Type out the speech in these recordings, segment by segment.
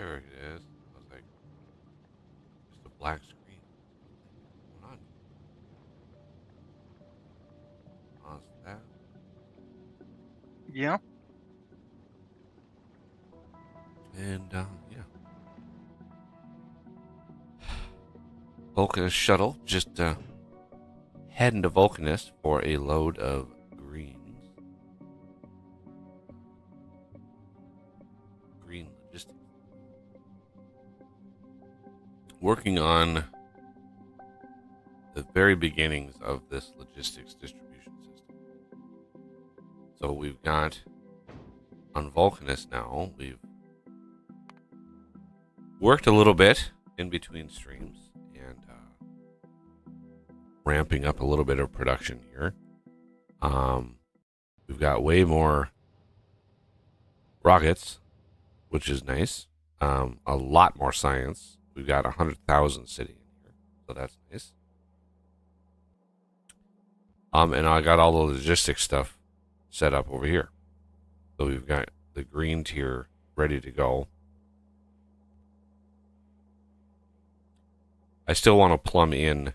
There it is. I was like, just a black screen. What's going on? Pause that. Yeah. And yeah. Vulcanist shuttle just heading to Vulcanist for a load of greens. Green logistics. Working on the very beginnings of this logistics distribution system. So we've got on Vulcanist now, we've worked a little bit in between streams and ramping up a little bit of production here. We've got way more rockets, which is nice. A lot more science. We've got 100,000 sitting in here, so that's nice. And I got all the logistics stuff set up over here. So we've got the green tier ready to go. I still want to plumb in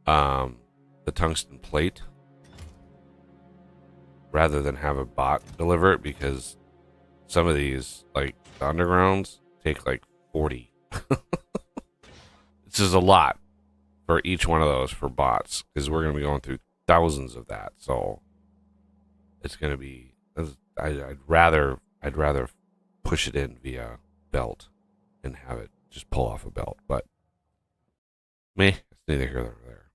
the tungsten plate rather than have a bot deliver it, because some of these, like the undergrounds, take like 40. This is a lot for each one of those for bots, because we're going to be going through thousands of that. So it's going to be, I'd rather push it in via belt and have it just pull off a belt. But it's neither here nor there.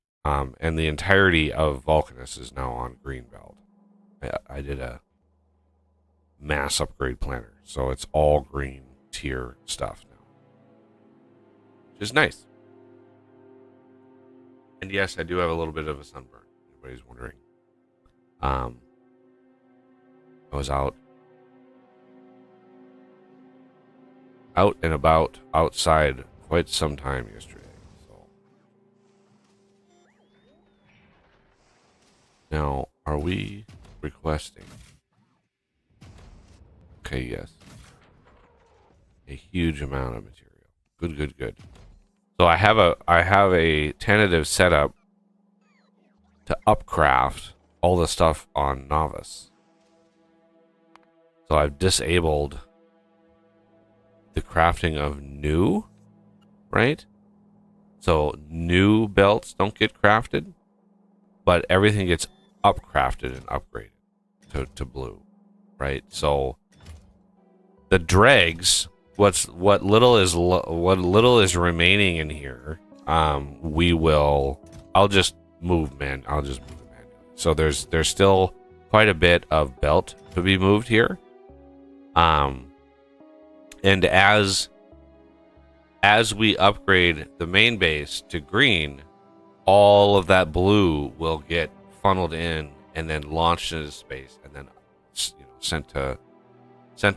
And the entirety of Vulcanus is now on green belt. I did a mass upgrade planner, so it's all green tier stuff now, which is nice. And yes, I do have a little bit of a sunburn. Everybody's wondering. I was out and about outside quite some time yesterday. So now, are we requesting? Okay, yes. A huge amount of material. Good. So I have a tentative setup to upcraft all the stuff on Novice. So I've disabled the crafting of new, right? So new belts don't get crafted, but everything gets upcrafted and upgraded to blue, right? So the dregs, what little is remaining in here, I'll just move it manually. So there's still quite a bit of belt to be moved here. And as we upgrade the main base to green, all of that blue will get funneled in and then launched into space, and then sent to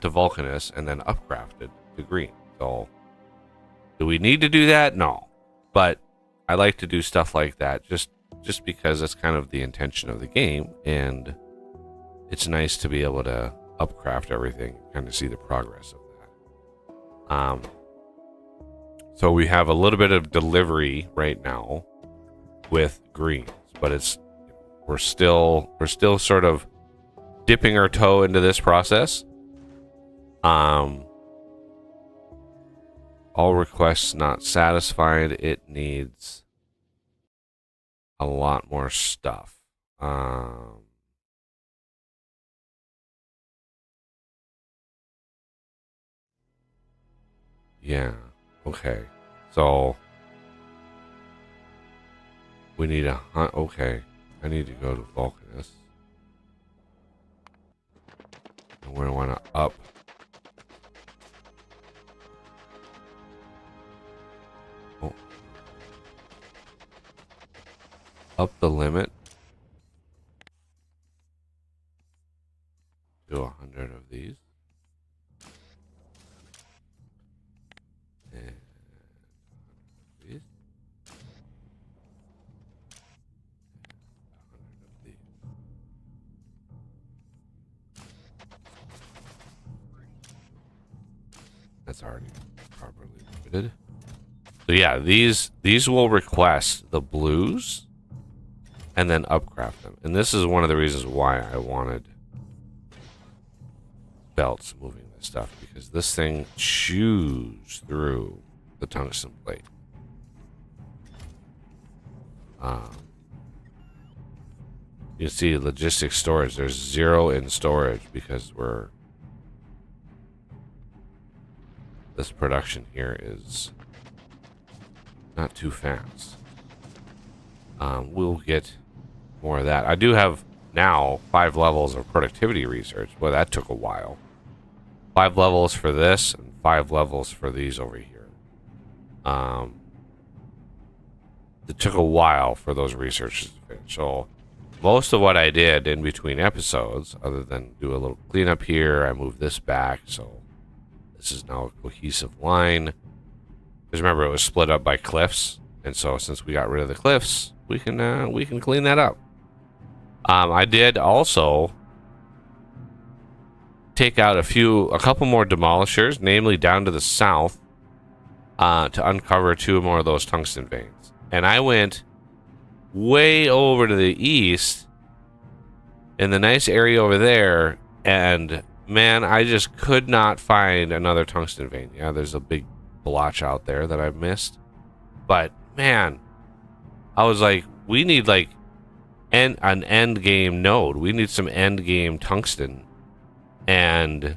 Vulcanus and then upcrafted to green. So do we need to do that? No, but I like to do stuff like that just because it's kind of the intention of the game, and it's nice to be able to upcraft everything, kind of see the progress of that. So we have a little bit of delivery right now with greens, but we're still sort of dipping our toe into this process. All requests not satisfied. It needs a lot more stuff. Yeah. Okay. So we need okay. I need to go to Vulcanus. And we want to up. Up the limit to 100 of these. And 100 of these. 100 of these. That's already properly limited. So yeah, these will request the blues and then upcraft them. And this is one of the reasons why I wanted belts moving this stuff, because this thing chews through the tungsten plate. You see logistics storage, there's 0 in storage because this production here is not too fast. We'll get more of that. I do have now 5 levels of productivity research. Well, that took a while. 5 levels for this and 5 levels for these over here. It took a while for those researches to finish. So most of what I did in between episodes, other than do a little cleanup here, I moved this back, so this is now a cohesive line. Because remember, it was split up by cliffs, and so since we got rid of the cliffs, we can clean that up. I did also take out a couple more demolishers, namely down to the south, to uncover 2 more of those tungsten veins. And I went way over to the east in the nice area over there, and man, I just could not find another tungsten vein. Yeah, there's a big blotch out there that I missed, but man, I was like, we need like an end game node. We need some end game tungsten, and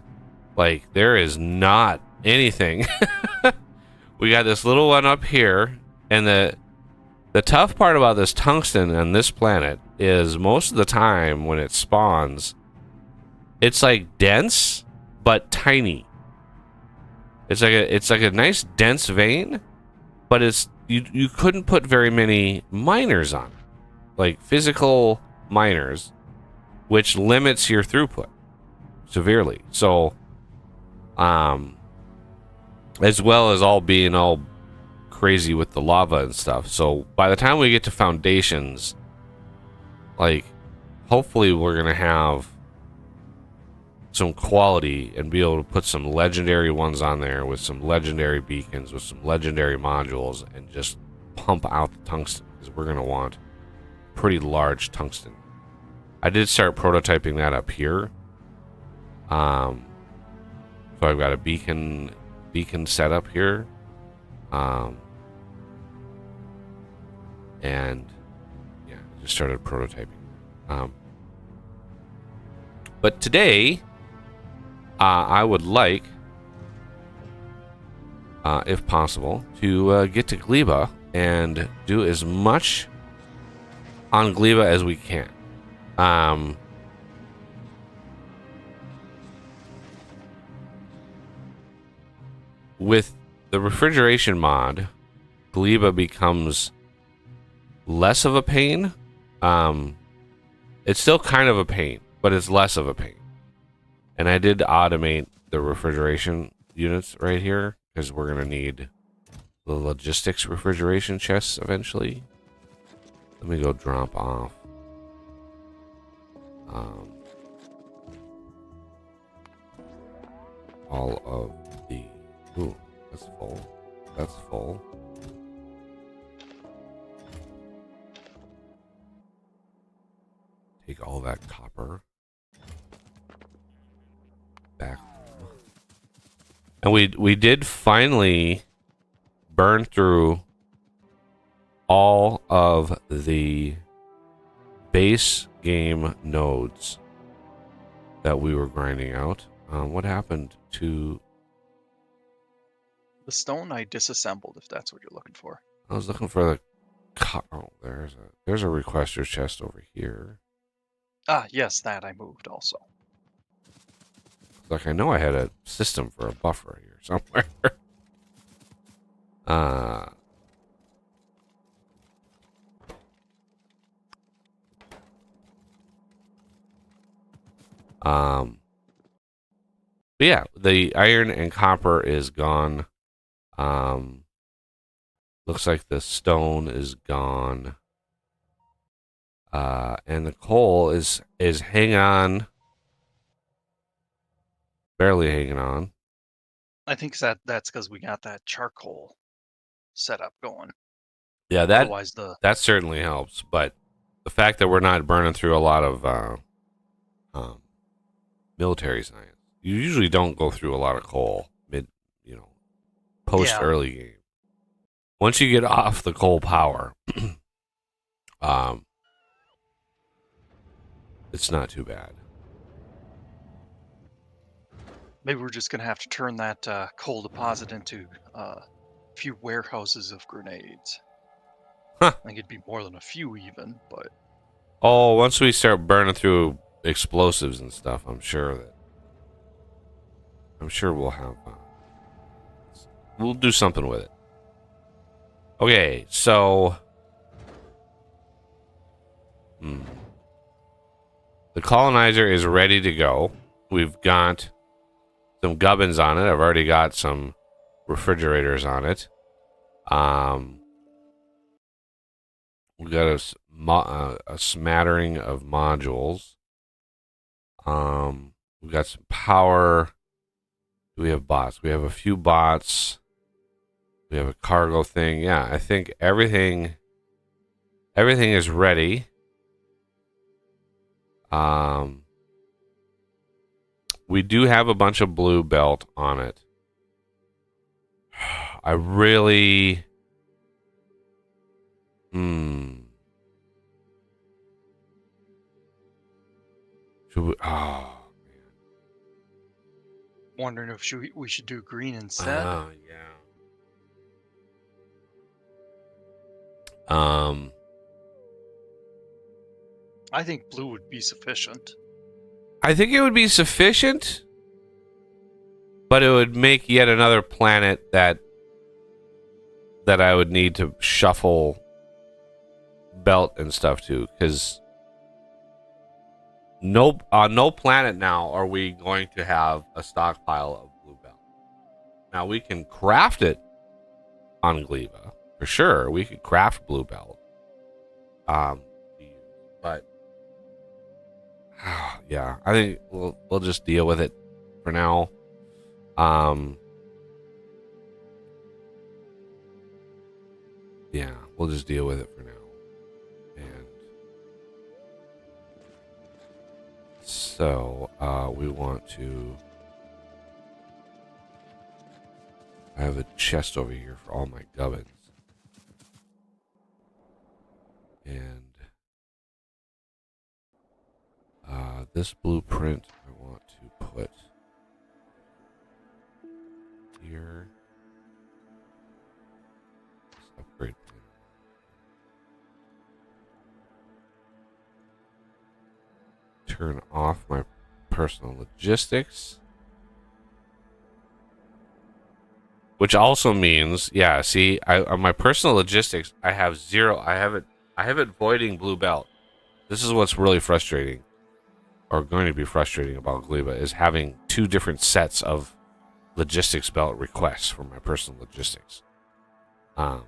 like there is not anything. We got this little one up here, and the tough part about this tungsten on this planet is most of the time when it spawns, it's like dense but tiny. It's like a nice dense vein, but it's you couldn't put very many miners on it, like physical miners, which limits your throughput severely. So, as well as being all crazy with the lava and stuff. So by the time we get to foundations, like hopefully we're gonna have some quality and be able to put some legendary ones on there with some legendary beacons, with some legendary modules, and just pump out the tungsten, because we're gonna want pretty large tungsten. I did start prototyping that up here. So I've got a beacon set up here. And yeah, I just started prototyping. But today, I would like, if possible, to get to Gleba and do as much on Gleba as we can. With the refrigeration mod, Gleba becomes less of a pain. It's still kind of a pain, but it's less of a pain. And I did automate the refrigeration units right here, because we're going to need the logistics refrigeration chests eventually. Let me go drop off. All of the... Ooh, that's full. That's full. Take all that copper back. And we did finally burn through all of the base game nodes that we were grinding out. What happened to the stone? I disassembled, if that's what you're looking for. I was looking for the oh, there's a requester chest over here. Ah, yes, that I moved also. Like, I know I had a system for a buffer here somewhere. But yeah, the iron and copper is gone. Looks like the stone is gone. And the coal is hanging on. Barely hanging on. I think that's because we got that charcoal setup going. Yeah, Otherwise, that certainly helps. But the fact that we're not burning through a lot of um, military science, you usually don't go through a lot of coal post yeah, early game. Once you get off the coal power, um, it's not too bad. maybe we're just gonna have to turn that coal deposit into a few warehouses of grenades. Huh. I think it'd be more than a few even, but Oh, once we start burning through explosives and stuff, I'm sure we'll have we'll do something with it. Okay, so the colonizer is ready to go. We've got some gubbins on it. I've already got some refrigerators on it. We've got a smattering of modules. We've got some power. Do we have bots? We have a few bots. We have a cargo thing. Yeah, I think everything is ready. We do have a bunch of blue belt on it. I really should we, wondering if we should do green instead. yeah. I think blue would be sufficient. I think it would be sufficient, but it would make yet another planet that I would need to shuffle belt and stuff to, because no planet now are we going to have a stockpile of blue belt. Now we can craft it on Gleba for sure. We could craft blue belt, but yeah, I think we'll just deal with it for now. Yeah, we'll just deal with it for now. And so we want to. I have a chest over here for all my gubbins. And this blueprint I want to put here. Let's upgrade. Turn off my personal logistics. Which also means, yeah, see, on my personal logistics, I have 0. I have it voiding blue belt. This is what's really frustrating, or going to be frustrating about Gleba, is having 2 different sets of logistics belt requests for my personal logistics. I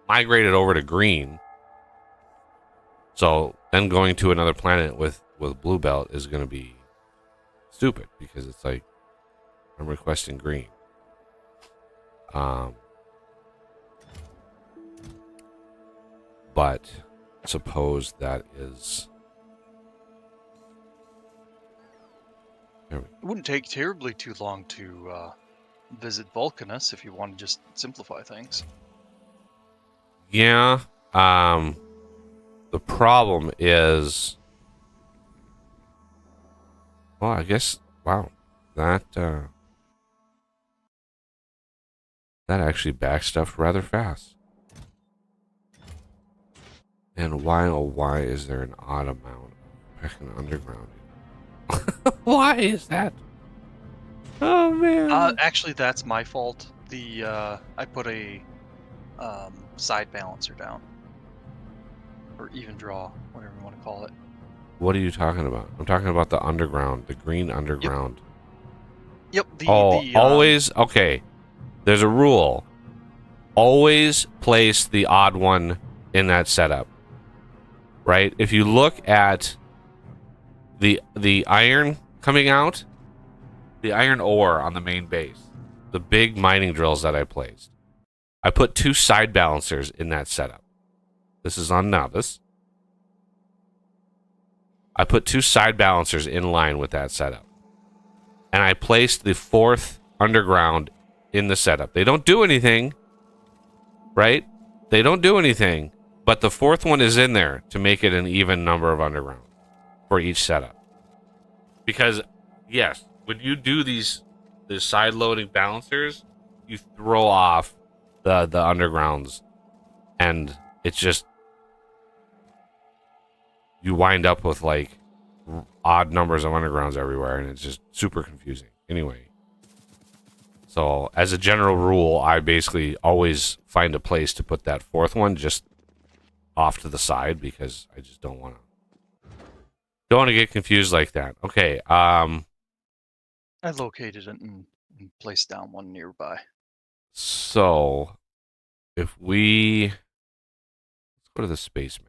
migrated over to green, so then going to another planet with blue belt is going to be stupid, because it's like I'm requesting green. But suppose that is. It wouldn't take terribly too long to visit Vulcanus if you want to just simplify things. Yeah. The problem is. Well, I guess. Wow. That actually backstuffed rather fast. And why, oh why is there an odd amount of fucking underground? Why is that? Oh man. Actually, that's my fault. I put a side balancer down, or even draw, whatever you want to call it. What are you talking about? I'm talking about the underground, the green underground. Yep. Always okay. There's a rule. Always place the odd one in that setup. Right? If you look at the iron coming out, the iron ore on the main base, the big mining drills that I placed, I put 2 side balancers in that setup. This is on novice. I put 2 side balancers in line with that setup. And I placed the 4th underground in the setup. They don't do anything, right? They don't do anything, but the 4th one is in there to make it an even number of underground for each setup. Because, yes, when you do the side loading balancers, you throw off the undergrounds, and it's just, you wind up with like odd numbers of undergrounds everywhere, and it's just super confusing. Anyway, so as a general rule, I basically always find a place to put that 4th one just off to the side because I just don't want to get confused like that. Okay, I located it and placed down one nearby. so if let's go to the space map.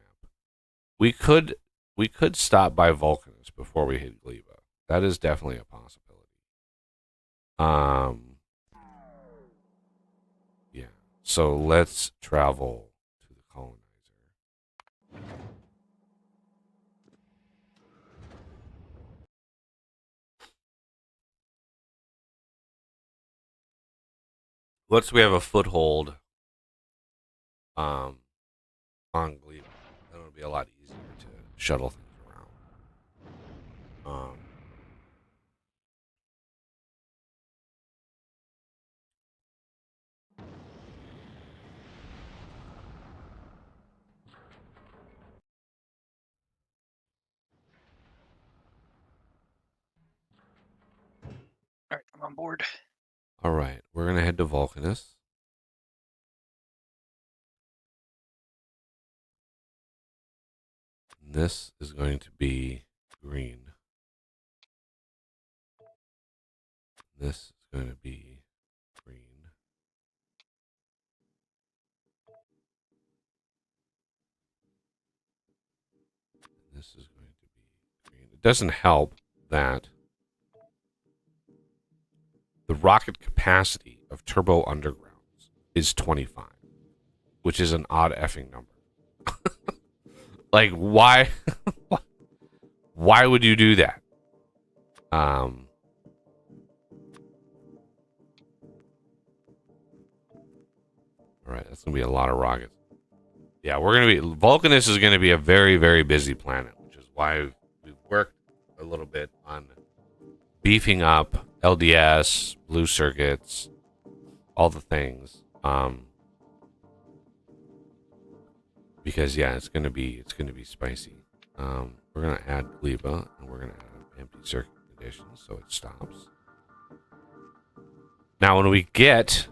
We could stop by Vulcanus before we hit Gleba. That is definitely a possibility. Yeah. So let's travel to the colonizer. Once we have a foothold on Gleba, then it'll be a lot easier to shuttle things around. All right, I'm on board. All right, we're gonna head to Vulcanus. This is going to be green. This is going to be green. This is going to be green. It doesn't help that the rocket capacity of turbo undergrounds is 25, which is an odd effing number. Like, why? Why would you do that? All right, that's gonna be a lot of rockets. Yeah, Vulcanus is gonna be a very, very busy planet, which is why we've worked a little bit on beefing up LDS, blue circuits, all the things. Because yeah, it's gonna be spicy. We're gonna add Gleba, and we're gonna add empty circuit conditions so it stops. Now, when we get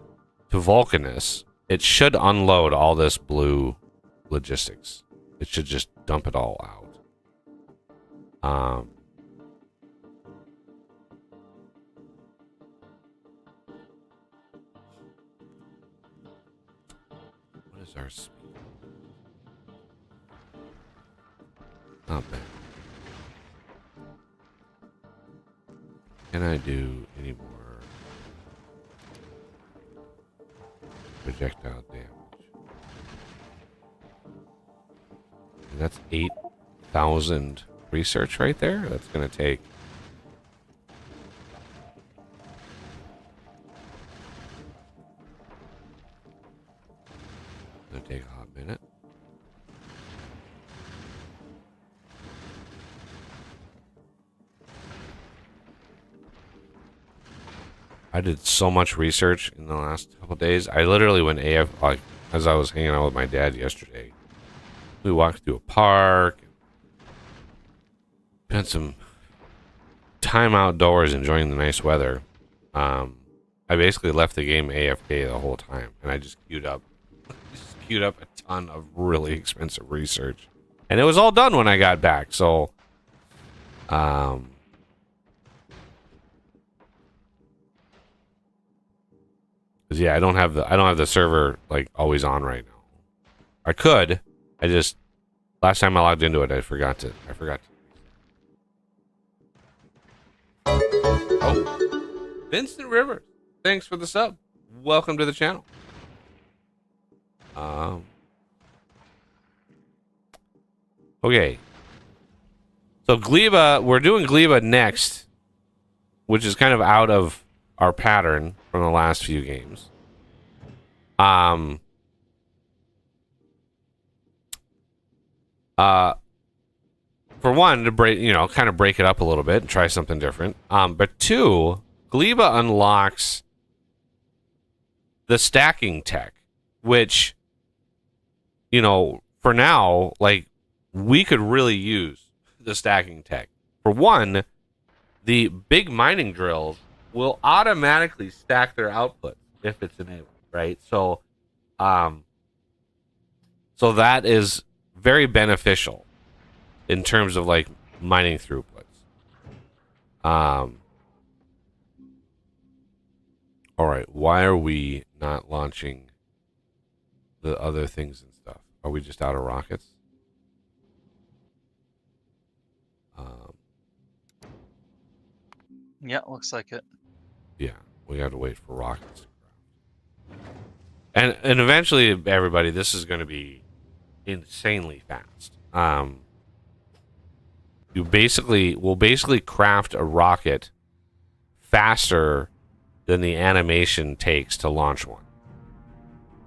to Vulcanus, it should unload all this blue logistics. It should just dump it all out. What is our speed? Not bad. Can I do any more projectile damage? And that's 8,000 research right there. That's going to take... Gonna take a hot minute. I did so much research in the last couple days. I literally went like, as I was hanging out with my dad yesterday. We walked through a park, spent some time outdoors enjoying the nice weather. I basically left the game AFK the whole time, and I just queued up a ton of really expensive research, and it was all done when I got back. So, yeah, I don't have the server like always on right now. I could. I just last time I logged into it, I forgot to. Oh, Vincent Rivers, thanks for the sub. Welcome to the channel. Okay. So Gleba, we're doing Gleba next, which is kind of out of our pattern from the last few games. For one, to break, kind of break it up a little bit and try something different. But two, Gleba unlocks the stacking tech, which, for now, like, we could really use the stacking tech. For one, the big mining drills will automatically stack their output if it's enabled, right? So that is very beneficial in terms of like mining throughputs. All right, why are we not launching the other things and stuff? Are we just out of rockets? Yeah, looks like it. Yeah, we have to wait for rockets to craft. And eventually, everybody, this is going to be insanely fast. We'll basically craft a rocket faster than the animation takes to launch one.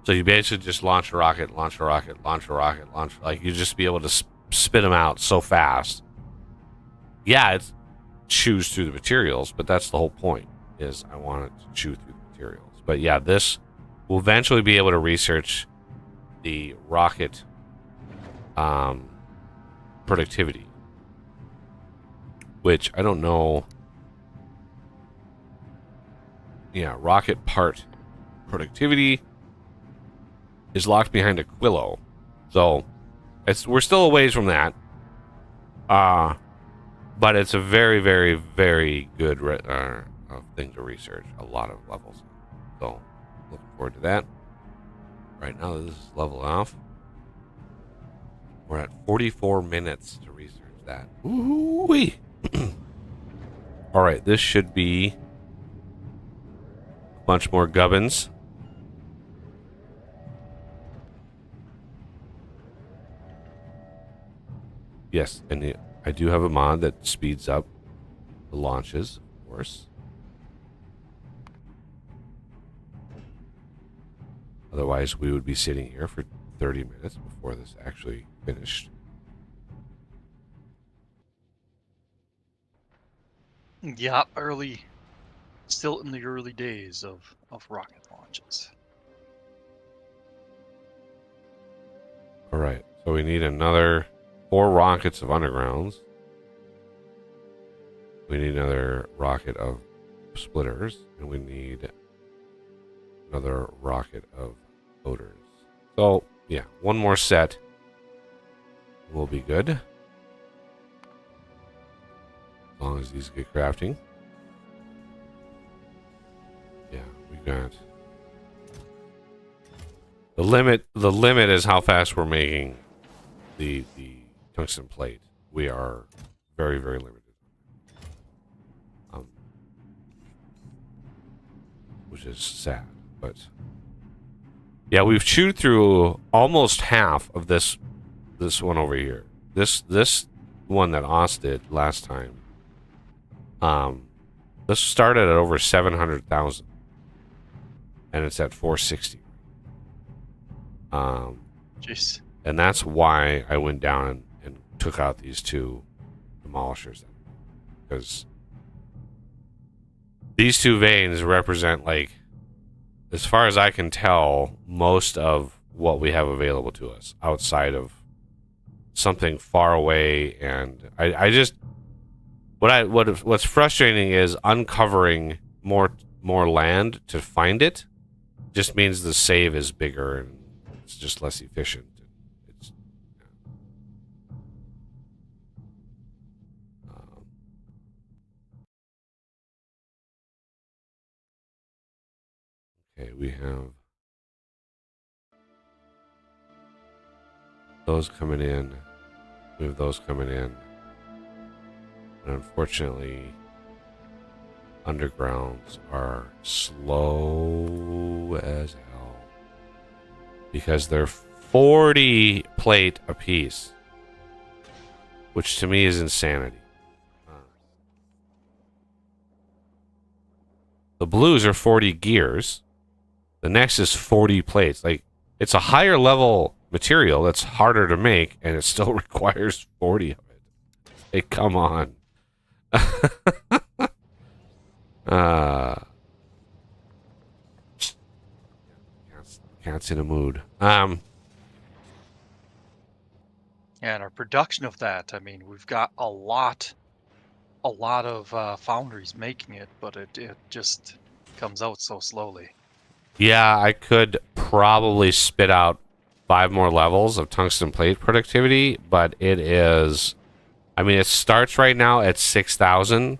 So you basically just launch a rocket, like you just be able to spit them out so fast. Yeah, it's chews through the materials, but that's the whole point, is I want it to chew through the materials. But yeah, this will eventually be able to research the rocket productivity, which I don't know. Yeah, rocket part productivity is locked behind Aquilo, so we're still a ways from that. But it's a very, very, very good thing to research. A lot of levels. So, looking forward to that. Right now, this is level off. We're at 44 minutes to research that. Ooh-wee. All right, this should be a bunch more gubbins. Yes, and I do have a mod that speeds up the launches, of course. Otherwise, we would be sitting here for 30 minutes before this actually finished. Yeah, still in the early days of rocket launches. All right, so we need another 4 rockets of undergrounds. We need another rocket of splitters, and we need another rocket of odors. So, yeah, one more set will be good. As long as these get crafting. Yeah, we got... The limit is how fast we're making the tungsten plate. We are very, very limited. Which is sad, but yeah, we've chewed through almost half of this one over here. This one that Oz did last time. This started at over 700,000, and it's at 460. Jeez. And that's why I went down and took out these 2 demolishers, because these 2 veins represent, like, as far as I can tell, most of what we have available to us outside of something far away. And I just, what's frustrating is uncovering more land to find it. Just means the save is bigger and it's just less efficient. It's okay, we have those coming in. We have those coming in. And unfortunately, undergrounds are slow as hell because they're 40 plate apiece, which to me is insanity. The blues are 40 gears. The next is 40 plates. Like, it's a higher level material that's harder to make, and it still requires 40 of it. Hey, come on. Cat's in a mood. And our production of that, I mean, we've got a lot of foundries making it, but it just comes out so slowly. Yeah, I could probably spit out 5 more levels of tungsten plate productivity, but it is... I mean, it starts right now at 6,000.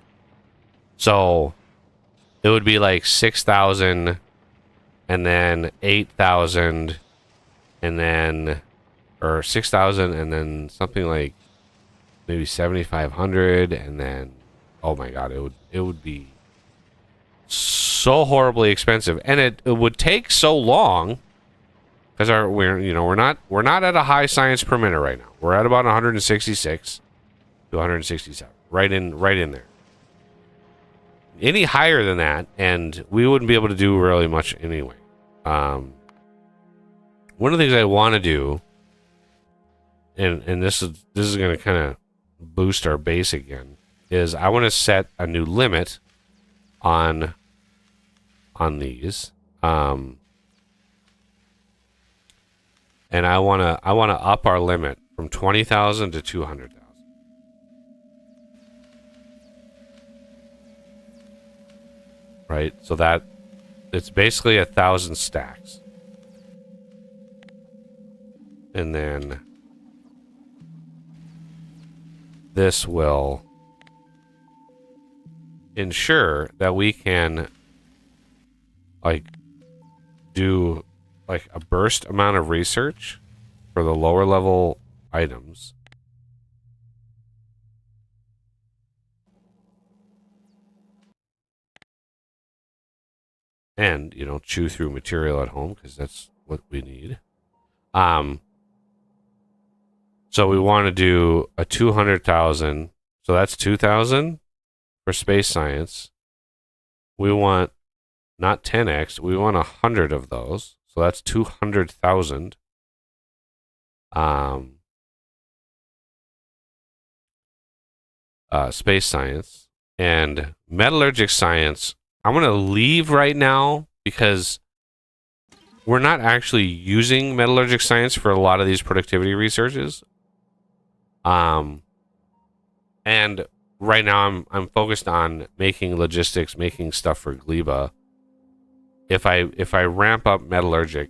So it would be like 6,000 and then 8,000 and then... Or 6,000 and then something like maybe 7,500 and then... Oh my god, it would be so horribly expensive, and it would take so long because we're not at a high science per minute right now. We're at about 166 to 167, right in there. Any higher than that, and we wouldn't be able to do really much anyway. One of the things I want to do, and this is going to kind of boost our base again, is I want to set a new limit on these, and I want to up our limit from 20,000 to 200,000. Right, so that it's basically 1,000 stacks, and then this will ensure that we can like do like a burst amount of research for the lower level items, and chew through material at home because that's what we need. So we want to do a 200,000, so that's 2,000 for space science. We want not 10x, we want 100 of those. So that's 200,000. Space science and metallurgic science. I'm going to leave right now because we're not actually using metallurgic science for a lot of these productivity researches. And right now I'm focused on making logistics, making stuff for Gleba. If I ramp up metallurgic,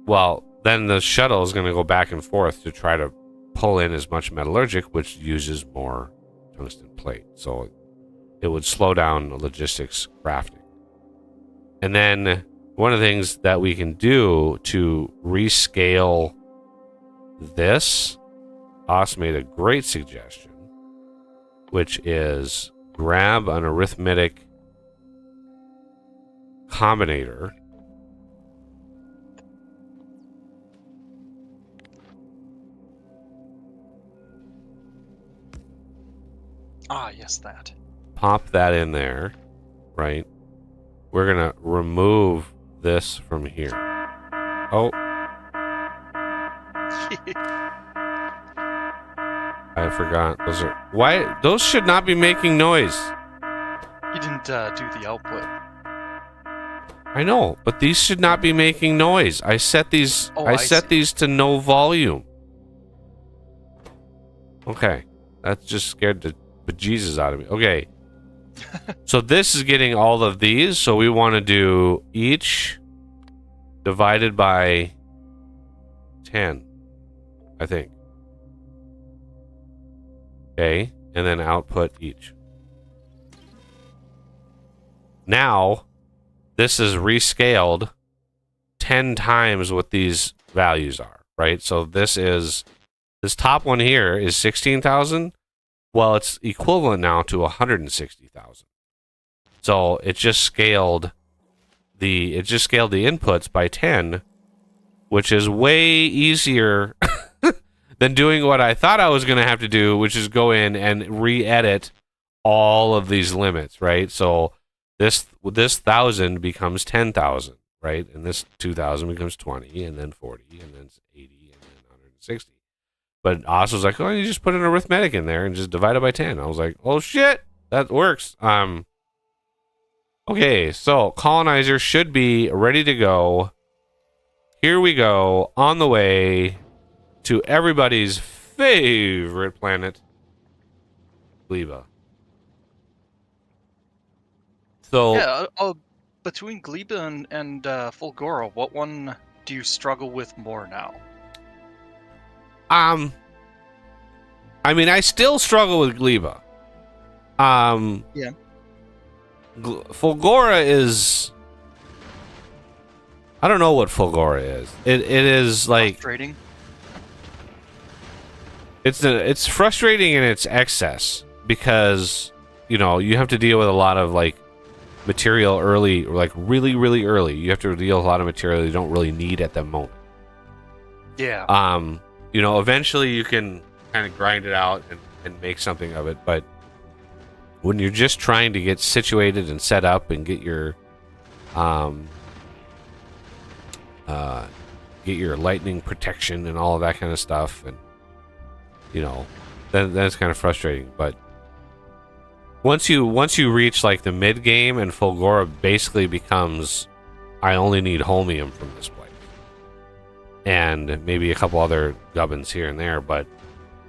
well, then the shuttle is going to go back and forth to try to pull in as much metallurgic, which uses more tungsten plate. So it would slow down the logistics crafting. And then one of the things that we can do to rescale this, Os made a great suggestion, which is grab an arithmetic combinator yes, that. Pop that in there, right? We're gonna remove this from here. Oh, I forgot. Those should not be making noise. You didn't do the output. I know, but these should not be making noise. I set these. I set these to no volume. Okay, that just scared the bejesus out of me. Okay, so this is getting all of these. So we want to do each divided by 10, I think. Okay, and then output each. Now, this is rescaled 10 times what these values are, right? So this top one here is 16,000. Well, it's equivalent now to 160,000. So it just scaled the inputs by 10, which is way easier than doing what I thought I was going to have to do, which is go in and re-edit all of these limits, right? So this 1,000 becomes 10,000, right? And this 2,000 becomes 20, and then 40, and then 80, and then 160. But Oz was like, "Oh, you just put an arithmetic in there and just divide it by 10." I was like, "Oh shit, that works." Okay, so colonizer should be ready to go. Here we go, on the way to everybody's favorite planet, Gleba. So, Yeah. Between Gleba and Fulgora, what one do you struggle with more now? I mean, I still struggle with Gleba. Yeah. Fulgora is. I don't know what Fulgora is. It is like Frustrating. it's frustrating in its excess because you have to deal with a lot of like material early, or like really really early. You have to deal with a lot of material you don't really need at the moment. Yeah. Eventually you can kind of grind it out and make something of it, but when you're just trying to get situated and set up and get your lightning protection and all of that kind of stuff, and then it's kind of frustrating. But once you reach like the mid game, and Fulgora basically becomes, I only need holmium from this place, and maybe a couple other gubbins here and there, but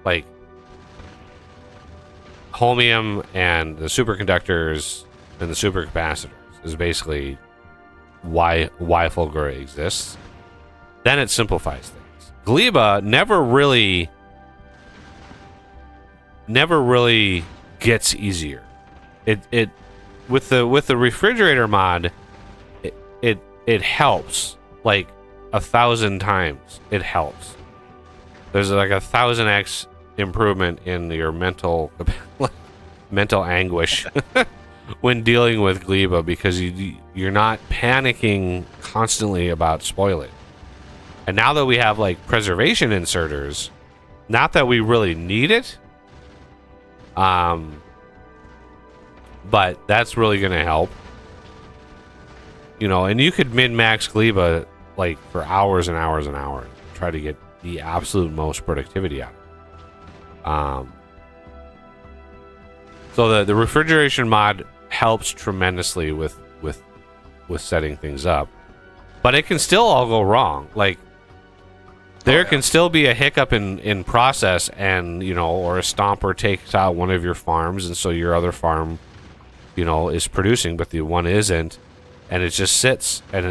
like holmium and the superconductors and the supercapacitors is basically why Fulgura exists. Then it simplifies things. Gleba never really gets easier. It with the refrigerator mod, it helps like 1,000 times. It helps. There's like 1,000x improvement in your mental anguish when dealing with Gleba, because you're not panicking constantly about spoiling. And now that we have like preservation inserters, not that we really need it, but that's really going to help. And you could min-max Gleba like for hours and hours and hours, try to get the absolute most productivity out of it. So the refrigeration mod helps tremendously with setting things up, but it can still all go wrong. Like there can still be a hiccup in process, and or a stomper takes out one of your farms, and so your other farm is producing, but the one isn't, and it just sits and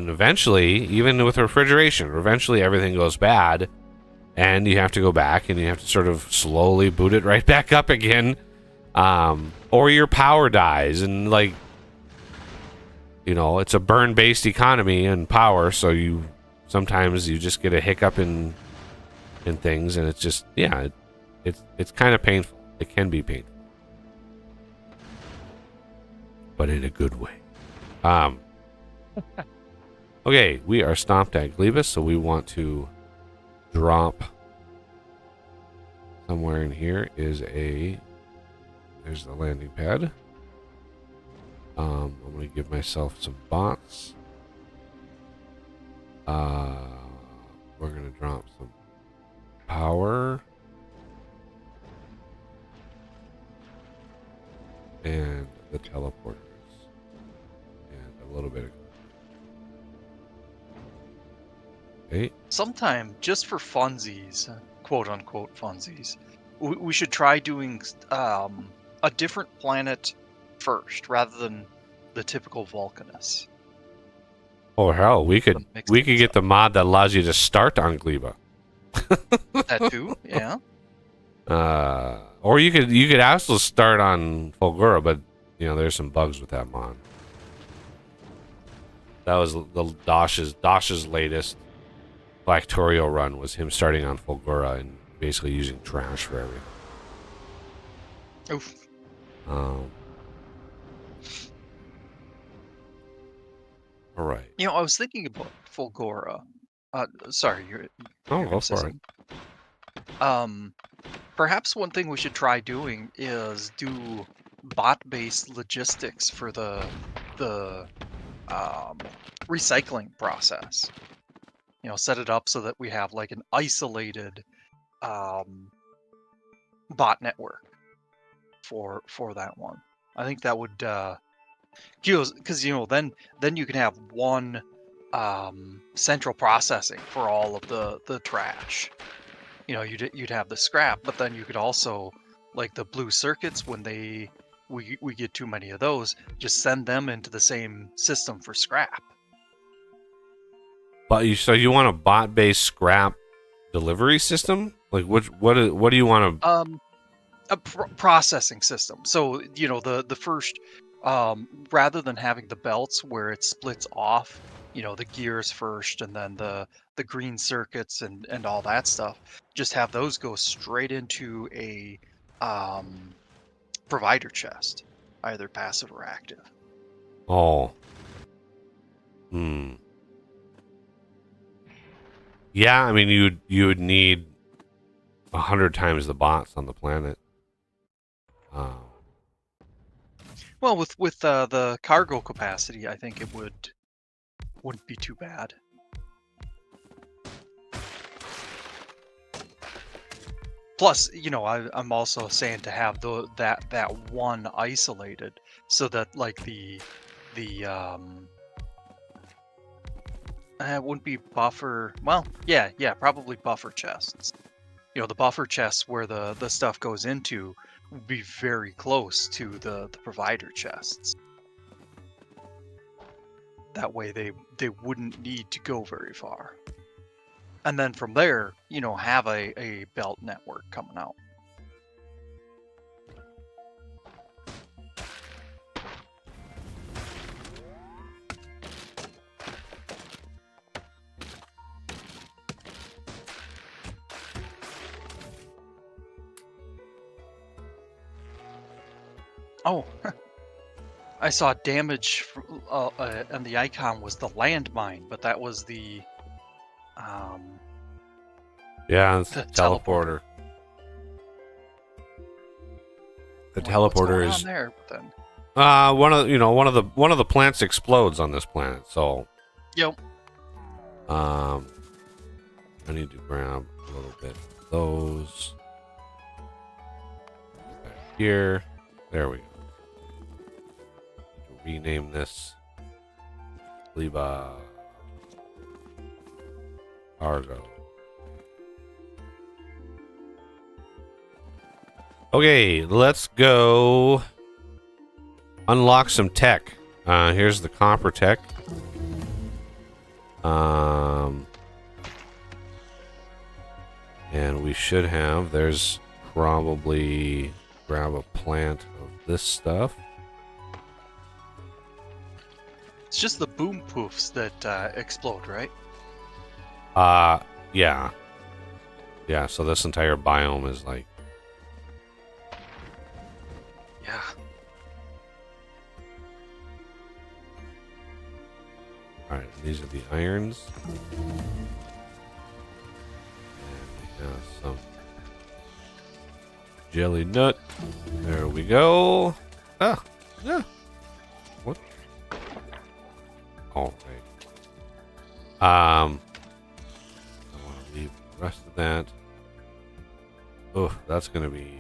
eventually, even with refrigeration, eventually everything goes bad, and you have to go back and you have to sort of slowly boot it right back up again, or your power dies, and like it's a burn-based economy and power, so sometimes you just get a hiccup in things, and it's just it's kind of painful. It can be painful, but in a good way. Okay, we are stopped at Gleba, so we want to drop somewhere in here. There's the landing pad. I'm going to give myself some bots. We're going to drop some power. And the teleporters. And a little bit of... Okay. Sometime, just for funsies, quote-unquote funsies, we should try doing a different planet first, rather than the typical Vulcanus. Oh hell, we could get the mod that allows you to start on Gleba. That too, yeah. Or you could also start on Fulgura, but there's some bugs with that mod. That was the Dosh's latest Factorio run, was him starting on Fulgura and basically using trash for everything. Oof. All right. I was thinking about Fulgora. Sorry, Oh, you're go gonna say for it. something. Um, Perhaps one thing we should try doing is do bot-based logistics for the um, recycling process. Set it up so that we have like an isolated um, bot network for that one. I think that would because then you can have one central processing for all of the trash. You'd have the scrap, but then you could also, like the blue circuits, when we get too many of those, just send them into the same system for scrap. But so you want a bot-based scrap delivery system? Like what do you want to? A processing system. So the first, rather than having the belts where it splits off, the gears first and then the green circuits and all that stuff, just have those go straight into a um, provider chest, either passive or active. Oh. Hmm. Yeah, I mean you would need 100 times the bots on the planet. Um, Well, with the cargo capacity, I think it wouldn't be too bad. Plus, I'm also saying to have that one isolated, so that like the it wouldn't be buffer. Well, yeah, probably buffer chests. The buffer chests where the stuff goes into would be very close to the provider chests. That way they wouldn't need to go very far. And then from there, have a belt network coming out. Oh, I saw damage, and the icon was the landmine, but that was um, yeah, it's the the teleporter. teleporter. The I'm like, what's teleporter going on is there? But then, one of the plants explodes on this planet. So yep. I need to grab a little bit of those back here. There we go. Rename this Gleba Cargo. Okay, let's go unlock some tech. Here's the copper tech. And we should have, there's probably, grab a plant of this stuff. It's just the boom poofs that explode, right? Yeah. Yeah, so this entire biome is like, Yeah. alright, these are the irons. And we have some jelly nut. There we go. Ah, yeah. What? All right. I want to leave the rest of that. Oh, that's gonna be.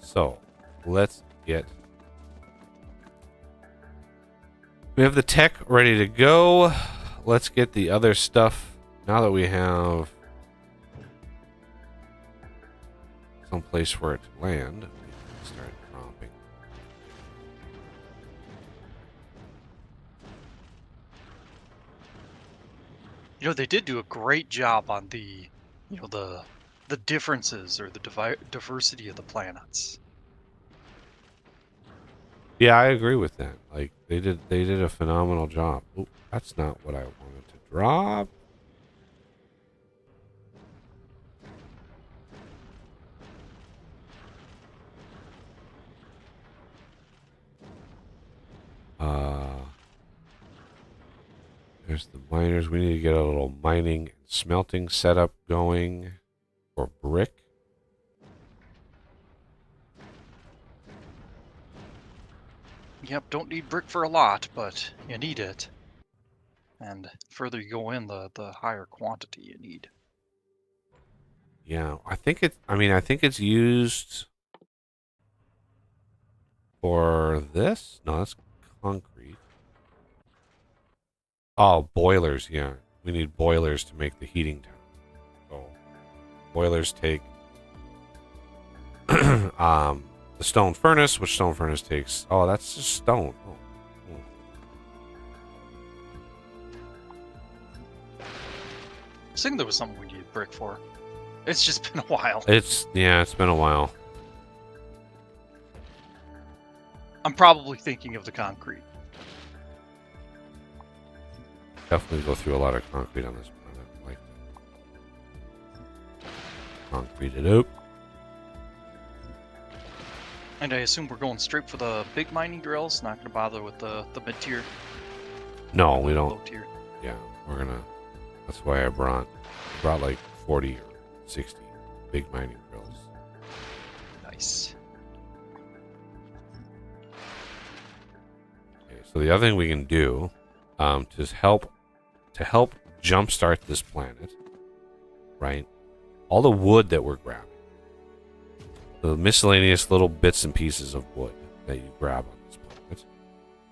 So let's get. We have the tech ready to go. Let's get the other stuff now that we have some place for it to land. We can start dropping. They did do a great job on the differences or the diversity of the planets. Yeah, I agree with that. Like, They did a phenomenal job. Oop, that's not what I wanted to drop. There's the miners. We need to get a little mining and smelting setup going for brick. Yep, don't need brick for a lot, but you need it. And further you go in, the higher quantity you need. Yeah, I think it. I mean, I think it's used for this. No, that's concrete. Oh, boilers. Yeah, we need boilers to make the heating tower. So, boilers take the stone furnace, which stone furnace takes. Oh, that's just stone. Oh. I was thinking there was something we needed brick for. It's just been a while. It's been a while. I'm probably thinking of the concrete. Definitely go through a lot of concrete on this planet. Like concrete it up. And I assume we're going straight for the big mining drills, not going to bother with the mid-tier. No, we don't. Low tier. Yeah, we're gonna. That's why I brought like 40 or 60 big mining drills. Nice. Okay, so the other thing we can do, to help jumpstart this planet, right? All the wood that we're grabbing, the miscellaneous little bits and pieces of wood that you grab on this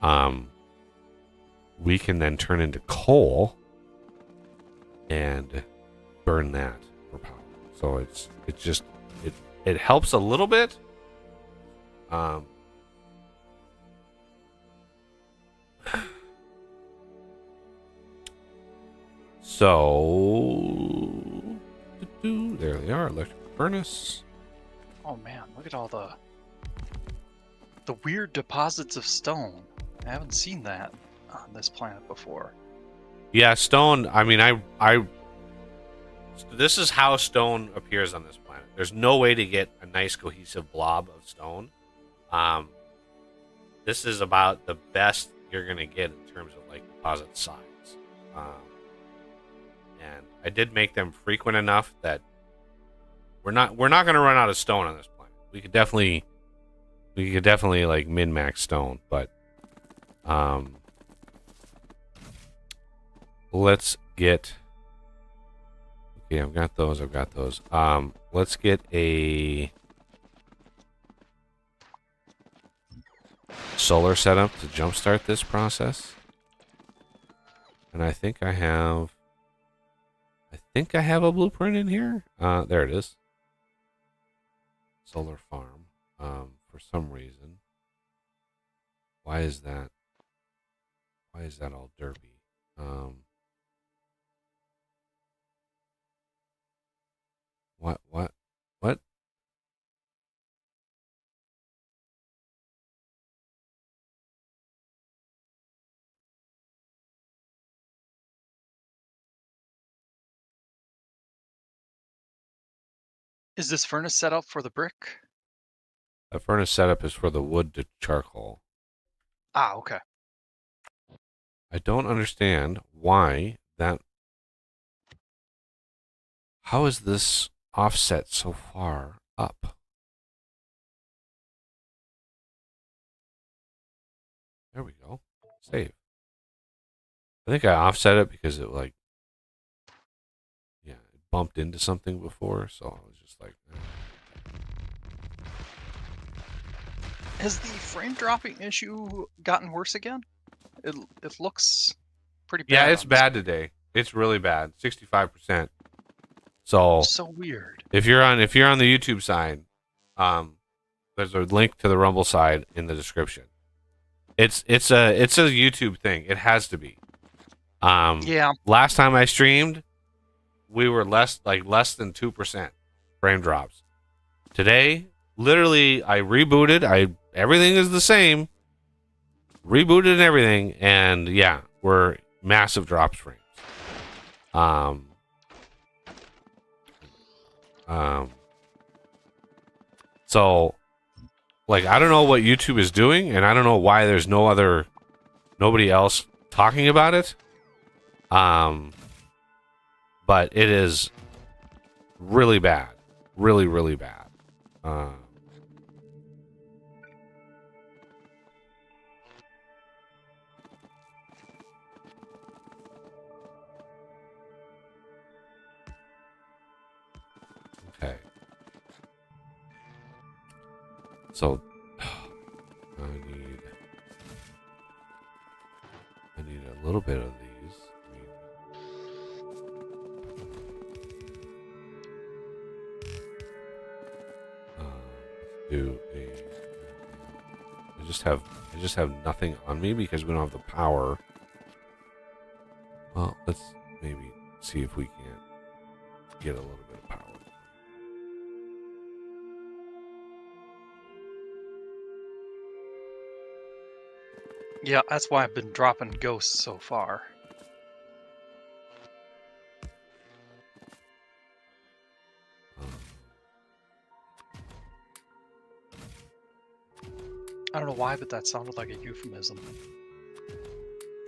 planet, we can then turn into coal and burn that for power. So it helps a little bit. So there they are, electric furnace. Oh man, look at all the weird deposits of stone. I haven't seen that on this planet before. Yeah, stone. I mean, I. This is how stone appears on this planet. There's no way to get a nice cohesive blob of stone. This is about the best you're gonna get in terms of like deposit size. And I did make them frequent enough that we're not gonna run out of stone on this planet. We could definitely like min-max stone, but let's get. Okay, I've got those. Let's get a solar setup to jumpstart this process. And I think I have a blueprint in here. There it is. Solar farm. For some reason. Why is that all derpy? What? Is this furnace set up for the brick? The furnace setup is for the wood to charcoal. Ah, okay. I don't understand why that. How is this offset so far up? There we go. Save. I think I offset it because it it bumped into something before, so I was just like. Has the frame dropping issue gotten worse again? It looks pretty bad. Yeah, it's bad today. It's really bad. 65%. So weird. If you're on the YouTube side, there's a link to the Rumble side in the description. It's a YouTube thing. It has to be. Yeah. Last time I streamed, we were less than 2% frame drops. Today, literally, I rebooted. Everything is the same, rebooted and everything, and yeah, we're massive drop frames. Um, so like I don't know what YouTube is doing, and I don't know why there's nobody else talking about it. But it is really bad, really, really bad. Okay. So I need a little bit of these. Let's do a. I just have nothing on me because we don't have the power. Well, let's maybe see if we can get a little bit of power. Yeah, that's why I've been dropping ghosts so far. I don't know why, but that sounded like a euphemism.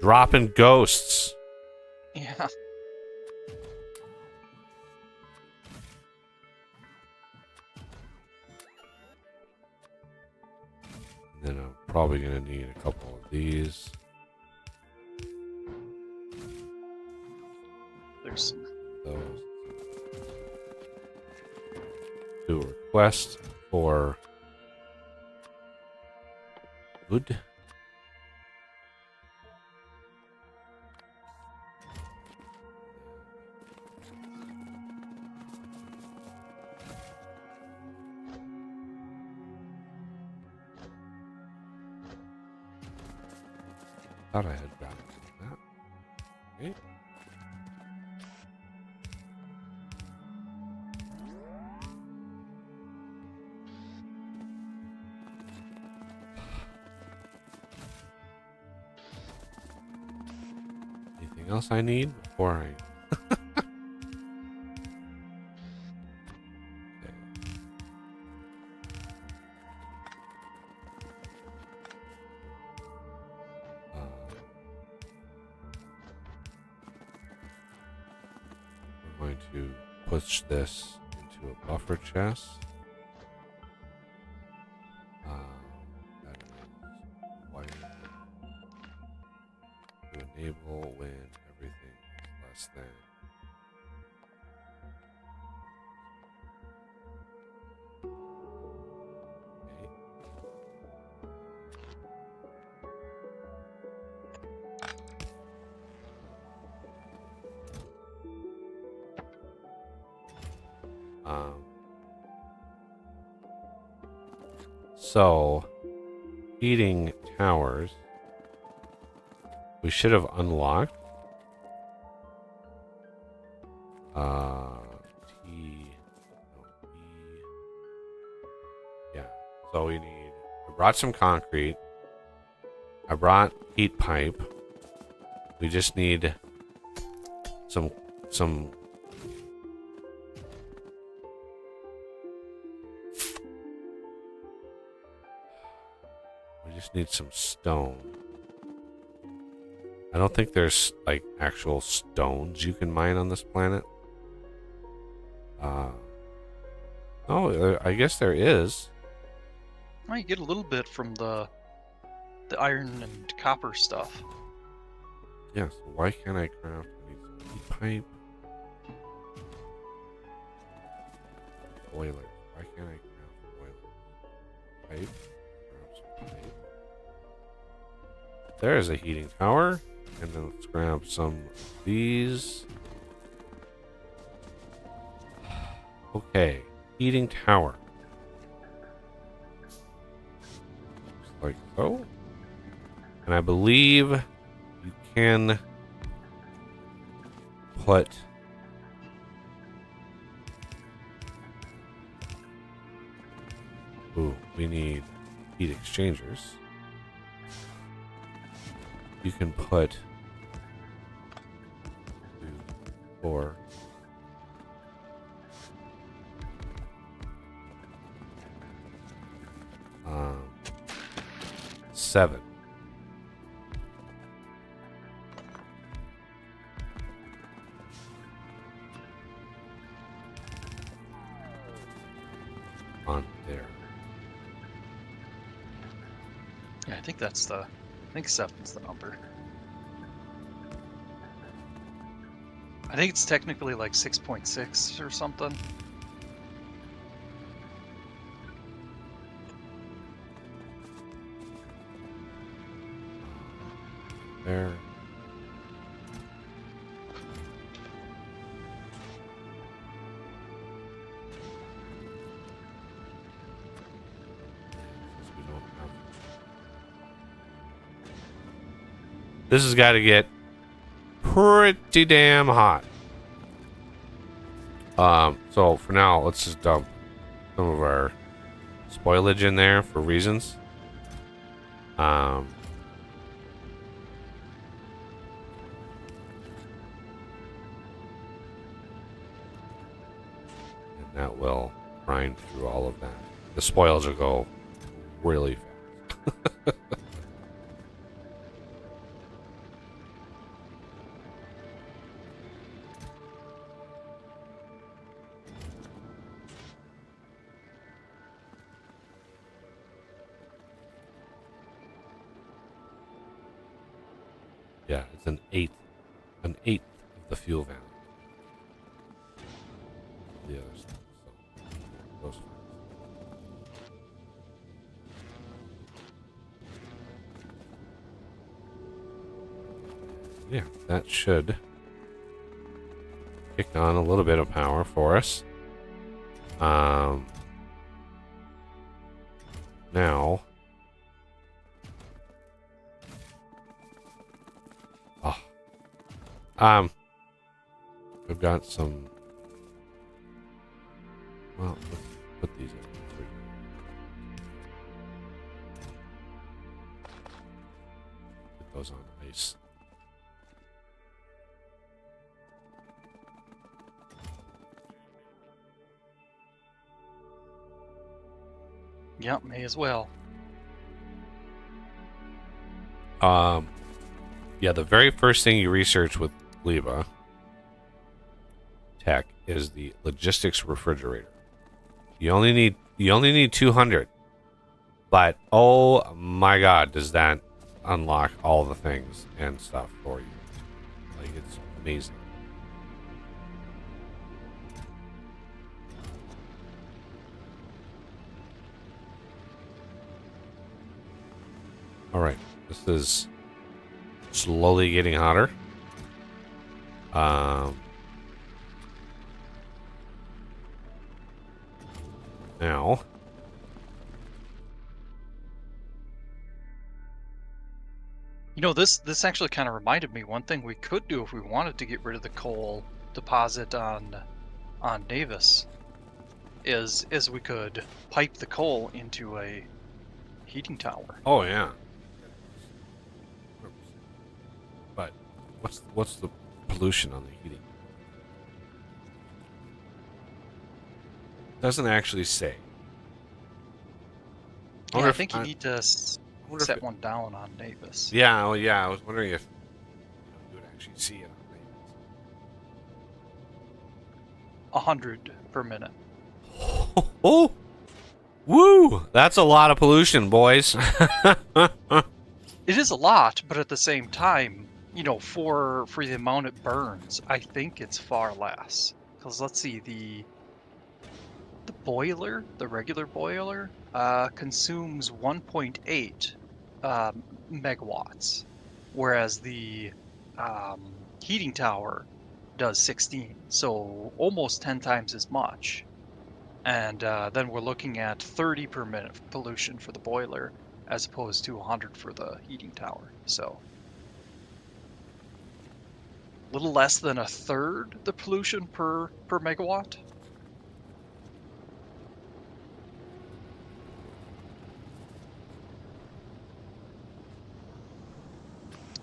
Dropping ghosts. Yeah. Then I'm probably gonna need a couple of these. There's some. Those. Do a request for wood. Thought I had gotten that. Okay. Anything else I need before I... Okay. We're going to push this into a buffer chest. That is wire to enable when everything is less than. So, heating towers, we should have unlocked. Yeah. So we need. I brought some concrete. I brought heat pipe. We just need some. We just need some stone. I don't think there's like actual stones you can mine on this planet. Oh, I guess there is. Well, you get a little bit from the iron and copper stuff. Yeah, so why can't I craft? I need some heat pipe. Boiler. Why can't I craft boiler? Pipe. Grab some pipe. There's a heating tower. And then let's grab some of these. Okay. Heating tower. Just like so. And I believe you can put we need heat exchangers. you can put 2, 4. Um, 7. On there. Yeah, I think that's the. I think 7's the number. I think it's technically like 6.6 or something. There. Since we don't have... This has got to get pretty damn hot. So for now, let's just dump some of our spoilage in there for reasons. And that will grind through all of that. The spoils will go really fast. Yeah, it's an eighth of the fuel value. The other stuff. So those fines. Yeah, that should kick on a little bit of power for us. Now, we've got some. Well, let's put these in. Put those on ice. Yeah, may as well. Yeah, the very first thing you research with Gleba tech is the logistics refrigerator. You only need 200. But oh my god, does that unlock all the things and stuff for you. Like, it's amazing. Alright, this is slowly getting hotter. Now, You know, this actually kind of reminded me one thing we could do if we wanted to get rid of the coal deposit on Davis is we could pipe the coal into a heating tower. oh yeah. But what's the pollution on the heating? Doesn't actually say. Yeah, I think you need to wonder set if one down on Davis. Yeah, well, yeah. I was wondering if you would actually see it on Davis. 100 per minute. Oh, woo! That's a lot of pollution, boys. It is a lot, but at the same time, you know, for the amount it burns, I think it's far less. Because let's see, the boiler, the regular boiler, consumes 1.8 megawatts, whereas the heating tower does 16, so almost 10 times as much. And then we're looking at 30 per minute pollution for the boiler, as opposed to 100 for the heating tower. So a little less than a third the pollution per megawatt.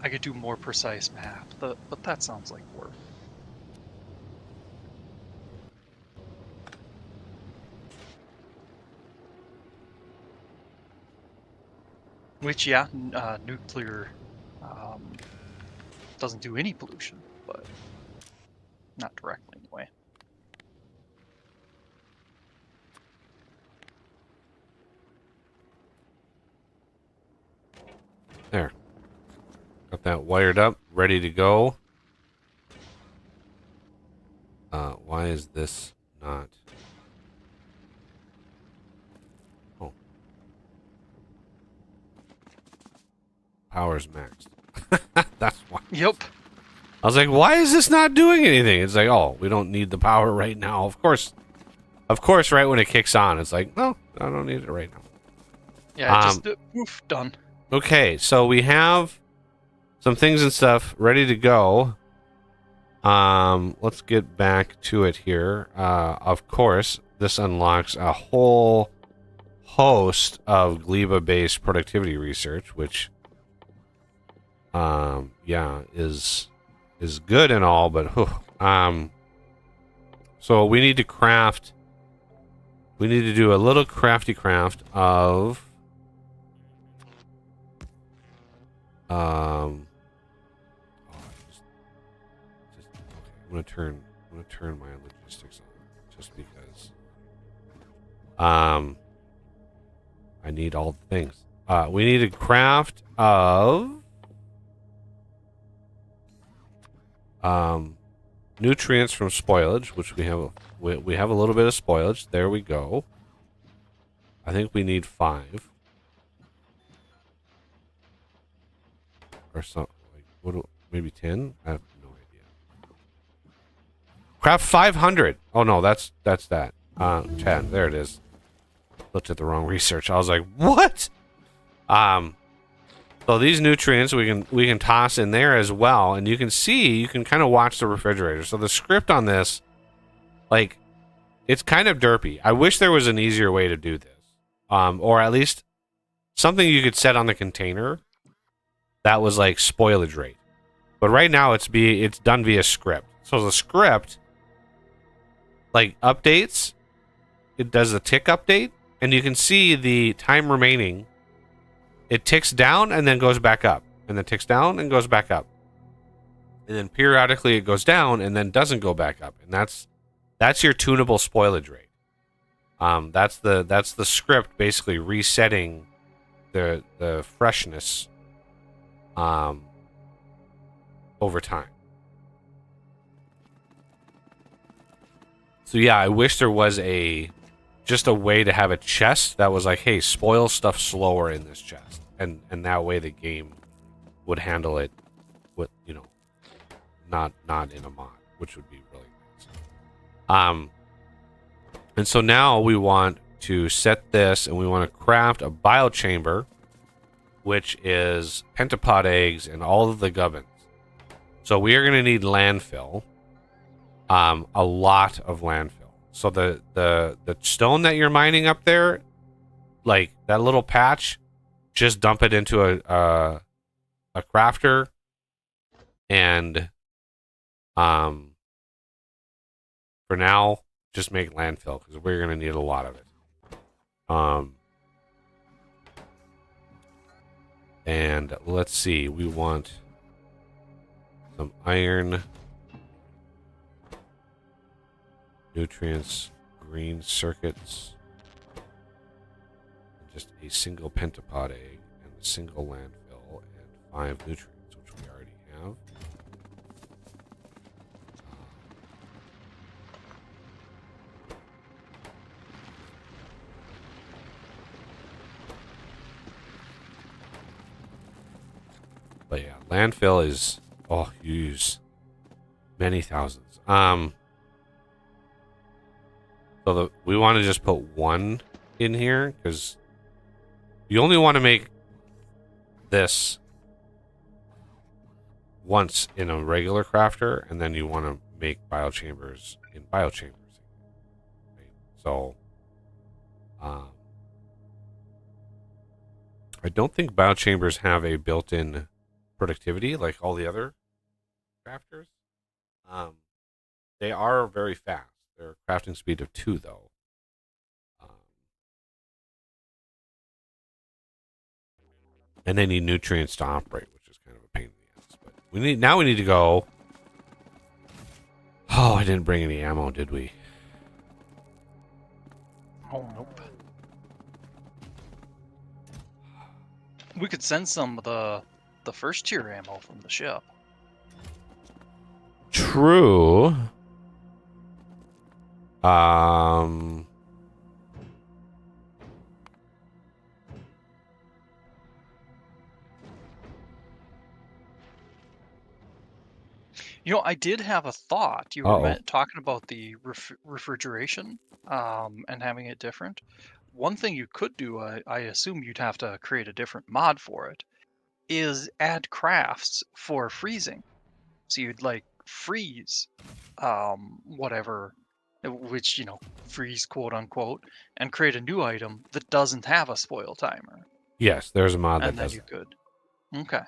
I could do more precise math, but that sounds like work. Which, yeah, nuclear doesn't do any pollution, but not directly anyway. There. Got that wired up, ready to go. Why is this not? Oh. Power's maxed. That's why. Yep. I was like, why is this not doing anything? It's like, oh, we don't need the power right now. Of course, right when it kicks on, it's like, no, I don't need it right now. Yeah, just poof, done. Okay, so we have some things and stuff ready to go. Let's get back to it here. Of course, this unlocks a whole host of Gleba-based productivity research, which, yeah, is good and all, but so we need to craft. We need to do a little crafty craft of I'm gonna turn my logistics on just because I need all the things. We need a craft of nutrients from spoilage, which we have a little bit of spoilage. There we go. I think we need 5 or something. Like, maybe 10? I have no idea. Craft 500. Oh no, that's that. 10. There it is. Looked at the wrong research. I was like, what? So these nutrients we can toss in there as well, and you can kind of watch the refrigerator. So the script on this, like, it's kind of derpy. I wish there was an easier way to do this, or at least something you could set on the container that was like spoilage rate. But right now it's done via script. So the script, like, updates. It does a tick update, and you can see the time remaining. It ticks down and then goes back up, and then ticks down and goes back up, and then periodically it goes down and then doesn't go back up, and that's your tunable spoilage rate. That's the script basically resetting the freshness over time. So yeah, I wish there was just a way to have a chest that was like, hey, spoil stuff slower in this chest. And that way the game would handle it with, not in a mod, which would be really nice. And so now we want to set this, and we want to craft a biochamber, which is pentapod eggs and all of the gubbins. So we are going to need landfill, a lot of landfill. So the stone that you're mining up there, like that little patch, just dump it into a crafter, and for now just make landfill because we're gonna need a lot of it. And let's see, we want some iron, nutrients, green circuits, and just a single pentapod egg, and a single landfill, and 5 nutrients, which we already have. But yeah, landfill is, you use many thousands. So we want to just put 1 in here, because you only want to make this once in a regular crafter, and then you want to make biochambers in biochambers. Right? So, I don't think biochambers have a built-in productivity like all the other crafters. They are very fast. They're crafting speed of 2 though. And they need nutrients to operate, which is kind of a pain in the ass. But we need to go. Oh, I didn't bring any ammo, did we? Oh, nope. We could send some of the first tier ammo from the ship. True. You know, I did have a thought. You were Uh-oh. talking about the refrigeration and having it different. One thing you could do, I assume you'd have to create a different mod for it, is add crafts for freezing. So you'd like freeze whatever, which, you know, freeze quote unquote, and create a new item that doesn't have a spoil timer. Yes, there's a mod that And then does you it. could. Okay.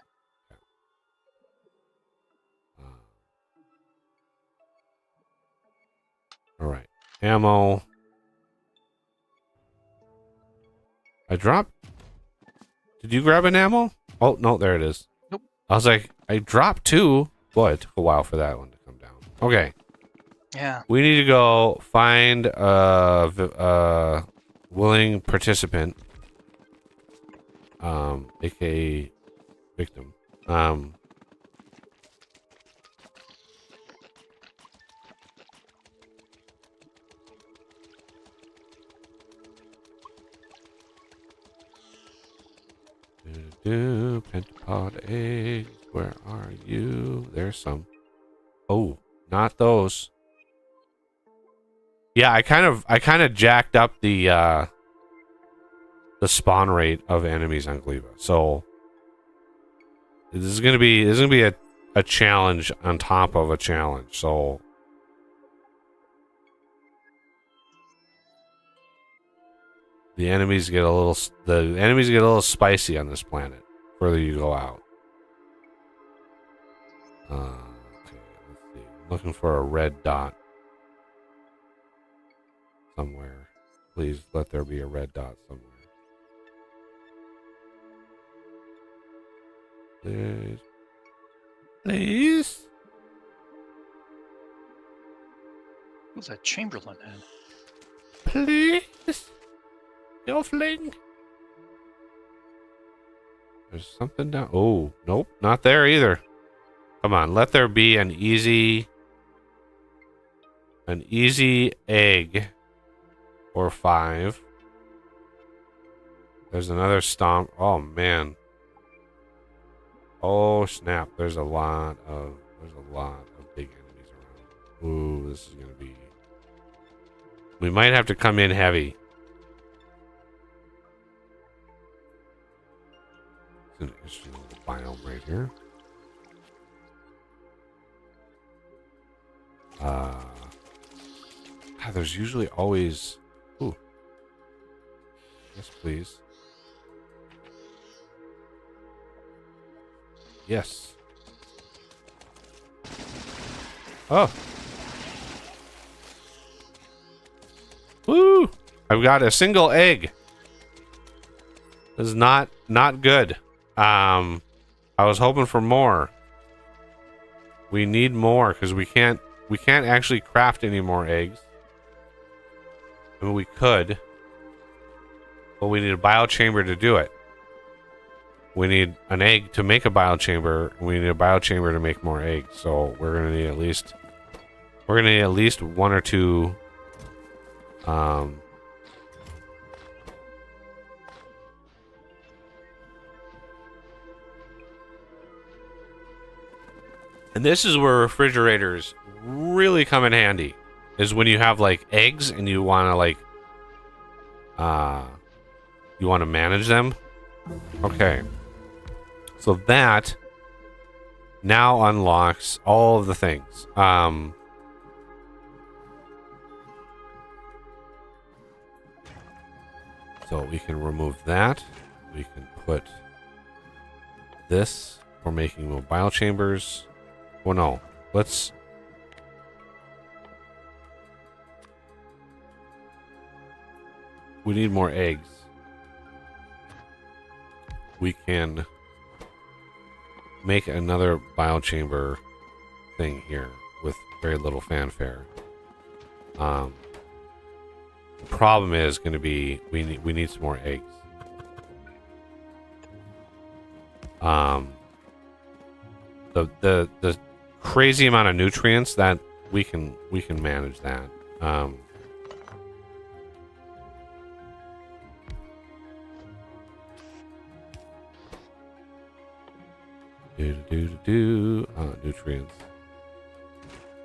All right. Ammo. I dropped. Did you grab an ammo? Oh, no, there it is. Nope. I was like, I dropped 2. Boy, it took a while for that one to come down. Okay. Yeah. We need to go find a willing participant, aka victim. Pentapod eggs, where are you? There's some. Oh, not those. Yeah, I kind of jacked up the spawn rate of enemies on Gleba. So this is gonna be a challenge on top of a challenge. So the enemies get a little spicy on this planet the further you go out. Okay, let's see. I'm looking for a red dot somewhere. Please let there be a red dot somewhere. Please. Please. Who's that Chamberlain in? Please. Elfling. There's something down. Oh, nope. Not there either. Come on. Let there be an easy egg or 5. There's another stomp. Oh, man. Oh, snap. There's a lot of big enemies around. Ooh, this is going to be... We might have to come in heavy. It's an interesting little biome right here. God, there's usually always... Ooh. Yes, please. Yes. Oh. Woo! I've got a single egg. This is not good. I was hoping for more. We need more because we can't actually craft any more eggs. I mean, we could, but we need a biochamber to do it. We need an egg to make a biochamber. We need a biochamber to make more eggs. So we're gonna need at least 1 or 2. And this is where refrigerators really come in handy. Is when you have like eggs and you want to like you want to manage them. Okay. So that now unlocks all of the things. So we can remove that. We can put this We're making mobile chambers. Well, no. Let's... We need more eggs. We can make another biochamber thing here with very little fanfare. The problem is going to be we need some more eggs. The crazy amount of nutrients that we can manage that. Nutrients.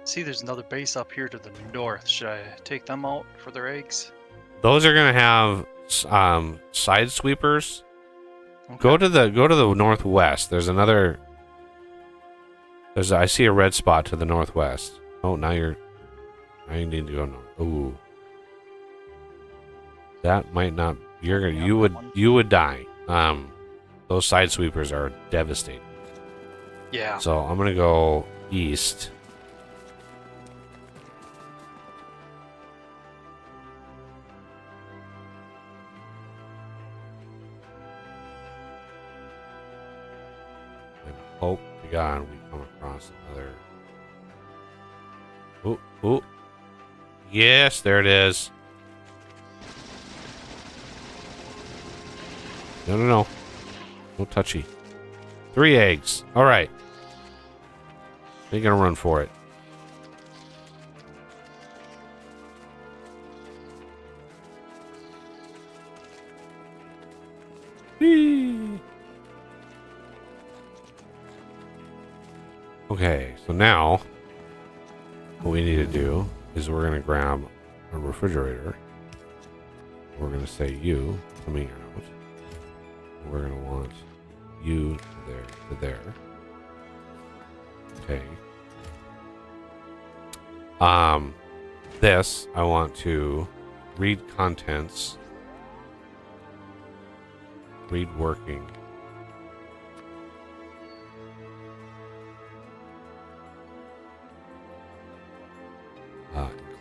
See, there's another base up here to the north. Should I take them out for their eggs? Those are gonna have side sweepers. Okay. Go to the northwest. There's another. I see a red spot to the northwest. Oh, now you need to go north. Ooh, that might not. You would die. Those side sweepers are devastating. Yeah. So I'm gonna go east. And hope to God we come across another. Ooh. Yes, there it is. No. No touchy. 3 eggs. All right. They're gonna run for it. Whee! Okay, so now what we need to do is we're gonna grab a refrigerator. We're gonna say you coming out. We're gonna want you to there. Okay. This I want to read contents, read working,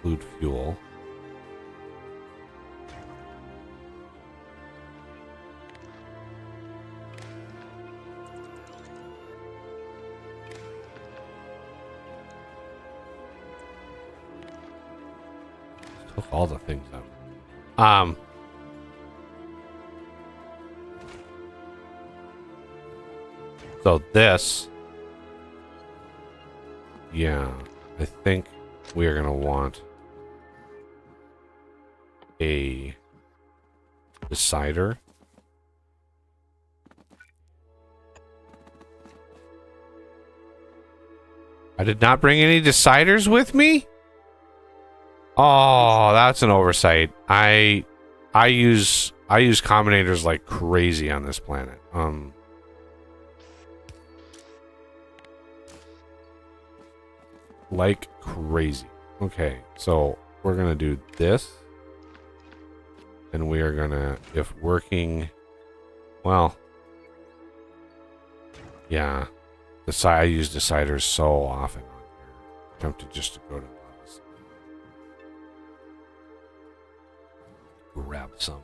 include fuel. Took all the things out. So this, yeah, I think we are gonna want a decider. I did not bring any deciders with me? Oh, that's an oversight. I use combinators like crazy on this planet. Like crazy. Okay, so we're gonna do this. And we are gonna, if working, well, yeah, I use deciders so often on here. I'm tempted just to go to this. Grab some.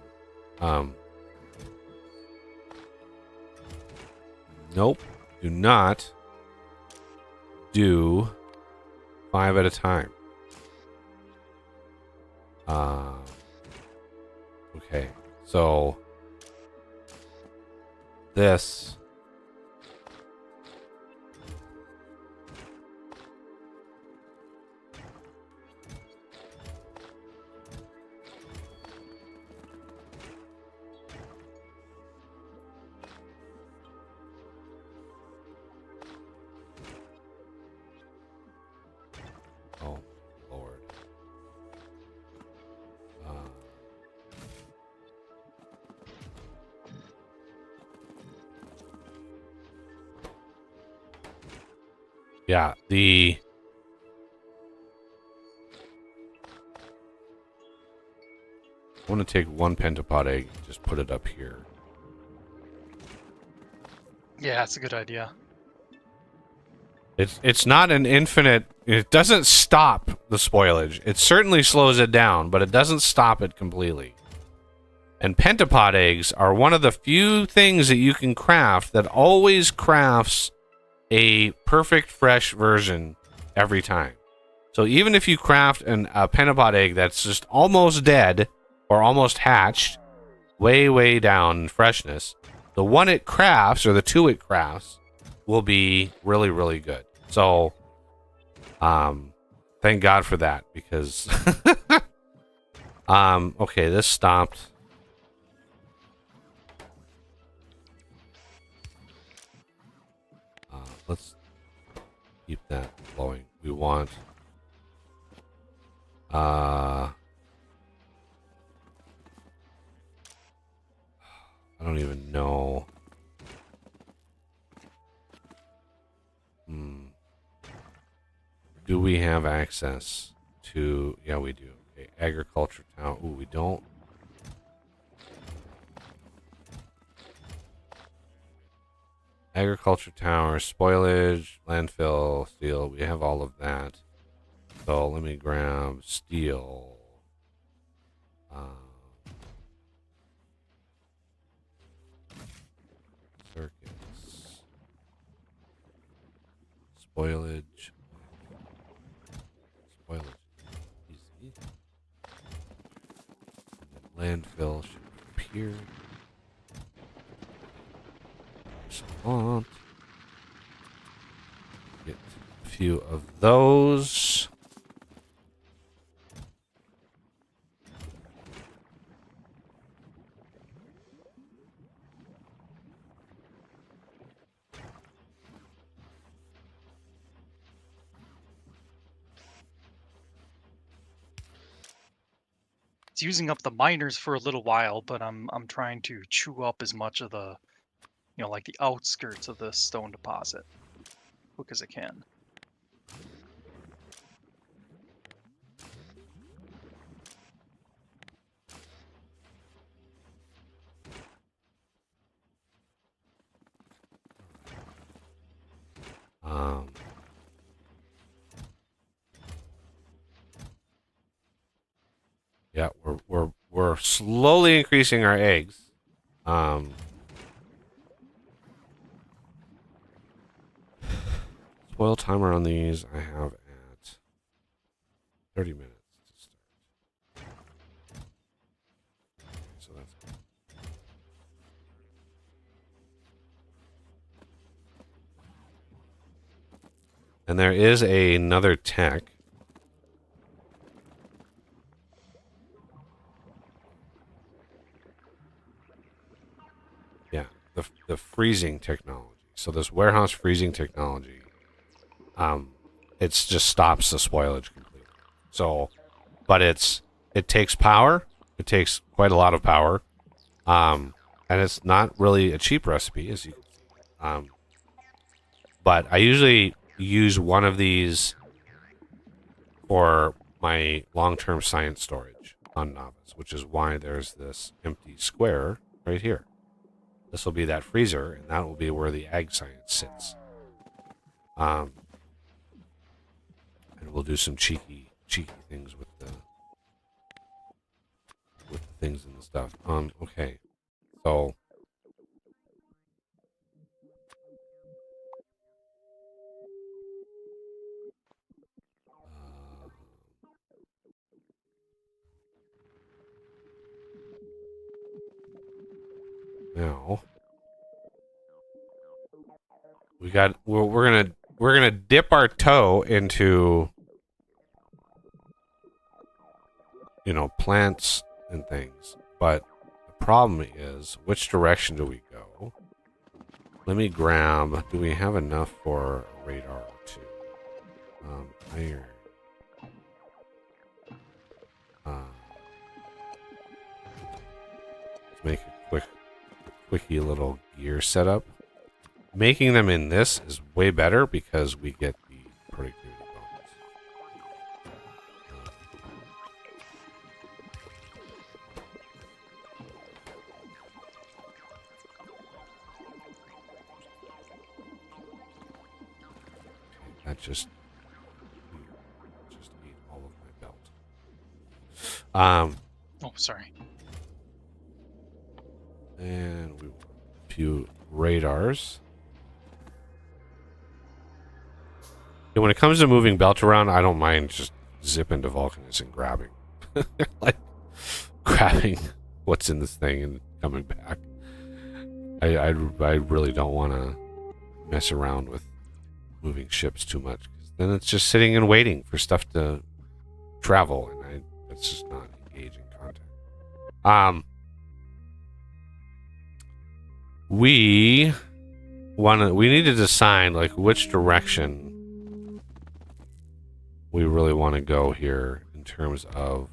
Nope. Do not do 5 at a time. Okay, so this oh Lord. Yeah, I want to take 1 pentapod egg and just put it up here. Yeah, that's a good idea. It's not an infinite. It doesn't stop the spoilage. It certainly slows it down, but it doesn't stop it completely. And pentapod eggs are one of the few things that you can craft that always crafts a perfect fresh version every time. So even if you craft a pentapod egg that's just almost dead or almost hatched, way down in freshness, the one it crafts or the two it crafts will be really good. So thank God for that, because okay, this stopped. Let's keep that flowing. We want I don't even know. Do we have access to... Yeah, we do. Okay, agriculture town. Ooh, we don't. Agriculture tower, spoilage, landfill, steel. We have all of that. So let me grab steel. Circuits. Spoilage. Spoilage. Easy. Landfill should appear. Excellent. Get a few of those. It's using up the miners for a little while, but I'm trying to chew up as much of the, like the outskirts of the stone deposit, quick as I can. Yeah, we're slowly increasing our eggs. Spoil timer on these I have at 30 minutes to start. Okay, so that's good. And there is another tech. Yeah, the freezing technology. So this warehouse freezing technology, it just stops the spoilage completely. So, but it takes power. It takes quite a lot of power. And it's not really a cheap recipe, as you can see. But I usually use one of these for my long-term science storage on Novice, which is why there's this empty square right here. This will be that freezer, and that will be where the ag science sits. And we'll do some cheeky things with the things and the stuff. Okay, so now we're gonna dip our toe into, plants and things, but the problem is, which direction do we go? Let me grab. Do we have enough for a radar or two? Iron. Let's make a quickie little gear setup. Making them in this is way better because we get the productivity bonus. That just ate all of my belt. Oh, sorry. And we want a few radars. Yeah, when it comes to moving belt around, I don't mind just zipping to Vulcanus and grabbing. Like, grabbing what's in this thing and coming back. I really don't want to mess around with moving ships too much. 'Cause then it's just sitting and waiting for stuff to travel, and it's just not engaging content. We need to decide like which direction we really want to go here in terms of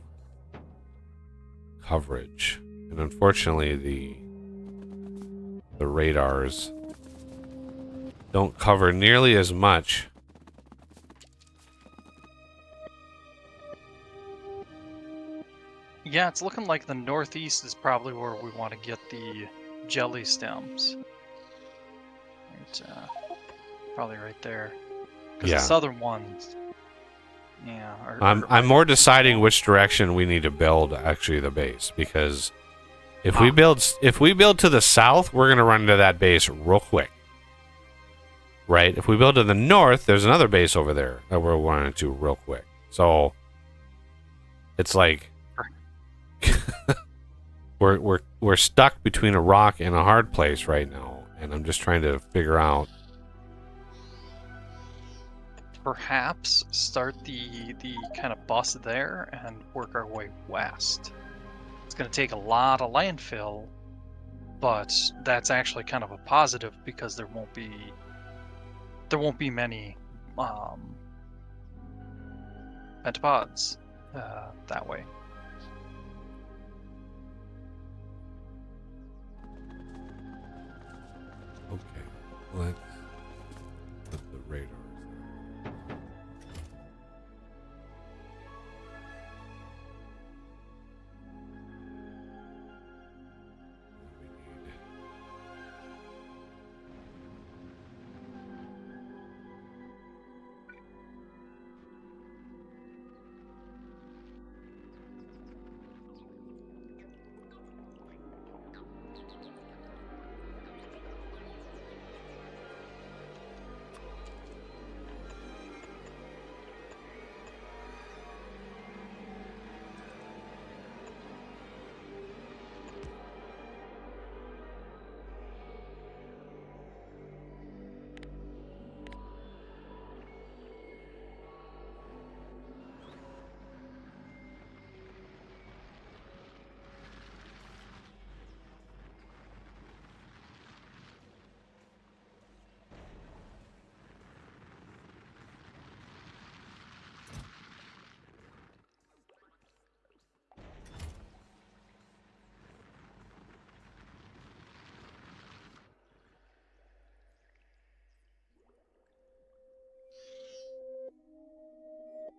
coverage. And unfortunately the radars don't cover nearly as much. Yeah, it's looking like the northeast is probably where we want to get the jelly stems. Right, probably right there. Because Yeah. the southern ones, yeah. I'm more deciding which direction we need to build actually the base, because if we build to the south, we're gonna run into that base real quick. Right? If we build to the north, there's another base over there that we're running into real quick. So it's like we're stuck between a rock and a hard place right now, and I'm just trying to figure out. Perhaps start the kind of bus there and work our way west. It's going to take a lot of landfill, but that's actually kind of a positive because there won't be many pentapods that way. Okay, let's put the radars there.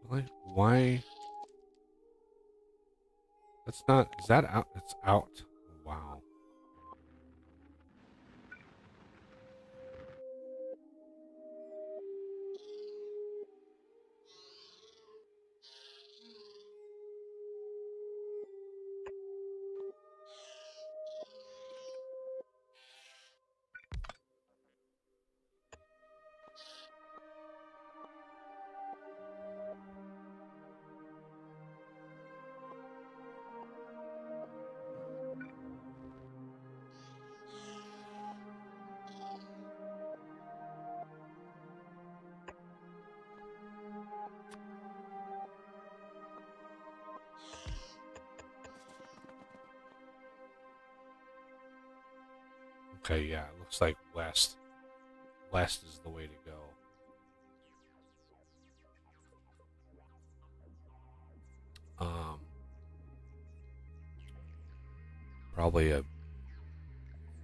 Like, why? That's not. Is that out? It's out. Wow. Okay, yeah, it looks like west. West is the way to go.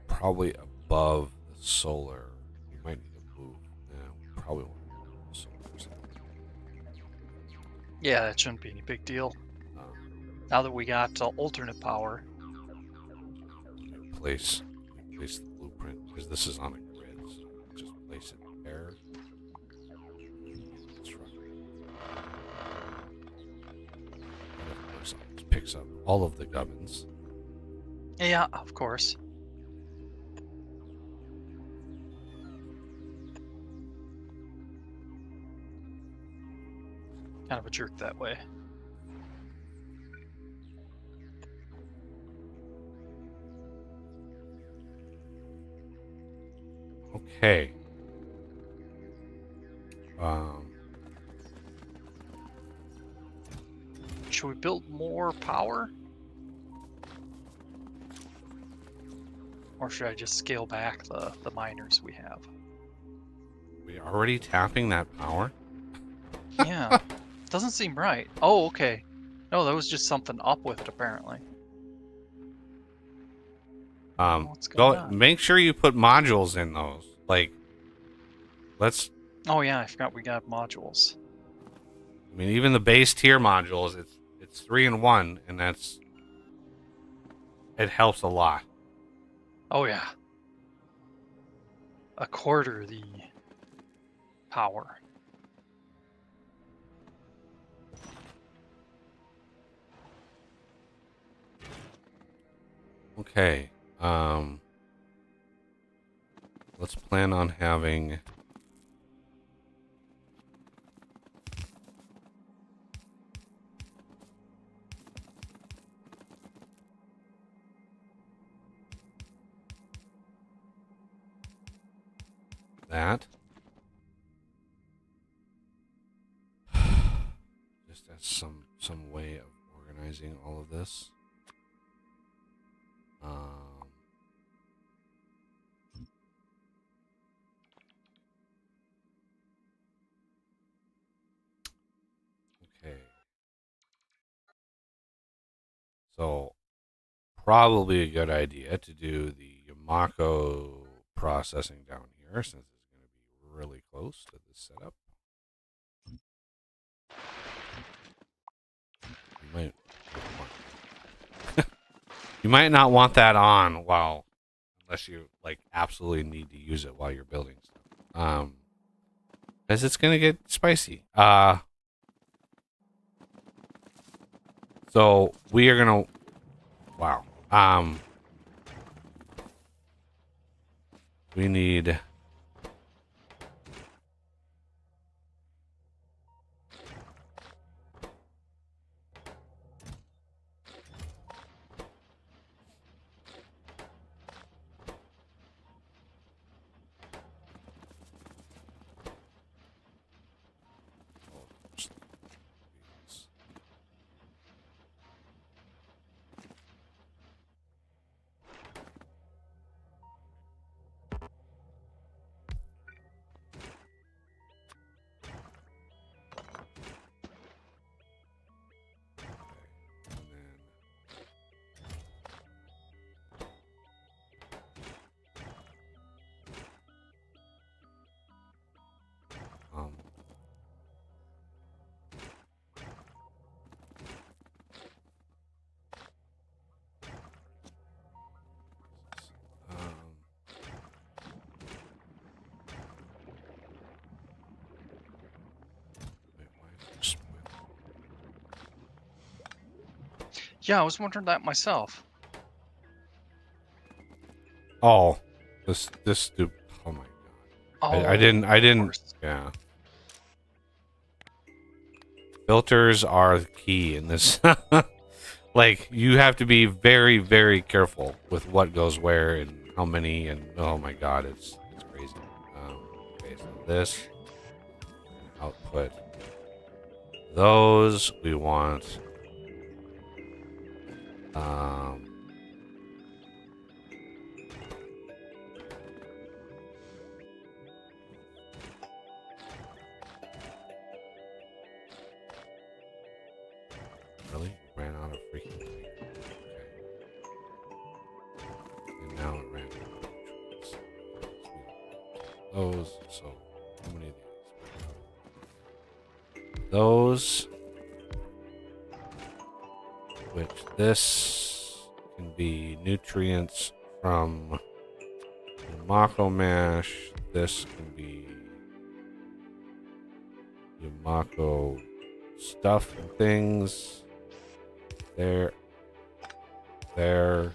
Probably above the solar. We might need to move. Yeah, we probably want to move the solar. Yeah, that shouldn't be any big deal. Now that we got alternate power. Place the blueprint, because this is on a grid, so just place it there. picks up all of the gubbins. Yeah, of course. Kind of a jerk that way. Okay. Should we build more power? Or should I just scale back the miners we have? We already tapping that power? Yeah. Doesn't seem right. Oh, okay. No, that was just something up with it, apparently. What's going on? Make sure you put modules in those. Like, let's. Oh yeah, I forgot we got modules. I mean, even the base tier modules, it's 3-in-1, and it helps a lot. Oh yeah. A quarter the power. Okay. Let's plan on having that. Just as some way of organizing all of this. Okay. So probably a good idea to do the Yamako processing down here, since it's going to be really close to the setup. You might not want that on unless you like absolutely need to use it while you're building stuff. Because it's gonna get spicy. So we are gonna. Wow. We need. Yeah, I was wondering that myself. Oh, this stupid. Oh my god. Oh, I didn't. Yeah. Filters are key in this. Like, you have to be very, very careful with what goes where and how many, and oh my god, it's crazy. Okay, so this output. Those we want. Really? Ran out of freaking. Okay. And now it ran out of trees. Those. So, how many of these? Those. Which this can be nutrients from Yamako mash. This can be Yamako stuff and things. There. There.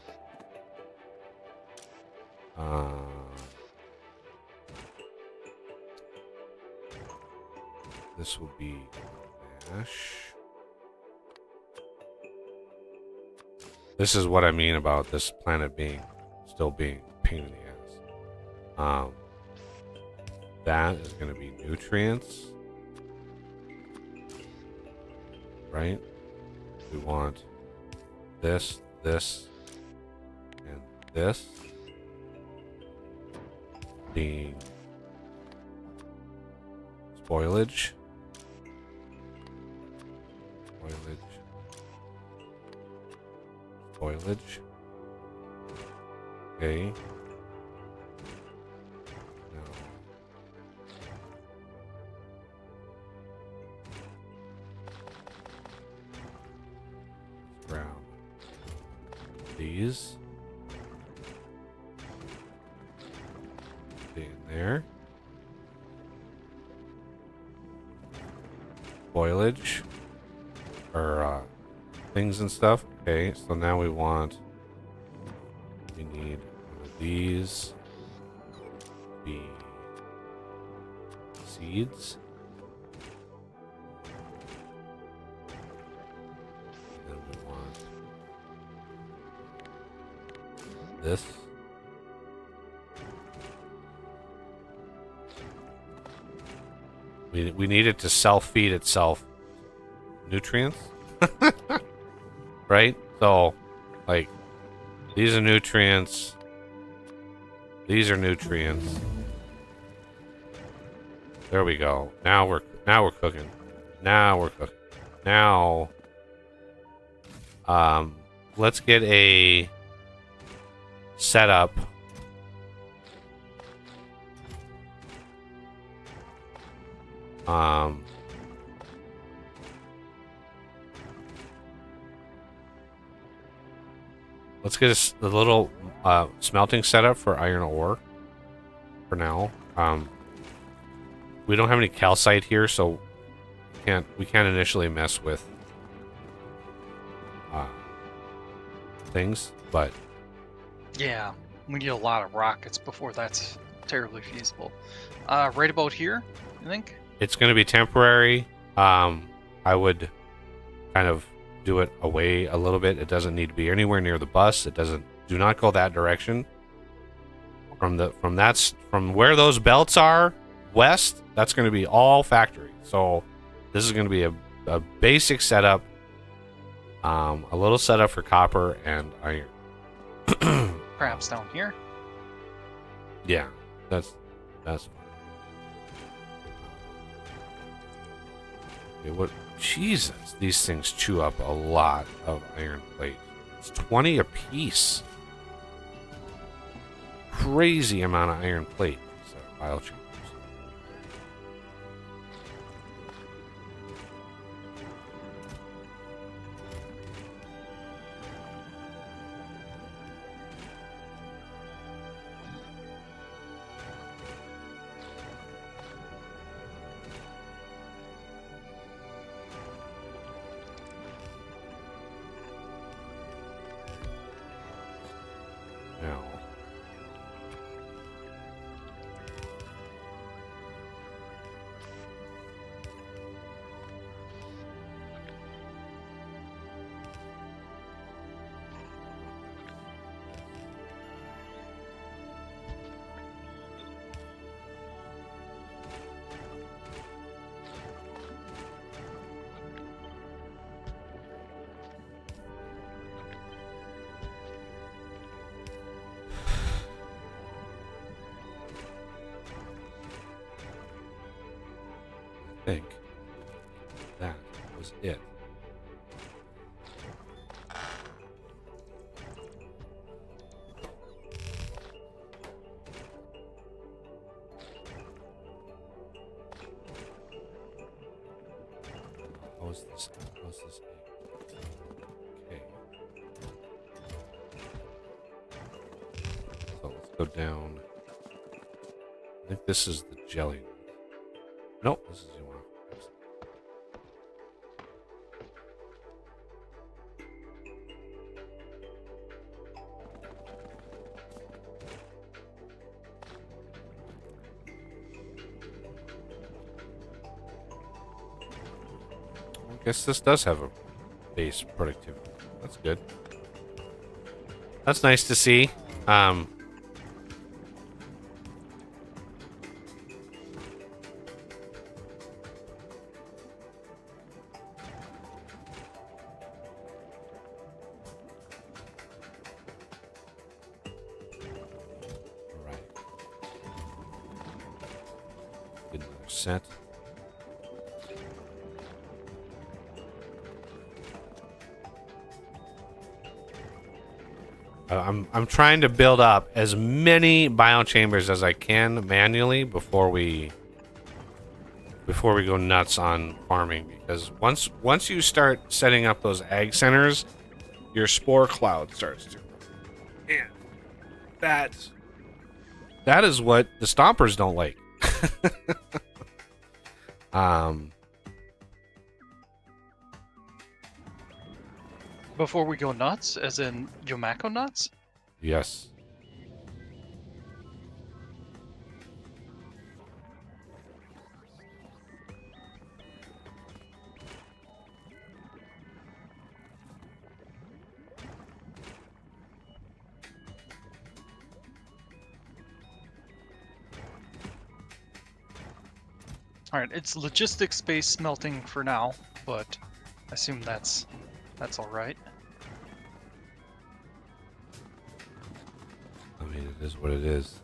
This will be mesh. This is what I mean about this planet still being a pain in the ass. That is going to be nutrients, right? We want this, this, and this being spoilage. Spoilage. Okay. Now, let's grab these. Stay in there. Spoilage. Or, things and stuff. Okay, so now we need one of these to be seeds. And then we want this. We need it to self-feed itself nutrients. Right? So, like, these are nutrients. These are nutrients. There we go. Now we're cooking. Now we're cooking. Now, let's get a setup. Let's get a little smelting setup for iron ore for now. We don't have any calcite here, so we can't initially mess with things, but yeah, we need a lot of rockets before that's terribly feasible. Right about here, I think it's going to be temporary. I would kind of do it away a little bit. It doesn't need to be anywhere near the bus. Do not go that direction. From where those belts are west, that's going to be all factory. So this is going to be a basic setup, a little setup for copper and iron. perhaps down here. Yeah, that's fine. Okay, what? Jesus, these things chew up a lot of iron plate. It's 20 a piece. Crazy amount of iron plate. These file chambers. Now, I think that was it. How's this? Okay. So let's go down. I think this is the jelly. Nope, this is the one. guess this does have a base productivity. That's good. That's nice to see. Set. I'm trying to build up as many biochambers as I can manually before we go nuts on farming, because once you start setting up those ag centers, your spore cloud starts to, and that is what the stompers don't like. Before we go nuts, as in Yomako nuts? Yes. Alright, it's logistics-based smelting for now, but I assume that's alright. I mean, it is what it is.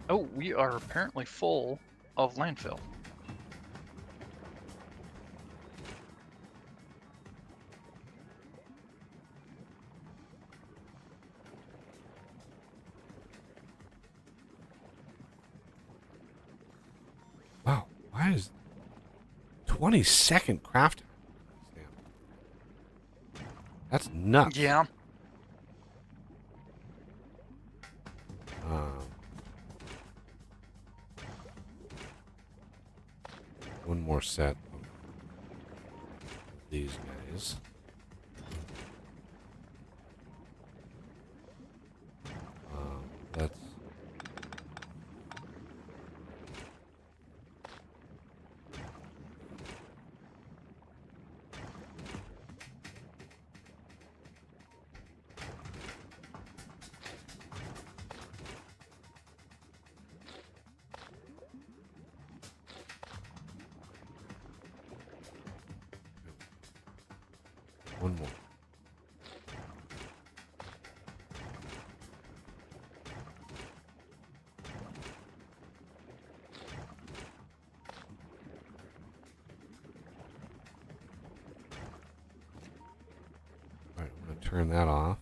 Oh, we are apparently full of landfill. Wow, why is 20-second crafting? That's nuts. Yeah. One more set of these guys. Let's. One more. Alright, I'm going to turn that off.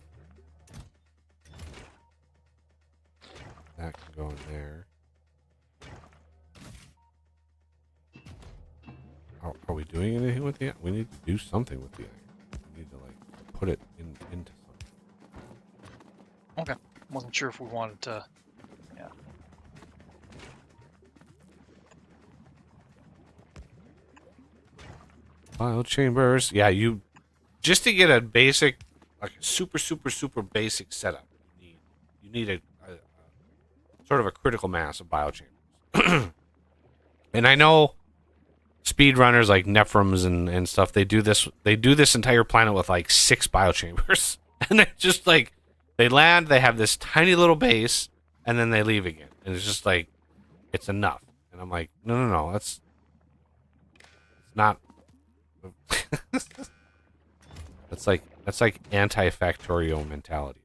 That can go in there. Are we doing anything with the? We need to do something with the iron. We need to like put it into something. Okay. Wasn't sure if we wanted to. Yeah. File chambers. Yeah, you just to get a basic, like a super basic setup. You need a sort of a critical mass of biochambers. And I know speedrunners like Nephrons and stuff, they do this entire planet with like 6 biochambers. And they're just like, they land, they have this tiny little base, and then they leave again. And it's just like, it's enough. And I'm like, no, it's not. that's like anti-Factorio mentality.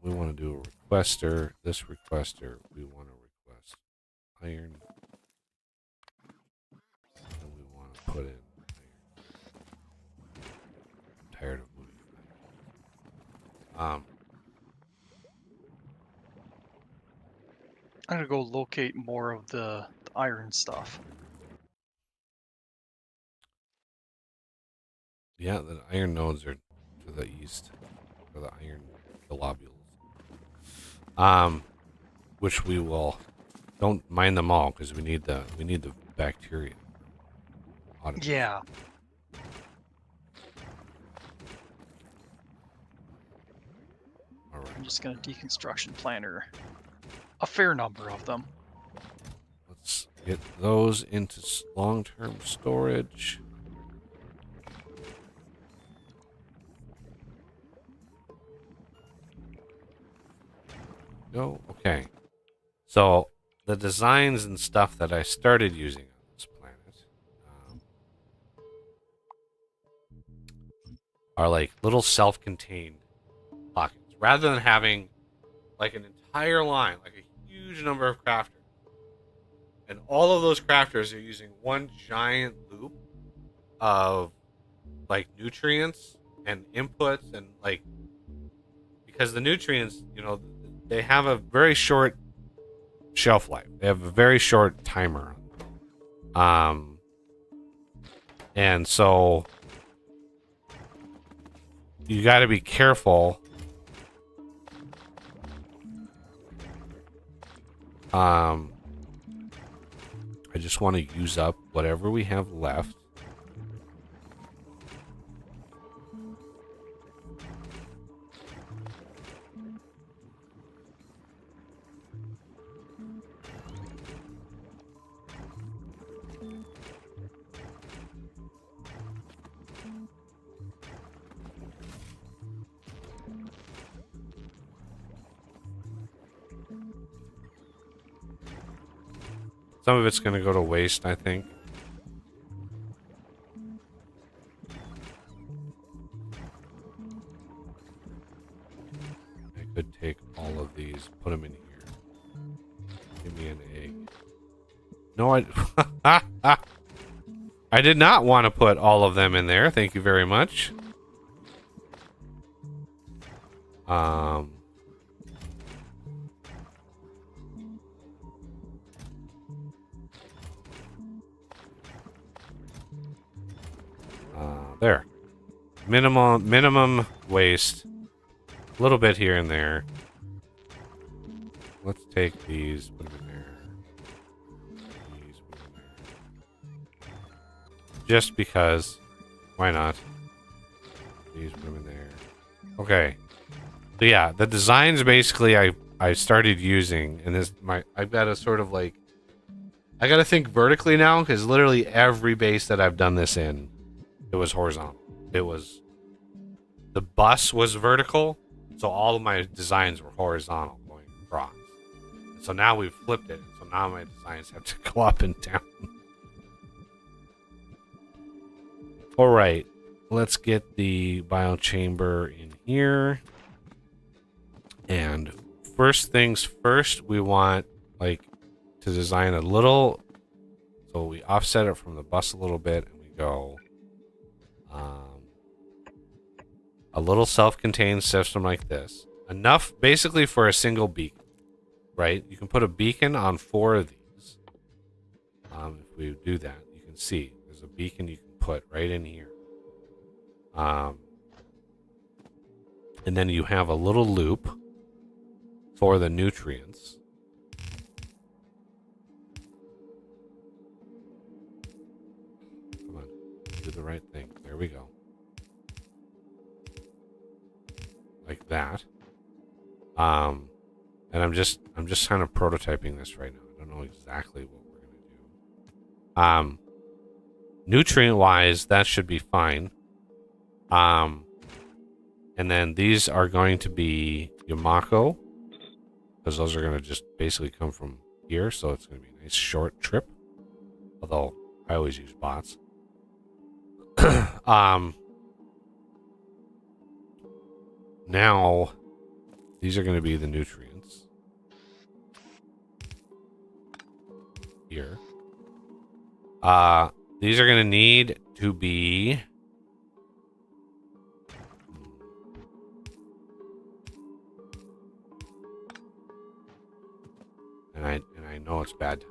We want to do a requester. This requester, we want to request iron. And we want to put in iron. I'm tired of moving iron. I'm gonna go locate more of the iron stuff. Yeah, the iron nodes are to the east, for the globules. Which we will. Don't mine them all because we need the bacteria. Yeah. All right. I'm just gonna deconstruction planner A fair number of them. Let's get those into long-term storage. Go. Okay. So the designs and stuff that I started using on this planet are like little self-contained pockets, rather than having like an entire line, like a huge number of crafters. And all of those crafters are using one giant loop of like nutrients and inputs, and like, because the nutrients, they have a very short shelf life. They have a very short timer. And so you got to be careful. I just want to use up whatever we have left. Some of it's going to go to waste, I think. I could take all of these, put them in here. Give me an egg. No, I did not want to put all of them in there. Thank you very much. There. Minimum waste. A little bit here and there. Let's take these, put them in there. These, put them in there. Just because. Why not? These, put them in there. Okay. So yeah, the designs basically I started using, and I've got to sort of like, I got to think vertically now, because literally every base that I've done this in, it was horizontal. The bus was vertical, so all of my designs were horizontal going across. So now we've flipped it, so now my designs have to go up and down. All right, let's get the biochamber in here. And first things first, we want like to design a little, so we offset it from the bus a little bit, and we go a little self-contained system like this. Enough basically for a single beacon, right? You can put a beacon on 4 of these. If we do that, you can see there's a beacon you can put right in here. And then you have a little loop for the nutrients. Come on, do the right thing. There we go. Like that. And I'm just kind of prototyping this right now. I don't know exactly what we're gonna do. Nutrient wise, that should be fine. And then these are going to be Yamako, because those are going to just basically come from here, so it's going to be a nice short trip. Although I always use bots. Now these are going to be the nutrients here. These are going to need to be and I know it's bad time.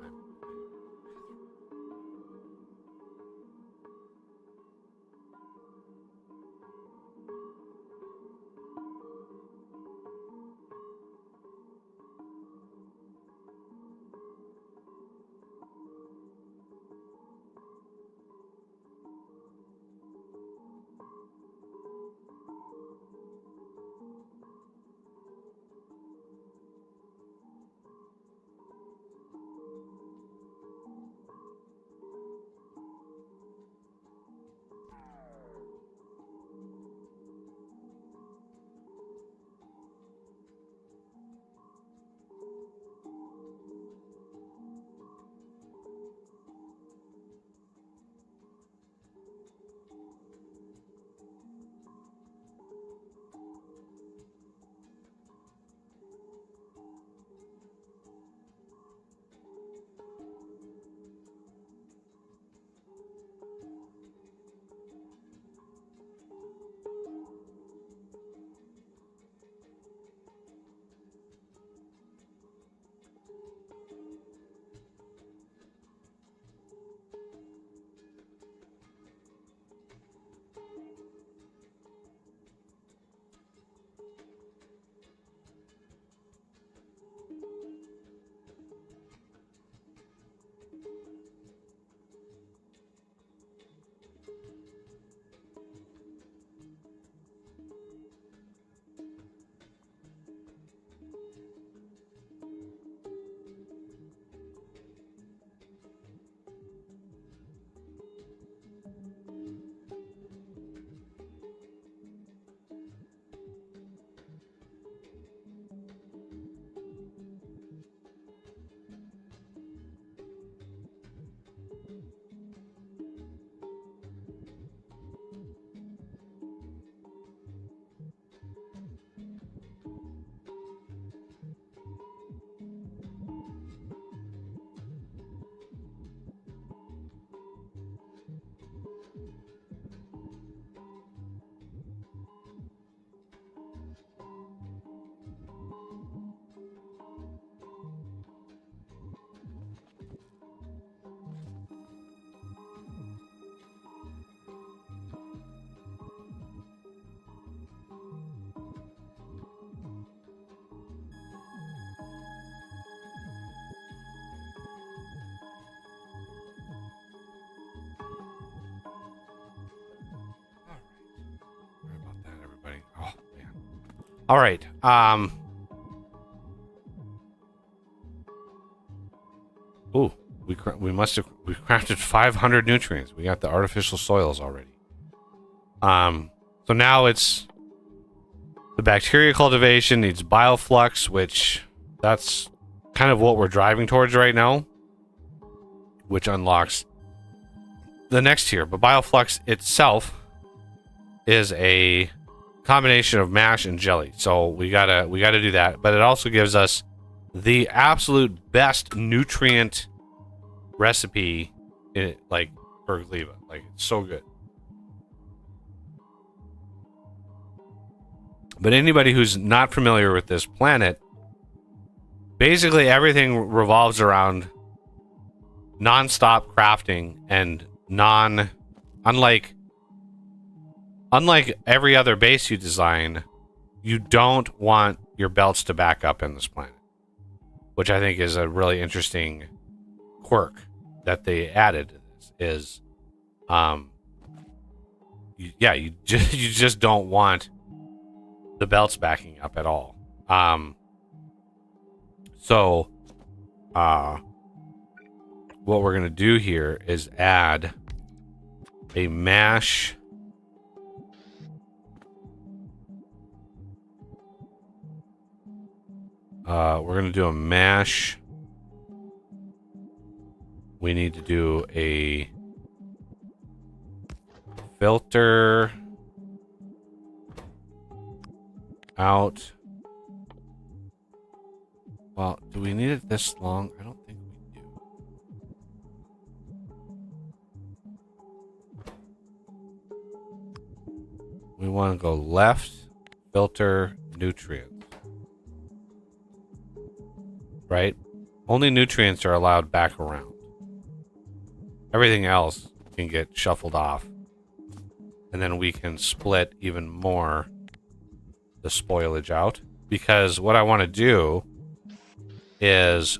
All right. Ooh, we crafted 500 nutrients. We got the artificial soils already. So now it's the bacteria cultivation needs bioflux, which that's kind of what we're driving towards right now, which unlocks the next tier. But bioflux itself is a combination of mash and jelly, so we gotta do that. But it also gives us the absolute best nutrient recipe in it, like for Gleba. Like, it's so good. But anybody who's not familiar with this planet, basically everything revolves around non-stop crafting and unlike every other base you design, you don't want your belts to back up in this planet, which I think is a really interesting quirk that they added to this. Is you just don't want the belts backing up at all. So what we're gonna do here is add a mash we're gonna do a mash. We need to do a filter out. Well, do we need it this long? I don't think we do. We want to go left, filter, nutrients. Right? Only nutrients are allowed back around. Everything else can get shuffled off. And then we can split even more the spoilage out. Because what I want to do is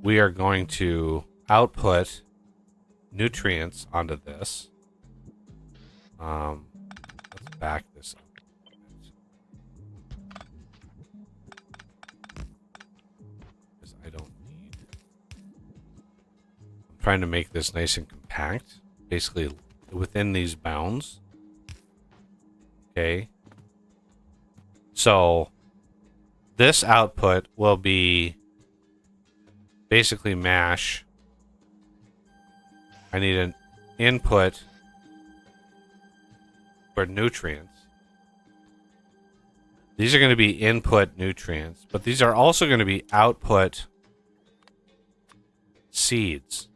we are going to output nutrients onto this. Let's back this up. Because I don't need... I'm trying to make this nice and compact. Basically within these bounds. Okay. So this output will be basically mash. I need an input for nutrients. These are going to be input nutrients, but these are also going to be output seeds.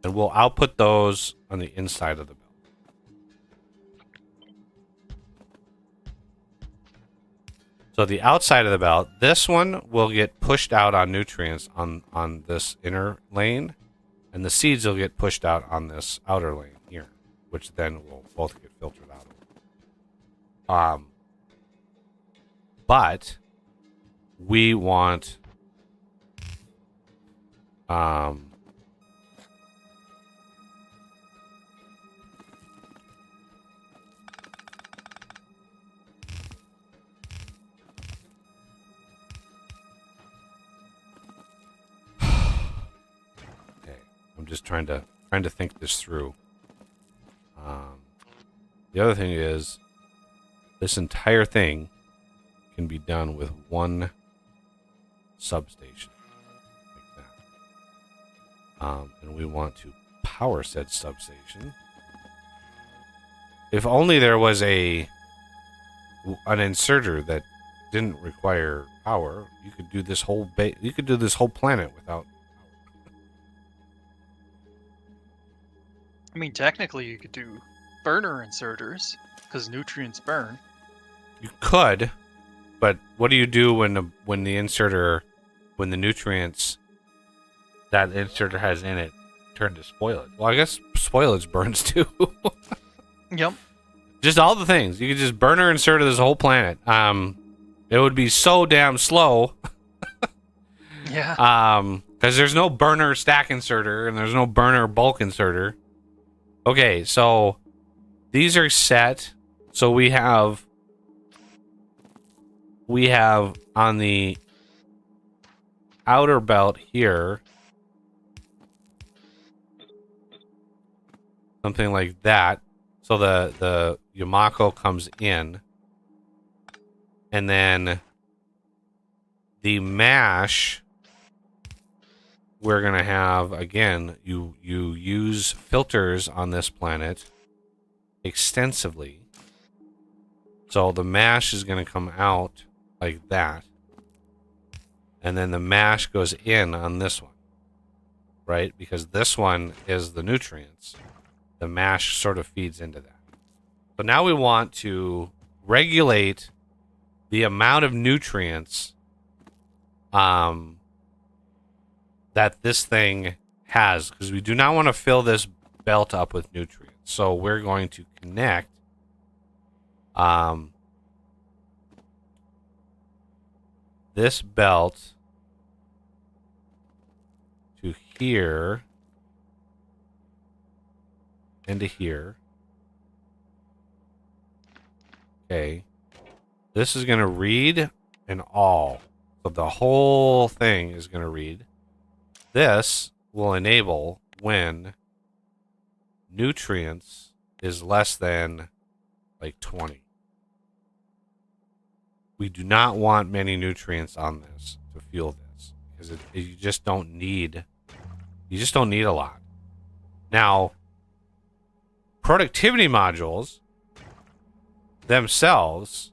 And we'll output those on the inside of the belt. So the outside of the belt, this one will get pushed out on nutrients on this inner lane, and the seeds will get pushed out on this outer lane here, which then will both get filtered out. But we want I'm just trying to think this through. The other thing is, this entire thing can be done with one substation, like that. And we want to power said substation. If only there was an inserter that didn't require power, you could do this whole planet without. I mean, technically, you could do burner inserters because nutrients burn. You could, but what do you do when the nutrients that inserter has in it turn to spoilage? Well, I guess spoilage burns too. Yep. Just all the things. You could just burner insert this whole planet. It would be so damn slow. Yeah. Because there's no burner stack inserter and there's no burner bulk inserter. Okay, so these are set. So we have on the outer belt here something like that. So the Yamako comes in, and then the mash we're gonna have again. You use filters on this planet extensively. So the mash is going to come out like that. And then the mash goes in on this one. Right? Because this one is the nutrients. The mash sort of feeds into that. So now we want to regulate the amount of nutrients that this thing has. Because we do not want to fill this belt up with nutrients. So we're going to connect this belt to here and to here. Okay. This is going to read an all. So the whole thing is going to read. This will enable when nutrients is less than like 20. We do not want many nutrients on this to fuel this because you just don't need a lot. Now, productivity modules themselves,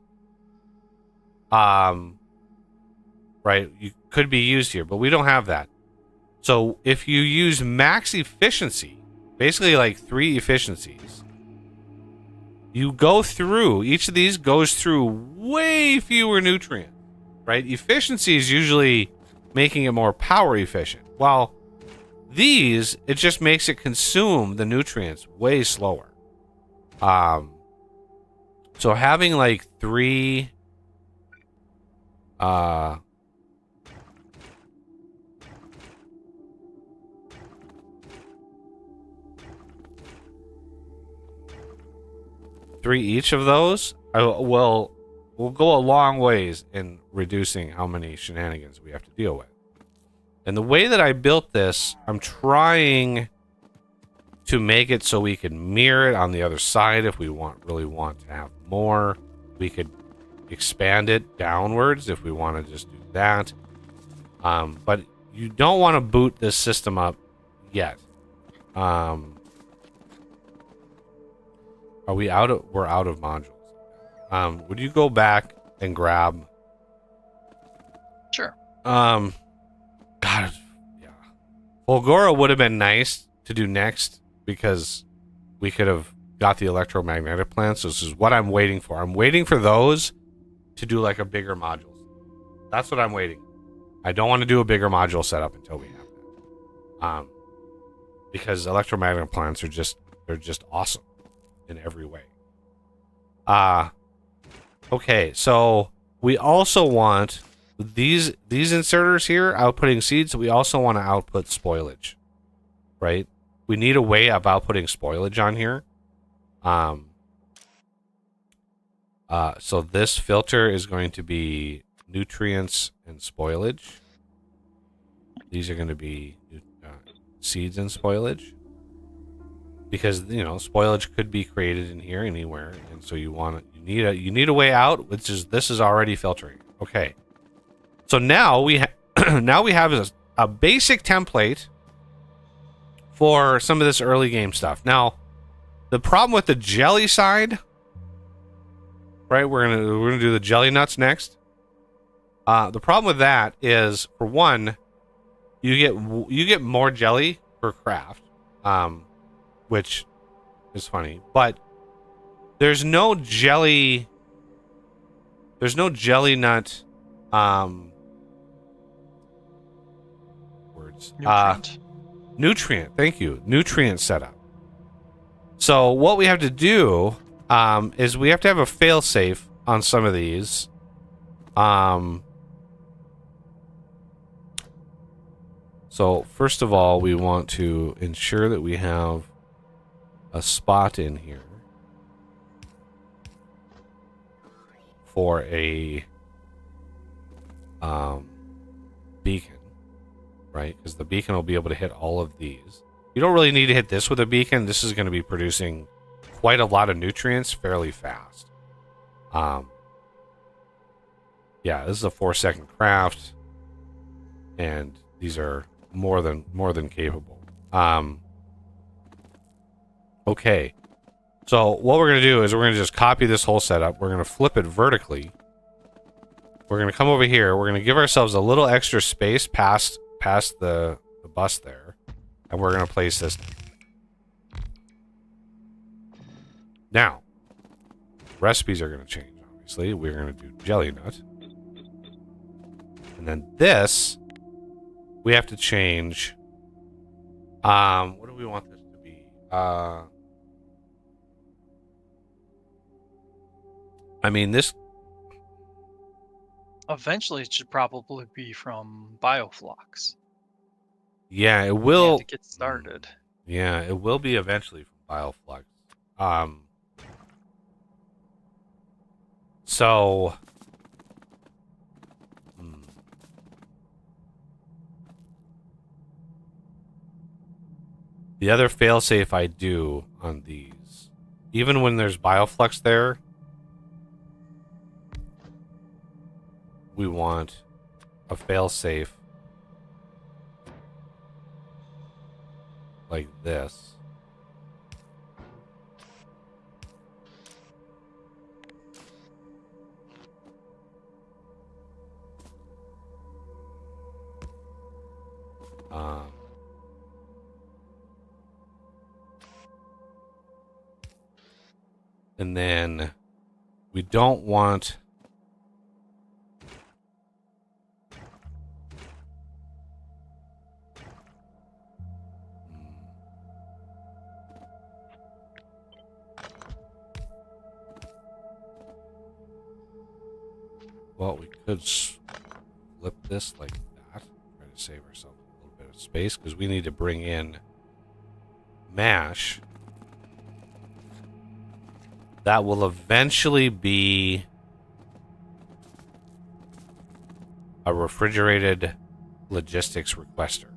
right, you could be used here, but we don't have that. So if you use max efficiency, basically like 3 efficiencies, you go through, each of these goes through way fewer nutrients, right? Efficiency is usually making it more power efficient. While these, it just makes it consume the nutrients way slower. So having like 3 each of those will go a long ways in reducing how many shenanigans we have to deal with. And the way that I built this, I'm trying to make it so we can mirror it on the other side if we really want to have more. We could expand it downwards if we want to just do that. But you don't want to boot this system up yet. Are we out of? We're out of modules. Would you go back and grab? Sure. God, yeah. Volgora would have been nice to do next because we could have got the electromagnetic plants. So this is what I'm waiting for. I'm waiting for those to do like a bigger module. That's what I'm waiting. I don't want to do a bigger module setup until we have that. Because electromagnetic plants are just awesome in every way. Okay, so we also want these inserters here outputting seeds. We also want to output spoilage, right? We need a way of outputting spoilage on here. So this filter is going to be nutrients and spoilage. These are going to be seeds and spoilage. Because spoilage could be created in here anywhere, and so you need a way out, which is this is already filtering. Okay, so now we have a basic template for some of this early game stuff. Now, the problem with the jelly side, right? We're gonna do the jelly nuts next. The problem with that is, for one, you get more jelly per craft. Which is funny, but there's no jelly nut words nutrient, thank you, nutrient setup. So what we have to do is we have to have a fail safe on some of these. So first of all, we want to ensure that we have a spot in here for a beacon, right? Because the beacon will be able to hit all of these. You don't really need to hit this with a beacon. This is going to be producing quite a lot of nutrients fairly fast. Yeah, this is a 4-second craft, and these are more than capable. Okay, so what we're going to do is we're going to just copy this whole setup. We're going to flip it vertically. We're going to come over here. We're going to give ourselves a little extra space past the bus there, and we're going to place this. Now, recipes are going to change, obviously. We're going to do jelly nut. And then this, we have to change. What do we want this to be? I mean, this... Eventually, it should probably be from Bioflux. Yeah, it will... To get started. Yeah, it will be eventually from Bioflux. So... The other failsafe I do on these, even when there's Bioflux there, we want a failsafe like this. And then we don't want well, we could flip this like that, try to save ourselves a little bit of space because we need to bring in mash. That will eventually be a refrigerated logistics requester.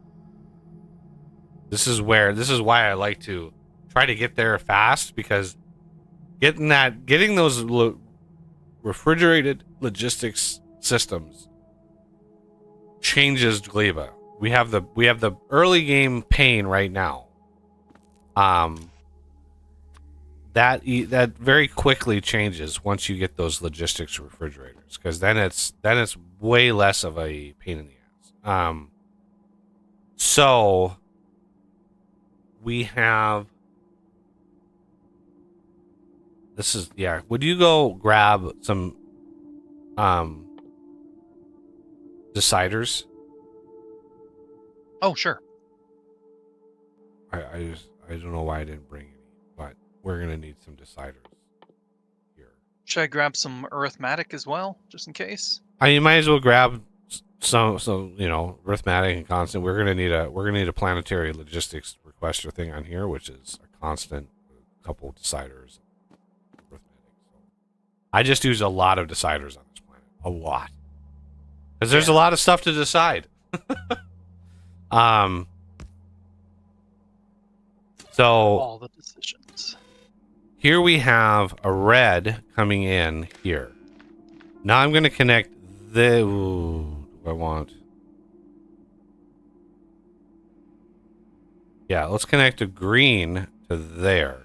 This is why I like to try to get there fast, because getting those refrigerated logistics systems changes Gleba. We have the early game pain right now. That very quickly changes once you get those logistics refrigerators, because then it's way less of a pain in the ass. So we have this is yeah. Would you go grab some deciders? Oh, sure. I don't know why I didn't bring any, but we're gonna need some deciders here. Should I grab some arithmetic as well, just in case? You might as well grab some arithmetic and constant. We're gonna need a planetary logistics requester thing on here, which is a constant, a couple deciders, arithmetic. So I just use a lot of deciders on this planet, a lot, because there's a lot of stuff to decide. So all the decisions. Here we have a red coming in here. Now I'm going to connect the... Ooh, do I want... Yeah, let's connect a green to there.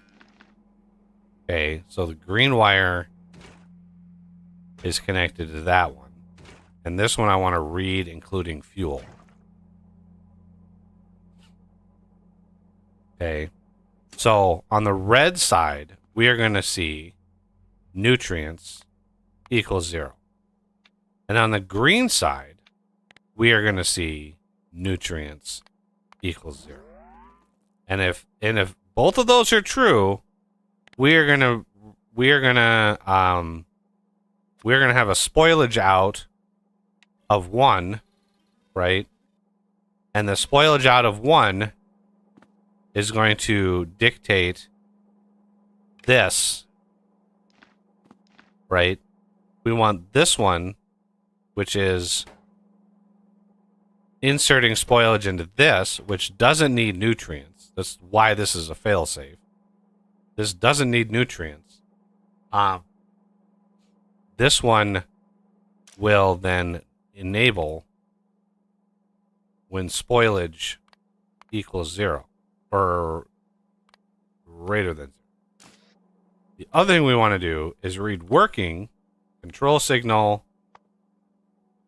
Okay, so the green wire is connected to that one. And this one I want to read, including fuel. Okay. So on the red side, we are going to see nutrients equals 0. And on the green side, we are going to see nutrients equals 0. And if both of those are true, we're gonna have a spoilage out of 1, right? And the spoilage out of 1 is going to dictate this, right? We want this one, which is inserting spoilage into this, which doesn't need nutrients. That's why this is a failsafe. This doesn't need nutrients. This one will then enable when spoilage equals 0 or greater than 0. The other thing we want to do is read working control signal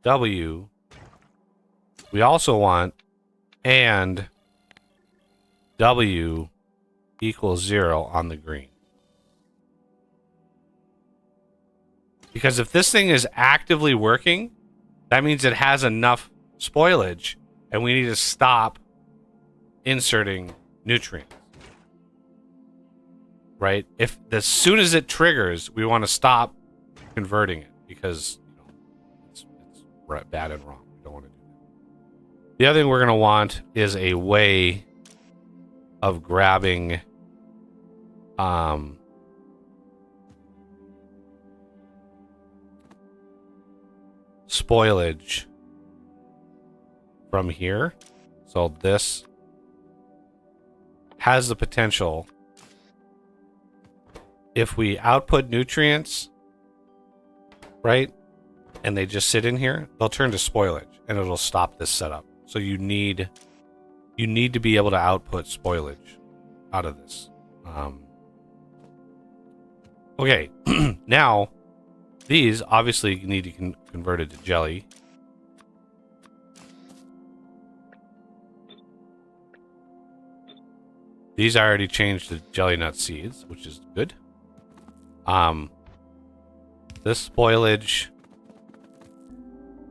W. We also want and W equals 0 on the green. Because if this thing is actively working, that means it has enough spoilage and we need to stop inserting nutrients. Right? If as soon as it triggers, we want to stop converting it because it's bad and wrong. We don't want to do that. The other thing we're going to want is a way of grabbing spoilage from here. So this has the potential, if we output nutrients, right, and they just sit in here, they'll turn to spoilage and it'll stop this setup. So you need to be able to output spoilage out of this. Okay, now these obviously need to be converted to jelly. These I already changed to jelly nut seeds, which is good. This spoilage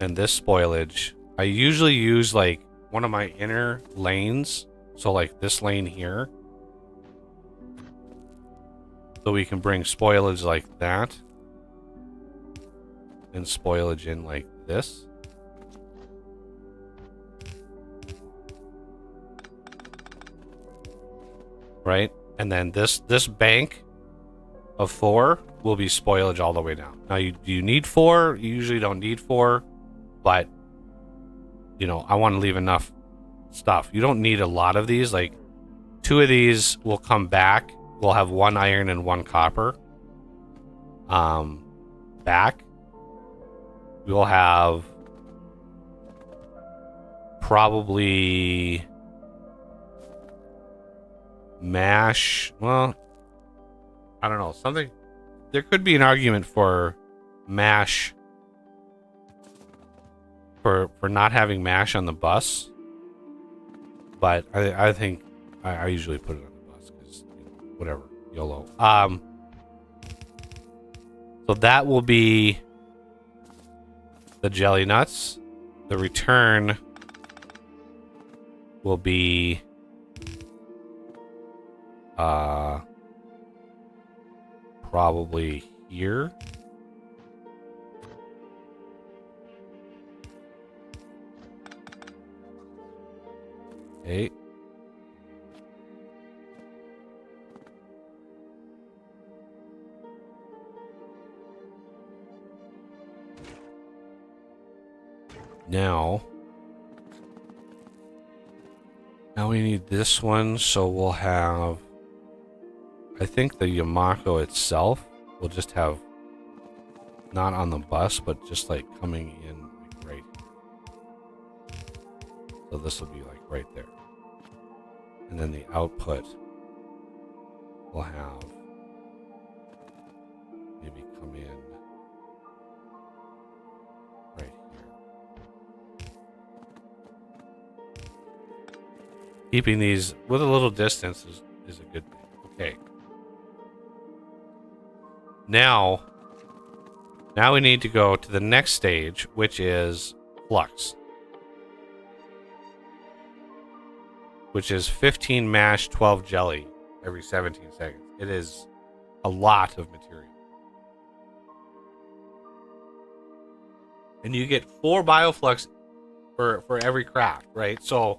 and this spoilage, I usually use like one of my inner lanes, so like this lane here, so we can bring spoilage like that and spoilage in like this. Right? And then this bank of 4 will be spoilage all the way down. Now, do you need 4? You usually don't need 4, but I want to leave enough stuff. You don't need a lot of these. Like 2 of these will come back. We'll have 1 iron and 1 copper. Back. We'll have probably mash. Well, I don't know. Something. There could be an argument for mash. For not having mash on the bus. But I think I usually put it on the bus because whatever, YOLO. So that will be the jelly nuts. The return will be probably here. Okay. Now we need this one, so we'll have, I think the Yamako itself will just have, not on the bus, but just like coming in like right here. So this will be like right there. And then the output will have maybe come in right here. Keeping these with a little distance is a good thing. Okay. Now we need to go to the next stage, which is flux. Which is 15 mash, 12 jelly every 17 seconds. It is a lot of material. And you get 4 bioflux for every craft, right? So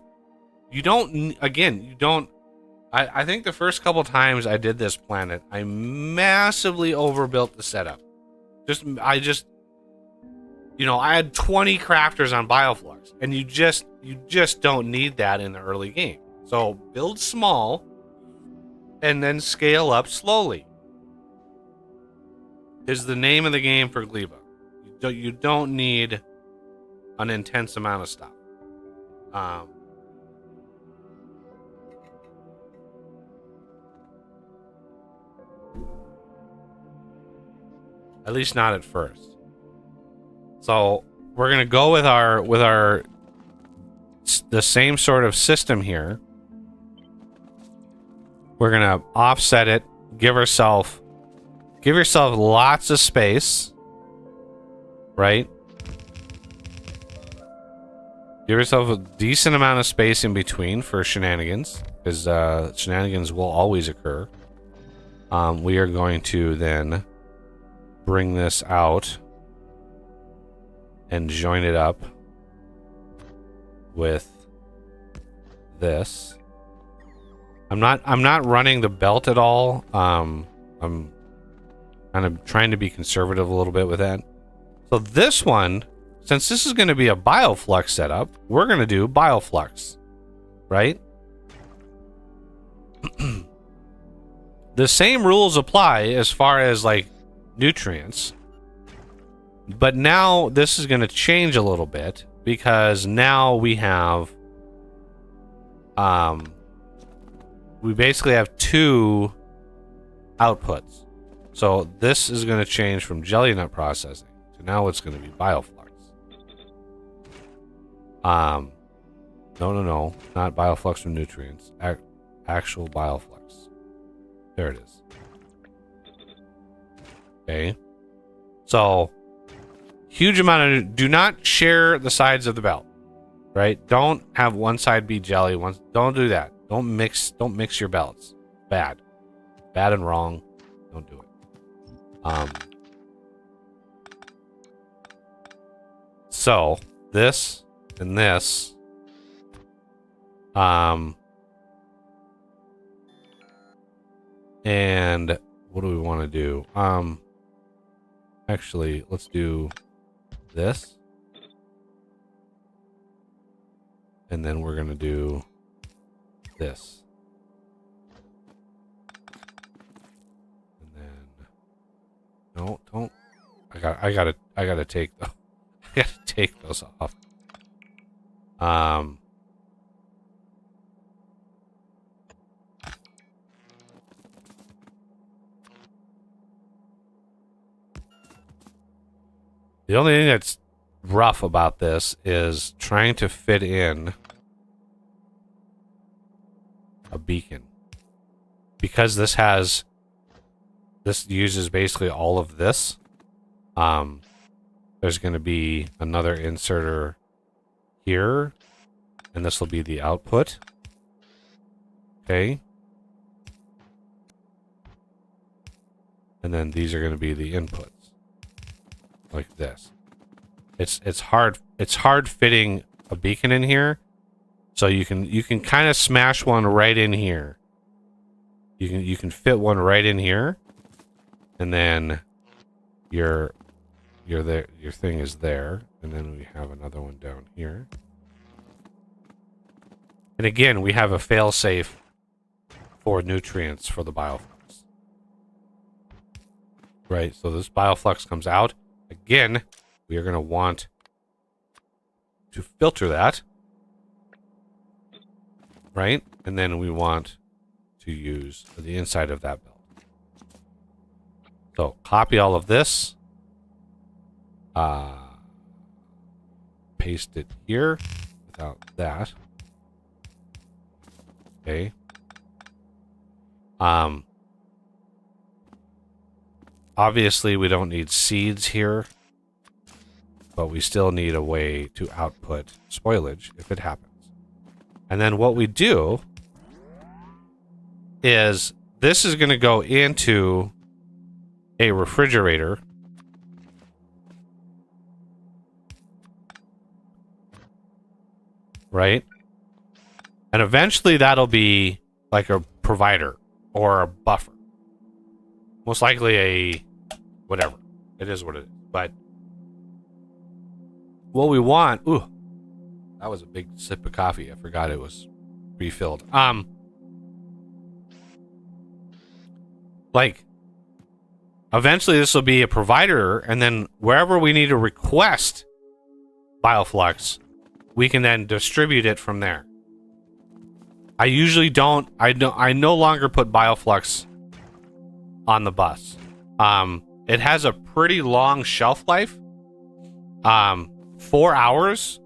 you don't I think the first couple times I did this planet, I massively overbuilt the setup. I had 20 crafters on Bioflux, and you just don't need that in the early game. So build small, and then scale up slowly. Is the name of the game for Gleba. You don't need an intense amount of stuff. At least not at first. So we're gonna go with the same sort of system here. We're gonna offset it, give yourself lots of space, right? Give yourself a decent amount of space in between for shenanigans, because shenanigans will always occur. We are going to then bring this out and join it up with this. I'm not running the belt at all. I'm kind of trying to be conservative a little bit with that. So this one, since this is going to be a Bioflux setup, we're going to do Bioflux, right? The same rules apply as far as like nutrients, but now this is going to change a little bit because now we have we basically have two outputs. So this is going to change from jelly nut processing to now it's going to be Bioflux. No, not Bioflux from nutrients. Actual Bioflux. There it is. Okay. So, huge amount of... Do not share the sides of the belt. Right? Don't have one side be jelly. Don't do that. Don't mix your belts. Bad. Bad and wrong. Don't do it. So, this and this. And what do we want to do? Actually, let's do this. And then we're going to do this. And then no, don't. I gotta take I gotta take those off. The only thing that's rough about this is trying to fit in a beacon. Because this uses basically all of this. There's going to be another inserter here, and this will be the output. Okay. And then these are going to be the inputs. Like this. It's hard fitting a beacon in here. So you can kind of smash one right in here. You can fit one right in here. And then your thing is there, and then we have another one down here. And again, we have a failsafe for nutrients for the Bioflux. Right, so this Bioflux comes out. Again, we are going to want to filter that. Right? And then we want to use the inside of that belt. So, copy all of this. Paste it here without that. Okay. Obviously, we don't need seeds here, but we still need a way to output spoilage if it happens. And then what we do is this is going to go into a refrigerator. Right? And eventually that'll be like a provider or a buffer. Most likely a whatever. It is what it is. But what we want, ooh, that was a big sip of coffee. I forgot it was refilled. Like eventually this will be a provider, and then wherever we need to request bioflux, we can then distribute it from there. I usually don't. I no longer put bioflux on the bus. It has a pretty long shelf life. 4 hours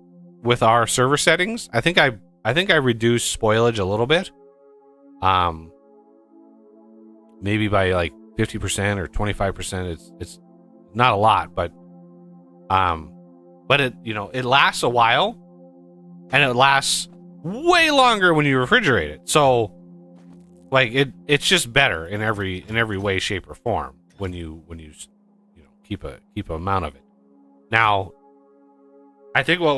with our server settings. I think I reduced spoilage a little bit. Maybe by like 50% or 25%. It's not a lot, but it, you know, it lasts a while, and it lasts way longer when you refrigerate it. So like it's just better in every way, shape, or form when you know keep a amount of it. Now I think what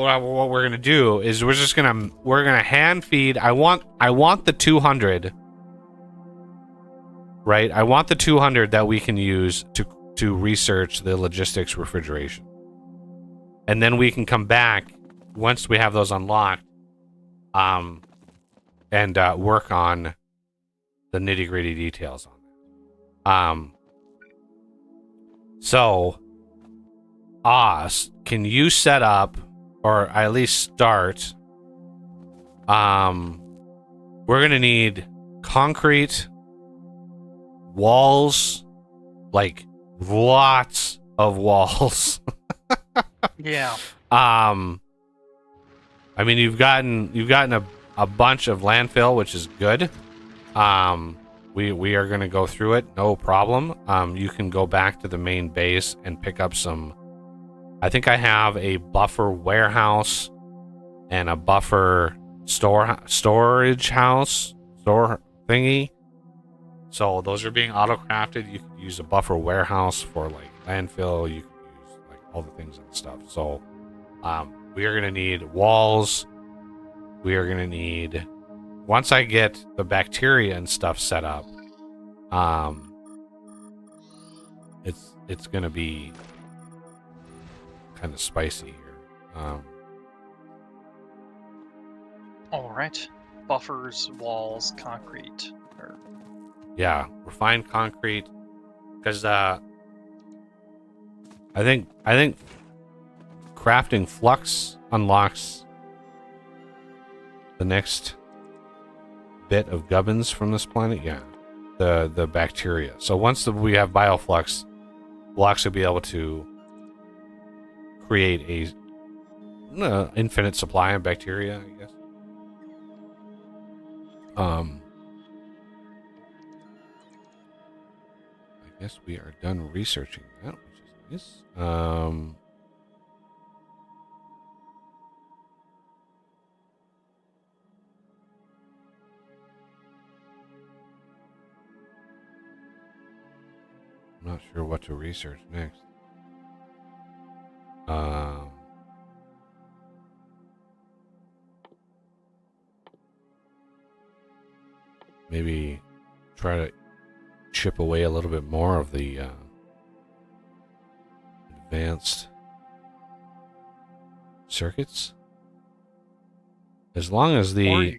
we're gonna do is we're gonna hand feed. I want the 200, right? I want the 200 that we can use to research the logistics refrigeration, and then we can come back once we have those unlocked, and work on the nitty gritty details on it. So, Oz, can you set up, or at least start? We're gonna need concrete walls, like lots of walls. Yeah. I mean, you've gotten a bunch of landfill, which is good. We are going to go through it, no problem. You can go back to the main base and pick up some. I think I have a buffer warehouse and a buffer storage house store thingy. So those are being auto crafted. You can use a buffer warehouse for like landfill. You can use like all the things and stuff. So we are going to need walls. We are going to need, once I get the bacteria and stuff set up, it's going to be kind of spicy here. All right. Buffers, walls, concrete. Yeah, refined concrete, because I think crafting flux unlocks the next bit of gubbins from this planet. Yeah, the bacteria. So once we have bioflux, we'll actually be able to create a infinite supply of bacteria, I guess. I guess we are done researching that, which is nice. I'm not sure what to research next. Maybe try to chip away a little bit more of the advanced circuits. As long as the... You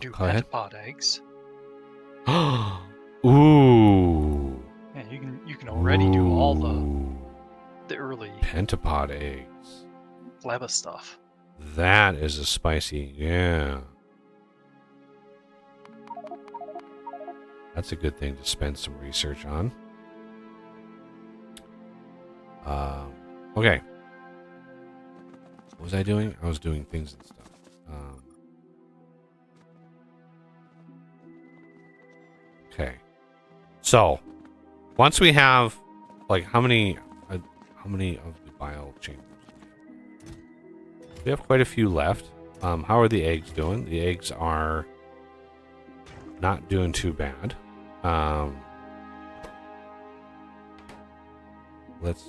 do go ahead. pentapod eggs. Ooh. Yeah, you can already do all the early pentapod eggs. Gleba stuff. That is a spicy, yeah. That's a good thing to spend some research on. Okay. What was I doing? I was doing things and stuff. Okay. So, once we have, like, how many of the bio chambers do we have? We have quite a few left. How are the eggs doing? The eggs are not doing too bad. Let's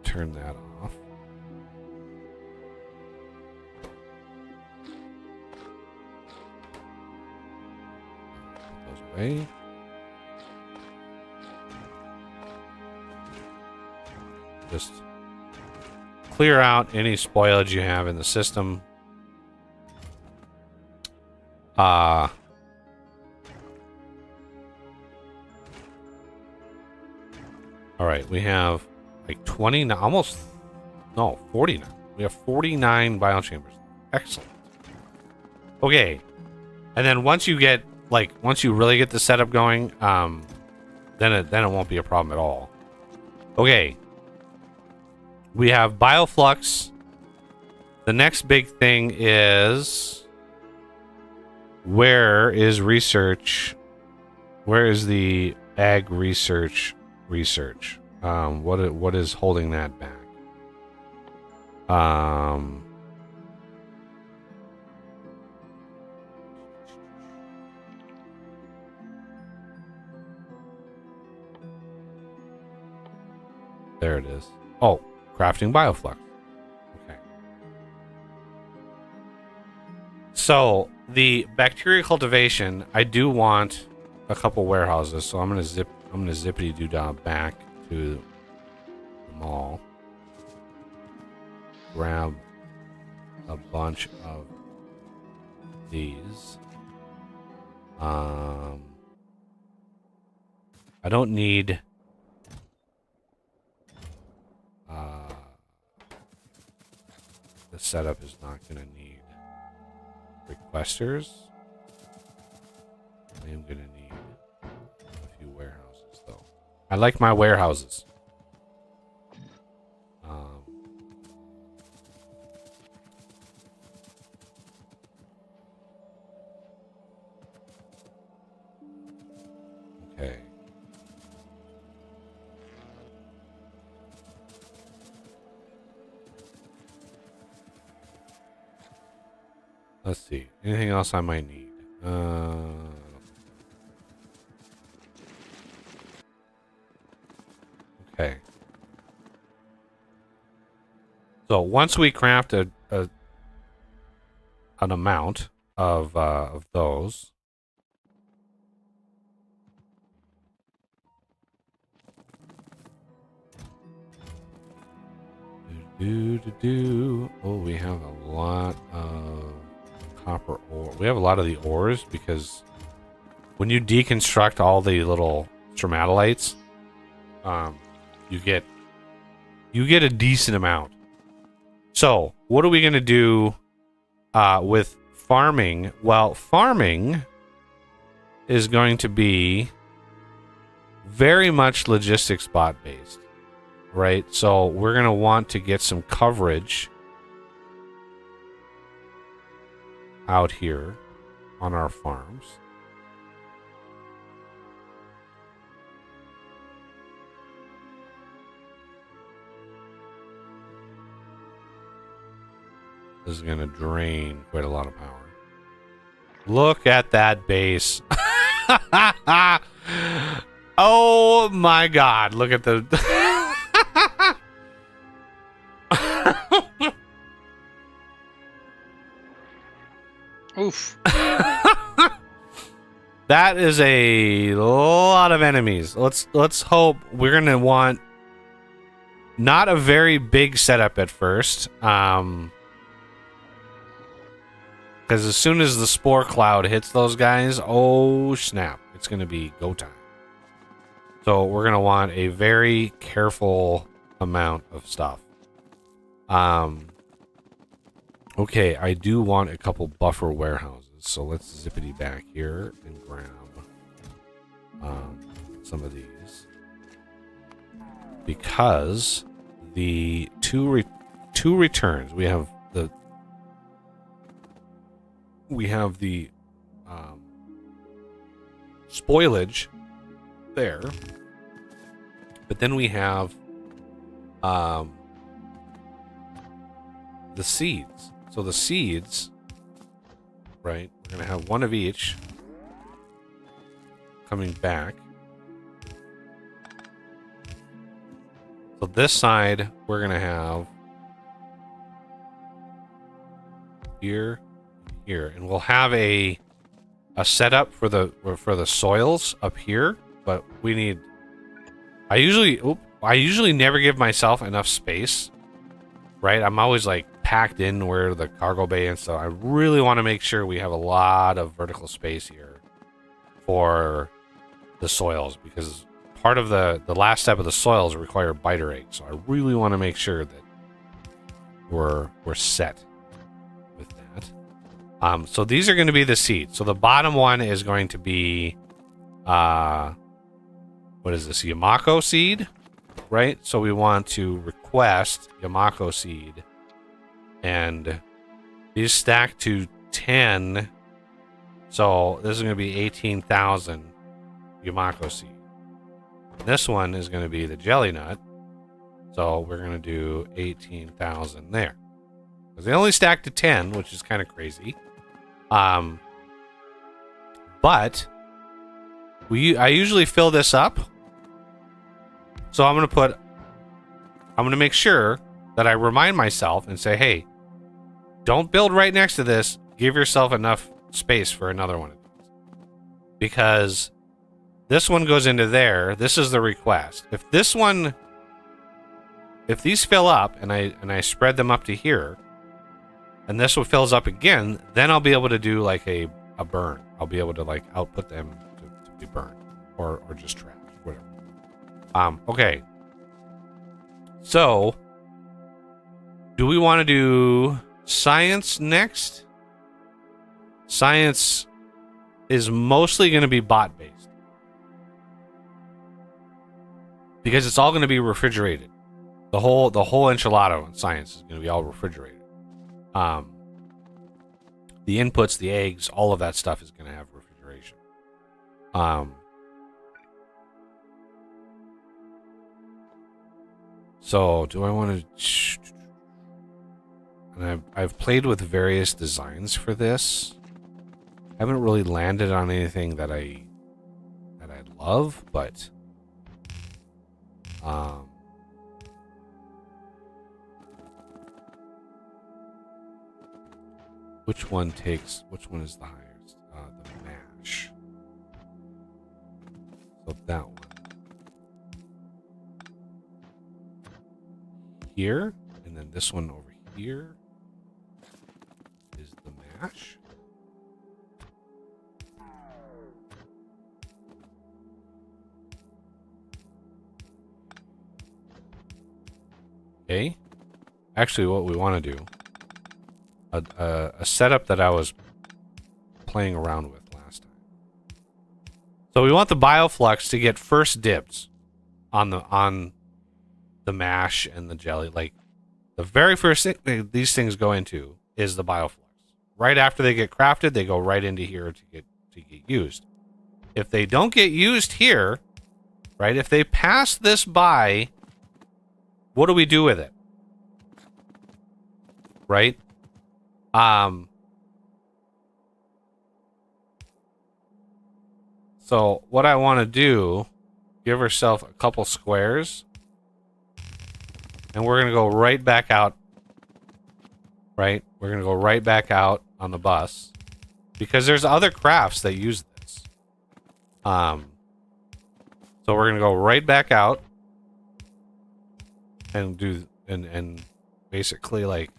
turn that off. away. Just clear out any spoilage you have in the system. All right, we have like 29, almost, no, 49. We have 49 biochambers. Excellent. Okay. And then once you get, like, once you really get the setup going, then it won't be a problem at all. Okay. We have bioflux. The next big thing is, where is research? Where is the ag research? What is holding that back? There it is. Oh, crafting bioflux. Okay. So the bacteria cultivation, I do want a couple warehouses, so I'm gonna zippity doo dah back to the mall. Grab a bunch of these. I don't need the setup is not gonna need requesters. I am gonna need a few warehouses though. I like my warehouses. Okay. Let's see. Anything else I might need? Okay. So once we craft an amount of those, oh, we have a lot of copper ore. We have a lot of the ores because when you deconstruct all the little stromatolites, you get a decent amount. So what are we going to do with farming? Well, farming is going to be very much logistics bot based, right? So we're going to want to get some coverage out here on our farms. This is going to drain quite a lot of power. Look at that base. Oh my god, look at the Oof. That is a lot of enemies. Let's hope we're gonna want not a very big setup at first. Because as soon as the spore cloud hits those guys, oh snap, it's gonna be go time. So we're gonna want a very careful amount of stuff. Okay, I do want a couple buffer warehouses, so let's zippity back here and grab some of these, because the two returns, we have the spoilage there, but then we have the seeds. So the seeds, right, we're gonna have one of each coming back. So this side we're gonna have here, and we'll have a a setup for the soils up here, but we need. I usually never give myself enough space, right? I'm always like packed in where the cargo bay and so I really want to make sure we have a lot of vertical space here for the soils, because part of the last step of the soils require biter eggs. So I really want to make sure that we're set with that. So these are going to be the seeds. So the bottom one is going to be what is this? Yamako seed, right? So we want to request Yamako seed, and these stack to 10. So this is going to be 18,000 Yamako seed. This one is going to be the jelly nut. So we're going to do 18,000 there. Because they only stack to 10, which is kind of crazy. But I usually fill this up. So I'm going to make sure that I remind myself and say, hey, don't build right next to this. Give yourself enough space for another one of these. Because this one goes into there. This is the request. If these fill up and I spread them up to here, and this one fills up again, then I'll be able to do like a burn. I'll be able to like output them to be burned or just trapped, whatever. Okay. So, do we want to do science next? Science is mostly going to be bot based because it's all going to be refrigerated. The whole enchilada in science is going to be all refrigerated. The inputs, the eggs, all of that stuff is going to have refrigeration. So do I want to? And I've played with various designs for this. I haven't really landed on anything that I love, but which one is the highest? The mash. So that one. Here, and then this one over here is the mash. Okay. Actually, what we want to do, a setup that I was playing around with last time. So we want the bioflux to get first dibs on the mash and the jelly. Like the very first thing these things go into is the bioflux. Right after they get crafted, they go right into here to get used. If they don't get used here, right? If they pass this by, what do we do with it? Right? So what I want to do, give ourselves a couple squares, and we're going to go right back out. Right? We're going to go right back out on the bus because there's other crafts that use this. So we're going to go right back out and do and basically like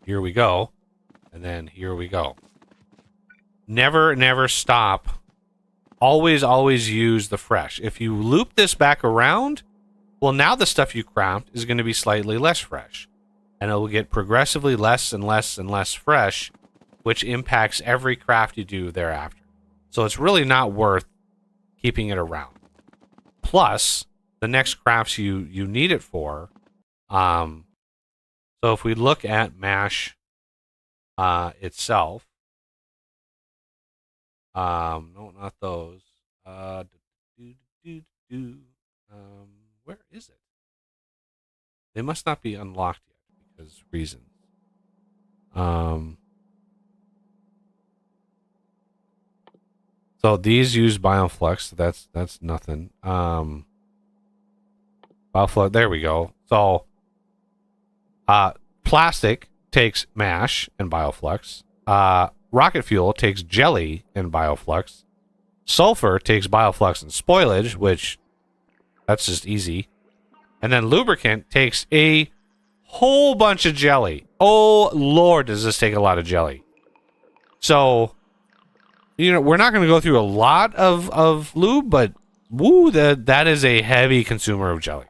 here we go, and then here we go. Never stop. Always use the fresh. If you loop this back around, well, now the stuff you craft is going to be slightly less fresh, and it will get progressively less and less and less fresh, which impacts every craft you do thereafter. So it's really not worth keeping it around. Plus, the next crafts you need it for. So if we look at mash itself, no, not those. Where is it? They must not be unlocked yet because reasons. So these use bioflux. So that's nothing. Bioflux. There we go. So, plastic takes mash and bioflux. rocket fuel takes jelly and bioflux. Sulfur takes bioflux and spoilage, which that's just easy. And then lubricant takes a whole bunch of jelly. Oh, Lord, does this take a lot of jelly. So, we're not going to go through a lot of lube, but woo, that is a heavy consumer of jelly.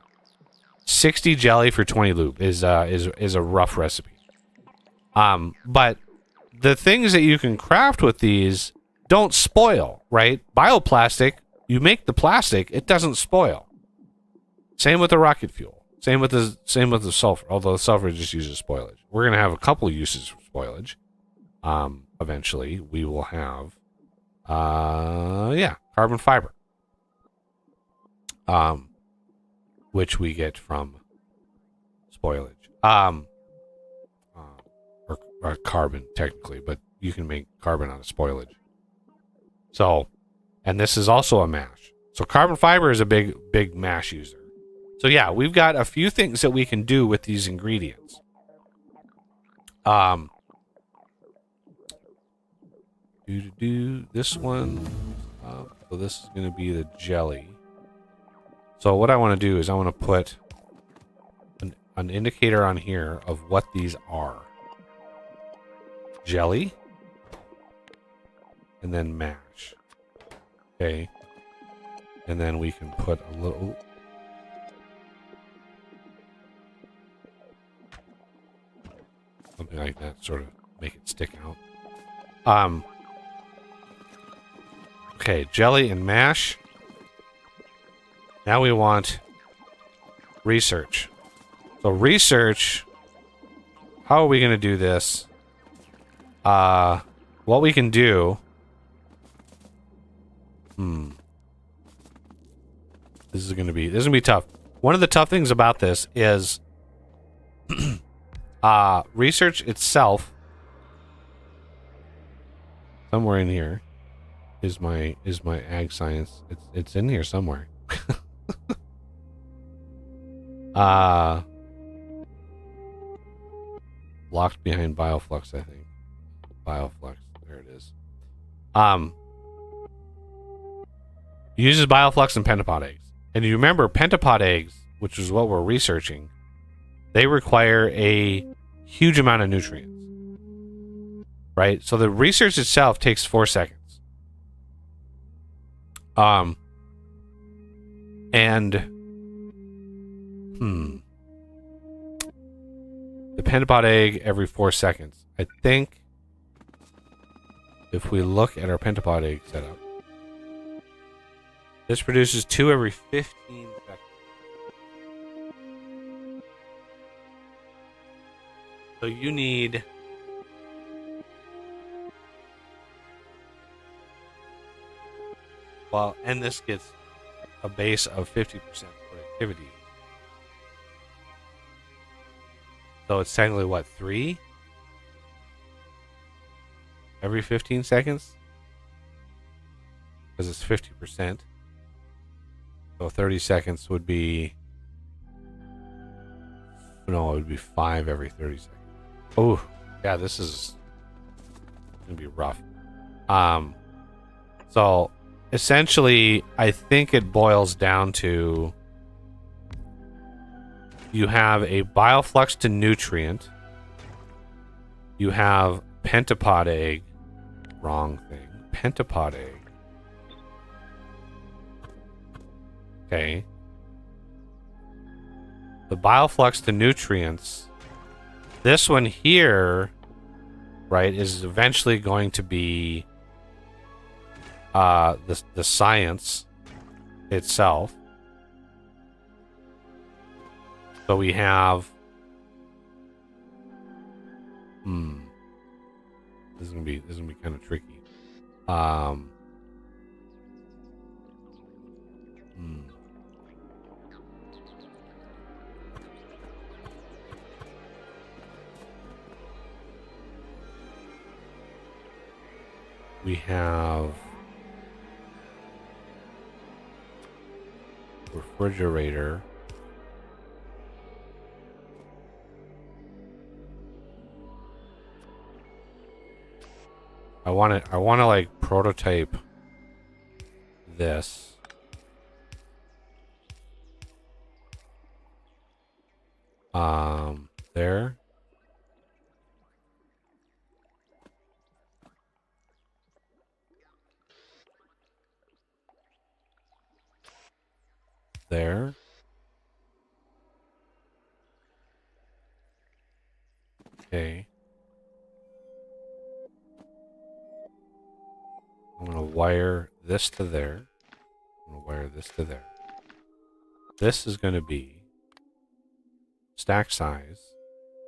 60 jelly for 20 lube is a rough recipe. But the things that you can craft with these don't spoil, right? Bioplastic, you make the plastic, it doesn't spoil. Same with the rocket fuel. Same with the sulfur, although the sulfur just uses spoilage. We're going to have a couple uses for spoilage. Eventually, we will have, carbon fiber. Which we get from spoilage. Or carbon, technically, but you can make carbon out of spoilage. So, and this is also a mash. So carbon fiber is a big mash user. So yeah, we've got a few things that we can do with these ingredients. This one. So this is going to be the jelly. So what I want to do is I want to put an indicator on here of what these are. Jelly. And then mash. Okay. And then we can put a little... something like that, sort of make it stick out. Okay, jelly and mash. Now we want research. So research, how are we going to do this? What we can do... This is going to be tough. One of the tough things about this is research itself. Somewhere in here is my ag science. It's in here somewhere. Locked behind bioflux, I think. Bioflux, there it is. Uses bioflux and pentapod eggs. And you remember pentapod eggs, which is what we're researching, they require a huge amount of nutrients. Right? So the research itself takes 4 seconds. The pentapod egg every 4 seconds. I think if we look at our pentapod egg setup, this produces 2 every 15 seconds. So you need... Well, and this gets a base of 50% productivity. So it's technically what, 3? Every 15 seconds? Because it's 50%. So 30 seconds would be... No, it would be 5 every 30 seconds. Oh, yeah, this is going to be rough. So... essentially, I think it boils down to you have a bioflux to nutrient. You have pentapod egg. Wrong thing. Pentapod egg. Okay. The bioflux to nutrients. This one here, right, is eventually going to be the science itself. So we have this is gonna be kind of tricky. We have refrigerator. I want to like prototype this. There. There. Okay. I'm going to wire this to there. I'm going to wire this to there. This is going to be stack size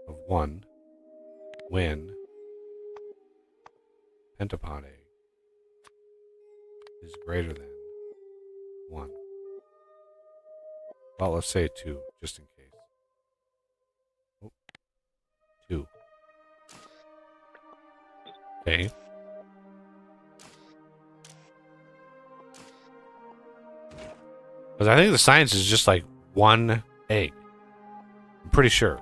of 1 when pentapod egg is greater than 1. Well, let's say 2, just in case. Oh, 2. Okay. Because I think the science is just like 1 egg. I'm pretty sure.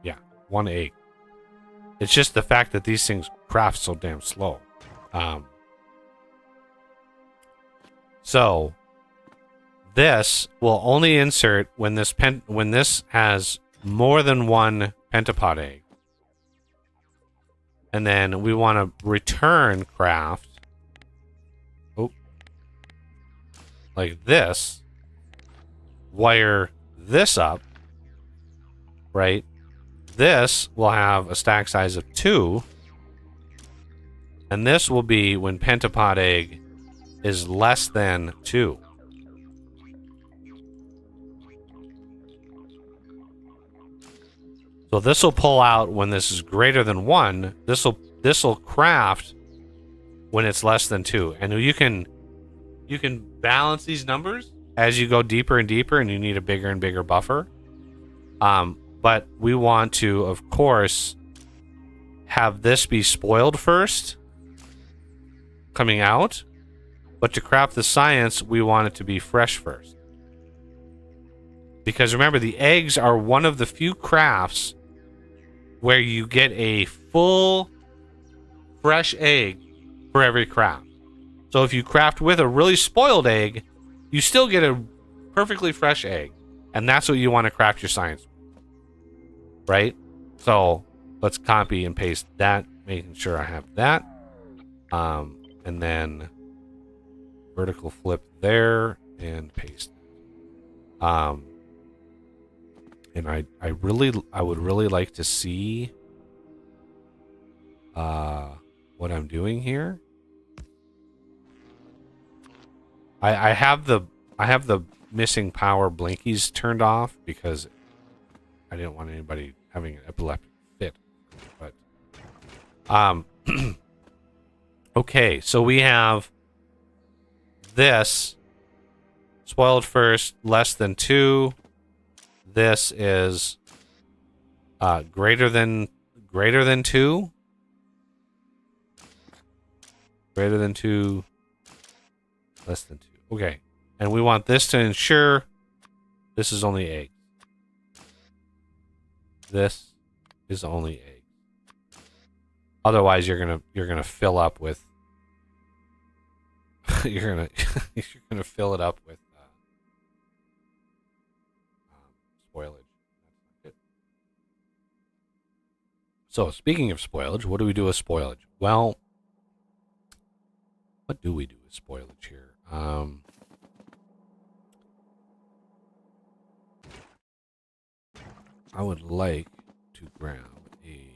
Yeah, 1 egg. It's just the fact that these things craft so damn slow. So this will only insert when this has more than 1 pentapod egg. And then we want to return craft. Oh. Like this. Wire this up. Right? This will have a stack size of 2. And this will be when pentapod egg is less than 2. So this will pull out when this is greater than 1. This will craft when it's less than 2. And you can balance these numbers as you go deeper and deeper, and you need a bigger and bigger buffer. But we want to, of course, have this be spoiled first, coming out. But to craft the science, we want it to be fresh first. Because remember, the eggs are one of the few crafts where you get a full fresh egg for every craft. So if you craft with a really spoiled egg, you still get a perfectly fresh egg. And that's what you want to craft your science with. Right? So let's copy and paste that, making sure I have that. And then vertical flip there and paste. And I would really like to see what I'm doing here. I have the missing power blinkies turned off because I didn't want anybody having an epileptic fit. But okay, so we have this spoiled first, less than 2. This is greater than 2. Greater than 2. Less than 2. Okay. And we want this to ensure this is only eggs. This is only eggs. Otherwise you're gonna fill up with you're gonna fill it up with spoilage. So, speaking of spoilage, what do we do with spoilage? Well, what do we do with spoilage here? I would like to grab a...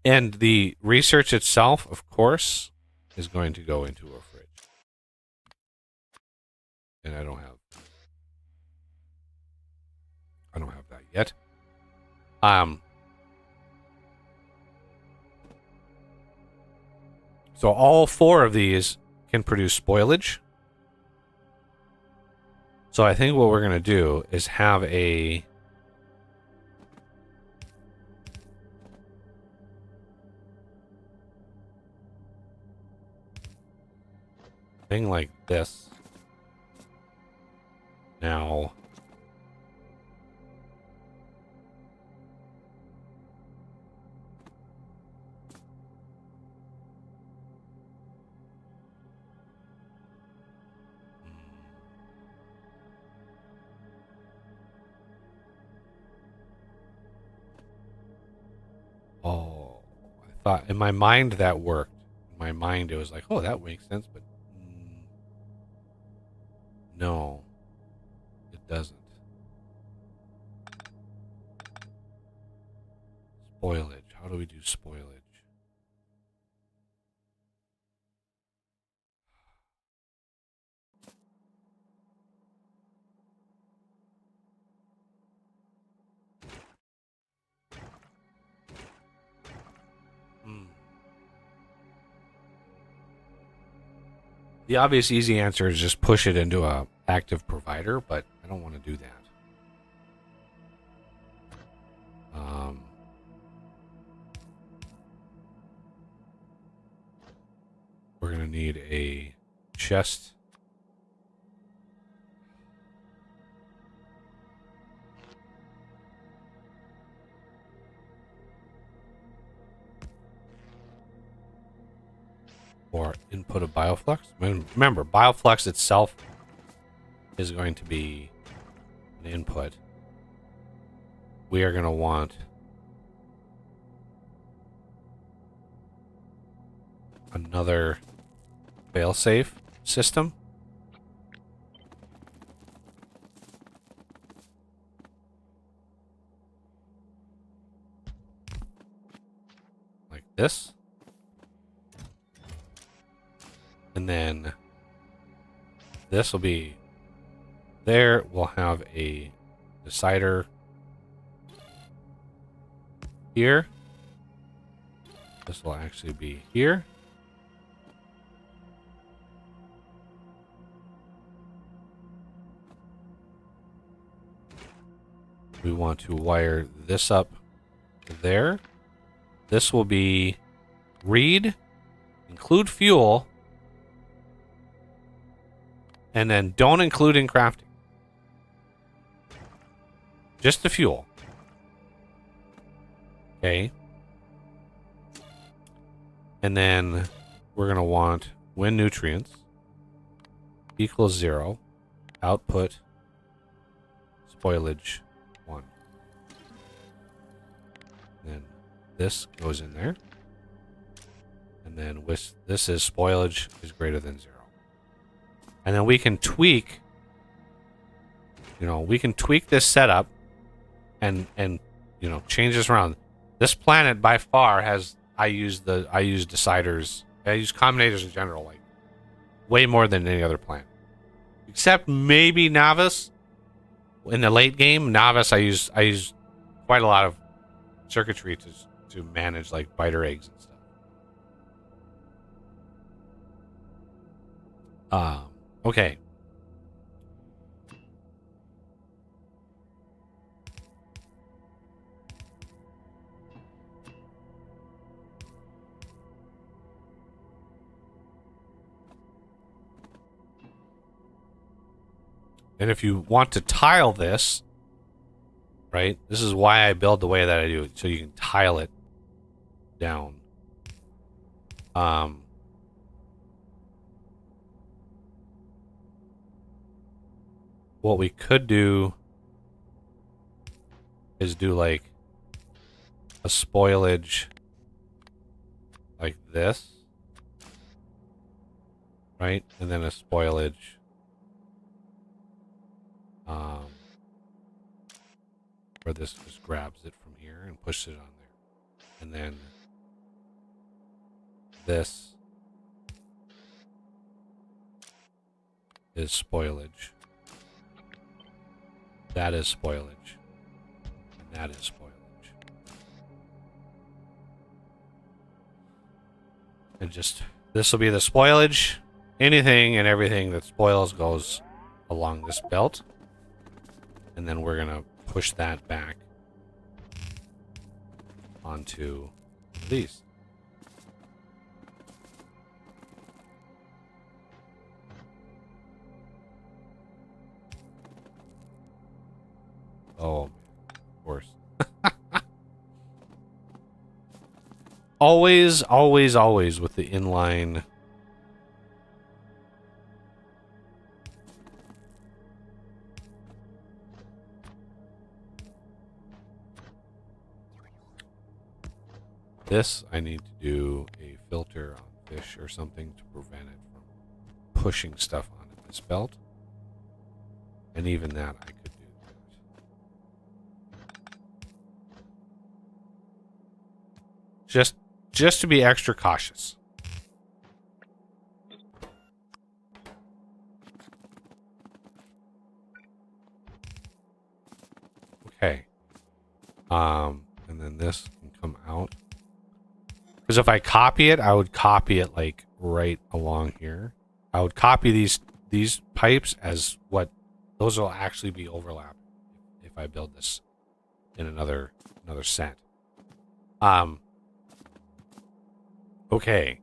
And the research itself, of course, is going to go into a fridge. And I don't have that yet. So all 4 of these can produce spoilage. So I think what we're going to do is have a... thing like this. Now, oh, I thought in my mind that worked. In my mind, it was like, oh, that makes sense, but no, it doesn't. Spoilage. How do we do spoilage? The obvious easy answer is just push it into a active provider, but I don't want to do that. We're going to need a chest. Or input of bioflux. Remember, bioflux itself is going to be an input. We are going to want another failsafe system. Like this. And then this will be there. We'll have a decider here. This will actually be here. We want to wire this up there. This will be read, include fuel, and then don't include in crafting. Just the fuel. Okay. And then we're going to want when nutrients equals 0, output spoilage 1. Then this goes in there. And then with this is spoilage is greater than 0. And then we can tweak, we can tweak this setup and change this around. This planet by far has I use deciders. I use combinators in general, like way more than any other planet. Except maybe Navis. In the late game, Navis I use quite a lot of circuitry to manage like biter eggs and stuff. Okay. And if you want to tile this, right? This is why I build the way that I do, so you can tile it down. What we could do is do like a spoilage like this, right? And then a spoilage where this just grabs it from here and pushes it on there. And then this is spoilage. That is spoilage. And that is spoilage. And just, this will be the spoilage. Anything and everything that spoils goes along this belt. And then we're going to push that back onto these. Oh, of course. Always, always, always with the inline. This, I need to do a filter on fish or something to prevent it from pushing stuff onto this belt. And even that I could do. Just to be extra cautious. Okay. And then this can come out. Because if I copy it, I would copy it like right along here. I would copy these pipes as what those will actually be overlapping if I build this in another set. Okay.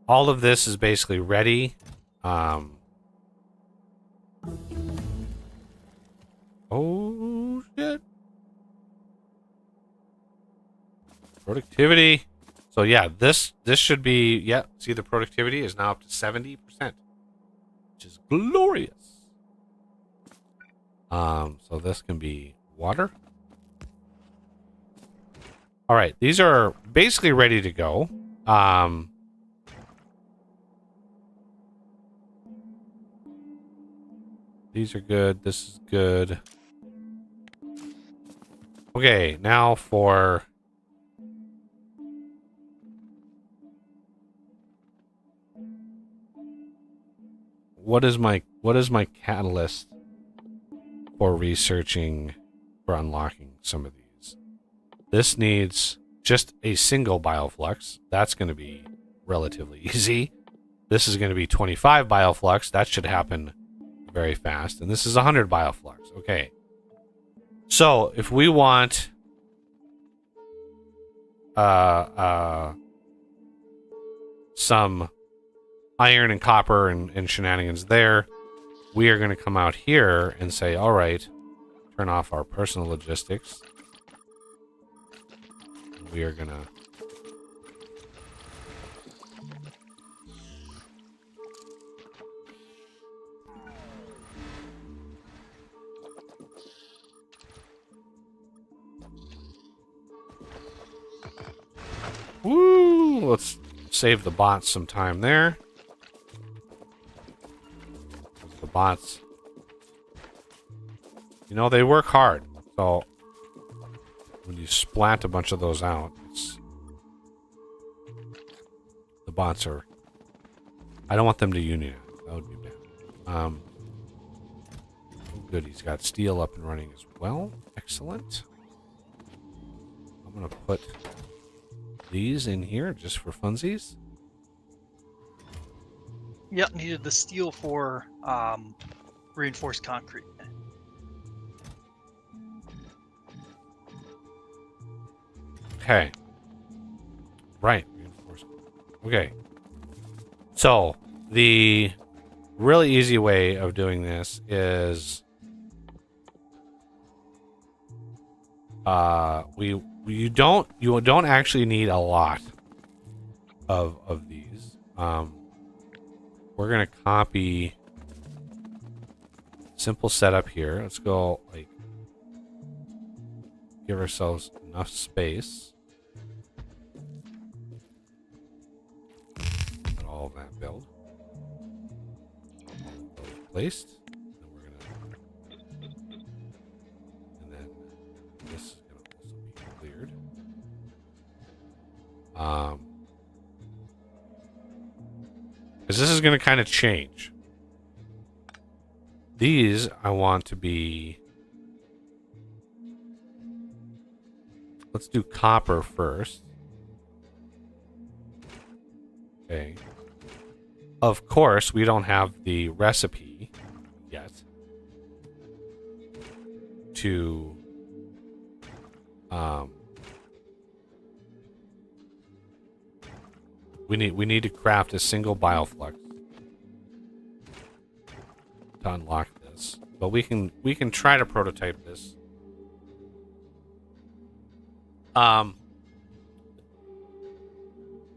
All of this is basically ready. Oh shit. Productivity. So yeah, this should be, yeah, see the productivity is now up to 70%, which is glorious. So this can be water. All right, these are basically ready to go. These are good. This is good. Okay, now for what is my catalyst for researching for unlocking some of these? This needs just a single bioflux. That's going to be relatively easy. This is going to be 25 bioflux. That should happen very fast. And this is 100 bioflux. Okay. So if we want some iron and copper and shenanigans there, we are going to come out here and say, all right, turn off our personal logistics. We are going to woo! Let's save the bots some time there. The bots, you know, they work hard. So when you splat a bunch of those out, the bots are. I don't want them to unionize. That would be bad. Good. He's got steel up and running as well. Excellent. I'm gonna put these in here just for funsies. Yep, needed the steel for reinforced concrete. Okay. Right. Reinforced. Okay. So, the really easy way of doing this is you don't actually need a lot of these. We're gonna copy simple setup here. Let's go like give ourselves enough space. Put all of that build. Placed. And we're gonna, and then this is gonna also be cleared. Because this is gonna kind of change. These I want to be. Let's do copper first. Okay. Of course, we don't have the recipe yet to we need to craft a single bioflux to unlock this. But we can try to prototype this Um,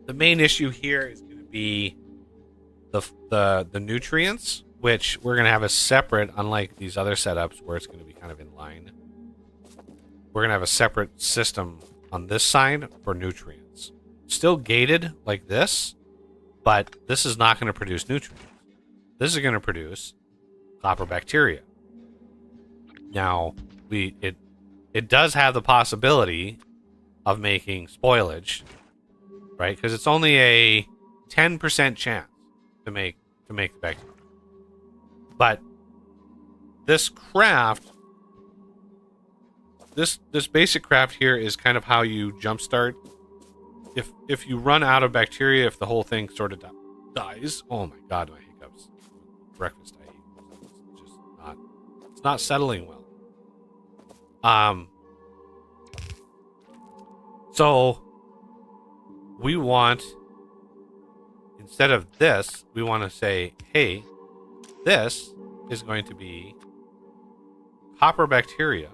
the main issue here is going to be the nutrients, which we're going to have a separate, unlike these other setups where it's going to be kind of in line. We're going to have a separate system on this side for nutrients. Still gated like this, but this is not going to produce nutrients. This is going to produce copper bacteria. Now, it does have the possibility of making spoilage, right? Because it's only a 10% chance to make the bacteria. But this craft, this basic craft here is kind of how you jumpstart. If you run out of bacteria, if the whole thing sort of dies, oh my god, my hiccups. Breakfast I ate, it's just not, it's not settling well. So we want, instead of this, we want to say, hey, this is going to be copper bacteria.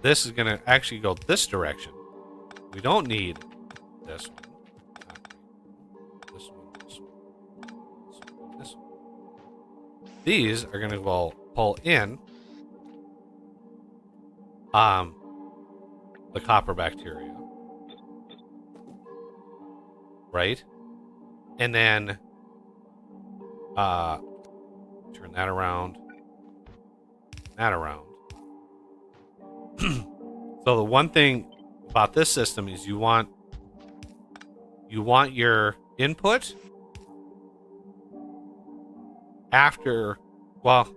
This is going to actually go this direction. We don't need this one. This one, this one, this one. These are going to pull in the copper bacteria. Right? And then turn that around. That around. So the one thing about this system is you want your input after, well,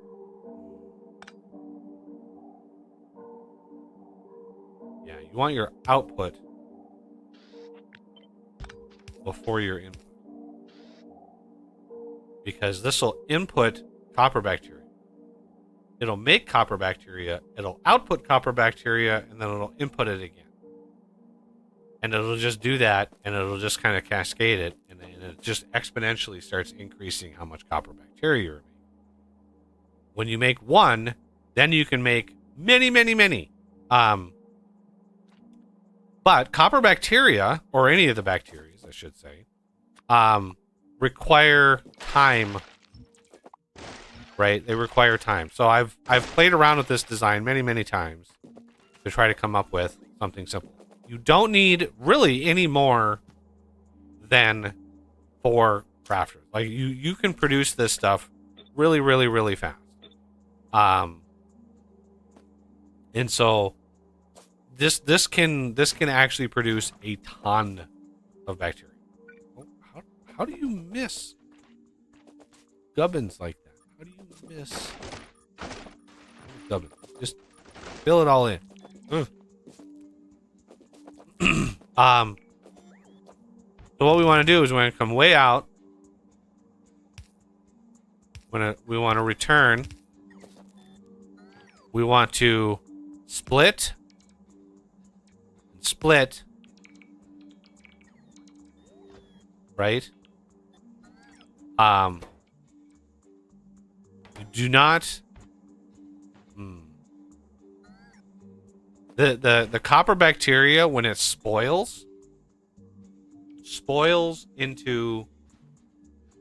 yeah, you want your output before your input, because this will input copper bacteria. It'll make copper bacteria, it'll output copper bacteria, and then it'll input it again. And it'll just do that, and it'll just kind of cascade it, and it just exponentially starts increasing how much copper bacteria you're making. When you make one, then you can make many, many, many. But copper bacteria, or any of the bacteria, I should say, require time. Right? They require time. So I've played around with this design many, many times to try to come up with something simple. You don't need really any more than 4 crafters. Like you can produce this stuff really, really, really fast. And so this can actually produce a ton of bacteria. Oh, how do you miss gubbins like that? How do you miss gubbins? Just fill it all in. So what we want to do is we want to come way out. We want to return. We want to split. Split. Right? You do not. The copper bacteria, when it spoils into,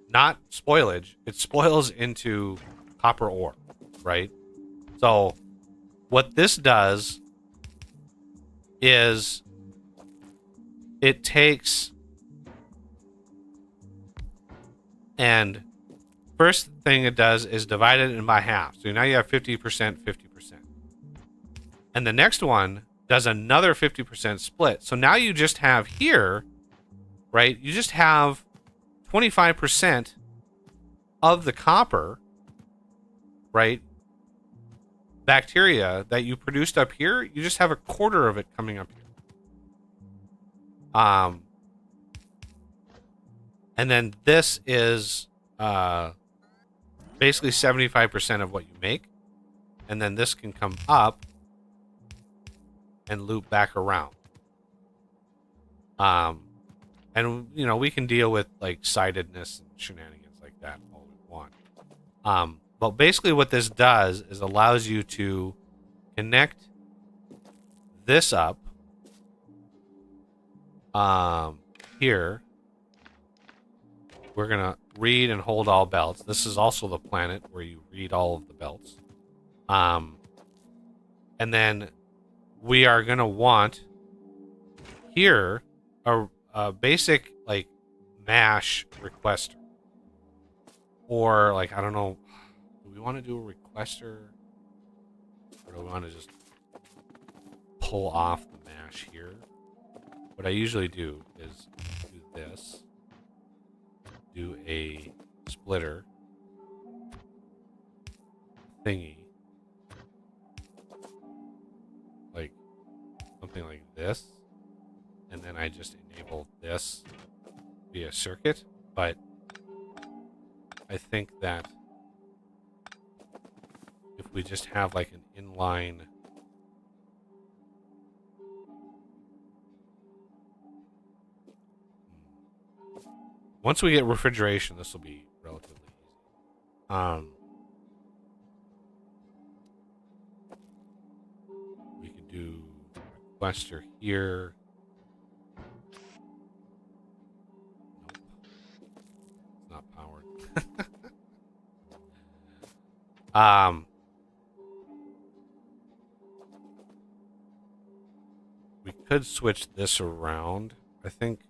not spoilage, it spoils into copper ore, right? So what this does is it takes, and first thing it does is divide it in by half. So now you have 50%, 50%. And the next one does another 50% split. So now you just have here, right? You just have 25% of the copper, right? Bacteria that you produced up here, you just have a quarter of it coming up here. And then this is basically 75% of what you make. And then this can come up and loop back around. And you know, we can deal with like sidedness and shenanigans like that all we want. But basically what this does is allows you to connect this up here, we're gonna read and hold all belts. This is also the planet where you read all of the belts. And then we are gonna want here a basic like mash requester, or like I don't know, do we want to do a requester, or do we want to just pull off the mash here? What I usually do is do this, do a splitter thingy, like something like this, and then I just enable this via circuit. But I think that if we just have like an inline once we get refrigeration, this will be relatively easy. We could do requester here. Nope. It's not powered. We could switch this around. I think.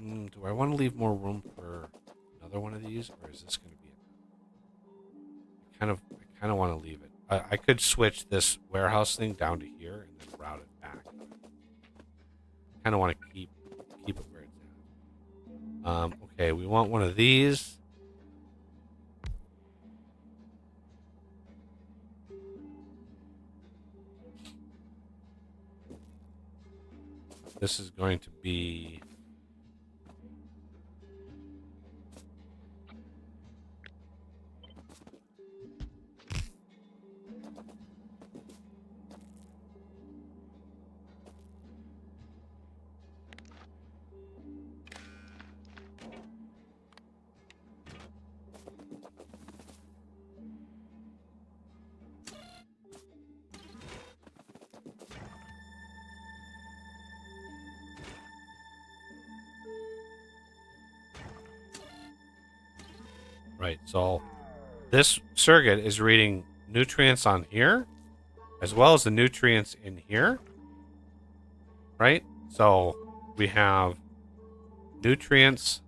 Do I want to leave more room for another one of these, or is this going to be enough? I kind of want to leave it. I could switch this warehouse thing down to here and then route it back. Kind of want to keep it where it's at. Okay, we want one of these. This is going to be. Right, so this circuit is reading nutrients on here, as well as the nutrients in here. Right? So we have nutrients,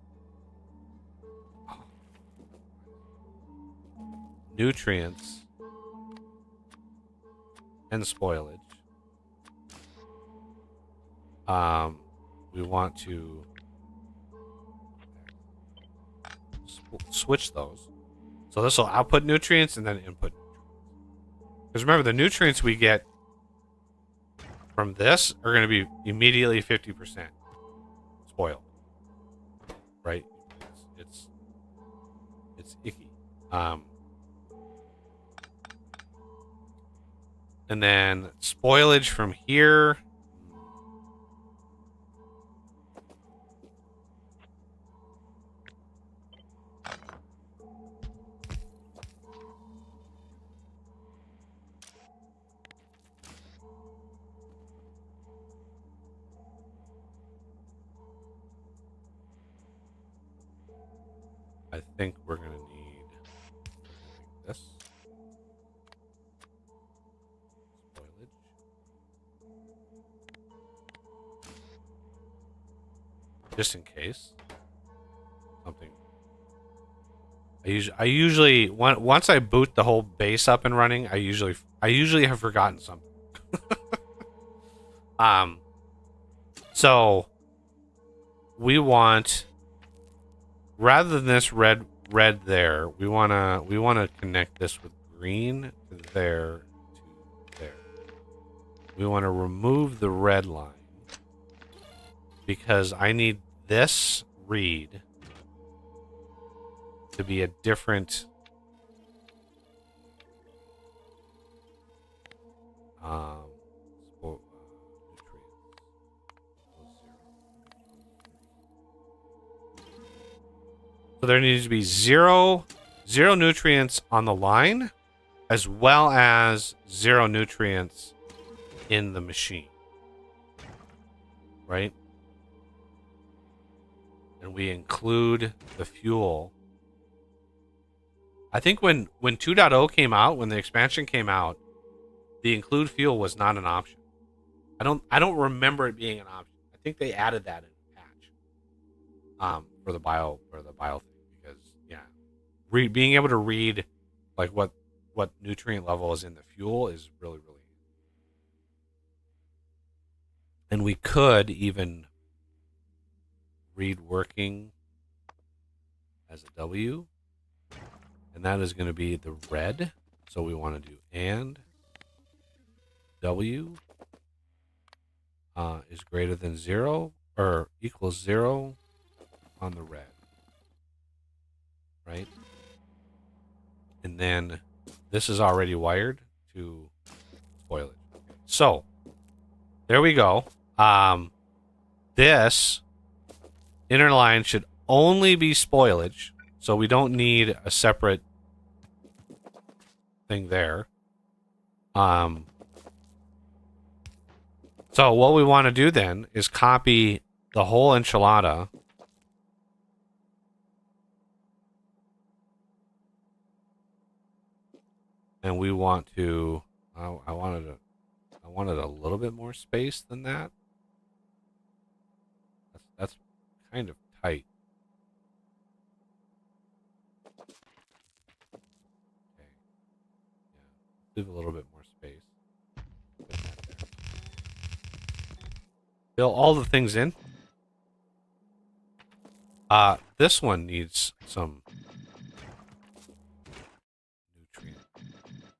and spoilage. We want to switch those. So this will output nutrients and then input nutrients. Because remember, the nutrients we get from this are going to be immediately 50% spoiled. Right? It's icky. And then spoilage from here. I think we're going to need this. Spoilage. Just in case. Something. I usually once I boot the whole base up and running, I usually have forgotten something. So we want, rather than this red there, we wanna connect this with green to there to there. We want to remove the red line because I need this read to be a different so there needs to be zero nutrients on the line, as well as 0 nutrients in the machine, right? And we include the fuel. I think when 2.0 came out, when the expansion came out, the include fuel was not an option. I don't remember it being an option. I think they added that in a patch for the bio thing, because being able to read like what nutrient level is in the fuel is really really. And we could even read working as a W, and that is going to be the red. So we want to do and W is greater than 0 or equals 0 on the red, right? And then this is already wired to spoilage. Okay. So there we go. This inner line should only be spoilage, so we don't need a separate thing there. So what we want to do then is copy the whole enchilada and we want to I wanted a little bit more space than that. That's kind of tight. Okay. Yeah. Leave a little bit more space. Put that there. Fill all the things in. This one needs some nutrient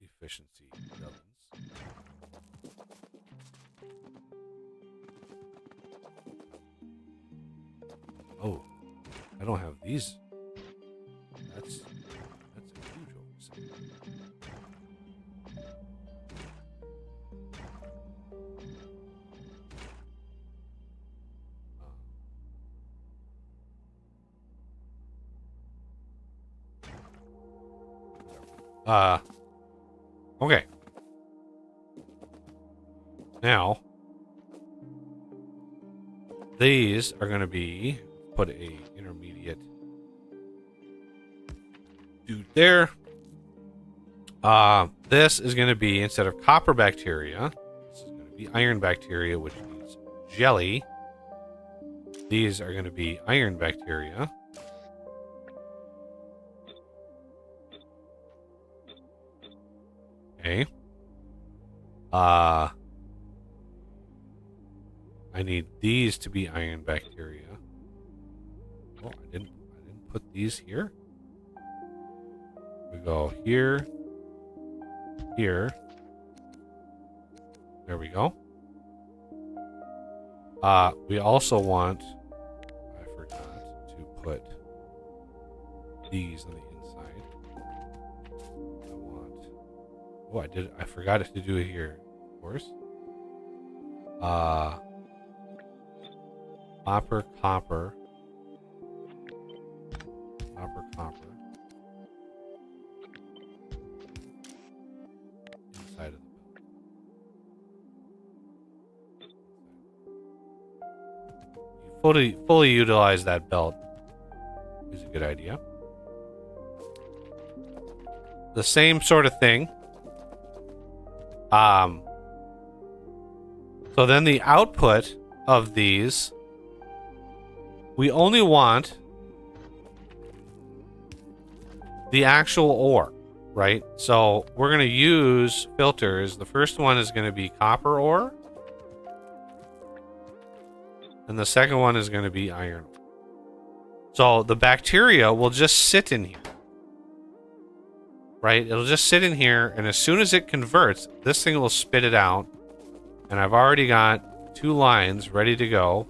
efficiency ovens. Oh, I don't have these. That's a huge oversight. Okay. Now, these are going to be, put a intermediate dude there. This is going to be, instead of copper bacteria, this is going to be iron bacteria, which needs jelly. These are going to be iron bacteria. Okay. I need these to be iron bacteria. Oh, I didn't put these here. We go here, here. There we go. We also want, I forgot to put these on the inside. I want, oh, I forgot to do it here, of course. Copper, copper. Copper, copper. Inside of the belt. You fully utilize that belt is a good idea. The same sort of thing. So then the output of these, we only want the actual ore, right? So we're going to use filters. The first one is going to be copper ore. And the second one is going to be iron ore. So the bacteria will just sit in here. Right? It'll just sit in here, and as soon as it converts, this thing will spit it out. And I've already got 2 lines ready to go.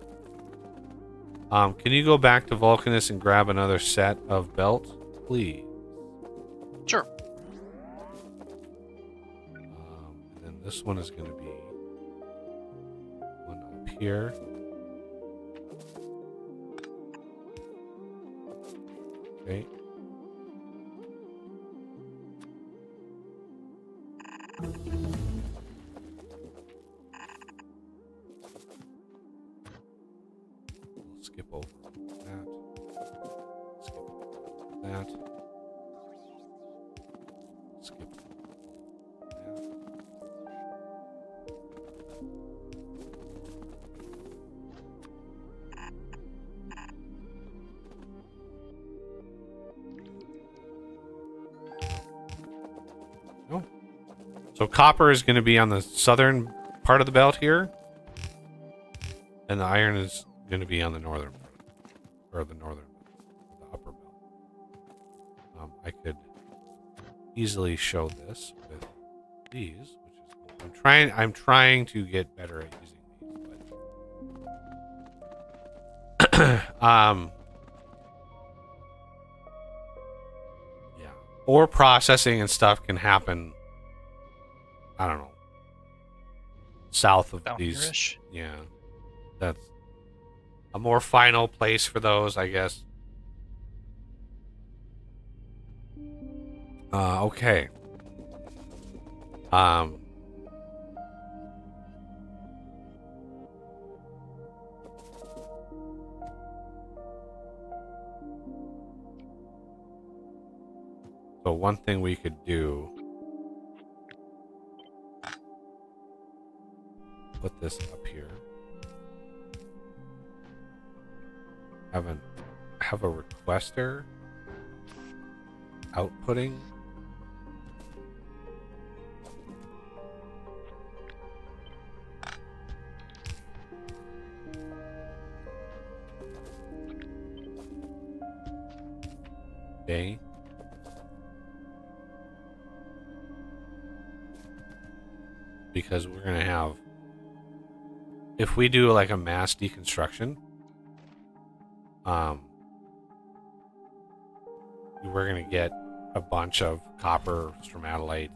Can you go back to Vulcanus and grab another set of belts, please? Sure. And then this one is going to be one up here. Okay. skip over that. Skip over that. Skip over that. Oh. So copper is going to be on the southern part of the belt here, and the iron is going to be on the northern part, or the northern, the upper belt. I could easily show this with these, which is cool. I'm trying to get better at using these, but yeah. Ore processing and stuff can happen, I don't know, south of Down these. here-ish. Yeah. That's a more final place for those, I guess. Okay. So one thing we could do, put this up here. Have a requester outputting. Okay. Because we're going to have, if we do like a mass deconstruction, we're going to get a bunch of copper stromatolites,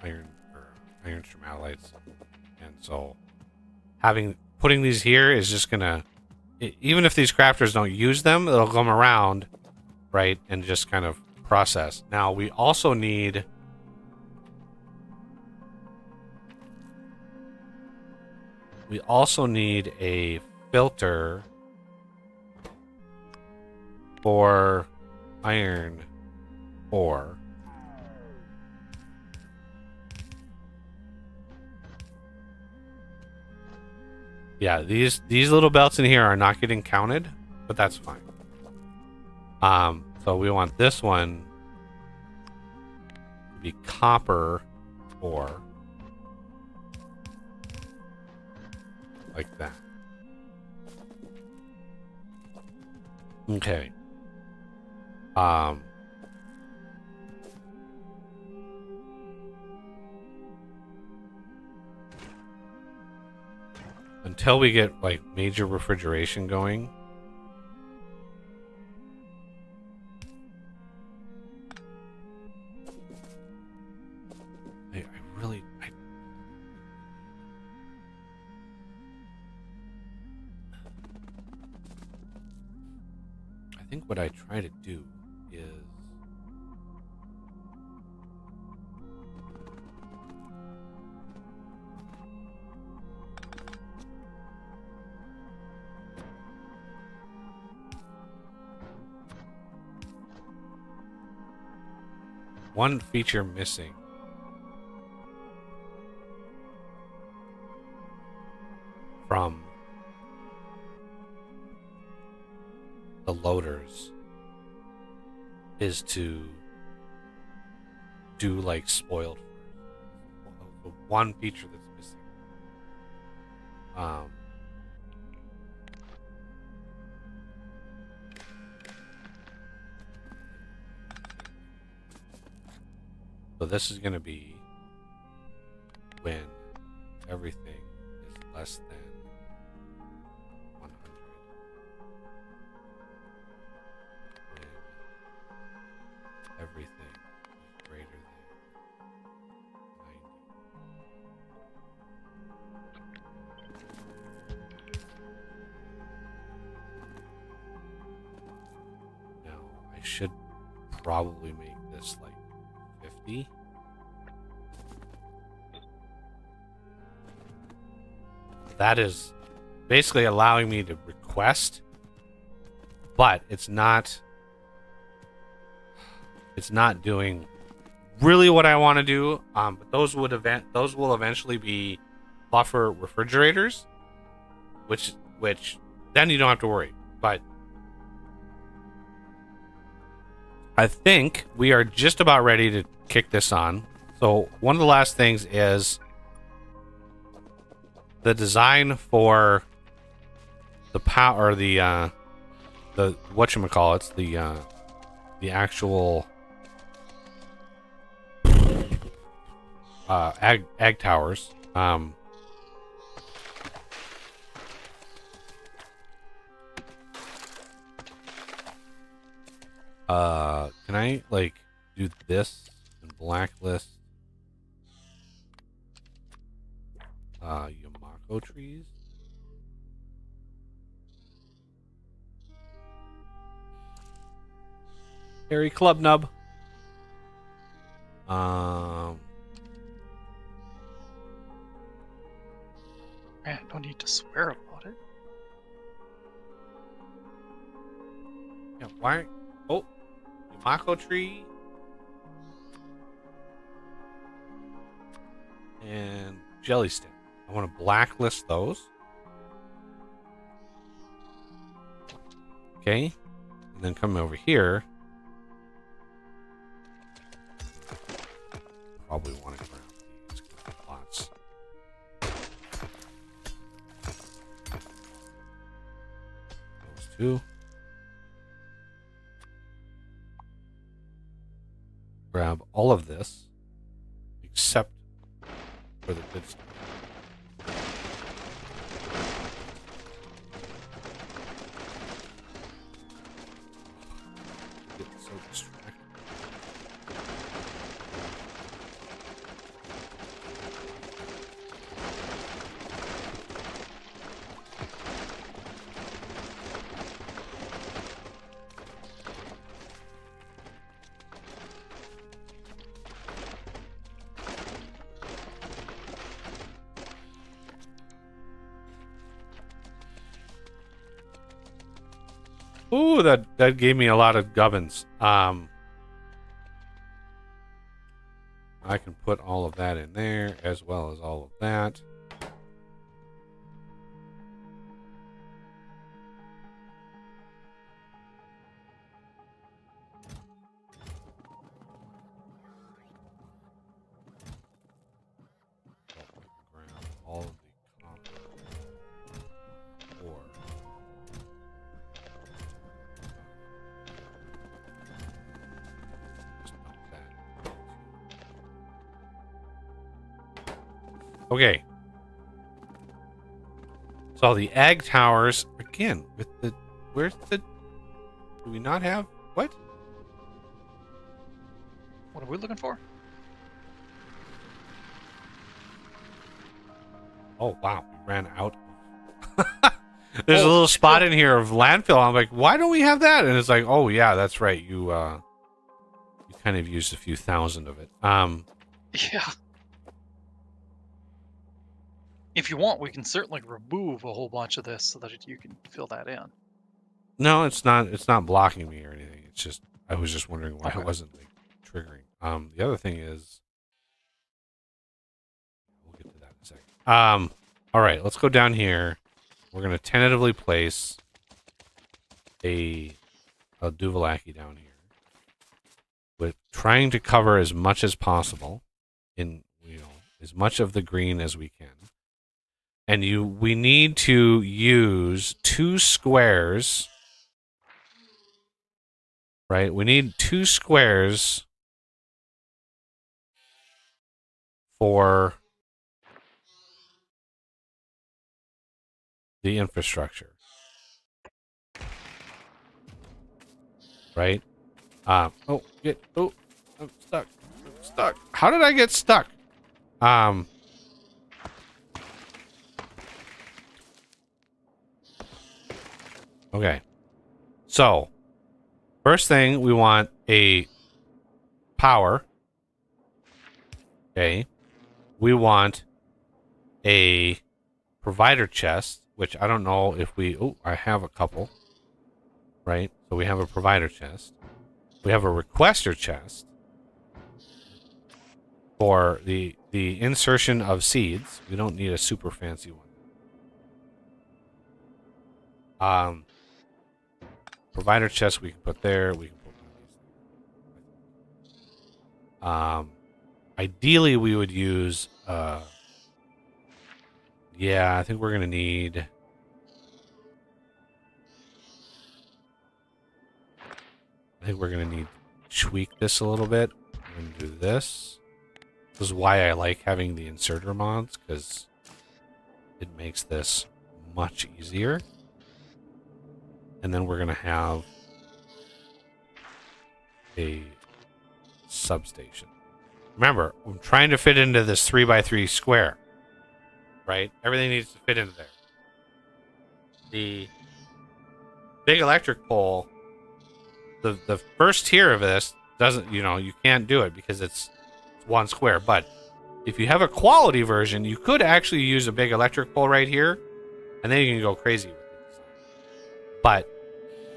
iron stromatolites, and so putting these here is just going to, even if these crafters don't use them, they'll come around, right, and just kind of process. Now we also need a filter for iron ore. Yeah, these little belts in here are not getting counted, but that's fine. So we want this one to be copper ore. Like that. Okay. Until we get like major refrigeration going. I think what I try to do is one feature missing from the loaders is to do like spoiled first. The one feature that's missing. So this is going to be when everything is less than 100. When everything is greater than 90. Now, I should probably make this like 50. That is basically allowing me to request, but it's not doing really what I want to do. But those will eventually be buffer refrigerators, which then you don't have to worry. But I think we are just about ready to kick this on. So one of the last things is the design for the power, the whatchamacallits, the actual ag towers. Can I like do this and blacklist Yamako trees? Harry Club Nub. Man, no need to swear about it. Yeah, why? Oh, Yamako tree. And Jellyston. I want to blacklist those. Okay. And then come over here. Probably want to grab these lots. Those two. Grab all of this except for the good stuff. Get so distracted. Ooh, that gave me a lot of gubbins. I can put all of that in there as well as all of that. Grab all of the copper ore. Okay. So the ag towers again with the where's the do we not have what? What are we looking for? Oh wow, we ran out. There's a little spot in here of landfill. I'm like, why don't we have that? And it's like, oh yeah, that's right. You kind of used a few thousand of it. Yeah. If you want, we can certainly remove a whole bunch of this so that you can fill that in. No, it's not. It's not blocking me or anything. It's just I was just wondering why it wasn't like triggering. The other thing is, we'll get to that in a second. All right, let's go down here. We're gonna tentatively place a Duvalaki down here, with trying to cover as much as possible in as much of the green as we can. And we need to use 2 squares. Right? We need 2 squares for the infrastructure. Right? I'm stuck. I'm stuck. How did I get stuck? Okay. So, first thing, we want a power. Okay. We want a provider chest. which I don't know if we... Oh, I have a couple. Right? So we have a provider chest. We have a requester chest for the insertion of seeds. We don't need a super fancy one. Provider chest we can put there. We can put one of these. Ideally, we would use... yeah, I think we're going to need... I think we're going to need to tweak this a little bit. We're going to do this. This is why I like having the inserter mods, because it makes this much easier. And then we're going to have a substation. Remember, I'm trying to fit into this 3x3 square. Right? Everything needs to fit into there. The big electric pole, the first tier of this doesn't, you can't do it because it's one square. But if you have a quality version, you could actually use a big electric pole right here, and then you can go crazy with it. But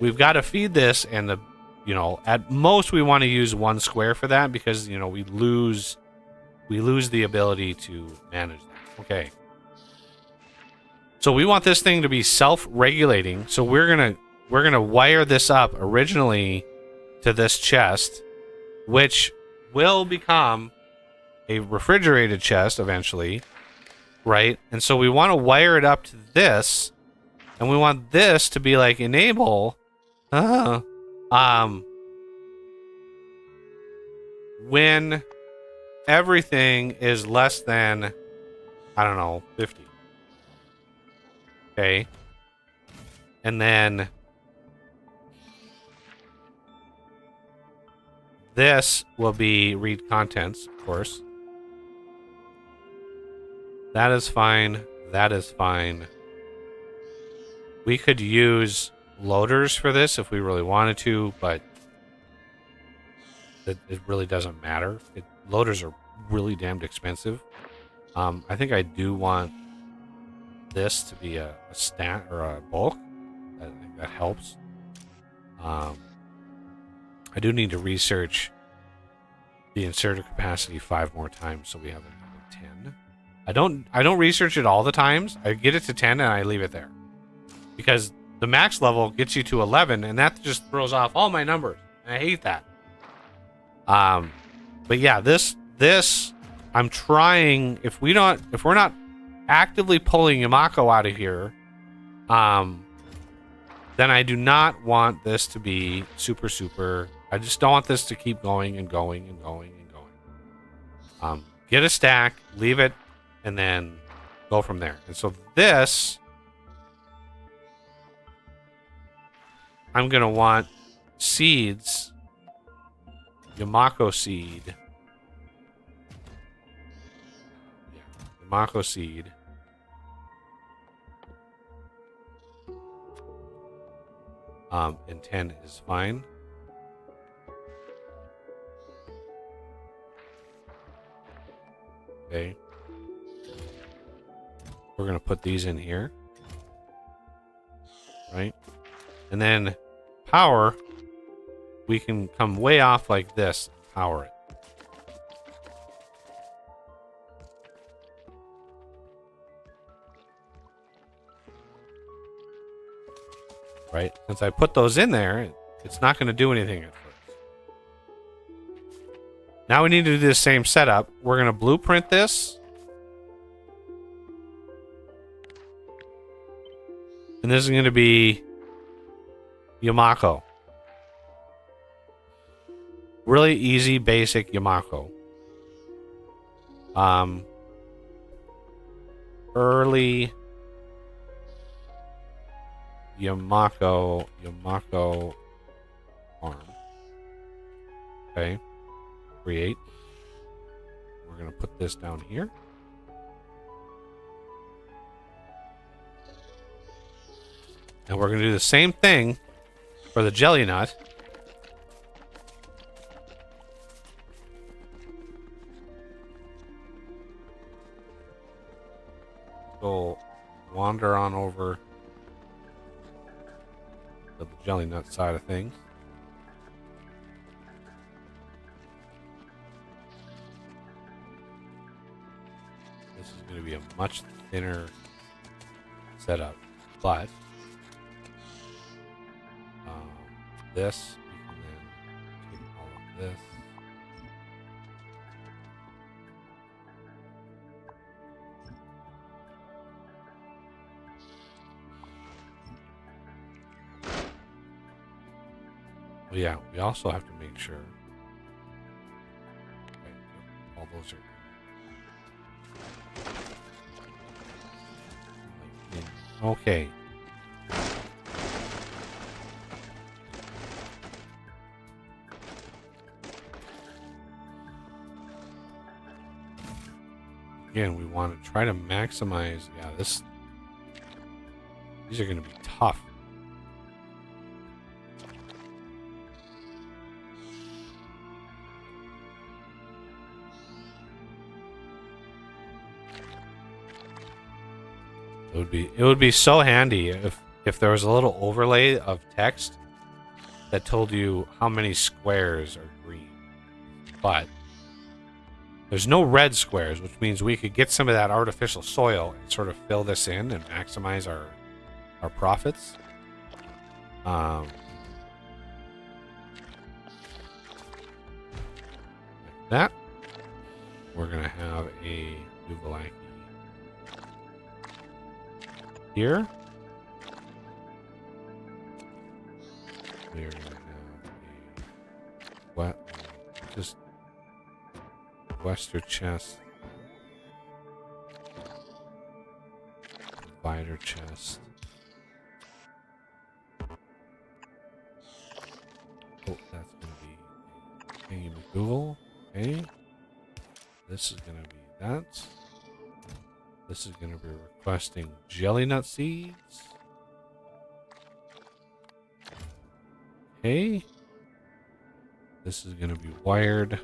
we've got to feed this, and at most we want to use one square for that because we lose the ability to manage that. Okay. So we want this thing to be self-regulating. So we're gonna wire this up originally to this chest, which will become a refrigerated chest eventually, right? And so we want to wire it up to this, and we want this to be like enable, when everything is less than, I don't know, 50. Okay. And then this will be read contents, of course. That is fine. That is fine. We could use loaders for this if we really wanted to, but it really doesn't matter. Loaders are really damned expensive. I think I do want this to be a stat or a bulk. I think that helps. I do need to research the inserter capacity 5 more times so we have another 10. I don't research it all the times. I get it to 10 and I leave it there. Because the max level gets you to 11 and that just throws off all my numbers. And I hate that. But yeah, this I'm trying, if we're not actively pulling Yamako out of here, then I do not want this to be super. I just don't want this to keep going and going and going and going. Get a stack, leave it, and then go from there. And so this, I'm going to want seeds, Yamako seed. Yeah, Yamako seed. And 10 is fine. Okay. We're going to put these in here. Right? And then power, we can come way off like this and power it. Right? Since I put those in there, it's not going to do anything at first. Now we need to do the same setup. We're going to blueprint this. And this is going to be Yamako. Really easy, basic Yamako. Early Yamako arm. Okay. Create. We're going to put this down here. And we're going to do the same thing for the jelly nut. Go 1, wander on over to the jelly nut side of things. This is going to be a much thinner setup, but this, we can then take all of this. Well, yeah, we also have to make sure. Okay, all those are. Okay. Again, we want to try to maximize. Yeah, these are going to be tough. It would be so handy if there was a little overlay of text that told you how many squares are green. But there's no red squares, which means we could get some of that artificial soil and sort of fill this in and maximize our profits. Like that. We're gonna have a Duvalaki here. We're gonna have a wet, just Western chest, divider chest. Oh, that's gonna be thingy McGoogle. Okay. This is gonna be that. This is gonna be requesting jelly nut seeds. Okay. This is gonna be wired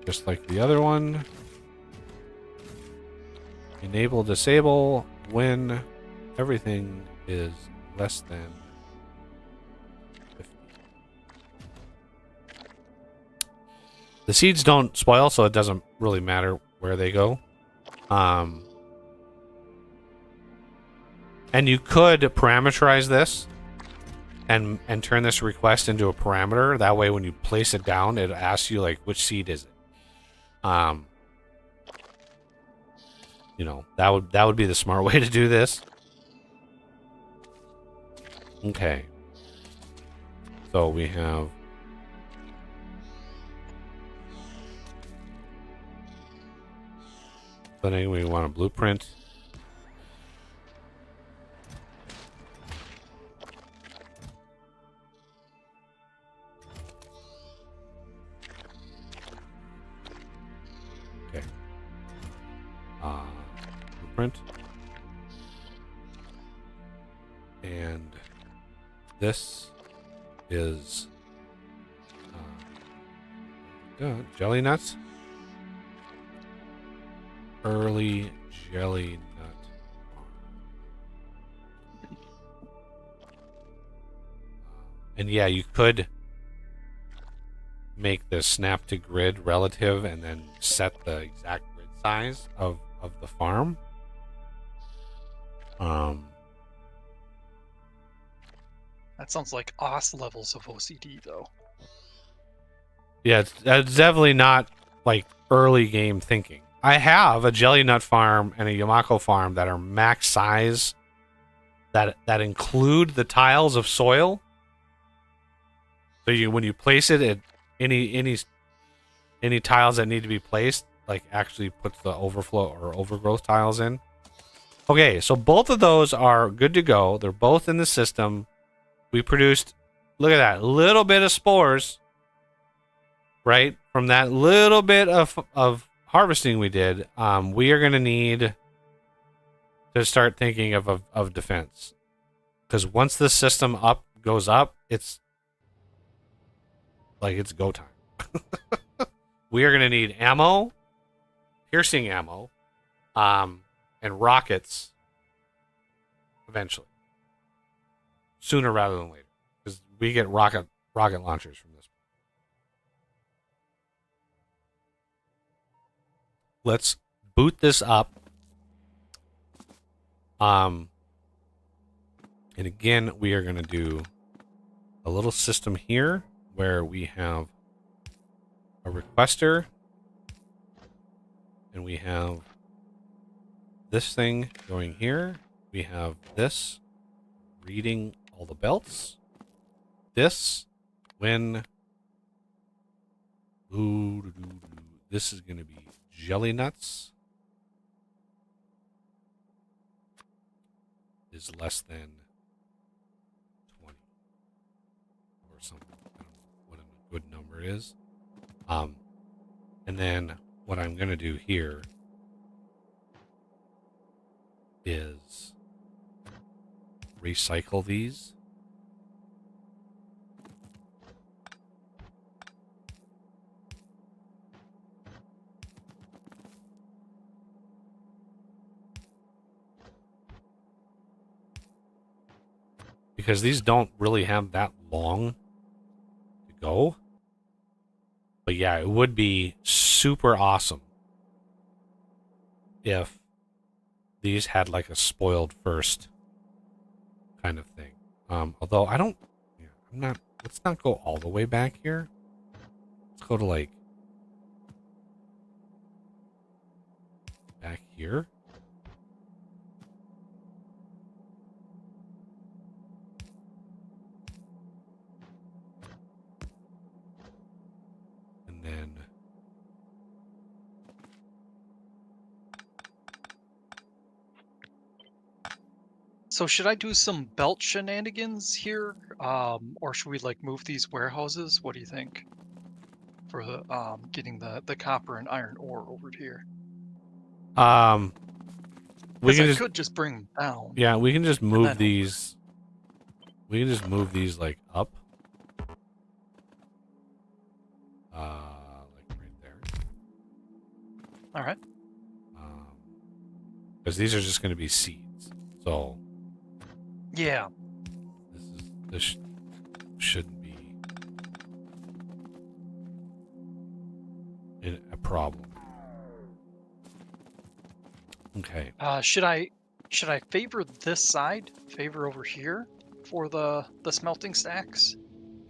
just like the other one. Enable, disable when everything is less than 50. The seeds don't spoil, so it doesn't really matter where they go. And you could parameterize this and turn this request into a parameter. That way when you place it down, it asks you like which seed is it. You know, that would be the smart way to do this. Okay. So we have then we want a blueprint. Okay. Blueprint. And this is jelly nuts. Early jelly nut. And yeah, you could make the snap to grid relative and then set the exact grid size of the farm. That sounds like OS levels of OCD, though. Yeah, it's definitely not like early game thinking. I have a jelly nut farm and a Yamako farm that are max size that include the tiles of soil. So when you place it, any tiles that need to be placed, like actually puts the overflow or overgrowth tiles in. Okay, so both of those are good to go. They're both in the system. We produced, look at that, little bit of spores, right? From that little bit of harvesting we did, we are going to need to start thinking of defense. Because once the system goes up, it's like it's go time. We are going to need ammo, piercing ammo, and rockets eventually, sooner rather than later, because we get rocket launchers from this. Let's boot this up. And again, we are going to do a little system here where we have a requester and we have this thing going here. We have this reading all the belts. This when this is going to be jelly nuts is less than 20 or something. I don't know what a good number is. And then what I'm going to do here is recycle these. Because these don't really have that long to go. But yeah, it would be super awesome if these had like a spoiled first kind of thing. Although I don't, yeah, I'm not, let's not go all the way back here. Let's go to like back here. And then So should I do some belt shenanigans here, or should we like move these warehouses? What do you think? For the getting the copper and iron ore over here. We can I just, could just bring them down. yeah, we can just move then- these. We can just move these like up. Like right there. All right. Because these are just going to be seeds. So Yeah. this shouldn't be a problem. Okay. Should I favor this side? Favor over here for the smelting stacks?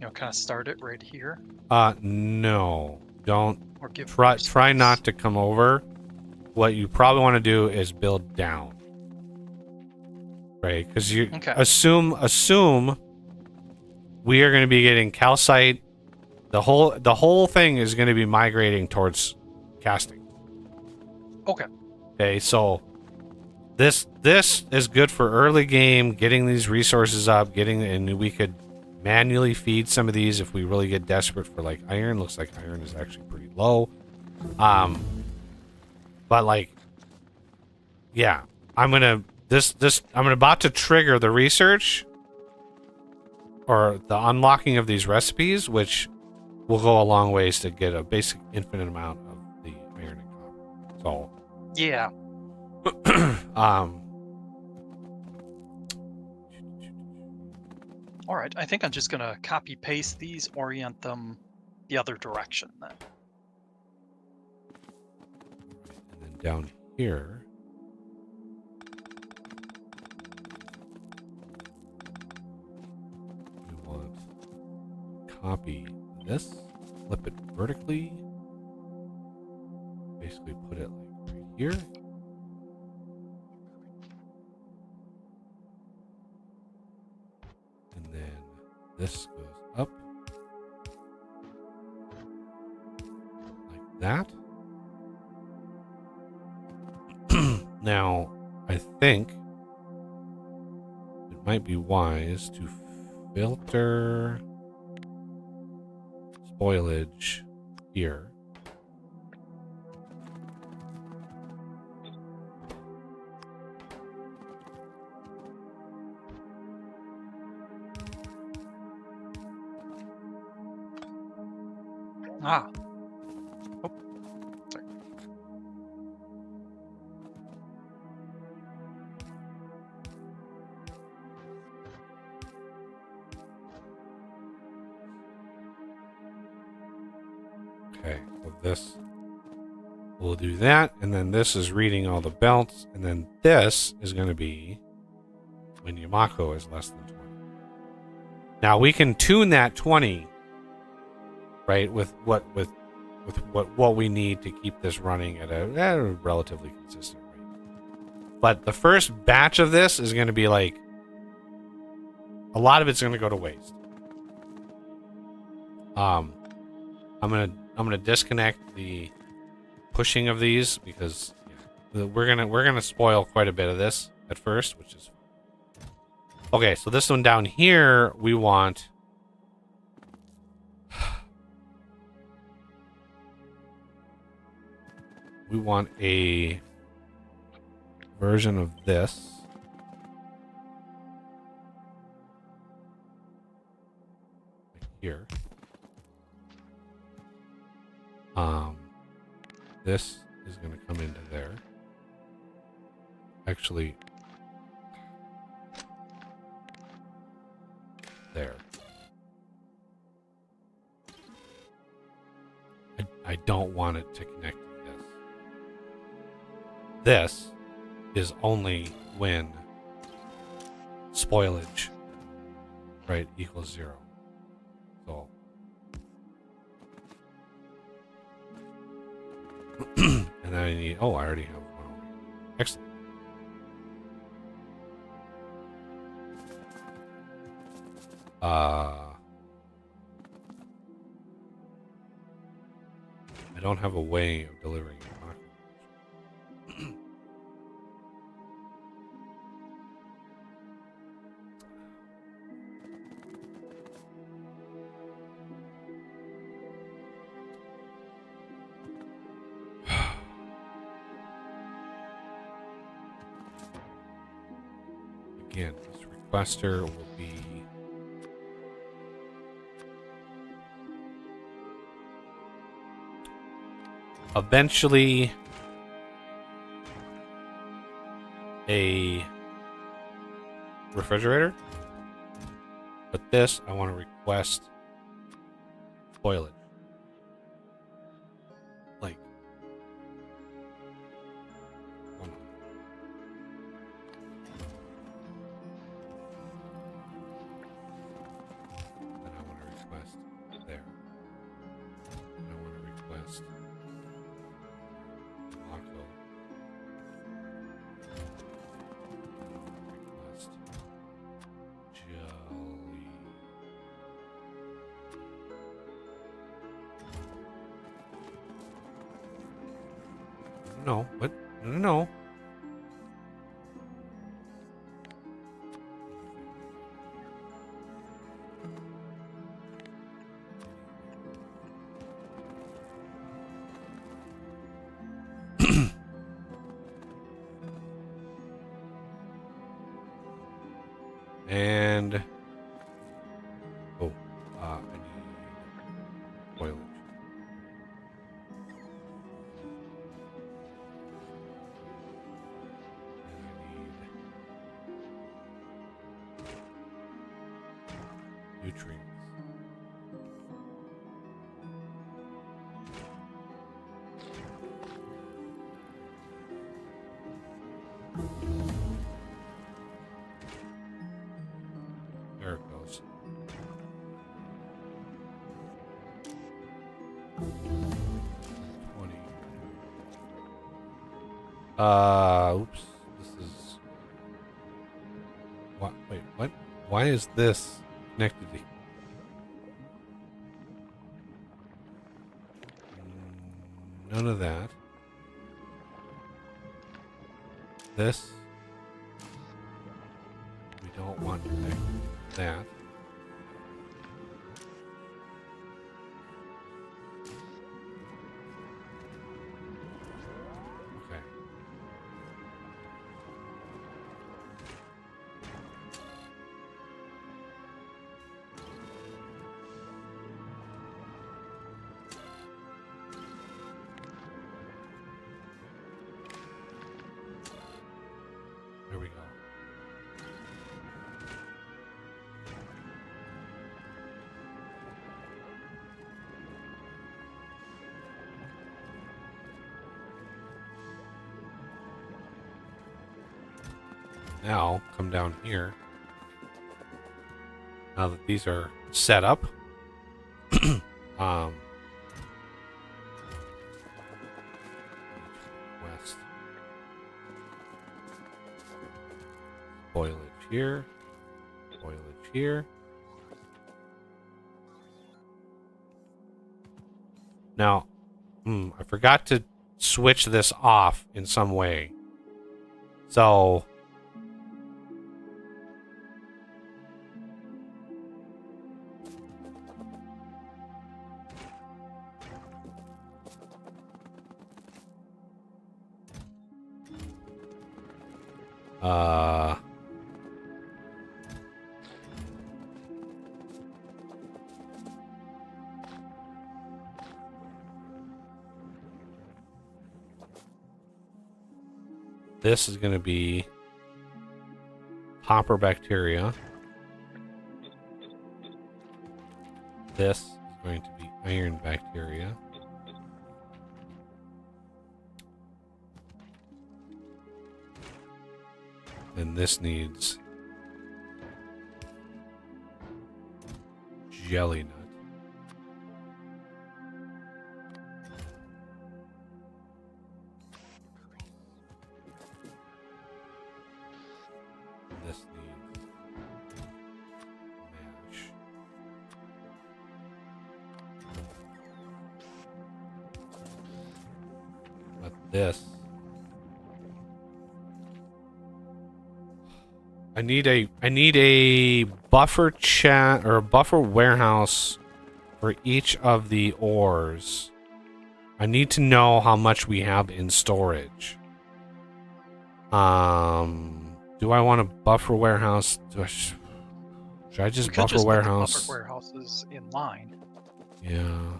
You know, kind of start it right here. No, don't. Or give Try not to come over. What you probably want to do is build down, right? Because you assume we are going to be getting calcite. The whole thing is going to be migrating towards casting. Okay. Okay, so this is good for early game, getting these resources up, and we could manually feed some of these if we really get desperate for like iron. Looks like iron is actually pretty low. But like, yeah, I'm about to trigger the research or the unlocking of these recipes, which will go a long ways to get a basic infinite amount of the iron and copper. So yeah. All right, I think I'm just gonna copy paste these, orient them the other direction then. And then down here, we want to copy this, flip it vertically, basically put it like right here. And then this goes up like that. Now, I think it might be wise to filter spoilage here. Ah. Oh, sorry. Okay, so this will do that, and then this is reading all the belts, and then this is going to be when Yamako is less than 20. Now we can tune that 20, right, with what we need to keep this running at a relatively consistent rate. But the first batch of this is going to be like a lot of it's going to go to waste. I'm gonna disconnect the pushing of these because we're gonna spoil quite a bit of this at first, which is okay. So this one down here we want a version of this. Like here. This is going to come into there. Actually, there. I don't want it to connect to this. This is only when spoilage, right, equals 0. So and then I need, I already have one over here. Excellent. I don't have a way of delivering it. Again, this requester will be eventually a refrigerator, but this I want to request spoilage. Like 100. Then I want to request there. And I want to request Octo. Request Jelly. No, what? No. And I need spoilage. Nutrients. There it goes. Oops. This is what? Wait, what? Why is this connected to? None of that. This. We don't want to connect that. Okay. There we go. Now, come down here. Now that these are set up, west. Spoilage here. Spoilage here. Now, I forgot to switch this off in some way. So, this is going to be hopper bacteria. This is going to be iron bacteria. And this needs jelly nut. And this needs mash. But this, I need a buffer chat or a buffer warehouse for each of the ores. I need to know how much we have in storage. Do I want a buffer warehouse? Should I just We could buffer just put the warehouse? buffer warehouses in line. Yeah.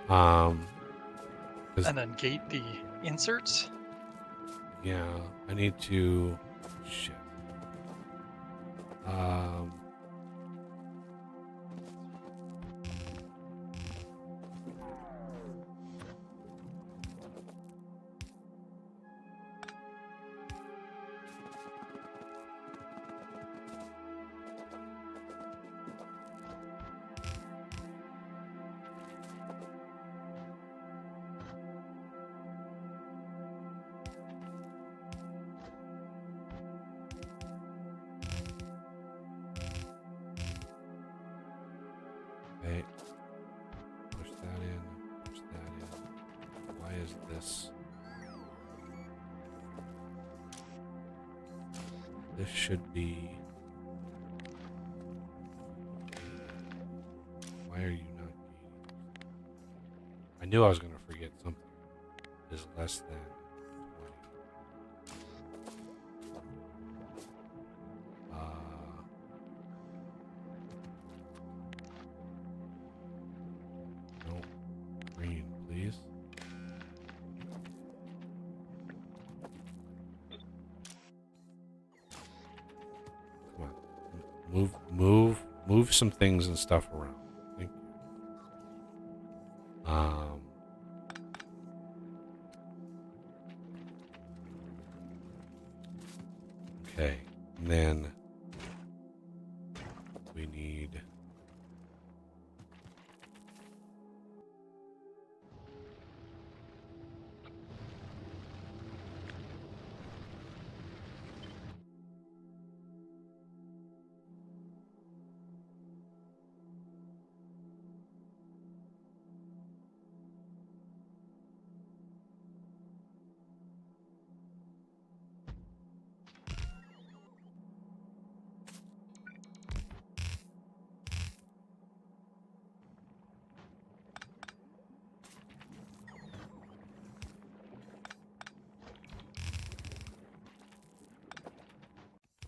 Cause, And then gate the inserts. yeah, I need to. Shit. Okay. Push that in. Push that in. Why is this? This should be. Why are you not gating? I knew I was going to forget something. Is less than 20. No. Green, please. Come on. Move some things and stuff around. Thank you. Okay. And then we need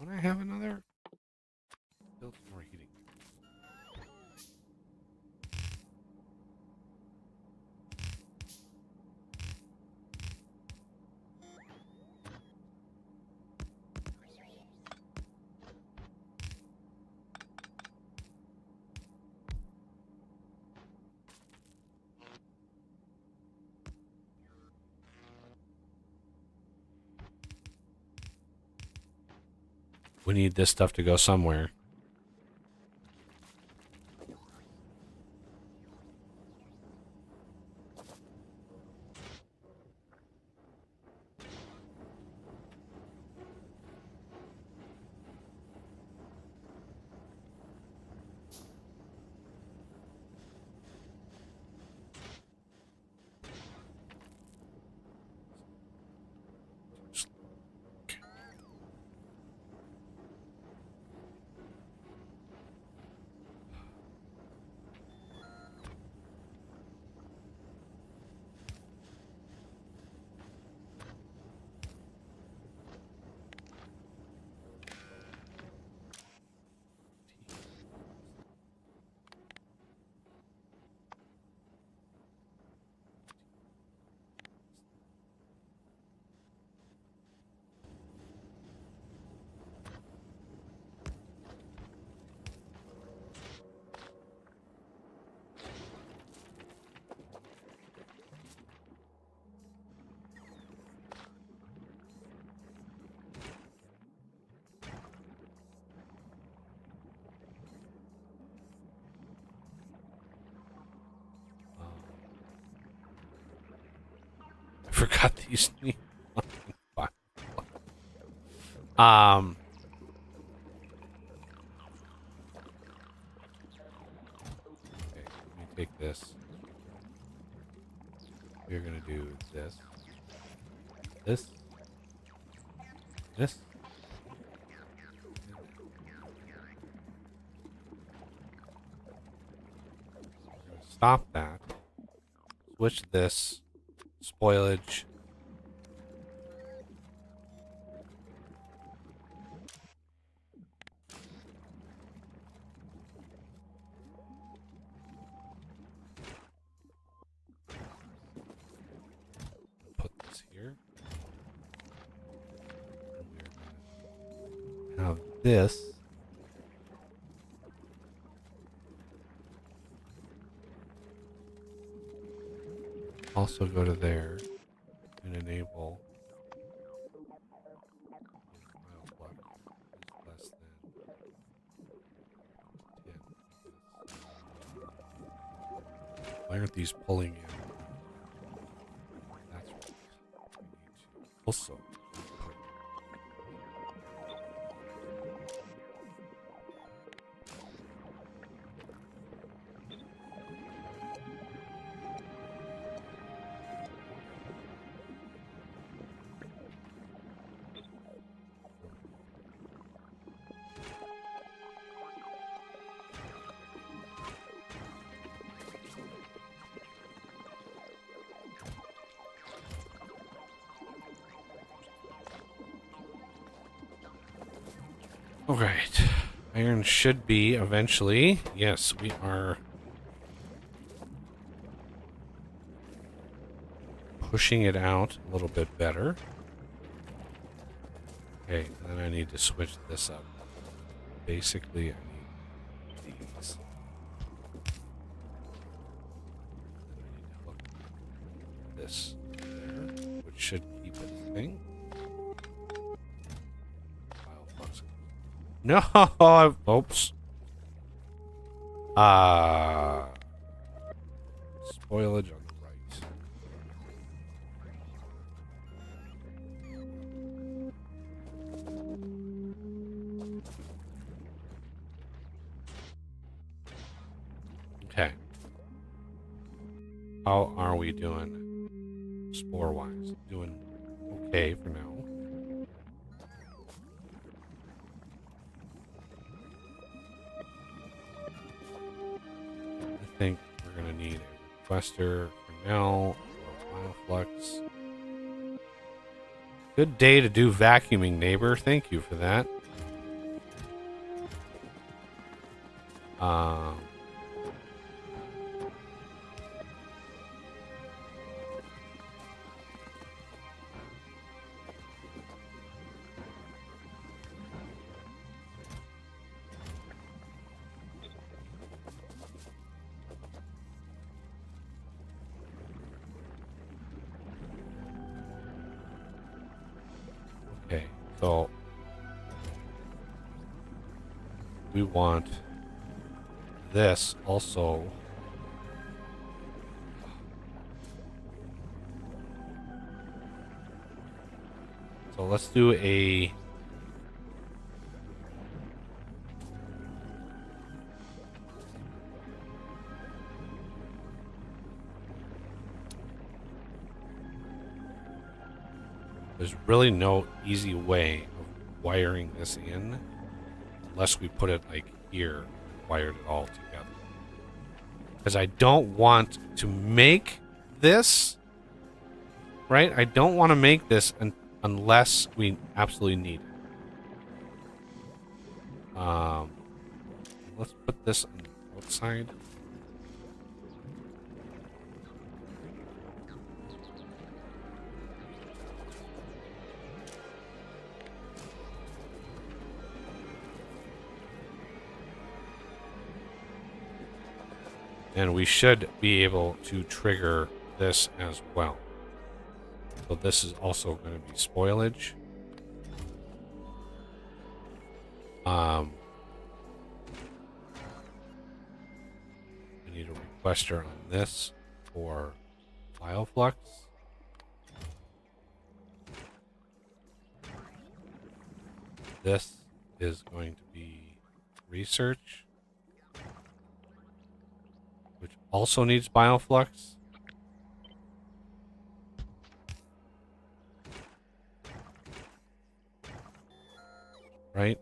don't I have another? Built more heating. We need this stuff to go somewhere. I forgot these need um okay, let me take this. We're gonna do this. This. This. We're gonna stop that. Switch this. Spoilage. Put this here. And we're gonna have this. Also go to there and enable flux is less than 10. Why aren't these pulling in? That's right. We need to also put Alright. Iron should be eventually. Yes, we are pushing it out a little bit better. Okay, then I need to switch this up. Basically, I need these. Then I need to hook this there, which should keep it a thing. No, oops. Spoilage on the right. Okay. How are we doing spore-wise? Doing okay for now. I think we're going to need a requester for now. Bioflux. Good day to do vacuuming, neighbor. Thank you for that. Okay, so we want this also. So let's do a there's really no easy way of wiring this in unless we put it like here and wired it all together. Because I don't want to make this, right? I don't want to make this unless we absolutely need it. Let's put this on the outside. And we should be able to trigger this as well. So this is also going to be spoilage. We need a requester on this for bioflux. This is going to be research, which also needs bioflux. Right?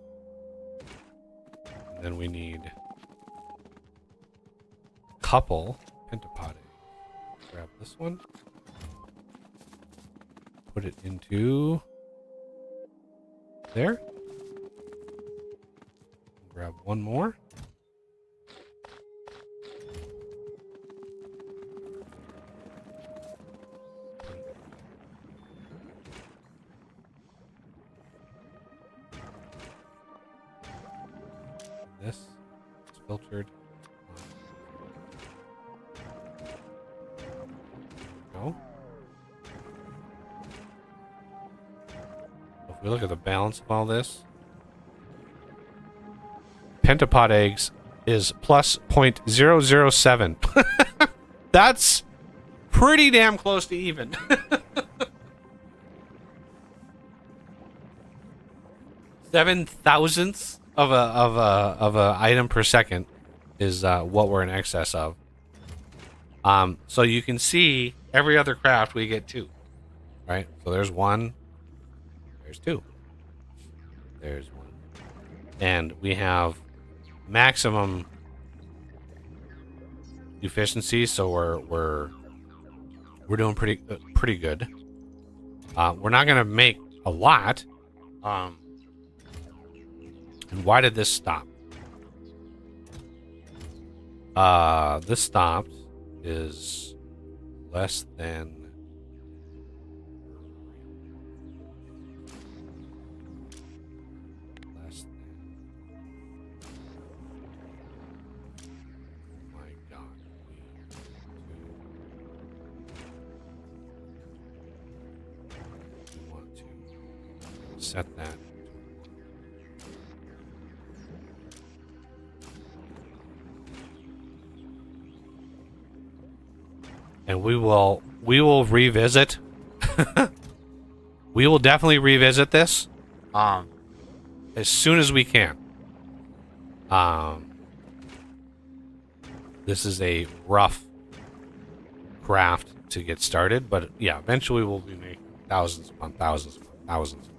And then we need a couple pentapod. Grab this one. Put it into there. Grab one more. This is filtered. Go. If we look at the balance of all this, pentapod eggs is plus 0.007. That's pretty damn close to even. 7/1000ths of a item per second is what we're in excess of. So you can see every other craft we get 2, right? So there's 1, there's 2, there's 1, and we have maximum efficiency. So we're doing pretty good. We're not gonna make a lot. And why did this stop? This stopped is less than oh my god. We want to set that. And we will revisit. We will definitely revisit this as soon as we can. This is a rough craft to get started, but yeah, eventually we'll be making thousands upon thousands upon thousands.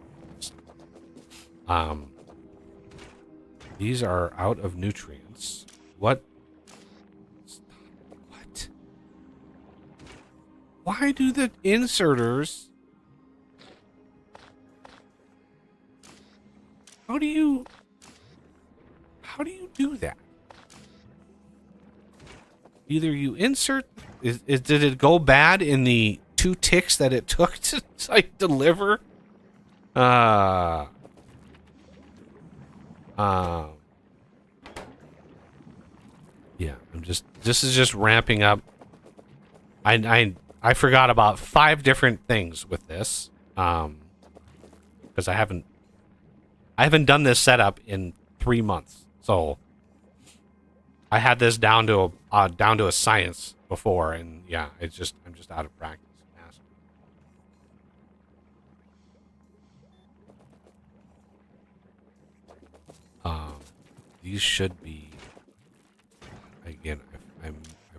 These are out of nutrients. What? Why do the inserters... How do you do that? Either you insert... Did it go bad in the 2 ticks that it took to like deliver? Yeah, this is just ramping up. I forgot about 5 different things with this, because I haven't done this setup in 3 months. So I had this down to a science before, and yeah, I'm just out of practice. Um, these should be again. I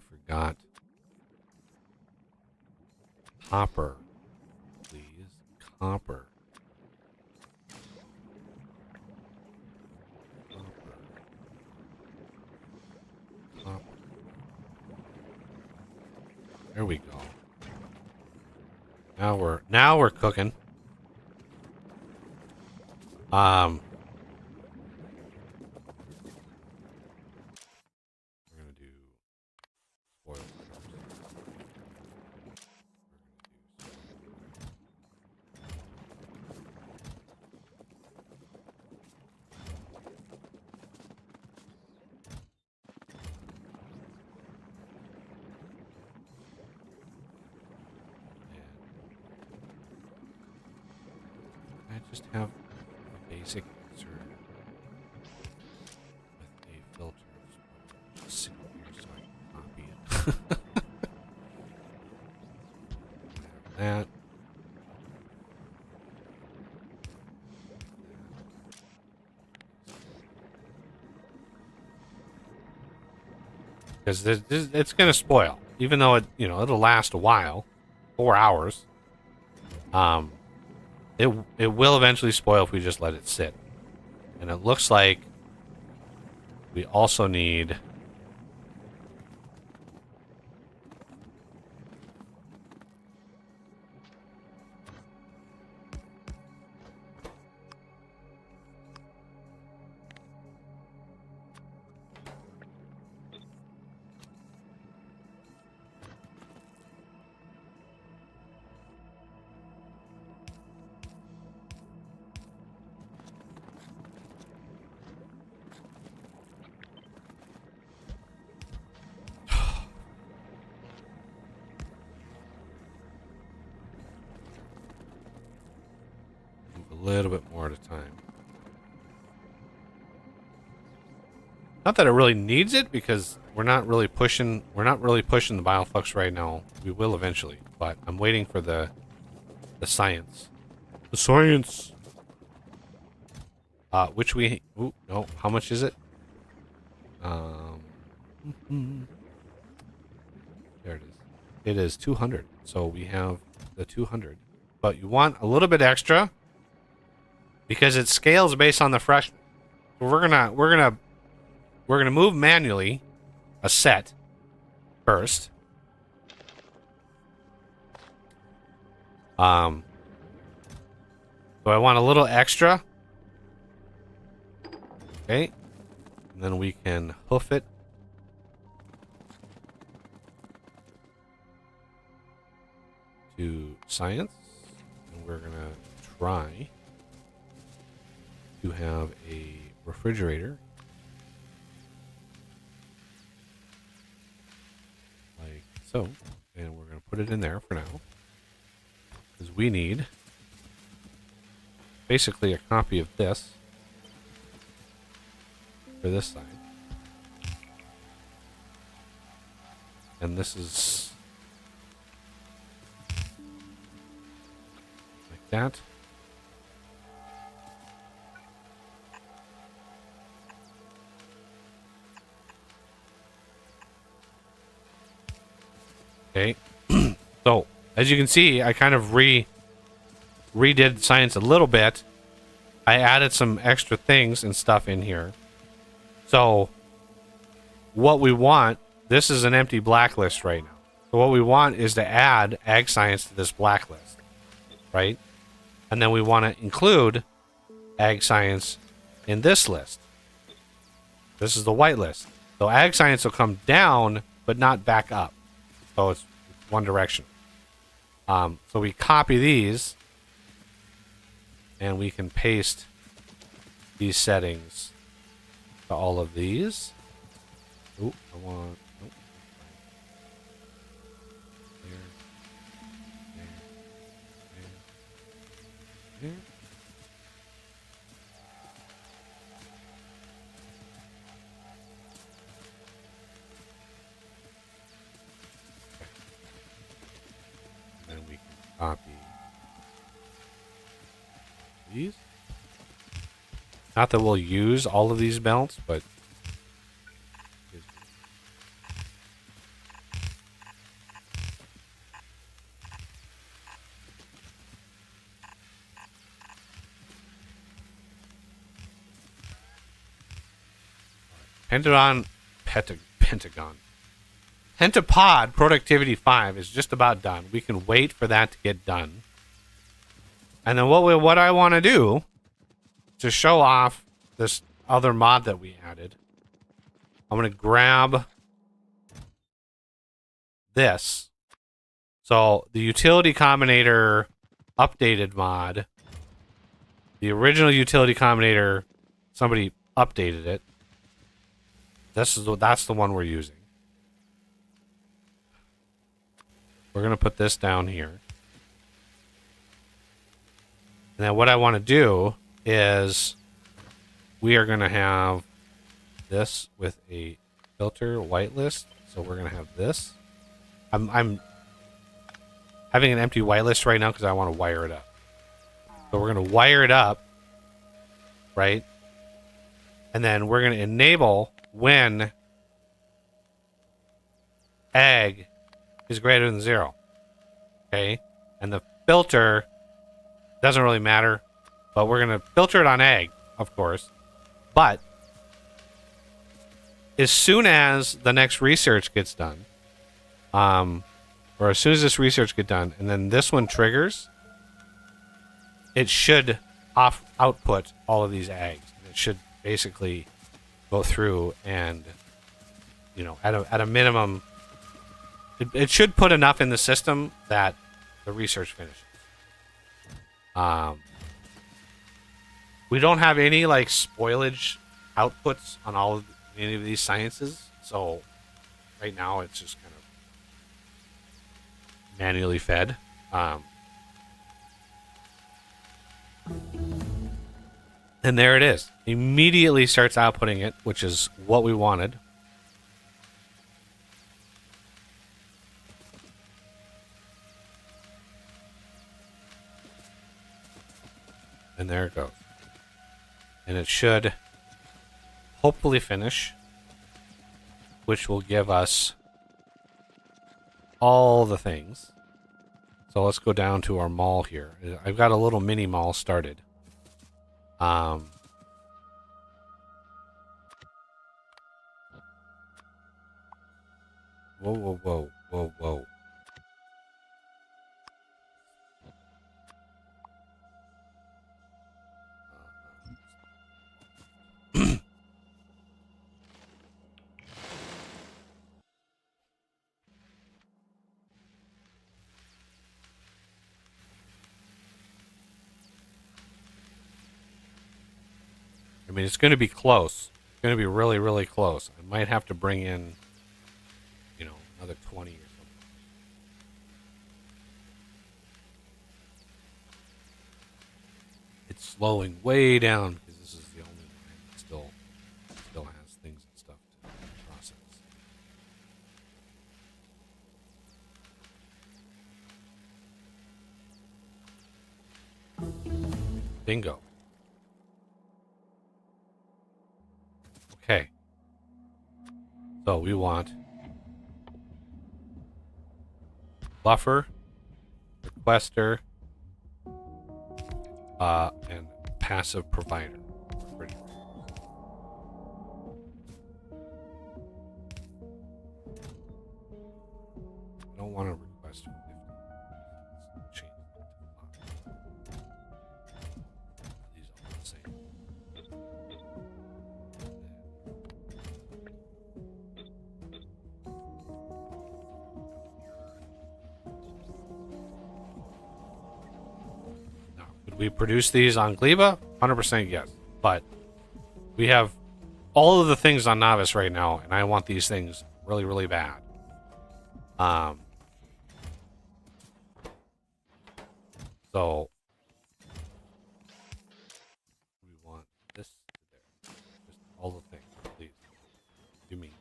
forgot copper, please. Copper. Copper. There we go. Now we're cooking. We're gonna do spoiled I just have a basic answer with a filter. Just sit here so I can copy it. That. Because it's going to spoil, even though it'll last a while, 4 hours. It will eventually spoil if we just let it sit. And it looks like we also need a little bit more at a time. Not that it really needs it, because we're not really pushing the bioflux right now. We will eventually, but I'm waiting for the science. The science. Which we no, how much is it? There it is. It is 200. So we have the 200. But you want a little bit extra because it scales based on the freshness. So we're gonna move manually a set first. So I want a little extra. Okay. And then we can hoof it. To science. And we're gonna try to have a refrigerator. Like so. And we're gonna put it in there for now. Because we need basically a copy of this for this side. And this is like that. Okay. So, as you can see, I kind of redid science a little bit. I added some extra things and stuff in here. So, what we want, this is an empty blacklist right now. So what we want is to add ag science to this blacklist, right? And then we want to include ag science in this list. This is the white list. So ag science will come down, but not back up. So it's one direction. So we copy these, and we can paste these settings to all of these. Ooh, I want. Nope. There. copy these. Not that we'll use all of these belts, but Pentagon Pentapod productivity 5 is just about done. We can wait for that to get done. And then what I want to do to show off this other mod that we added, I'm going to grab this. So the utility combinator updated mod, the original utility combinator, somebody updated it. That's the one we're using. We're going to put this down here. And then what I want to do is we are going to have this with a filter whitelist. So we're going to have this. I'm having an empty whitelist right now because I want to wire it up. So we're going to wire it up, right? And then we're going to enable when ag is greater than 0. Okay? And the filter doesn't really matter, but we're going to filter it on ag, of course. But as soon as the next research gets done, or as soon as this research gets done, and then this one triggers, it should output all of these ags. It should basically go through and, you know, at a minimum, it should put enough in the system that the research finishes. We don't have any like spoilage outputs on any of these sciences, so right now it's just kind of manually fed. And there it is. Immediately starts outputting it, which is what we wanted. And there it goes. And it should hopefully finish, which will give us all the things. So let's go down to our mall here. I've got a little mini mall started. Whoa, whoa, whoa, whoa, whoa. I mean, it's going to be close. It's going to be really, really close. I might have to bring in, you know, another 20 or something. It's slowing way down because this is the only one that still has things and stuff to process. Bingo. Okay. So we want buffer, requester, and passive provider. Pretty I don't want to request 50. Let's change it to 5. These are all the same. We produce these on Gleba? 100% yes. But we have all of the things on Novice right now, and I want these things really, really bad. So we want this there. Just all the things, please. Gimme.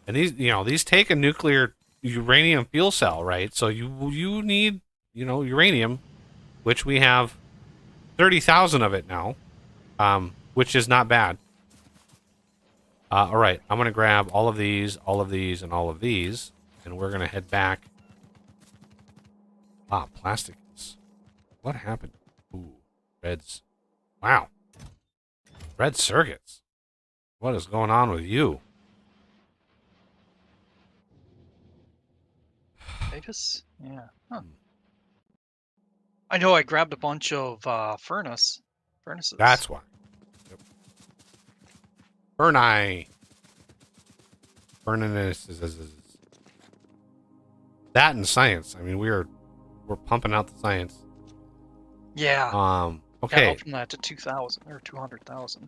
And these, you know, these take a nuclear uranium fuel cell, right? So you need, uranium, which we have 30,000 of it now, which is not bad. All right, I'm going to grab all of these, and all of these, and we're going to head back. Ah, plastic is... What happened? Ooh, reds. Wow. Red circuits. What is going on with you? They just, yeah. Huh. I know I grabbed a bunch of furnaces. That's why. Yep. Furnace. That and science. I mean, we're pumping out the science. Yeah. Okay. Yeah, up from that to 2,000 or 200,000.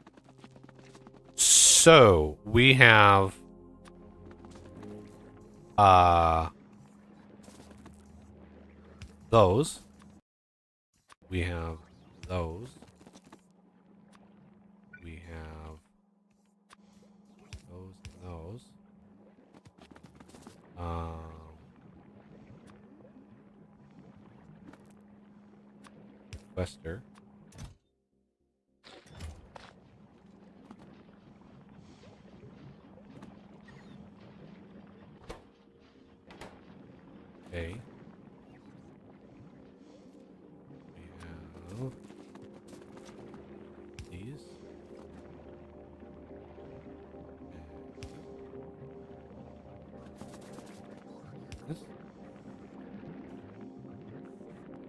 So we have those. We have those. We have those and those. Requester. Okay. We have these. This.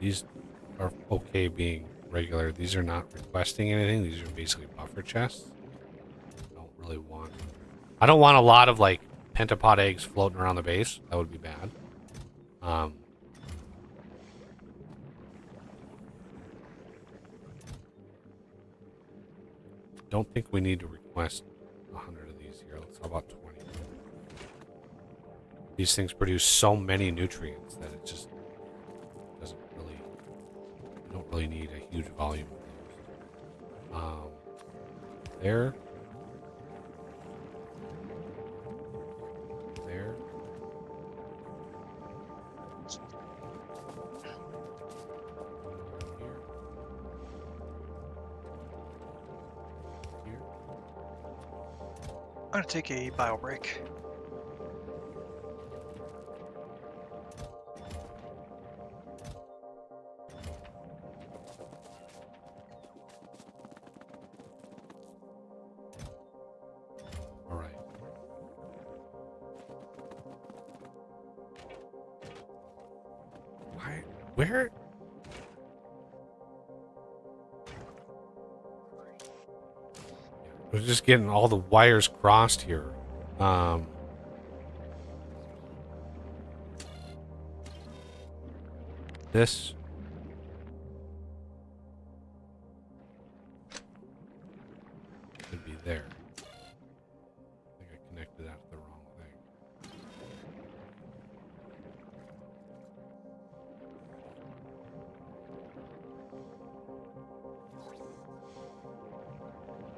These are okay being regular. These are not requesting anything. These are basically buffer chests. I don't want a lot of like pentapod eggs floating around the base. That would be bad. Don't think we need to request 100 of these here. Let's how about 20? These things produce so many nutrients that it just doesn't really. You don't really need a huge volume of those. There. There. Here. I'm gonna take a bio break. All right. Why? Where? We're just getting all the wires crossed here. This should be there. I think I connected that to the wrong thing.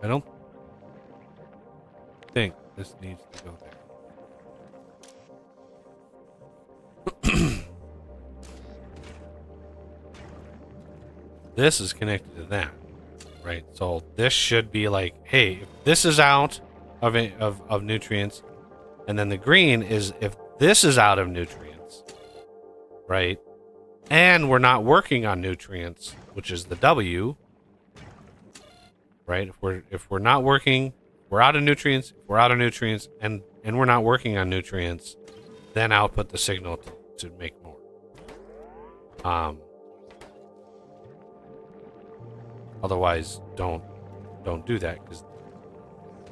I don't think this needs to go there. This is connected to that, right? So this should be like, hey, if this is out of nutrients, and then the green is if this is out of nutrients, right? And we're not working on nutrients, which is the W, right? If we're not working, we're out of nutrients. If we're out of nutrients, and we're not working on nutrients, then output the signal to make more. Otherwise, don't do that because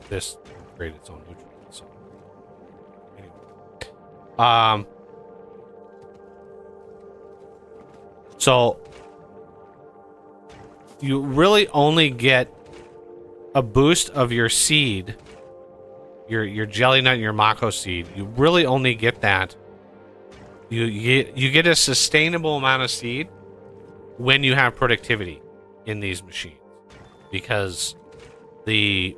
this will create its own nutrients. So, anyway. So you really only get a boost of your seed, your jelly nut and your mako seed. You really only get that. You get a sustainable amount of seed when you have productivity in these machines, because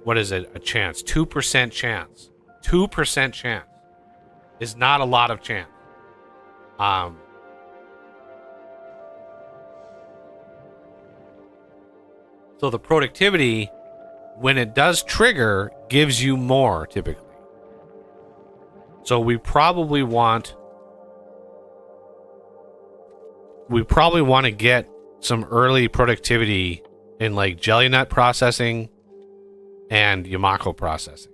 what is it? A chance, 2% chance. 2% chance is not a lot of chance. Um, so the productivity, when it does trigger, gives you more typically. So we probably want to get some early productivity in like jelly nut processing and Yamako processing.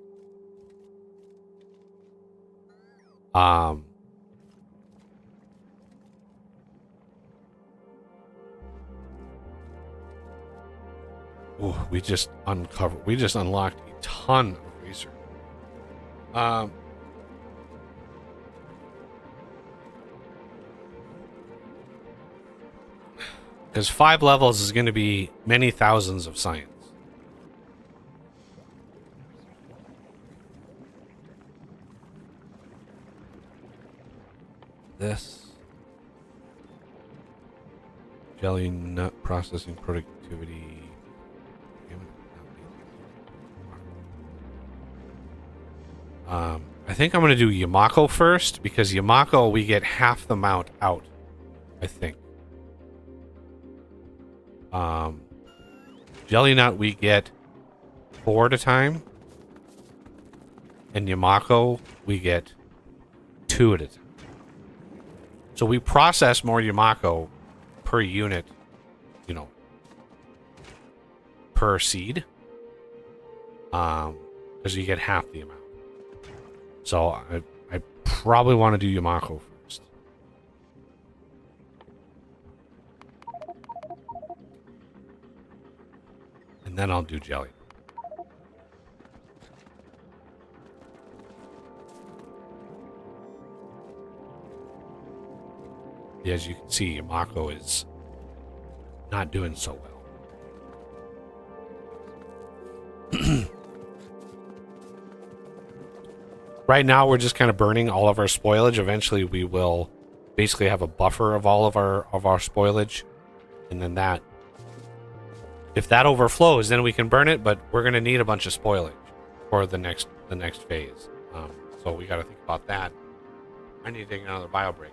Oh, we just unlocked a ton of research. Because 5 levels is going to be many thousands of science. This jelly nut processing productivity. I think I'm going to do Yamako first, because Yamako we get half the amount out, I think. Jelly nut we get 4 at a time, and Yamako we get 2 at a time. So we process more Yamako per unit, you know, per seed, because you get half the amount. So I probably want to do Yamako first. And then I'll do jelly. As you can see, Yamako is not doing so well. Right now, we're just kind of burning all of our spoilage. Eventually, we will basically have a buffer of all of our spoilage, and then that, if that overflows, then we can burn it. But we're going to need a bunch of spoilage for the next phase. So we got to think about that. I need to take another bio break.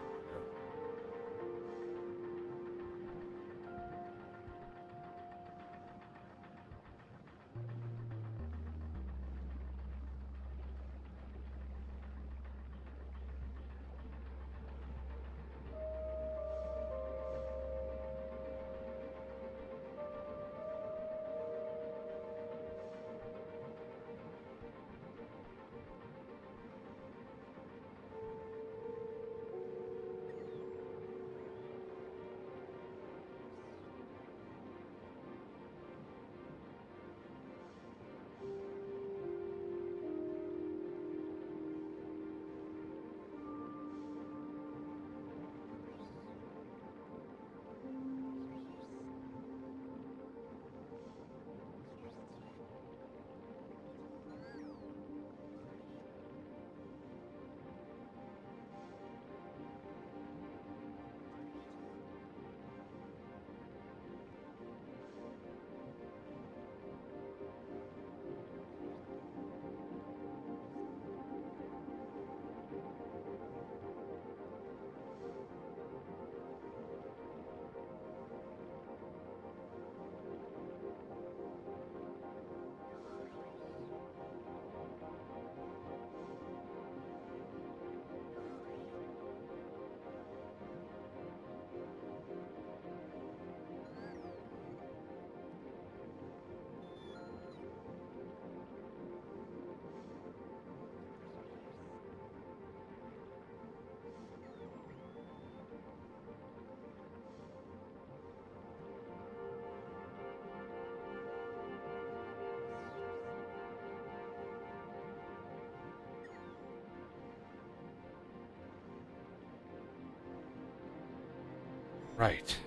Right.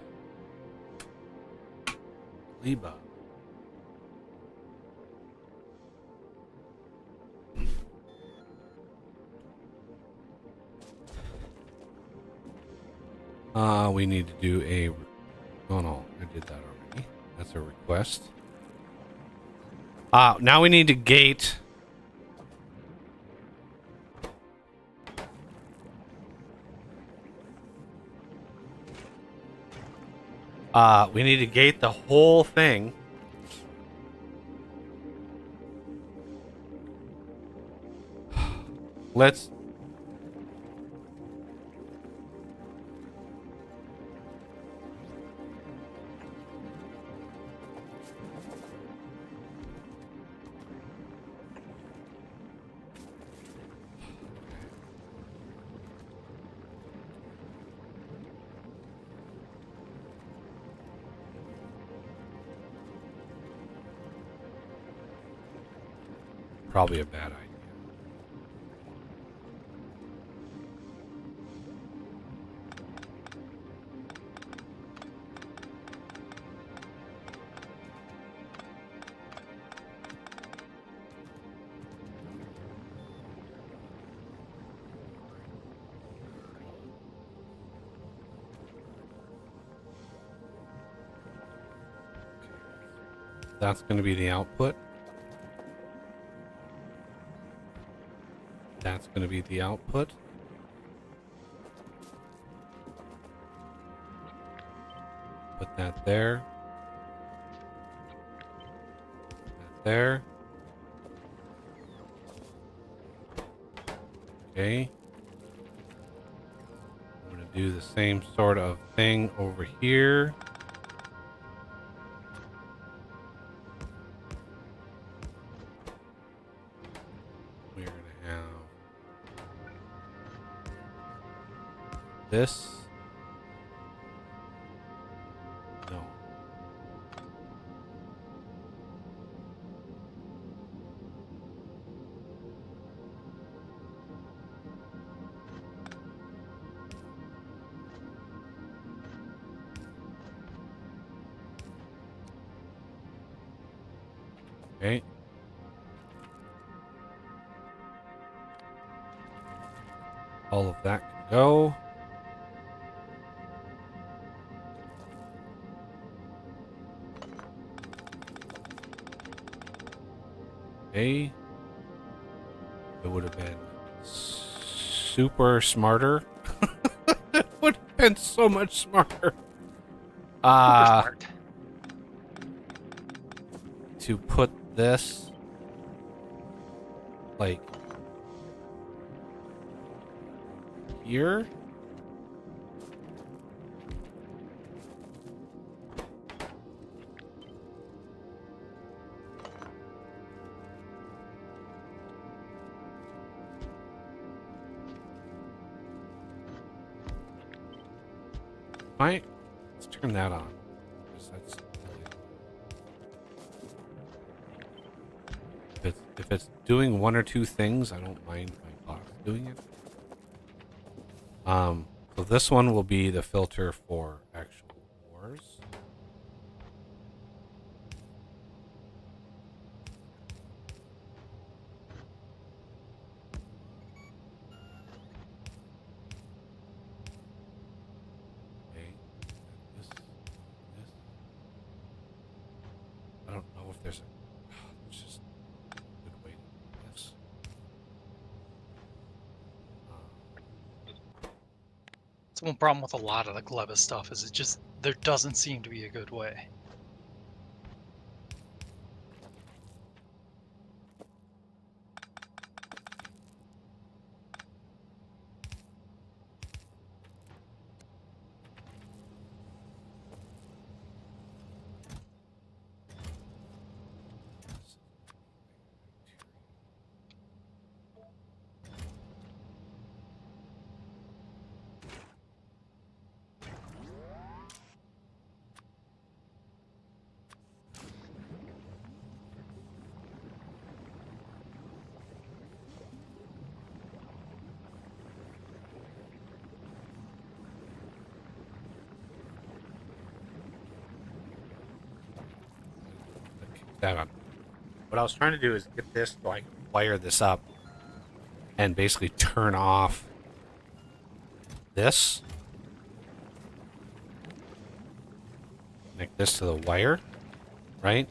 Gleba. We need to do a... Oh no, I did that already. That's a request. Now we need to gate... We need to gate the whole thing. Let's... Probably a bad idea. That's going to be the output. That's going to be the output. Put that there. That there. Okay. I'm going to do the same sort of thing over here. We're going to have this. No. Okay. All of that can go. Okay. It would have been super smarter. It would have been so much smarter. Super smart. To put this like here. Right? Let's turn that on. 'Cause that's if it's doing one or two things, I don't mind my box doing it. So this one will be the filter for actual ores. Okay. This. I don't know if there's just a good way to do this. That's one problem with a lot of the Gleba stuff is it just there doesn't seem to be a good way. That on. What I was trying to do is get this so I can wire this up and basically turn off this. Connect this to the wire, right?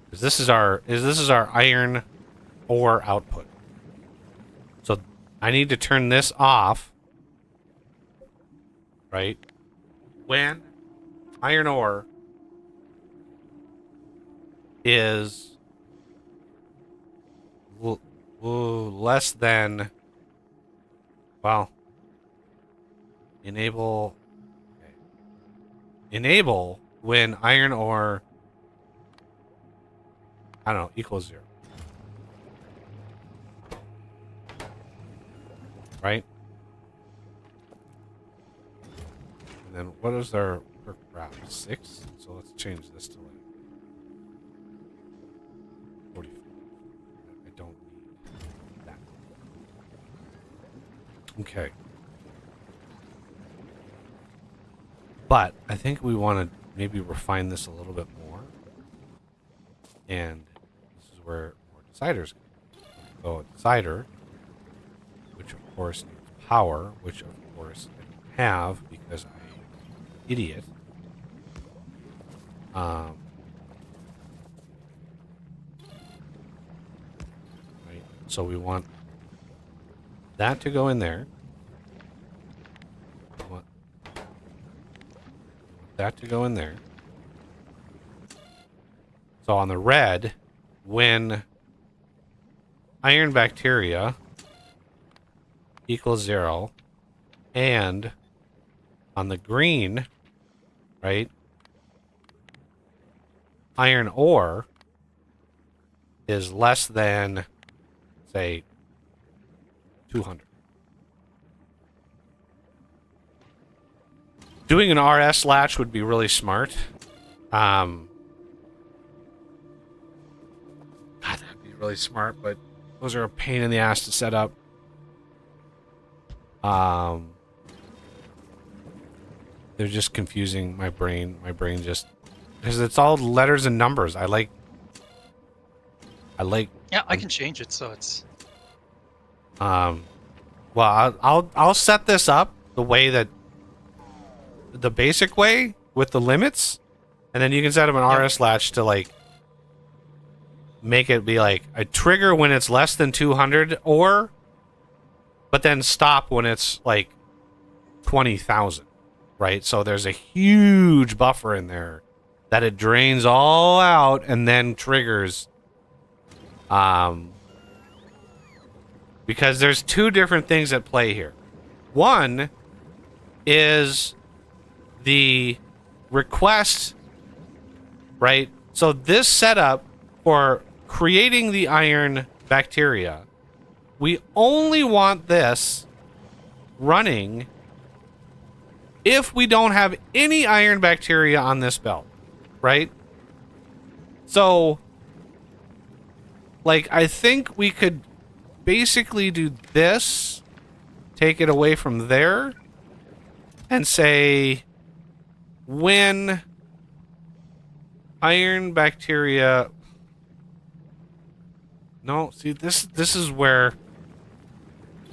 Because this is our iron ore output. So I need to turn this off, right? When iron ore is less than, well, enable when iron ore, I don't know, equals 0. Right? And then what is our graph? 6? So let's change this to like 44. I don't need that. Okay. But I think we want to maybe refine this a little bit more. And this is where more deciders come. So a decider, which of course needs power, which of course I don't have because I'm an idiot. Right. So we want that to go in there. We want that to go in there. So on the red, when iron bacteria equals 0, and on the green, right, iron ore is less than, say, 200. Doing an RS latch would be really smart. God, that'd be really smart, but those are a pain in the ass to set up. They're just confusing my brain. My brain just, because it's all letters and numbers. I like. Yeah, I can change it so it's. Well, I'll set this up the way that, the basic way with the limits, and then you can set up an RS latch to like make it be like a trigger when it's less than 200 ore, but then stop when it's like 20,000, right? So there's a huge buffer in there that it drains all out and then triggers. Because there's two different things at play here. One is the request, right? So this setup for creating the iron bacteria, we only want this running if we don't have any iron bacteria on this belt, right? So, like, I think we could basically do this, take it away from there, and say when iron bacteria. No, see, this is where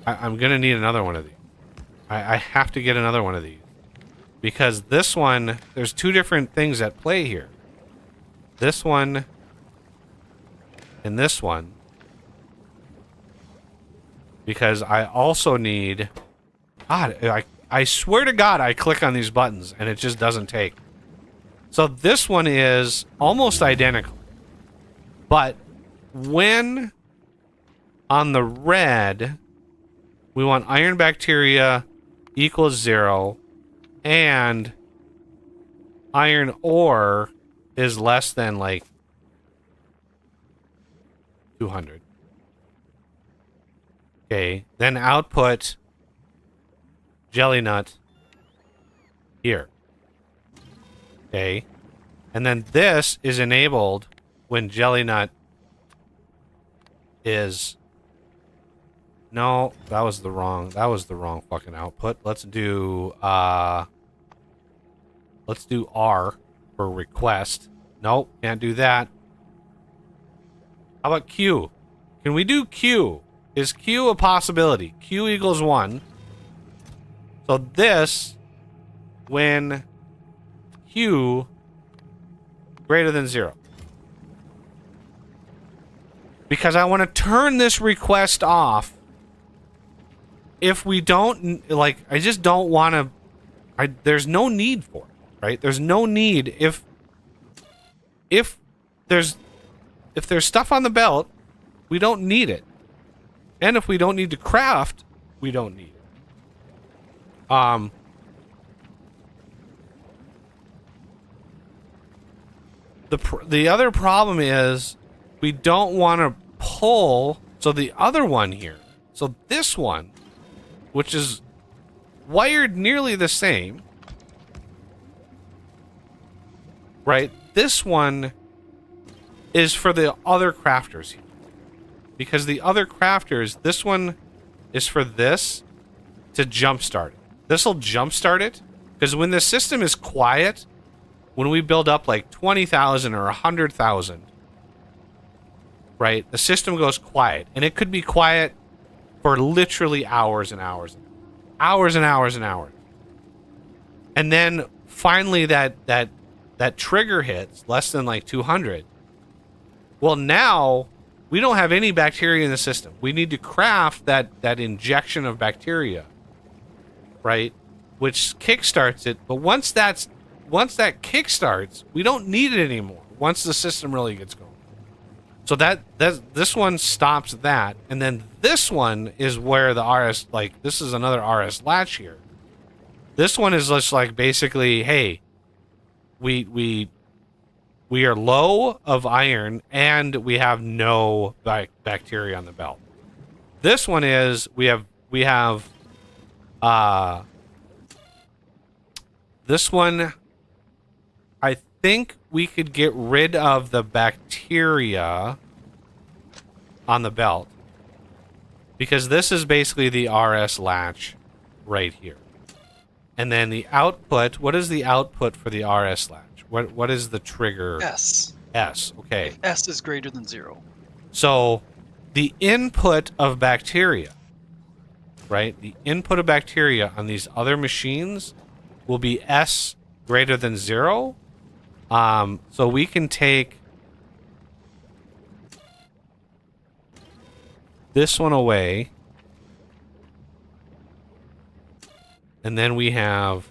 I'm gonna need another one of these. I have to get another one of these because this one, there's two different things at play here. This one and this one. Because I also need... God, I swear to God I click on these buttons and it just doesn't take. So this one is almost identical. But when on the red, we want iron bacteria equals 0 and iron ore is less than like 200. Okay, then output jelly nut here. Okay, and then this is enabled when jelly nut is... No, that was the wrong fucking output. Let's do R for request. Nope, can't do that. How about Q? Can we do Q? Is Q a possibility? Q equals 1. So this, when Q greater than 0. Because I want to turn this request off if we don't, like, I just don't want to, there's no need for it. right? There's no need if there's stuff on the belt, we don't need it. And if we don't need to craft, we don't need it. The other problem is we don't want to pull. So the other one here, so this one, which is wired nearly the same, right? This one is for the other crafters here. Because the other crafters, this one is for this to jumpstart it. This will jumpstart it, because when the system is quiet, when we build up like 20,000 or 100,000, right, the system goes quiet. And it could be quiet for literally hours and hours. Hours and hours and hours. And then finally that trigger hits, less than like 200. Well, now we don't have any bacteria in the system. We need to craft that injection of bacteria, right? Which kickstarts it. But once that kickstarts, we don't need it anymore. Once the system really gets going. So this one stops that, and then this one is where the RS, like, this is another RS latch here. This one is just like basically, hey, we are low of iron and we have no bacteria on the belt. This one is we have this one, I think we could get rid of the bacteria on the belt, because this is basically the RS latch right here. And then the output, what is the output for the RS latch? What is the trigger? S. S, okay. If S is greater than 0. So the input of bacteria, right? The input of bacteria on these other machines will be S greater than 0. So we can take this one away. And then we have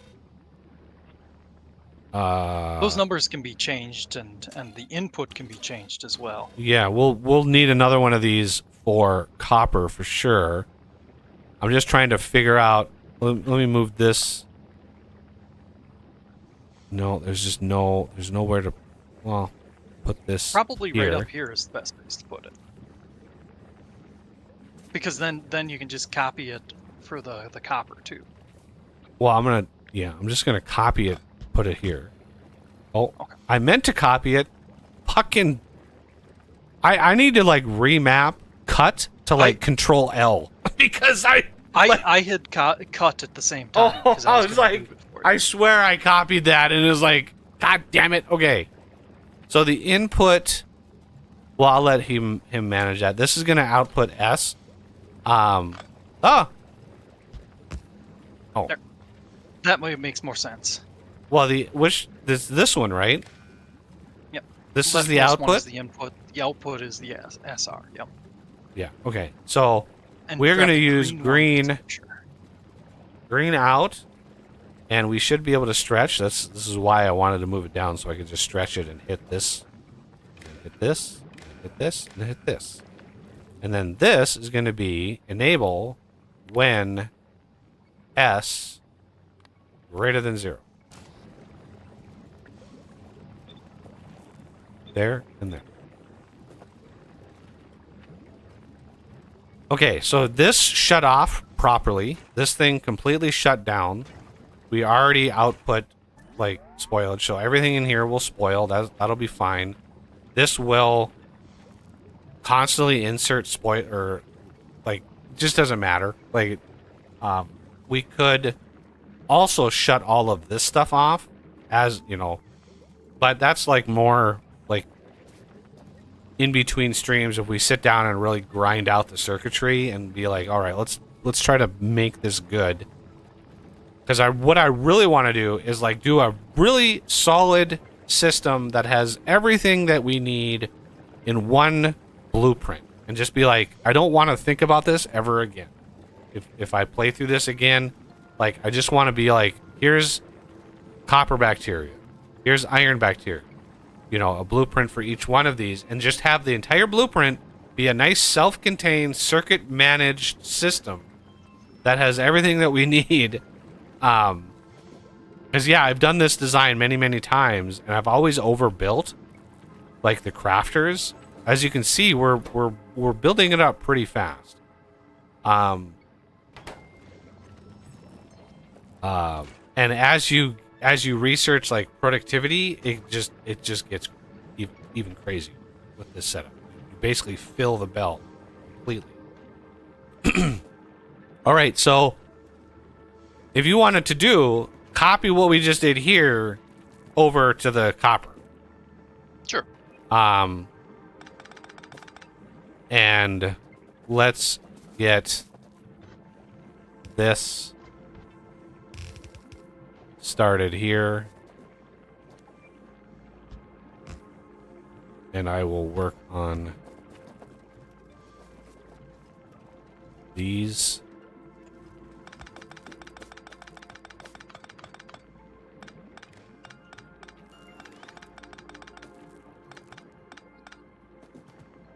those numbers can be changed, and the input can be changed as well. Yeah, we'll need another one of these for copper for sure. I'm just trying to figure out. Let me move this. No, there's nowhere to, well, put this. Probably here. right up here is the best place to put it, because then you can just copy it for the copper too. Well, I'm just gonna copy it, put it here. Oh, okay. I meant to copy it. Fucking, I need to like remap cut to like Control L because I had cut at the same time. Oh, I was like, I swear I copied that and it was like, God damn it. Okay, so the input. Well, I'll let him manage that. This is gonna output S. Oh. There. That way makes more sense. Well, this one, right? Yep. This is the output? One is the input. The output is the SR. Yep. Yeah, okay. So And we're going to grab the use one green to make sure. green out, and we should be able to stretch. This is why I wanted to move it down, so I could just stretch it and hit this, and hit this, and hit this, and hit this. And then this is going to be enable when S greater than 0. There and there. Okay, so this shut off properly. This thing completely shut down. We already output like spoilage, so everything in here will spoil. That'll be fine. This will constantly insert spoil, or like, just doesn't matter. Like, we could also shut all of this stuff off, as you know, but that's like more like in between streams. If we sit down and really grind out the circuitry and be like, all right, let's try to make this good. Because what I really want to do is like do a really solid system that has everything that we need in one blueprint, and just be like, I don't want to think about this ever again. If I play through this again, like, I just want to be like, here's copper bacteria. Here's iron bacteria. You know, a blueprint for each one of these, and just have the entire blueprint be a nice self-contained circuit managed system that has everything that we need. Because yeah, I've done this design many times, and I've always overbuilt, like the crafters. As you can see, we're building it up pretty fast. And as you research like productivity, it just gets even crazier with this setup. You basically fill the belt completely. All right, so if you wanted to do, copy what we just did here over to the copper. Sure. And let's get this started here. And I will work on these.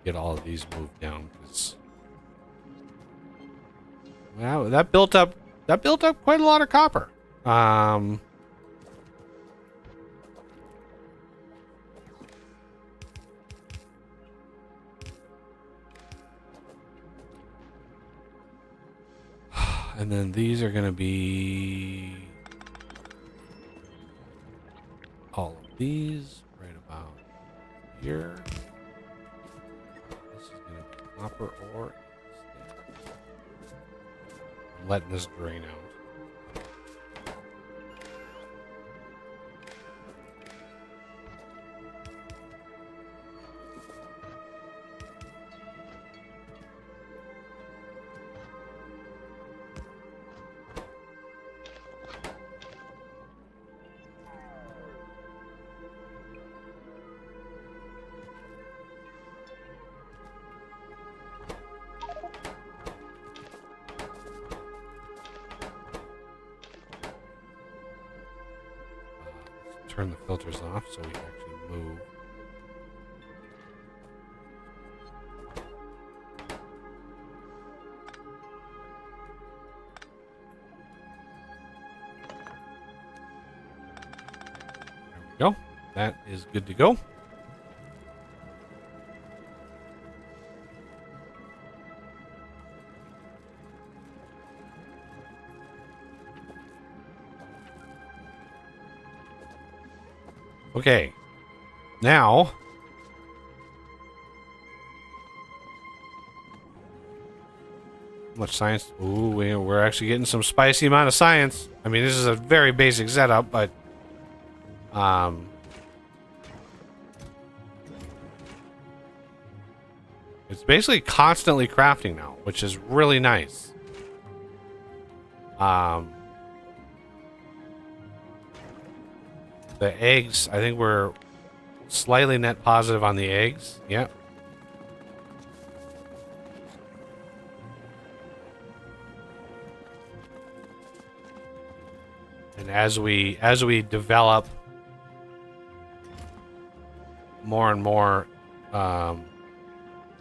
Get all of these moved down, because wow, that built up quite a lot of copper. And then these are going to be all of these right about here. This is going to be copper ore. I'm letting this drain out. Turn the filters off so we can actually move. There we go. That is good to go. Okay, now how much science? Ooh, we're actually getting some spicy amount of science. I mean, this is a very basic setup, but it's basically constantly crafting now, which is really nice. The eggs, I think we're slightly net positive on the eggs. Yep. And as we develop more and more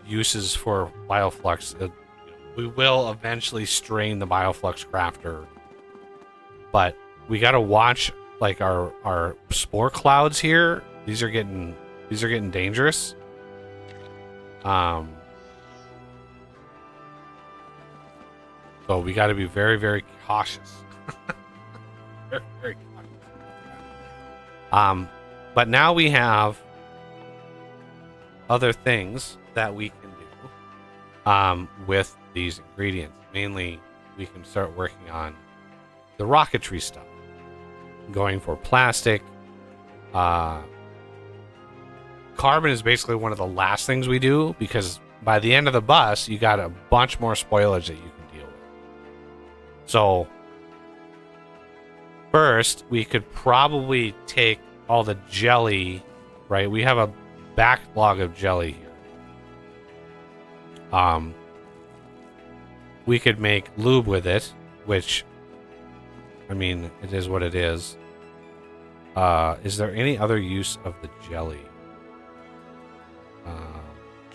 uses for bioflux, we will eventually strain the bioflux crafter. But we got to watch like our spore clouds here. These are getting dangerous. So we got to be very, very cautious. Very, very cautious. But now we have other things that we can do with these ingredients. Mainly, we can start working on the rocketry stuff. Going for plastic. Carbon is basically one of the last things we do, because by the end of the bus, you got a bunch more spoilage that you can deal with. So first, we could probably take all the jelly, right? We have a backlog of jelly here. We could make lube with it, which, I mean, it is what it is. Is there any other use of the jelly?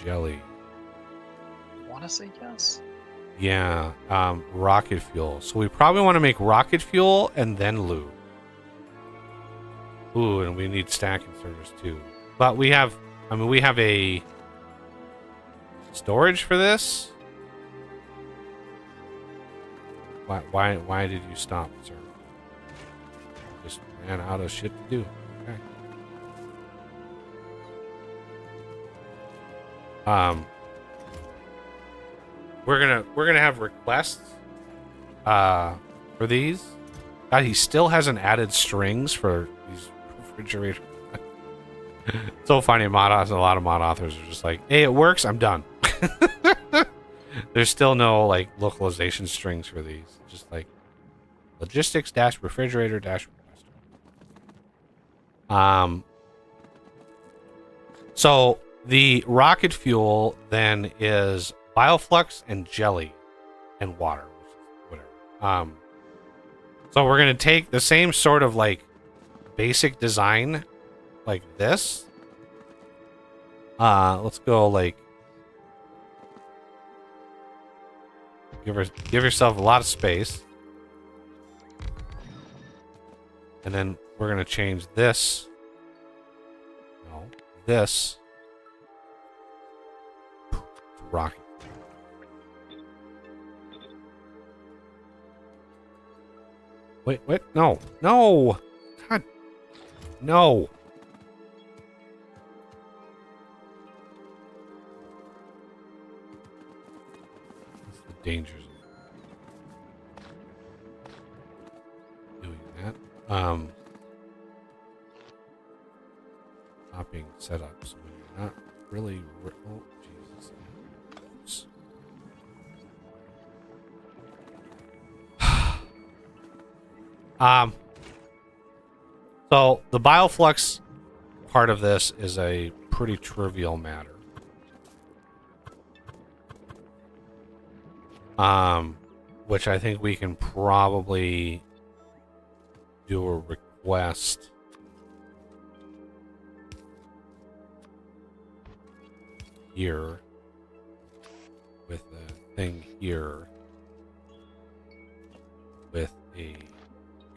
Jelly. I want to say yes. Yeah, rocket fuel. So we probably want to make rocket fuel and then lube. Ooh, and we need stack inserters too. But we have, I mean, we have a storage for this. Why did you stop, sir? Just ran out of shit to do. Okay. We're gonna have requests for these. God, he still hasn't added strings for these refrigerators. So funny, a lot of mod authors are just like, hey, it works, I'm done. There's still no like localization strings for these. Just like logistics dash refrigerator dash request. So the rocket fuel then is bioflux and jelly and water, which is whatever. So we're gonna take the same sort of like basic design like this. Let's go like give yourself a lot of space. And then we're gonna change this. No, this to rocket. Wait, no, no, God, no. That's the dangers of doing that. Not being set up, so when you're not really. Oh, Jesus. Oops. So the bioflux part of this is a pretty trivial matter. Which I think we can probably do a request here with a thing here with a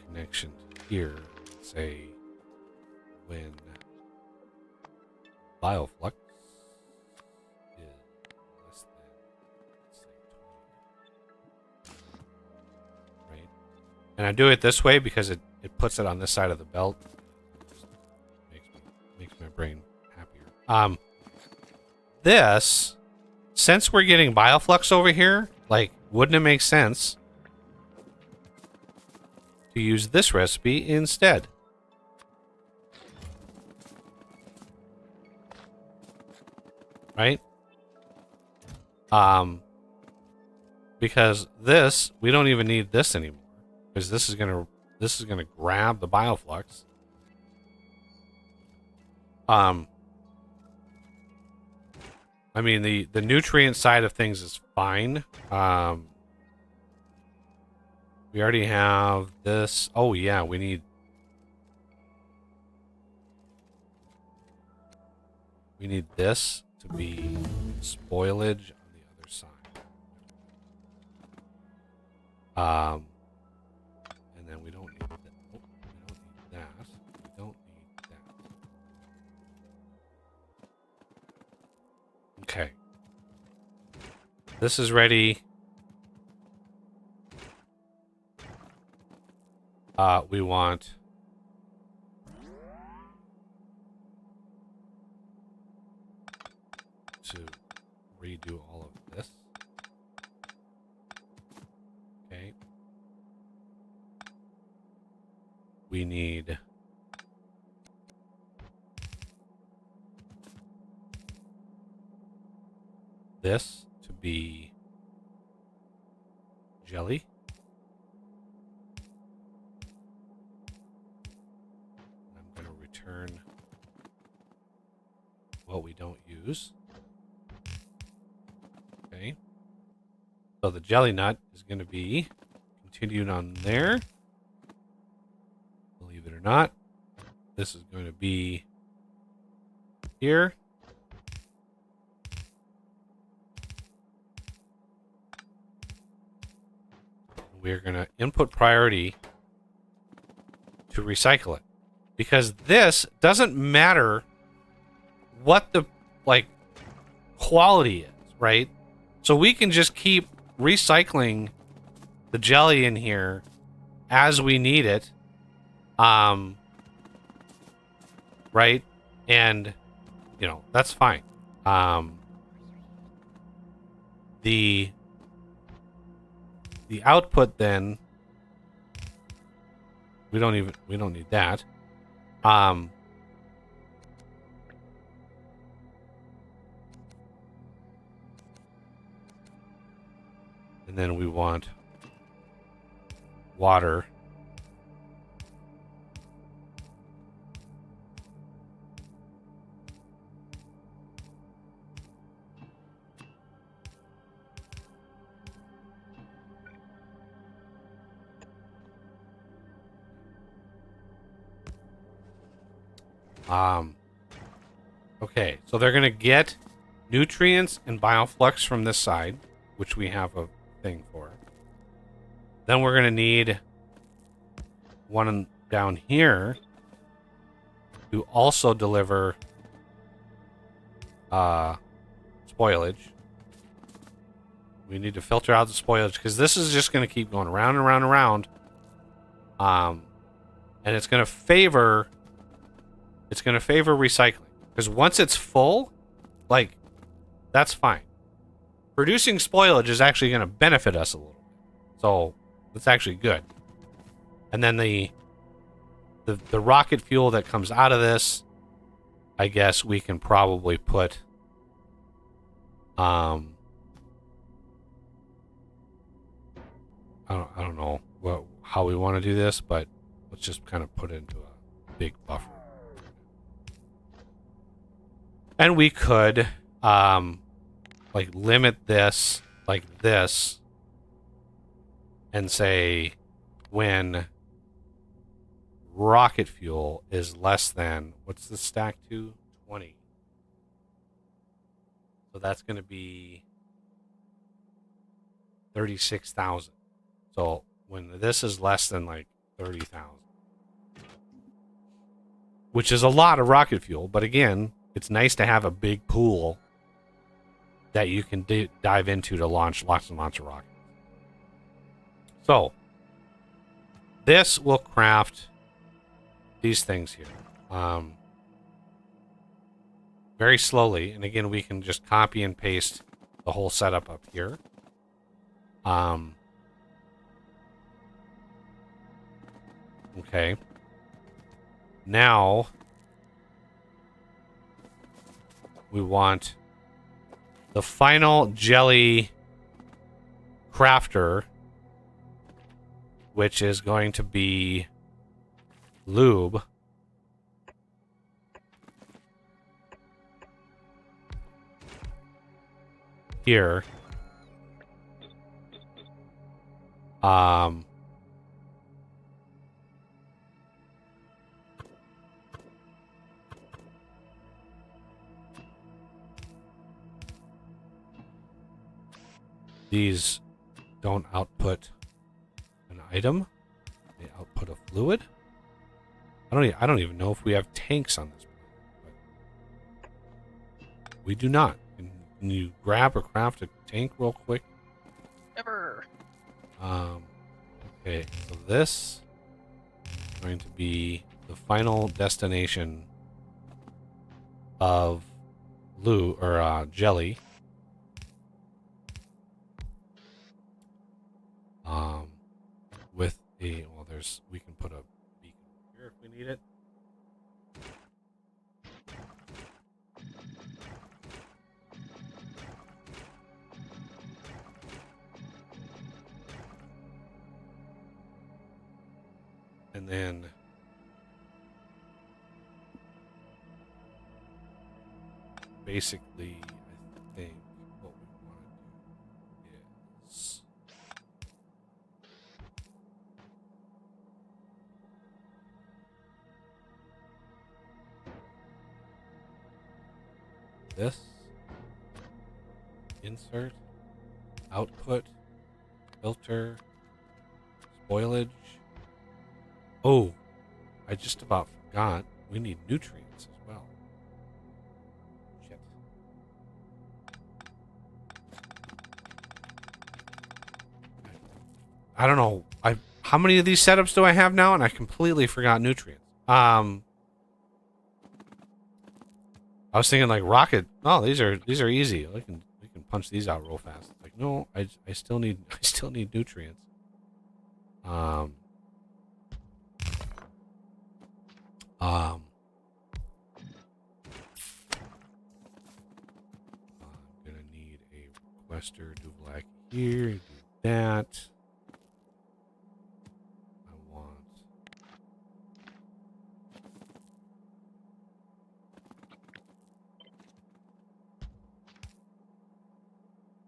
connection here, say when bioflux is less than say 20, right? And I do it this way because it puts it on this side of the belt. Just makes my brain happier. This, since we're getting bioflux over here, like, wouldn't it make sense to use this recipe instead? Right? Because this, we don't even need this anymore. Because this is gonna grab the bioflux. I mean, the nutrient side of things is fine. We already have this. Oh yeah, we need this to be spoilage on the other side. And then we don't need that. Oh, we don't need that. We don't need that. Okay. This is ready. We want to redo all of this. Okay. We need this to be jelly. I'm going to return what we don't use. Okay. So the jelly nut is going to be continued on there. Believe it or not. this is going to be here. We're going to input priority to recycle it. Because this doesn't matter what the, like, quality is, right? So we can just keep recycling the jelly in here as we need it. Right? And, you know, that's fine. The output then, we don't need that. And then we want water. Okay, so they're going to get nutrients and bioflux from this side, which we have a thing for. Then we're going to need one down here to also deliver spoilage. We need to filter out the spoilage because this is just going to keep going around and around and around. And it's going to favor recycling. Because once it's full, like, that's fine. Producing spoilage is actually going to benefit us a little. So, that's actually good. And then the rocket fuel that comes out of this, I guess we can probably put I don't know how we want to do this, but let's just kind of put it into a big buffer. And we could like limit this like this and say when rocket fuel is less than, what's the stack to? 20. So that's going to be 36,000. So when this is less than like 30,000, which is a lot of rocket fuel, but again, it's nice to have a big pool that you can dive into to launch lots and lots of rockets. So this will craft these things here very slowly, and again, we can just copy and paste the whole setup up here. Okay. Now we want the final jelly crafter, which is going to be lube. Here. These don't output an item. They output a fluid. I don't even know if we have tanks on this planet. But we do not. Can you grab or craft a tank real quick? Never. Okay, so this is going to be the final destination of jelly. With a, well, we can put a beacon here if we need it. And then basically, I think what we want to do is this. Insert. Output. Filter. Spoilage. Oh, I just about forgot. We need nutrients as well. Shit. I don't know. How many of these setups do I have now? And I completely forgot nutrients. I was thinking like rocket. Oh, these are easy. We can punch these out real fast. Like no, I still need nutrients. I'm gonna need a requester Duvlak here. Do that. I want.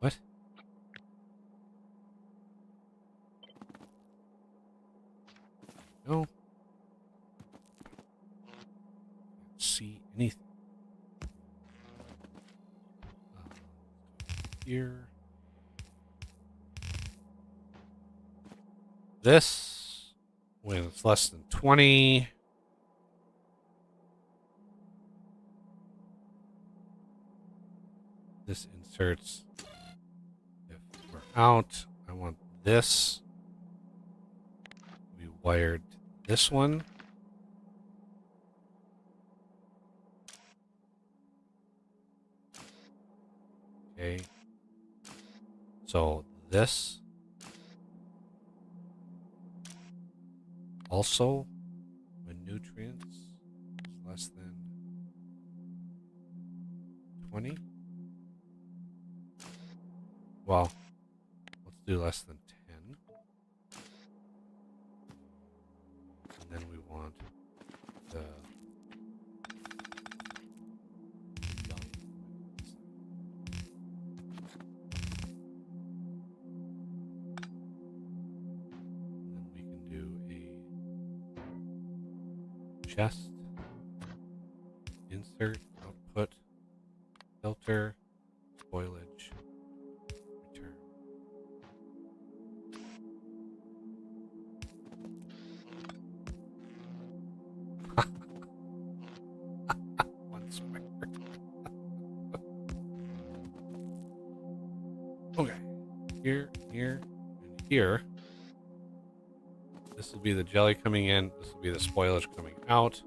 What? No. Can't see anything. Here. This, when it's less than 20. This inserts if we're out. I want this to be wired to this one. Okay. So this also, when nutrients is less than 20. Well, let's do less than 10. And then we want the chest, insert, output, filter, spoilage, return. One square. Okay. Here, and here. This will be the jelly coming in. This will be the spoilage coming out.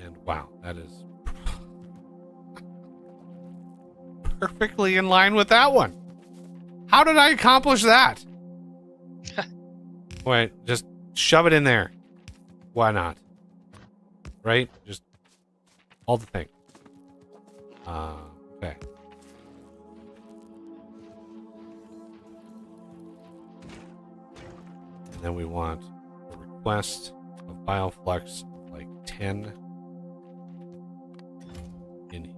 And wow, that is perfectly in line with that one. How did I accomplish that? Wait, just shove it in there. Why not? Right? Just all the thing. Okay. And then we want a request of bioflux of like 10 in here.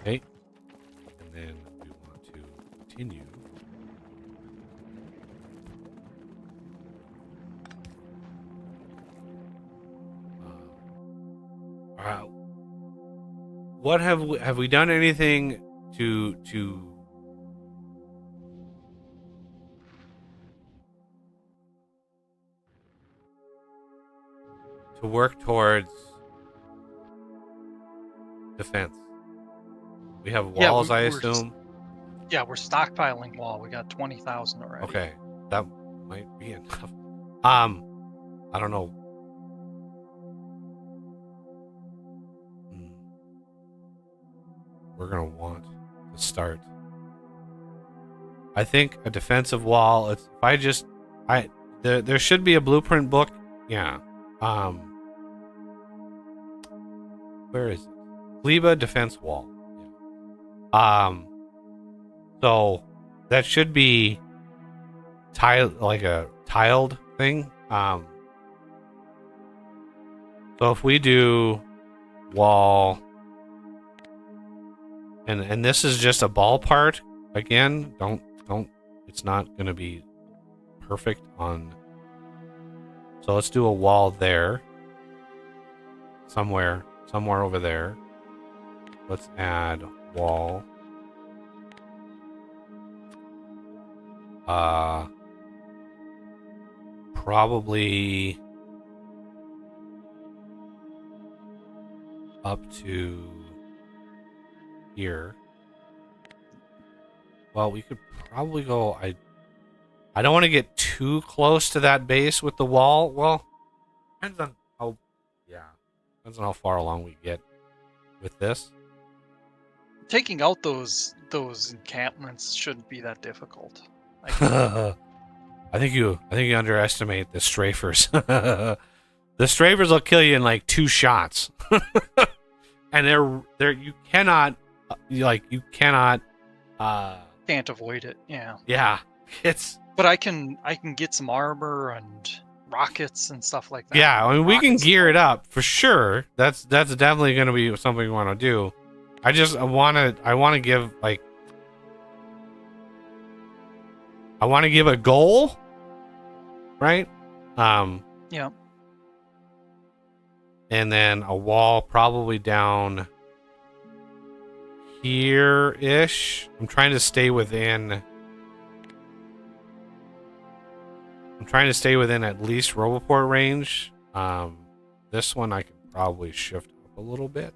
Okay. And then we want to continue. What have we done anything to work towards defense? We have walls, I assume. Yeah, we're stockpiling wall. We got 20,000 already. Okay, that might be enough. I don't know. We're gonna want to start. I think a defensive wall. It's there should be a blueprint book. Yeah. Where is it? Gleba defense wall. Yeah. So that should be like a tiled thing. So if we do wall. And this is just a ball part. Again, don't it's not going to be perfect on. So let's do a wall there. Somewhere over there. Let's add wall. Probably up to here. Well, we could probably go. I don't want to get too close to that base with the wall. Well, depends on how. Yeah, depends on how far along we get with this. Taking out those encampments shouldn't be that difficult. I think you underestimate the strafers. The strafers will kill you in like 2 shots, and you cannot Can't avoid it. Yeah. Yeah, it's. But I can get some armor and rockets and stuff like that. Yeah, I mean we can Rockets gear it up for sure. That's definitely going to be something we want to do. I want to give I want to give a goal, right? Yeah. And then a wall probably down here-ish. I'm trying to stay within at least Roboport range. This one I can probably shift up a little bit.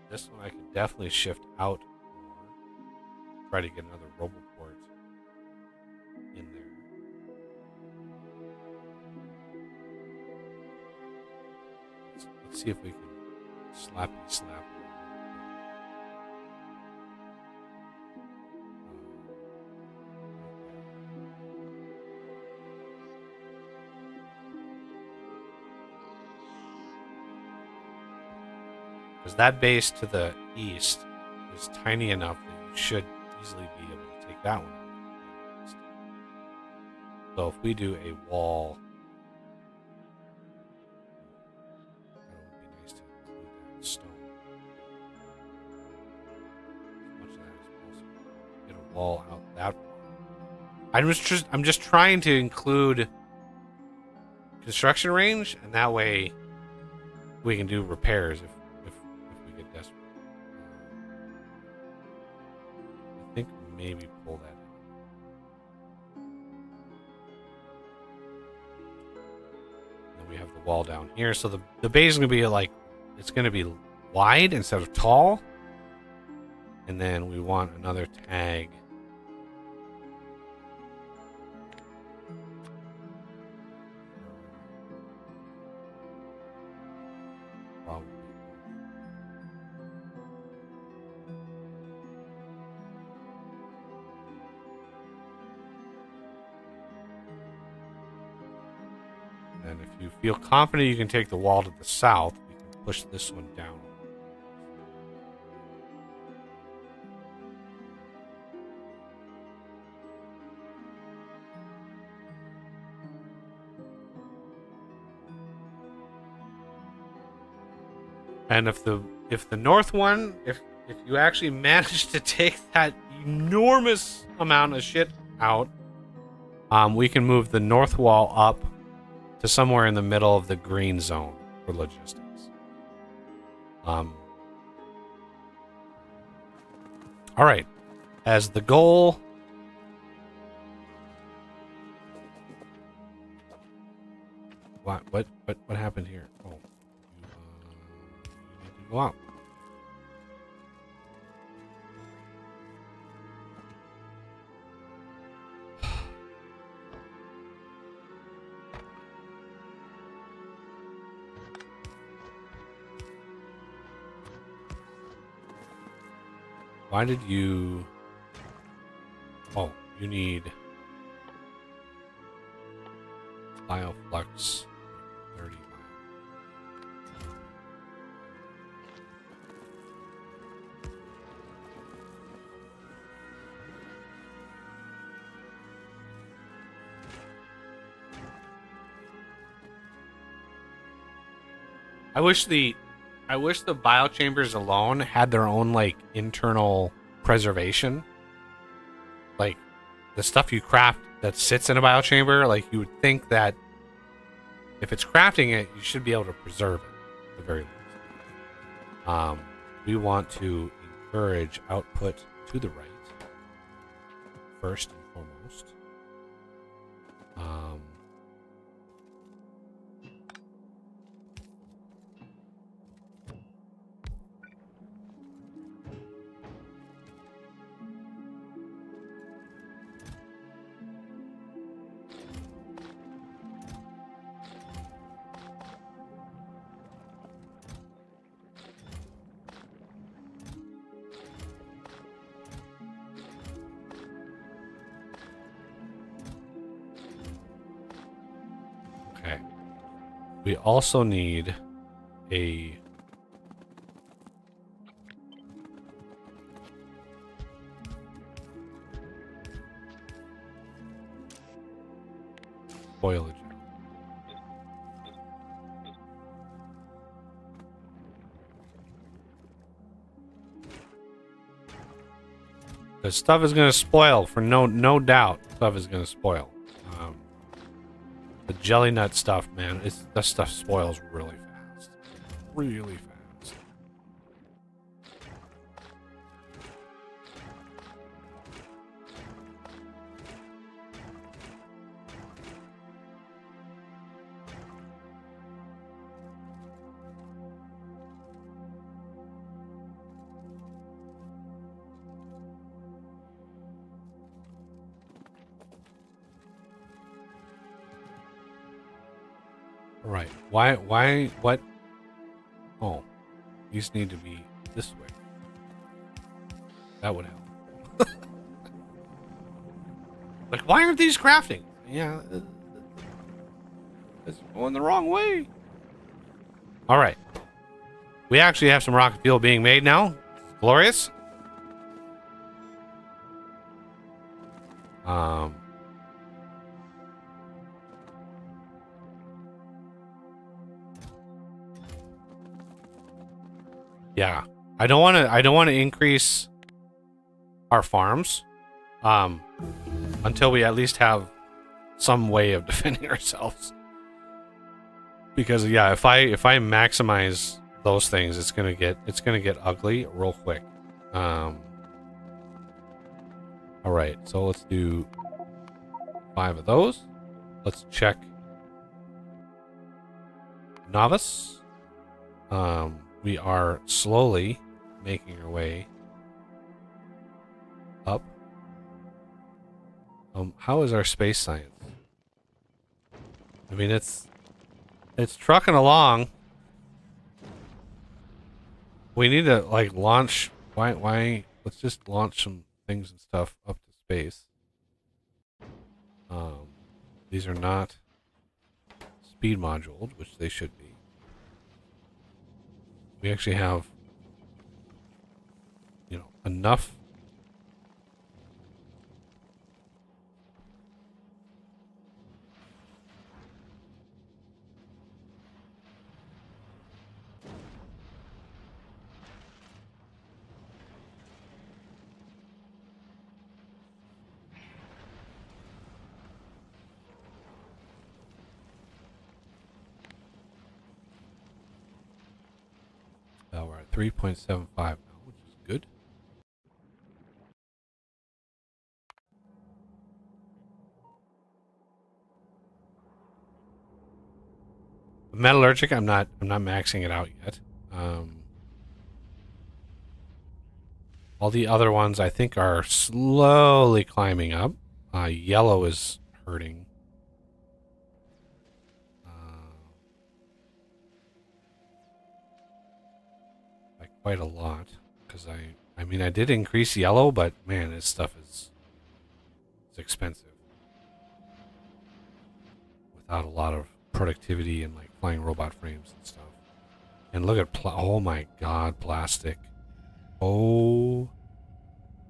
This one I can definitely shift out more. Try to get another Roboport in there. Let's see if we can slap. Because that base to the east is tiny enough that you should easily be able to take that one out. So if we do a wall, that would be nice to include that stone. As much of that as possible. Get a wall out that far. I'm just trying to include construction range, and that way we can do repairs if we get desperate. I think maybe pull that in. Then we have the wall down here. So the base is going to be like, it's going to be wide instead of tall. And then we want another tag. Probably. And if you feel confident you can take the wall to the south, we can push this one down. And if the north one, if you actually manage to take that enormous amount of shit out, we can move the north wall up to somewhere in the middle of the green zone for logistics. All right. As the goal, what happened here? Oh, you need to go out. Why did you... Oh, you need... Bioflux 30 miles. I wish the biochambers alone had their own like internal biopreservation, like the stuff you craft that sits in a biochamber, like you would think that if it's crafting it, you should be able to preserve it at the very least. We want to encourage output to the right first and foremost. Okay. We also need a spoilage. The stuff is going to spoil for no doubt. Stuff is going to spoil. The jelly nut stuff, man, that stuff spoils really fast. Really fast. Right. What? Oh, these need to be this way. That would help. Like, why aren't these crafting? Yeah, it's going the wrong way. All right. We actually have some rocket fuel being made now. Glorious. Yeah, I don't want to increase our farms until we at least have some way of defending ourselves. Because yeah, if I maximize those things, it's gonna get ugly real quick. All right, so let's do 5 of those. Let's check novice. We are slowly making our way up. How is our space science? I mean, it's trucking along. We need to like launch. Why? Let's just launch some things and stuff up to space. These are not speed moduled, which they should be. We actually have, enough. We're at 3.75 now, which is good. Metallurgic, I'm not maxing it out yet. All the other ones I think are slowly climbing up. Yellow is hurting. By quite a lot. Because I mean, I did increase yellow, but man, this stuff is expensive. Without a lot of productivity and like flying robot frames and stuff. And look at, oh my god, plastic. Oh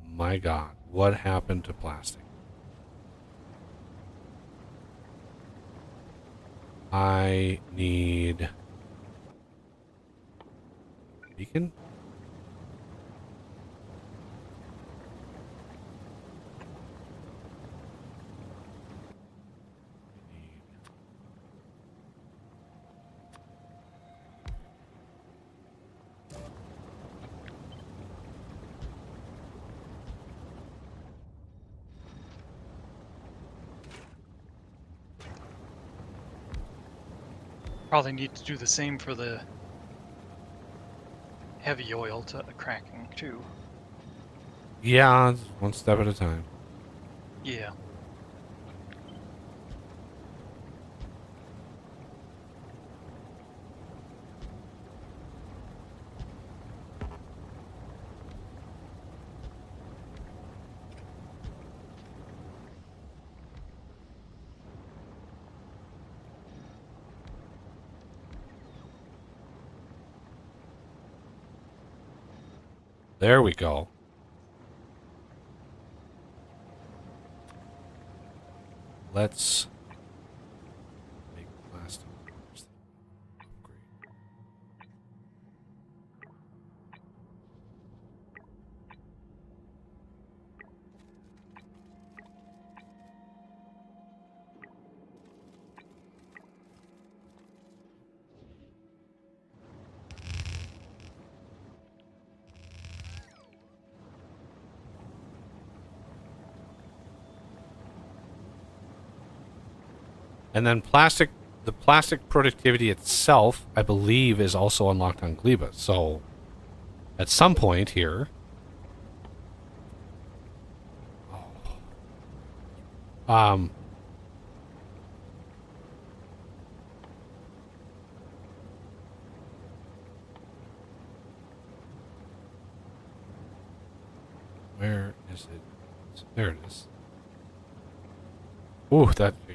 my god, what happened to plastic? I need beacon. Probably need to do the same for the heavy oil to cracking too. Yeah, it's one step at a time. Yeah. There we go. Let's make plastic upgrade. And then the plastic productivity itself, I believe, is also unlocked on Gleba. So at some point here, um, where is it? There it is. Ooh, that yeah.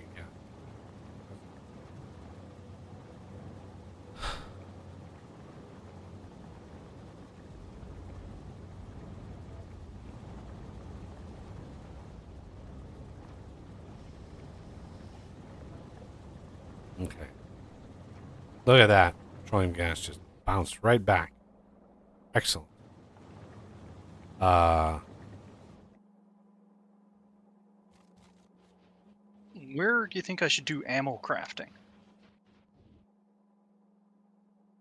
Okay. Look at that. Petroleum gas just bounced right back. Excellent. Where do you think I should do ammo crafting?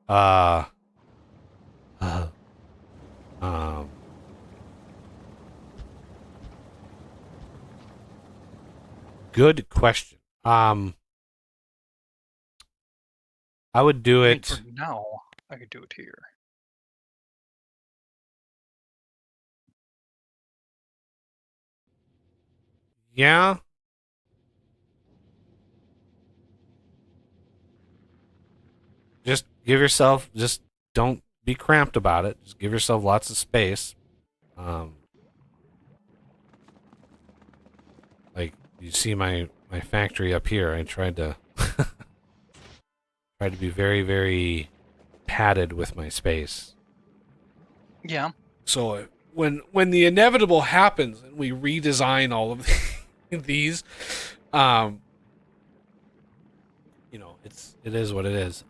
Uh, uh, um, good question. I would do I mean, it. for now, I could do it here. Yeah. Just give yourself, just don't be cramped about it. Just give yourself lots of space. Like you see my factory up here. I tried to tried to be very, very padded with my space. Yeah. So when the inevitable happens and we redesign all of these, you know, it is what it is.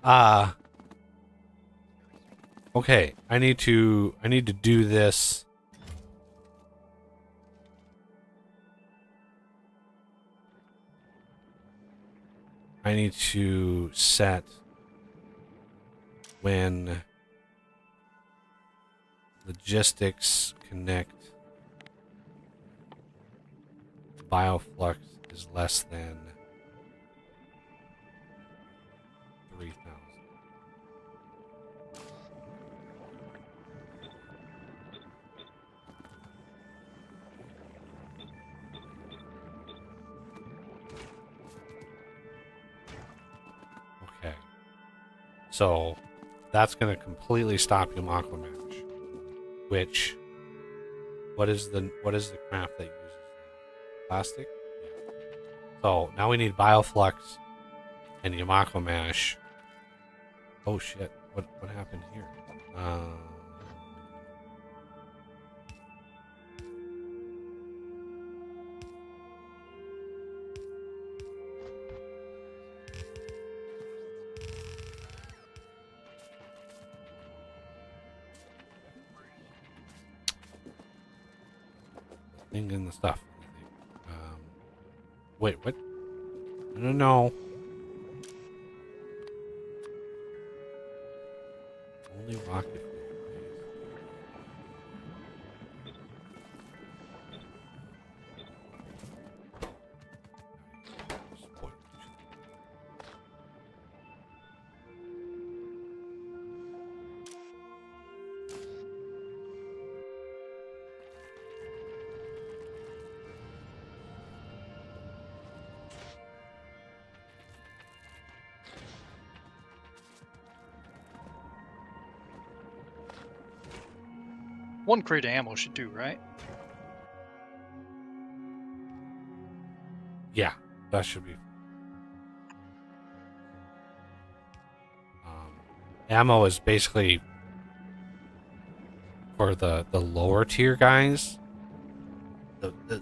Okay, I need to do this. I need to set when logistics connect bioflux is less than 3,000. Okay. So that's going to completely stop Yamako match. Which what is the craft that uses that? Plastic? Yeah. So now we need bioflux and Yamako mash. Oh shit. What happened here? Thing in the stuff. Wait, what? No, no. Only rocket fuel. 1 crate of ammo should do, right? Yeah, that should be. Ammo is basically for the lower tier guys. The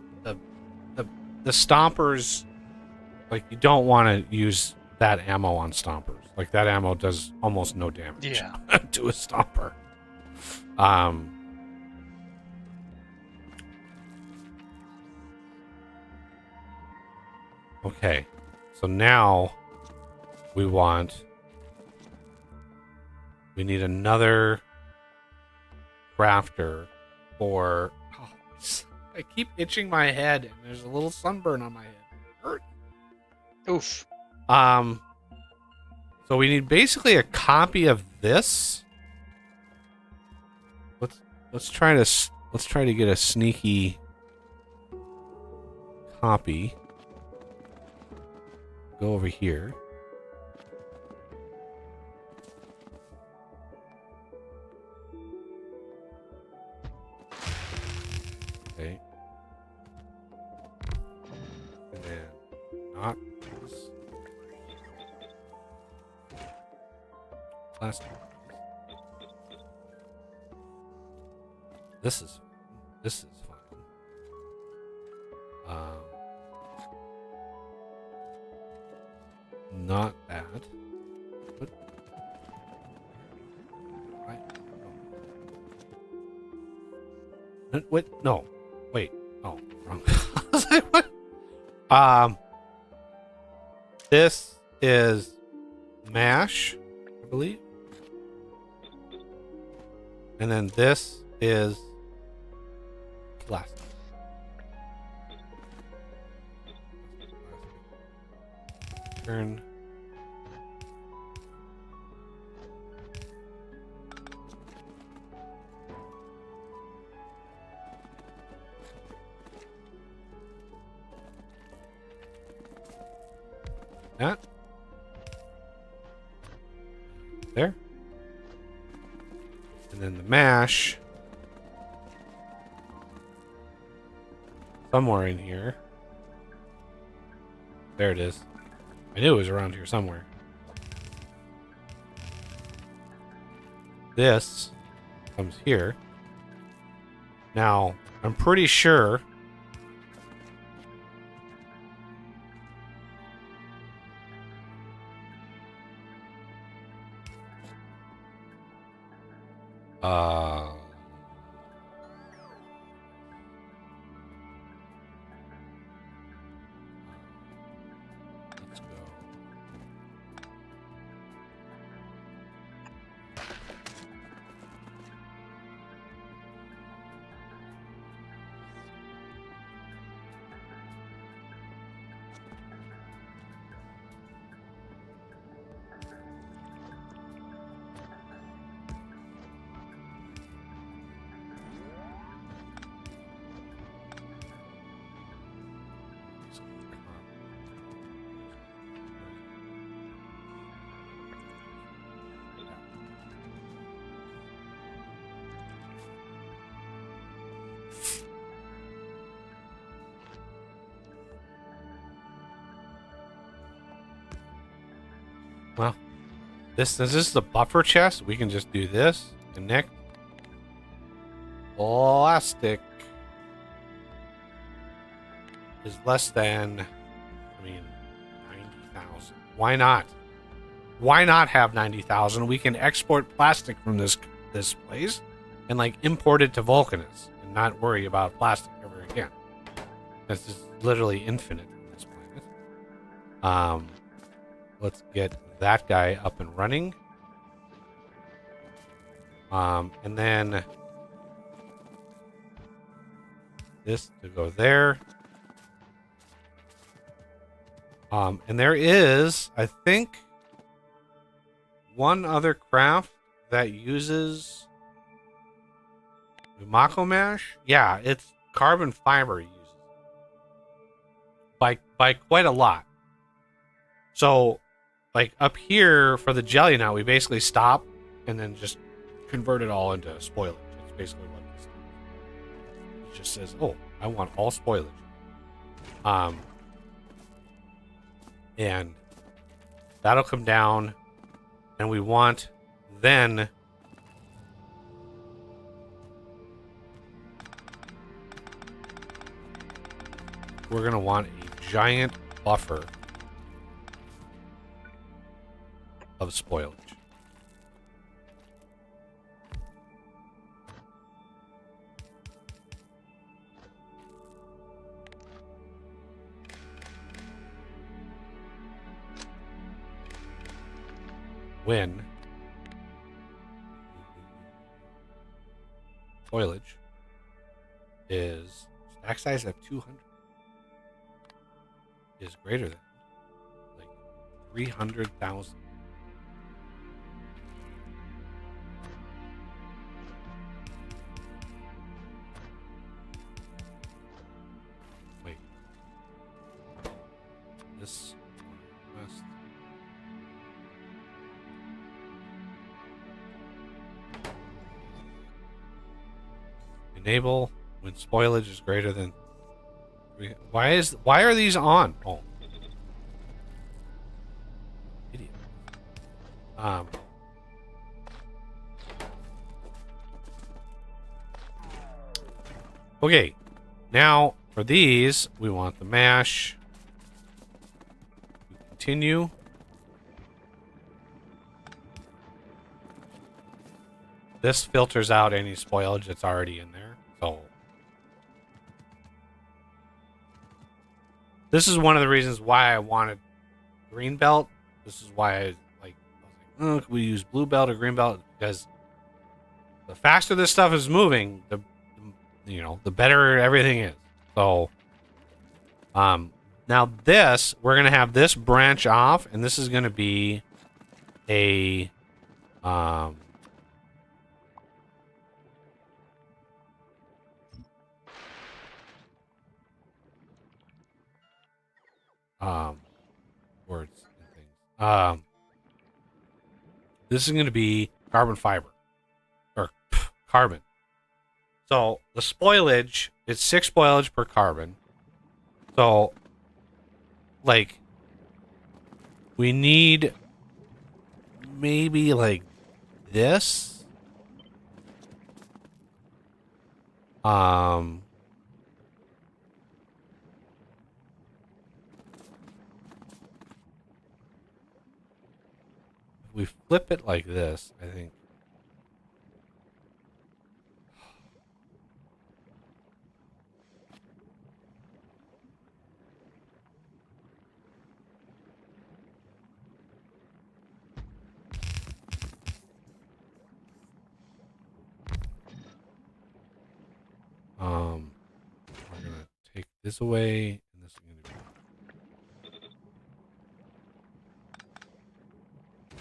stompers, like, you don't want to use that ammo on stompers. Like, that ammo does almost no damage Yeah. to a stomper. Okay, so now we need another crafter for. Oh, I keep itching my head, and there's a little sunburn on my head. It hurts. Oof. So we need basically a copy of this. Let's try to get a sneaky copy. Go over here. Okay. And then not this. Plastic. This is fun. Not that. What? Right. No. Wait, no. Wait. Oh, wrong. I was like, what? This is mash, I believe. And then this is plastic. Turn. That. There. And then the mash. Somewhere in here. There it is. I knew it was around here somewhere. This comes here. Now, I'm pretty sure let's go. Well, this is the buffer chest. We can just do this. Connect. Plastic is less than, 90,000. Why not? Why not have 90,000? We can export plastic from this place and like import it to Vulcanus and not worry about plastic ever again. This is literally infinite on this planet. Let's get that guy up and running. And then this to go there. And there is, I think, one other craft that uses Umako mash. Yeah, it's carbon fiber uses by quite a lot. So, like up here for the jelly nut, we basically stop and then just convert it all into spoilage. That's basically what this is. It just says, oh, I want all spoilage. And that'll come down, and we want then we're going to want a giant buffer of spoilage. When spoilage is stack size of 200 is greater than like 300,000. Wait. This must enable when spoilage is greater than. Why are these on? Oh, idiot. Okay, now for these we want the mash. Continue. This filters out any spoilage that's already in there. So this is one of the reasons why I wanted green belt. This is why I was like, oh, can we use blue belt or green belt? Because the faster this stuff is moving, the better everything is. So now this, we're gonna have this branch off, and this is gonna be a words and things. This is going to be carbon fiber or carbon. So the spoilage, it's 6 spoilage per carbon. So like we need maybe like this. We flip it like this, I think. We're gonna take this away, and this is gonna be.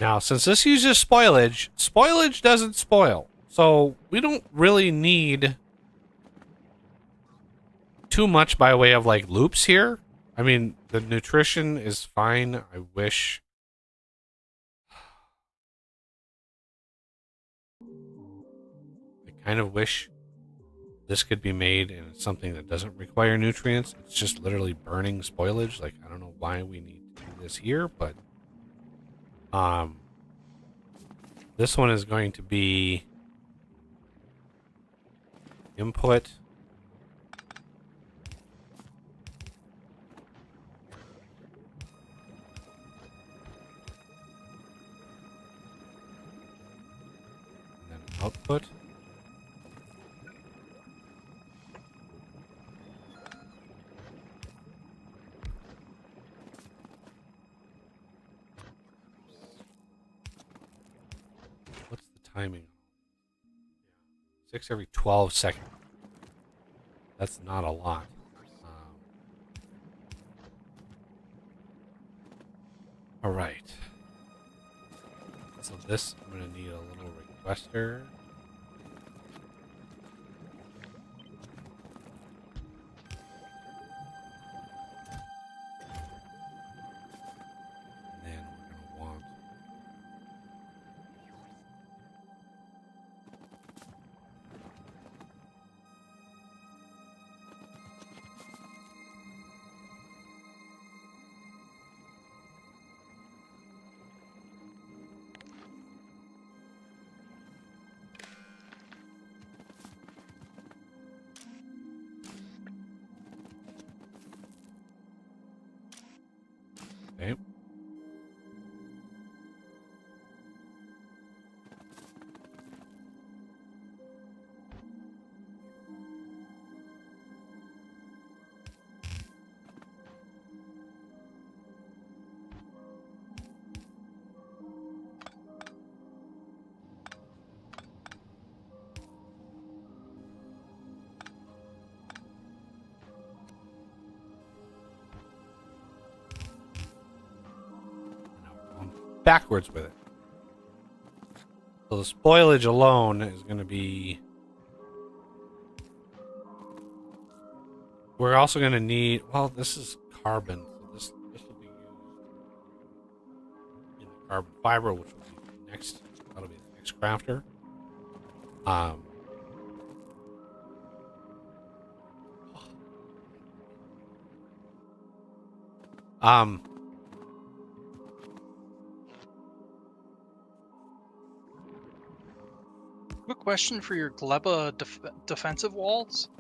Now, since this uses spoilage, spoilage doesn't spoil. So we don't really need too much by way of like loops here. I mean, the nutrition is fine. I wish. I kind of wish this could be made in something that doesn't require nutrients. It's just literally burning spoilage. Like, I don't know why we need to do this here, but this one is going to be input. And then output. What's the timing? 6 every 12 seconds. That's not a lot. All right. So this, I'm going to need a little requester. And then we're going to want Okay. Backwards with it. So the spoilage alone is going to be... We're also going to need... Well, this is carbon. So this will be used in the carbon fiber, which will be next. That'll be the next crafter. Quick question for your Gleba defensive walls.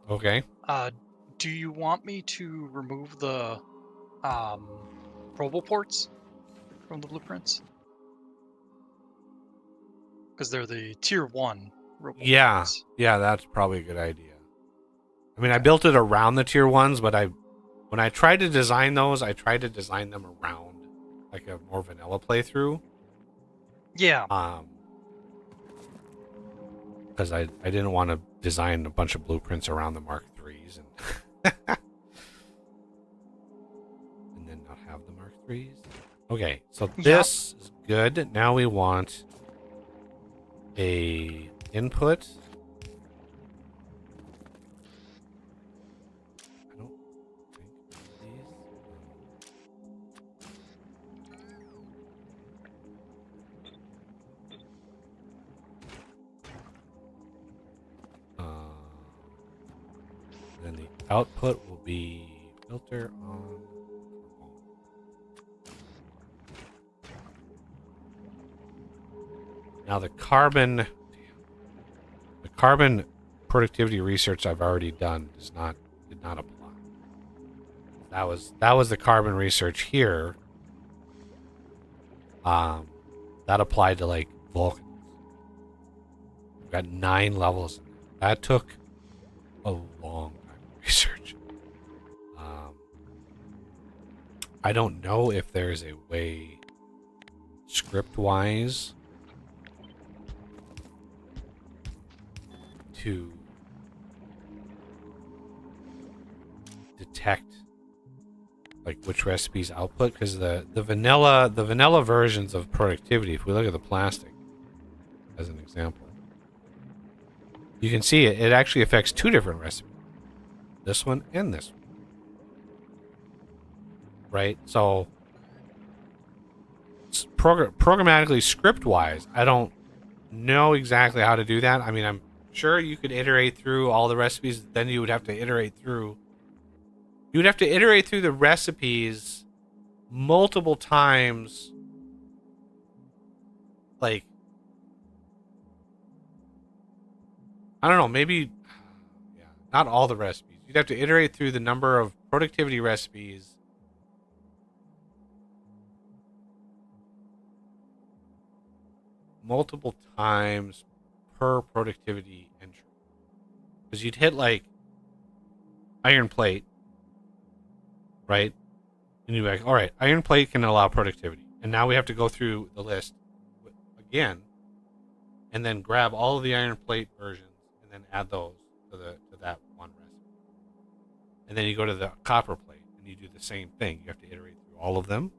Okay. Do you want me to remove the probal ports from the blueprints? Because they're the tier 1 robot ports. Yeah, that's probably a good idea. I mean, I built it around the tier 1s, but when I tried to design those, I tried to design them around like a more vanilla playthrough. Yeah. Because I didn't want to design a bunch of blueprints around the Mark IIIs and and then not have the Mark IIIs. Okay, so this is good. Now we want a input. I don't think these. Then the output will be filter on. Now the carbon productivity research I've already done did not apply. That was the carbon research here. That applied to like Vulcans. We've got 9 levels. That took a long time to research. I don't know if there's a way script-wise to detect like which recipes output, because the vanilla versions of productivity, if we look at the plastic as an example, you can see it actually affects 2 different recipes, this one and this one, right? So programmatically, script wise, I don't know exactly how to do that. I mean, I'm sure you could iterate through all the recipes, then you would have to iterate through the recipes multiple times, like, I don't know, maybe, yeah, not all the recipes. You'd have to iterate through the number of productivity recipes multiple times per productivity entry. Because you'd hit like iron plate, right? And you'd be like, all right, iron plate can allow productivity. And now we have to go through the list again and then grab all of the iron plate versions and then add those to that one recipe. And then you go to the copper plate and you do the same thing. You have to iterate through all of them.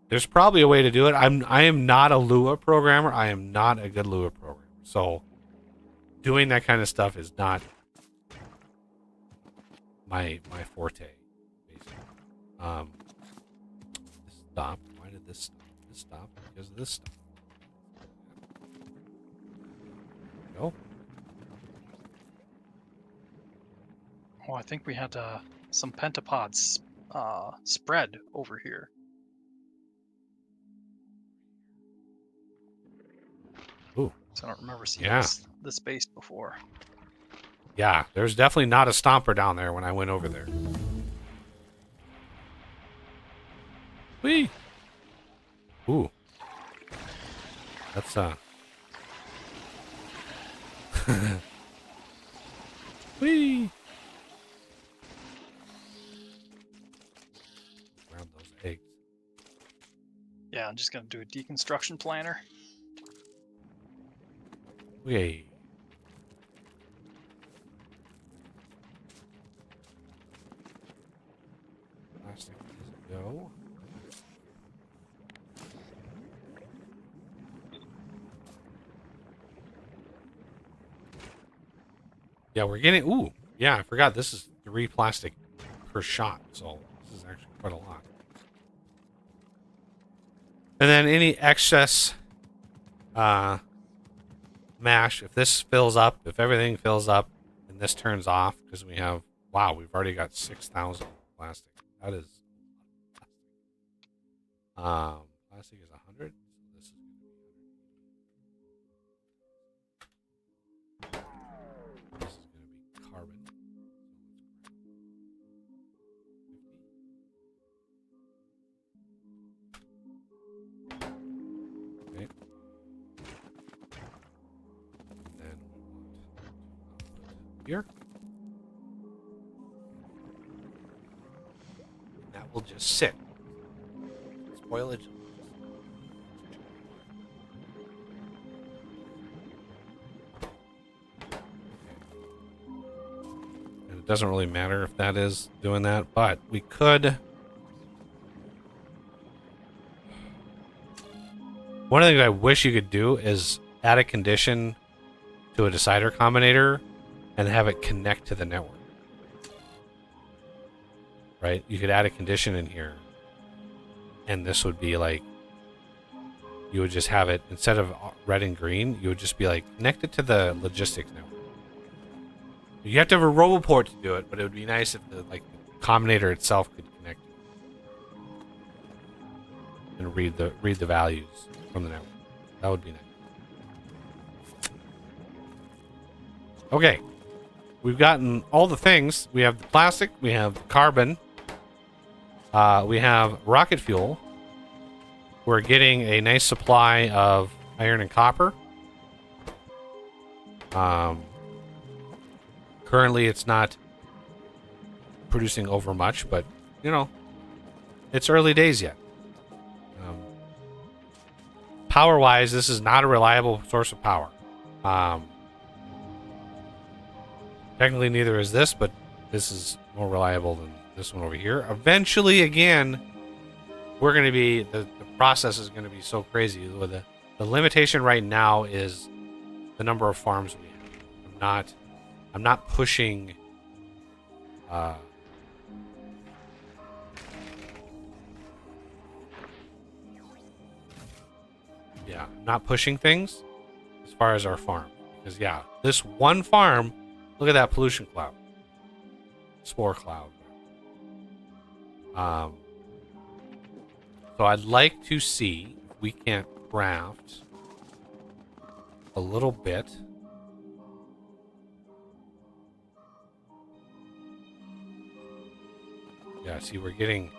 There's probably a way to do it. I am not a Lua programmer. I am not a good Lua programmer. So doing that kind of stuff is not my forte, basically. This stopped. Why did this stop? This stopped because of this stuff. Go. Oh, I think we had some pentapods spread over here. Ooh. So I don't remember seeing this base before. Yeah, there's definitely not a stomper down there when I went over there. Whee! Ooh. That's Whee! Grab those eggs. Yeah, I'm just gonna do a deconstruction planner. Whee! Plastic is a go. Yeah, we're getting. Ooh, yeah, I forgot. This is 3 plastic per shot, so this is actually quite a lot. And then any excess mash, if this fills up, if everything fills up, and this turns off, because we have. Wow, we've already got 6,000 plastic. That is. Plastic is 100. So this is going to be. This is going to be carbon. Okay. And then we want to here. And that will just sit. Spoilage. And it doesn't really matter if that is doing that, but we could. One of the things I wish you could do is add a condition to a decider combinator and have it connect to the network. Right? You could add a condition in here, and this would be like, you would just have it, instead of red and green, you would just be like, connect it to the logistics network. You have to have a roboport to do it, but it would be nice if the combinator itself could connect and read the values from the network. That would be nice. Okay. We've gotten all the things. We have the plastic, we have the carbon, we have rocket fuel. We're getting a nice supply of iron and copper. Currently, it's not producing over much, but, you know, it's early days yet. Power-wise, this is not a reliable source of power. Technically, neither is this, but this is more reliable than this one over here. Eventually, again, we're going to be... The process is going to be so crazy. The limitation right now is the number of farms we have. I'm not pushing... yeah, I'm not pushing things as far as our farm. Because, yeah, this one farm... Look at that pollution cloud. Spore cloud. So I'd like to see if we can't craft a little bit. Yeah, see, we've gotten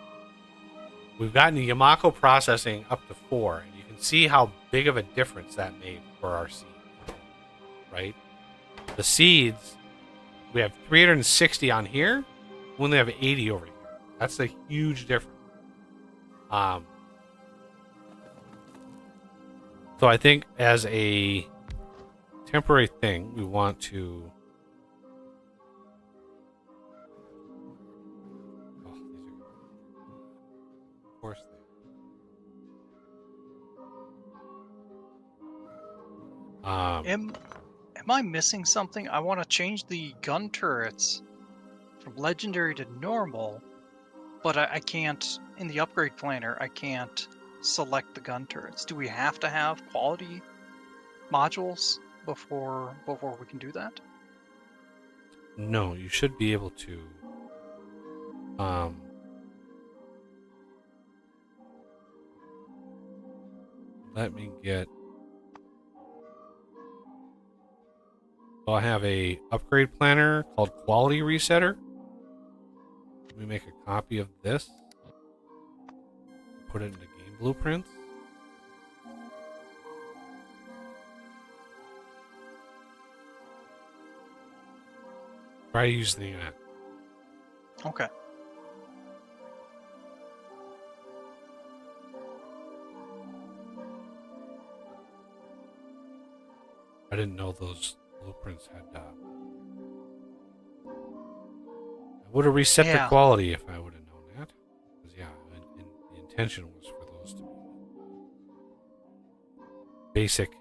Yamako processing up to 4, and you can see how big of a difference that made for our seeds, right? The seeds, we have 360 on here, we only have 80 over here. That's a huge difference. So I think as a temporary thing, we want to... Oh, these are... Of course they are. Am I missing something? I want to change the gun turrets from legendary to normal, but I can't, in the upgrade planner, I can't select the gun turrets. Do we have to have quality modules before we can do that? No, you should be able to. Let me get... So I have a upgrade planner called Quality Resetter. Let me make a copy of this. put it into game blueprints. Try using that. Okay. I didn't know those blueprints had. I would have reset the Yeah. quality if I would have known that. Because yeah, and the intention was for those to be basic.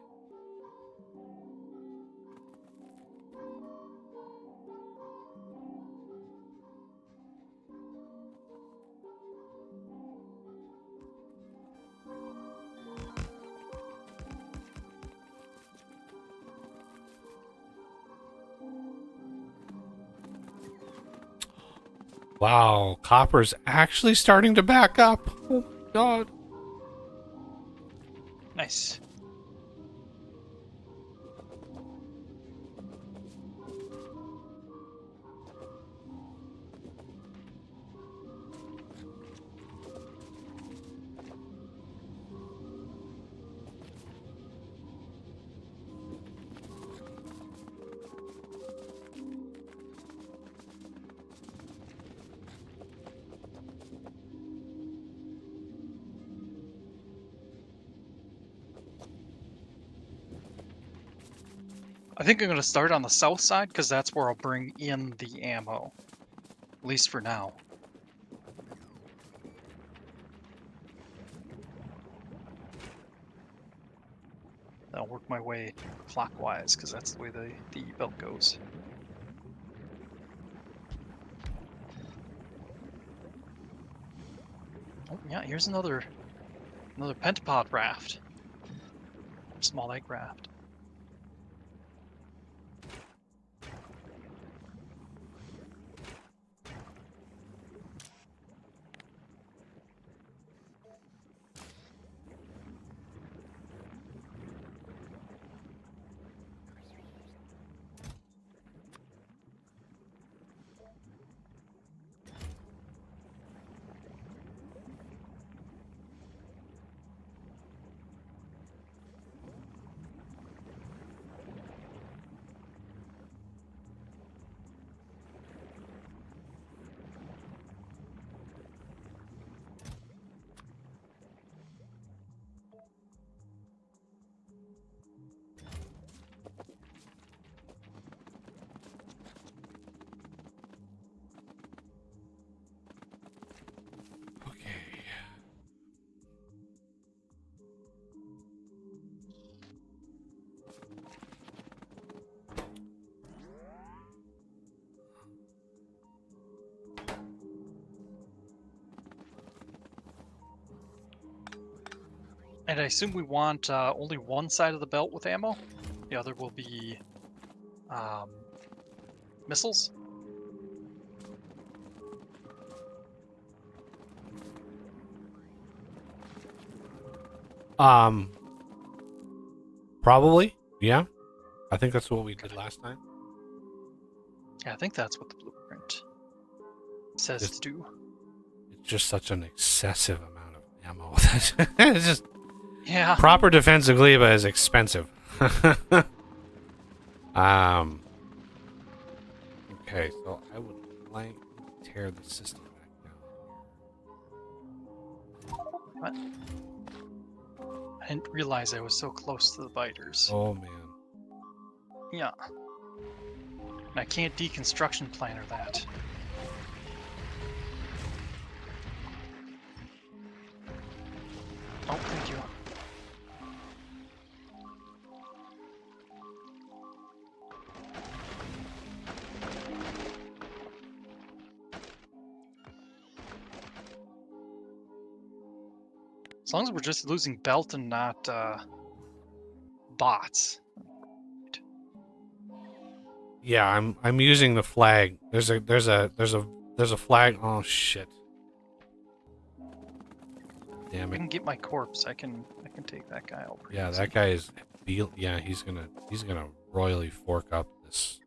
Wow, copper's actually starting to back up. Oh my god. Nice. I think I'm going to start on the south side because that's where I'll bring in the ammo. At least for now. I'll work my way clockwise because that's the way the belt goes. Oh yeah, here's another pentapod raft. Small egg raft. And I assume we want only one side of the belt with ammo. The other will be missiles. Probably. Yeah. I think that's what we did last time. Yeah, I think that's what the blueprint says to do. It's just such an excessive amount of ammo. It's just Yeah. proper defensive Gleba is expensive. Okay, so I would like to tear the system back down. What? I didn't realize I was so close to the biters. Oh man. Yeah. And I can't deconstruction planner that. Oh, thank you. As long as we're just losing belt and not bots. Yeah, I'm using the flag. There's a flag. Oh shit. Damn I it. can get my corpse. I can take that guy out. pretty Yeah, easy. that guy is. Yeah, he's gonna royally fork up this.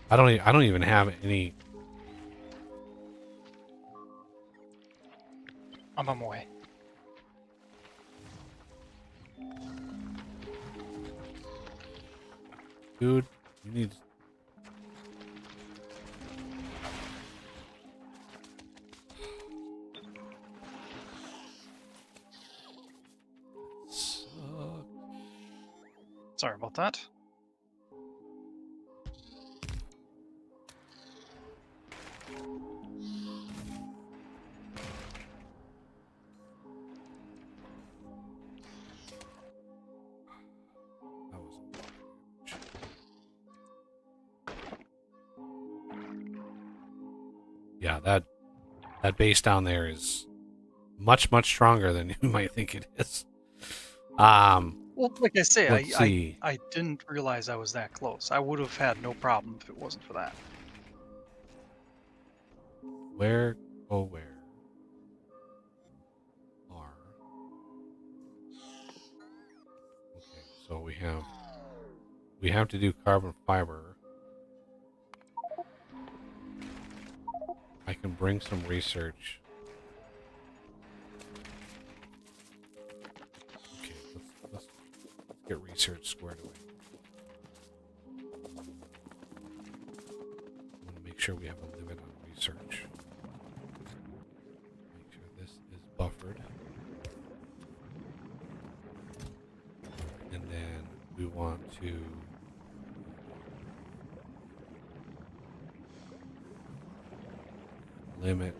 I don't even have any. I'm on my way. Dude, you need... Sorry about that. That was a lot of damage. Yeah, that base down there is much, much stronger than you might think it is. Well, like I say, Let's see. I didn't realize I was that close. I would have had no problem if it wasn't for that. Where are okay, so we have to do carbon fiber. I can bring some research. Okay, let's get research squared away. I want to make sure we have a limit on research. Make sure this is buffered. And then we want to limit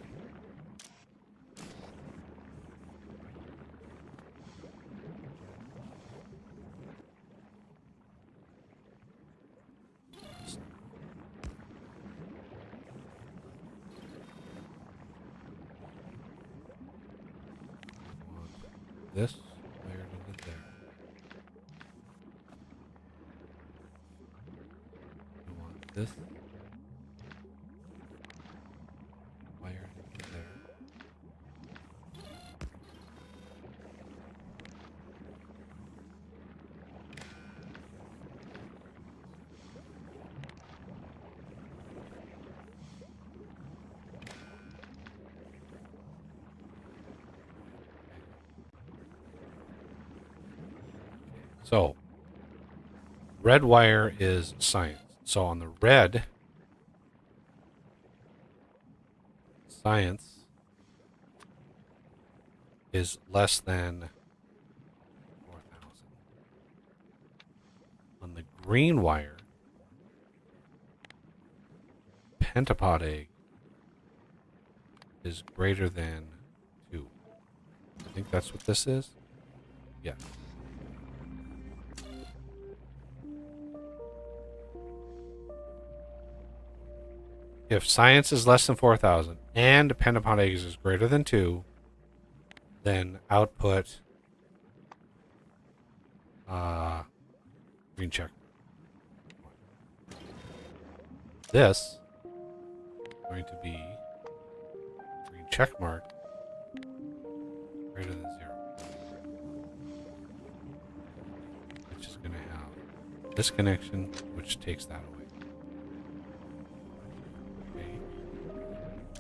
this wired into there. We want this wired into there. So, red wire is science. So on the red, science is less than 4,000. On the green wire, pentapod egg is greater than 2. I think that's what this is. Yeah. If science is less than 4,000 and pentapod eggs is greater than 2, then output green check. This is going to be green check mark greater than 0. Which is going to have this connection, which takes that away.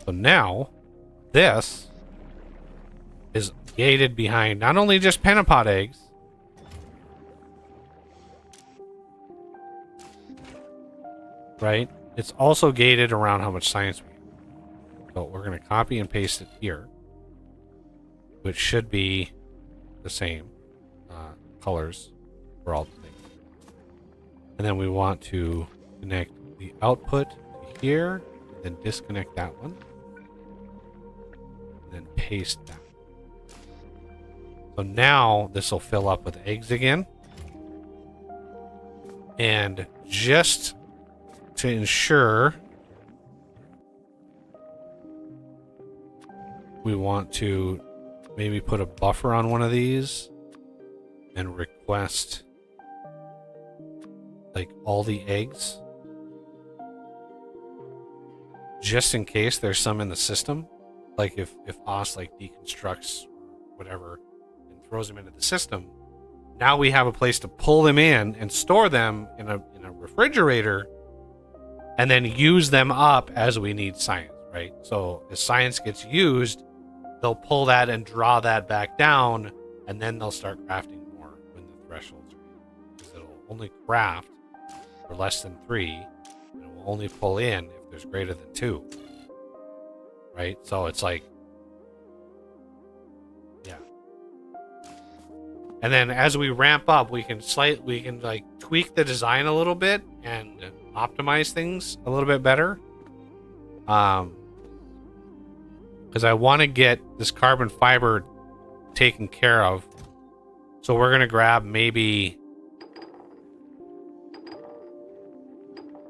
So now, this is gated behind not only just pentapod eggs, right? It's also gated around how much science we have. So we're going to copy and paste it here, which should be the same colors for all the things. And then we want to connect the output to here, then disconnect that one. Then paste that. So now this will fill up with eggs again. And just to ensure, we want to maybe put a buffer on one of these and request like all the eggs, just in case there's some in the system. Like if OS like deconstructs whatever and throws them into the system, now we have a place to pull them in and store them in a refrigerator, and then use them up as we need science, right? So as science gets used, they'll pull that and draw that back down, and then they'll start crafting more when the thresholds are in. Because it'll only craft for less than 3, and it will only pull in if there's greater than 2. Right? So it's like, yeah. And then as we ramp up, we can like tweak the design a little bit and optimize things a little bit better. Because I want to get this carbon fiber taken care of. So we're going to grab maybe...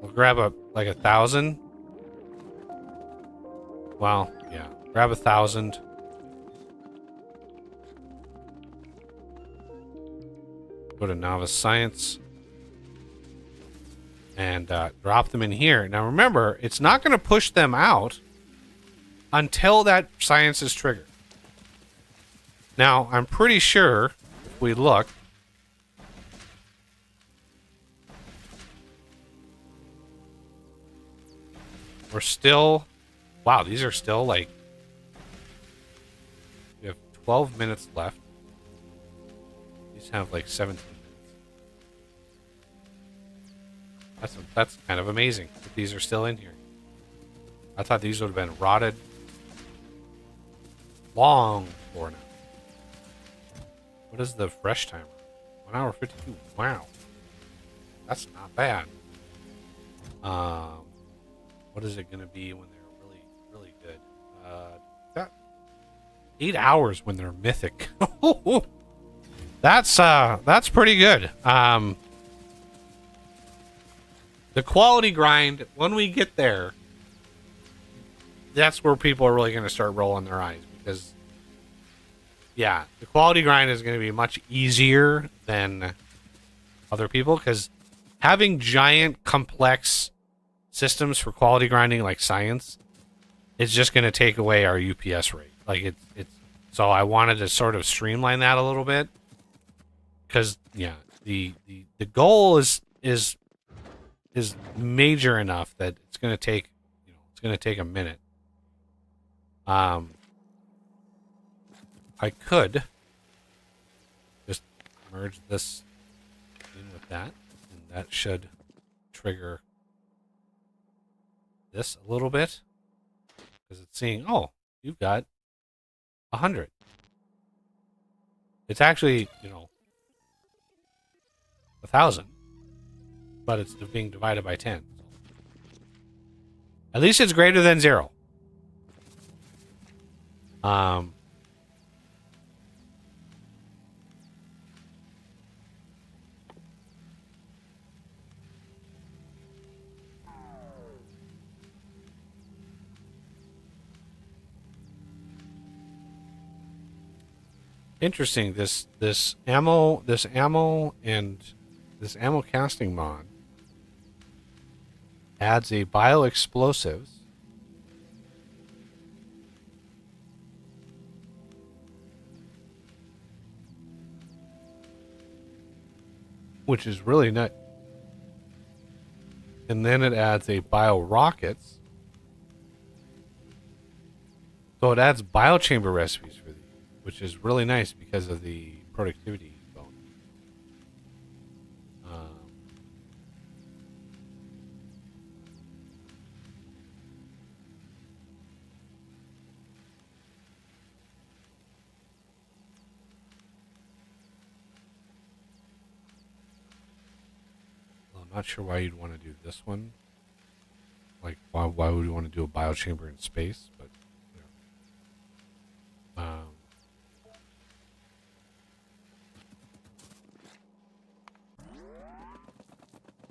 We'll grab like 1,000. Well, yeah. Grab 1,000. Go to Novice Science. And drop them in here. Now remember, it's not going to push them out until that science is triggered. Now, I'm pretty sure, if we look, we're still... Wow, these are still like... We have 12 minutes left. These have like 17 minutes. That's kind of amazing that these are still in here. I thought these would have been rotted long before now. What is the fresh timer? 1 hour 52. Wow. That's not bad. What is it going to be when they're really, really good? Got 8 hours when they're mythic. That's pretty good. The quality grind, when we get there, that's where people are really going to start rolling their eyes. Because, yeah, the quality grind is going to be much easier than other people. Because having giant, complex systems for quality grinding like science is just going to take away our UPS rate. Like it's so I wanted to sort of streamline that a little bit. Because, yeah, the goal is major enough that it's going to take, it's going to take a minute. I could just merge this in with that, and that should trigger this a little bit, because it's seeing, oh, you've got 100. It's actually, 1,000, but it's being divided by 10. At least it's greater than 0. Interesting. This ammo and this ammo casting mod adds a bioexplosives which is really nice. And then it adds a bio rockets. So it adds biochamber recipes for these, which is really nice because of the productivity bonus. Well, I'm not sure why you'd want to do this one. Like, why would you want to do a biochamber in space? But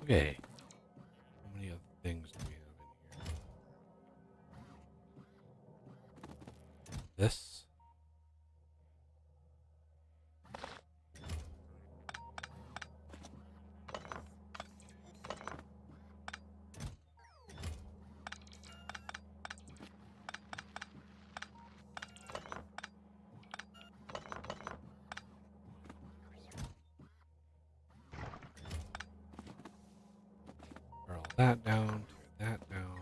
okay. How many other things do we have in here? This. That down, tear that down.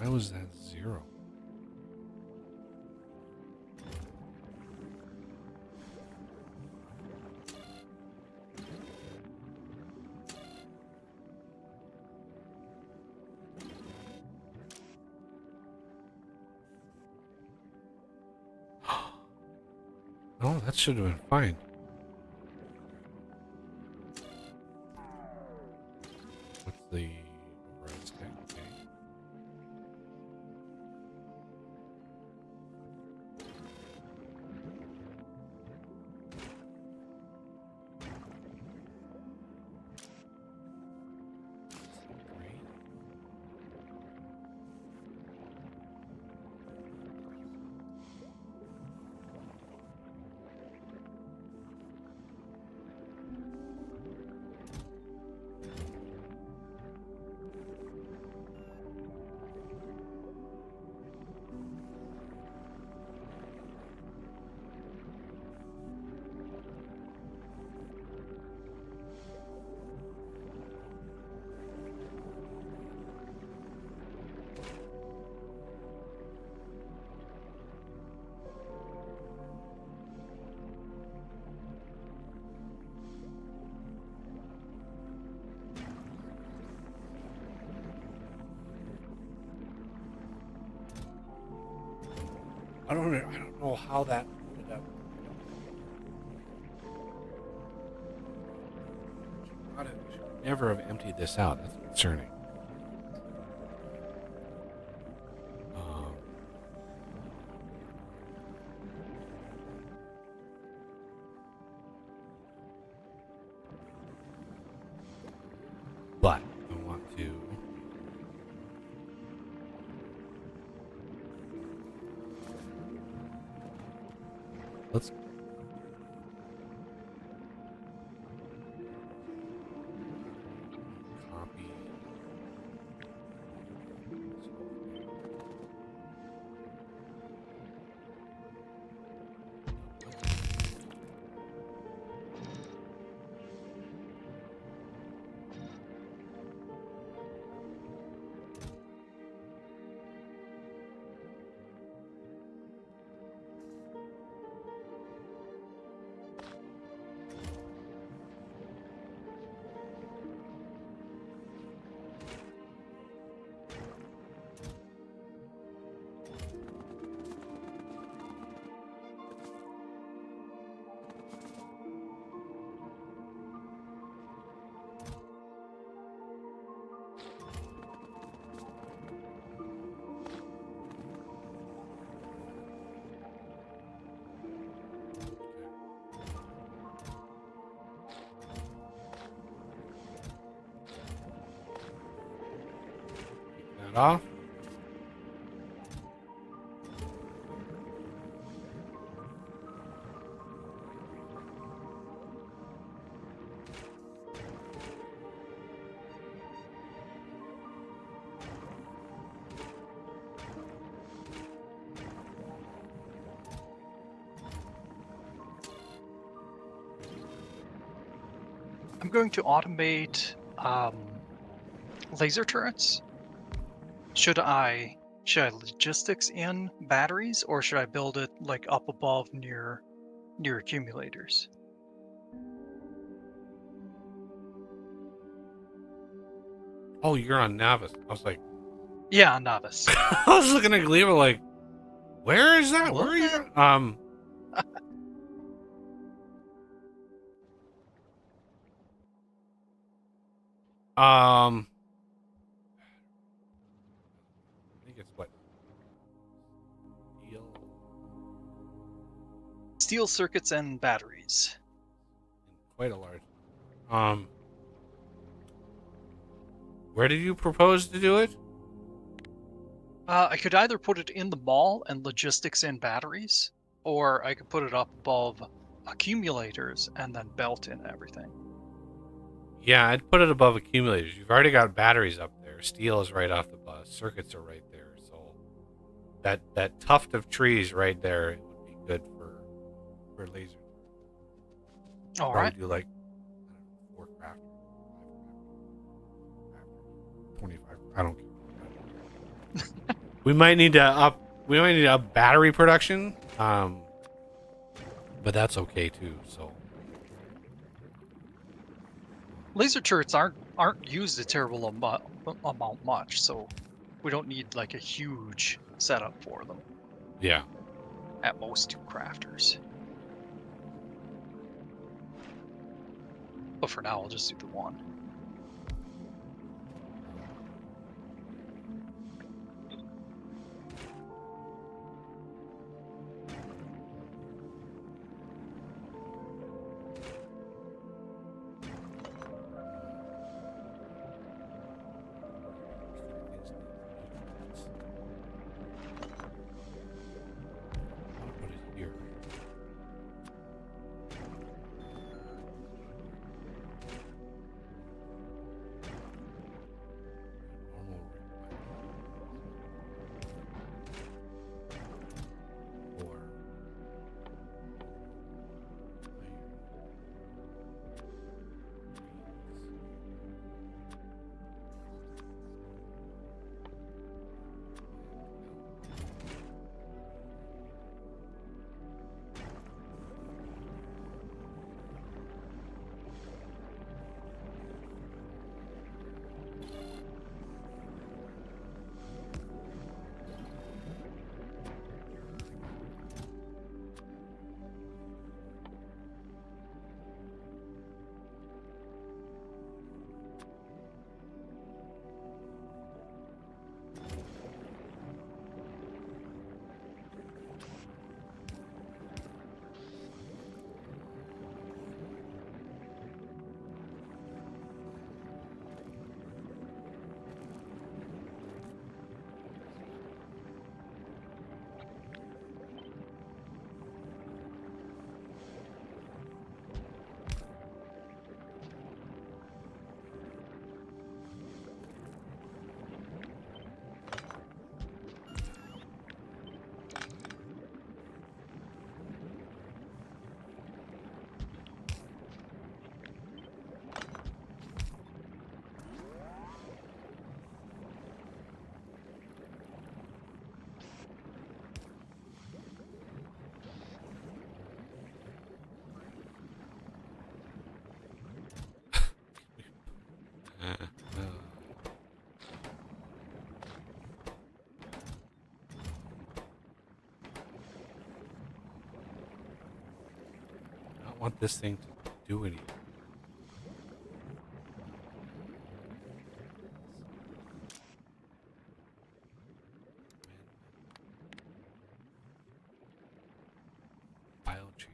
Why was that 0? Oh, that should have been fine. What's the override stack? Okay. Great. I don't know how that ended up. We should never have emptied this out. That's concerning. Um, but I want to. Let's copy. That off. I'm going to automate laser turrets. Should I logistics in batteries, or should I build it like up above near accumulators? Oh, you're on Navis. I was like, Yeah, novice. I was looking at Gleba like, where is that? Where are you? What? I think it's what? Steel. Steel circuits and batteries. Quite a large. Where did you propose to do it? I could either put it in the mall and logistics and batteries, or I could put it up above accumulators and then belt in everything. Yeah, I'd put it above accumulators. You've already got batteries up there. Steel is right off the bus. Circuits are right there. So that tuft of trees right there would be good for laser. All Probably right. do like, I don't know, 4 crafters, 5 crafters, 25. I don't care. We might need to up. We might need to up battery production. But that's okay too. So Laser turrets aren't used a terrible amount much, so we don't need like a huge setup for them. yeah. At most 2 crafters. But for now, I'll just do the 1. Put it here. Normal or I don't want this thing to do anything. Biotree.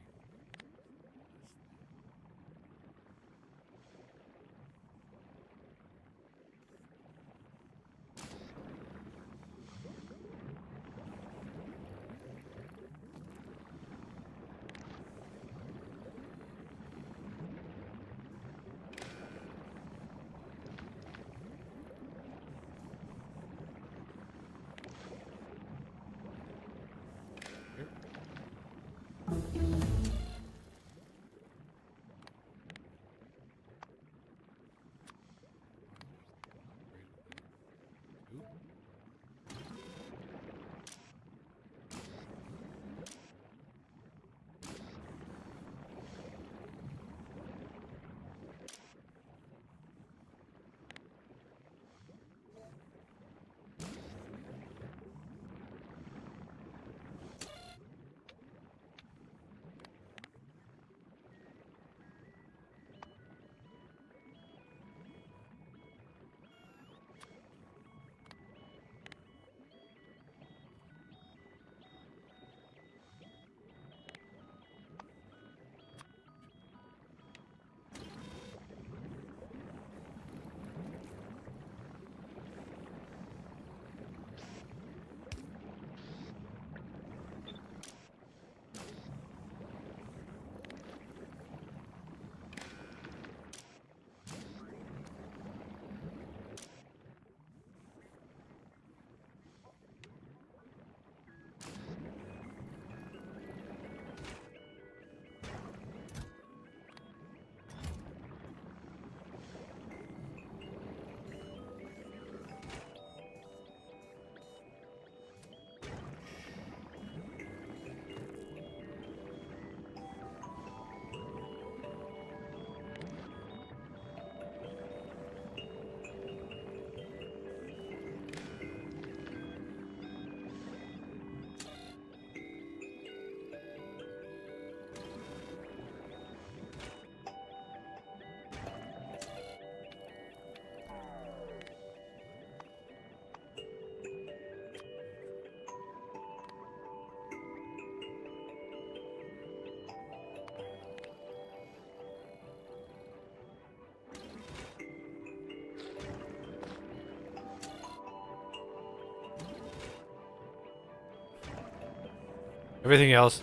Everything else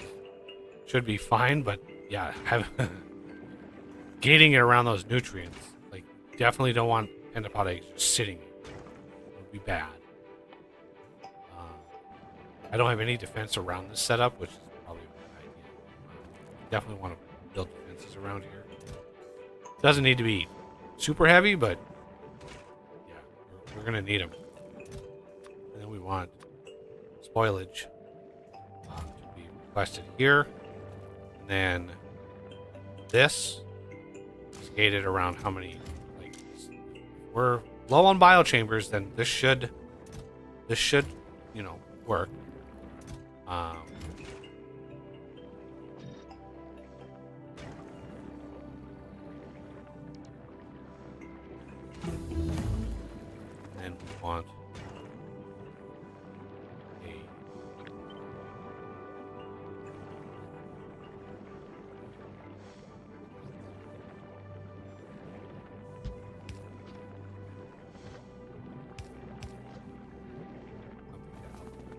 should be fine, but yeah, gating it around those nutrients. Like, definitely don't want pentapod eggs just sitting. It would be bad. I don't have any defense around this setup, which is probably a good idea. Definitely want to build defenses around here. Doesn't need to be super heavy, but yeah, we're going to need them. And then we want spoilage to be requested here. And then this is gated around how many, like, we're low on biochambers, then this should, you know, work. And we want a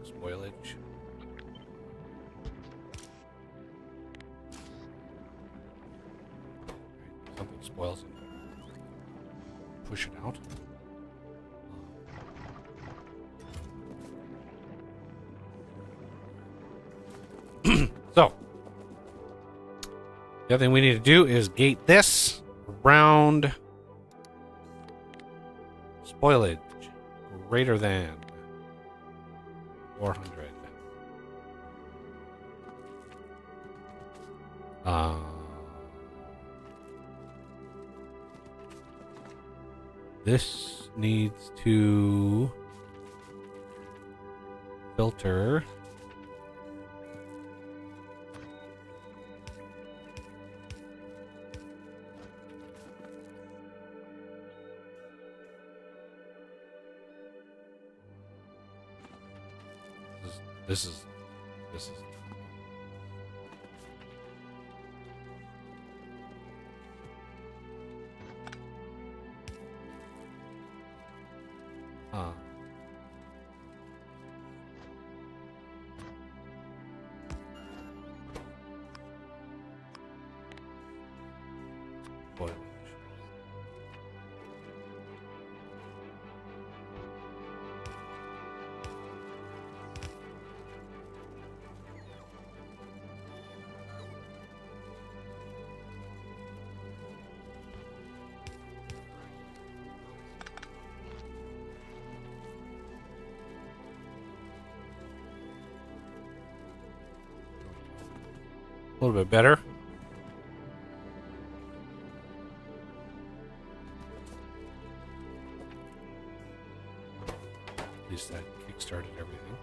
spoilage. Something spoils it. Push it out. So, the other thing we need to do is gate this around spoilage greater than 400. This needs to filter. This is spoilage. A little bit better. At least that kickstarted everything.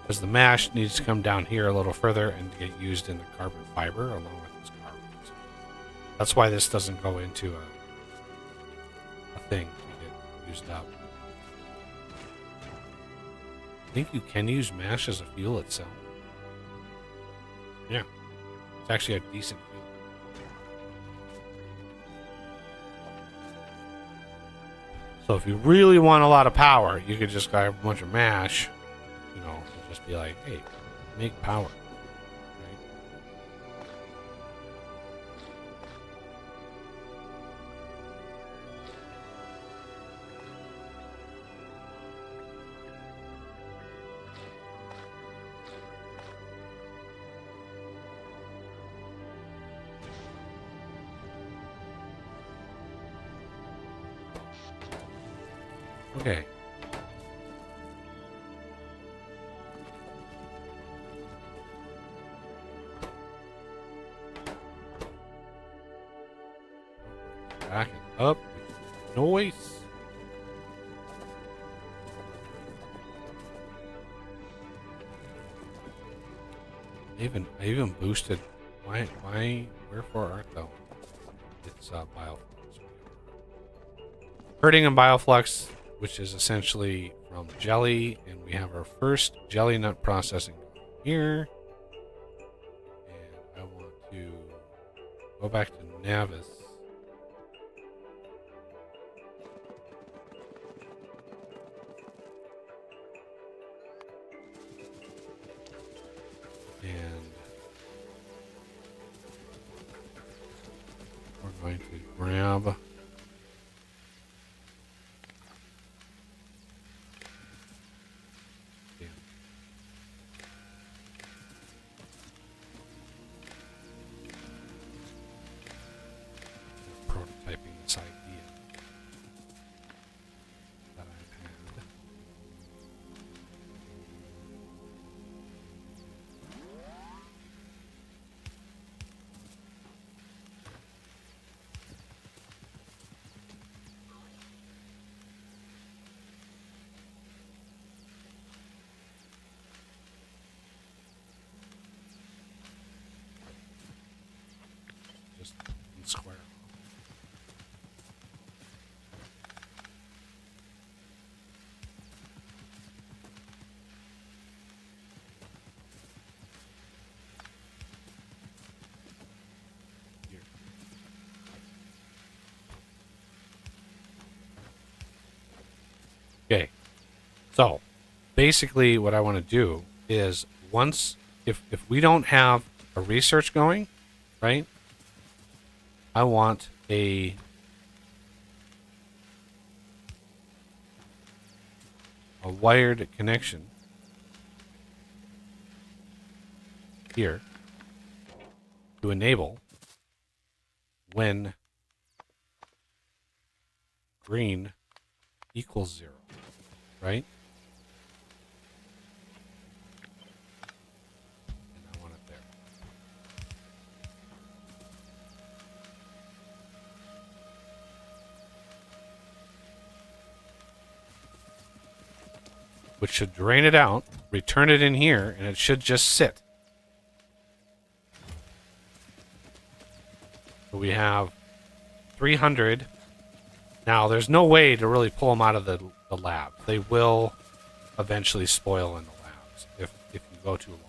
Because the mash needs to come down here a little further and get used in the carbon fiber along with this carbon. So that's why this doesn't go into a thing to get used up. I think you can use mash as a fuel itself. Yeah. It's actually a decent fuel. So if you really want a lot of power, you could just grab a bunch of mash, you know, and just be like, hey, make power. Okay. Back it up. Noise. I even boosted. Wherefore art thou? It's bioflux. Hurting and bioflux, which is essentially from jelly, and we have our first jelly nut processing here. And I want to go back to Navis. going to grab prototyping this idea that I've had. Just square. Here. Okay. So, basically what I want to do is once if we don't have a research going, right? I want a wired connection here to enable when green equals 0, right? And I want it there. Which should drain it out, return it in here, and it should just sit. So we have 300. Now, there's no way to really pull them out of the lab. They will eventually spoil in the labs if you go too long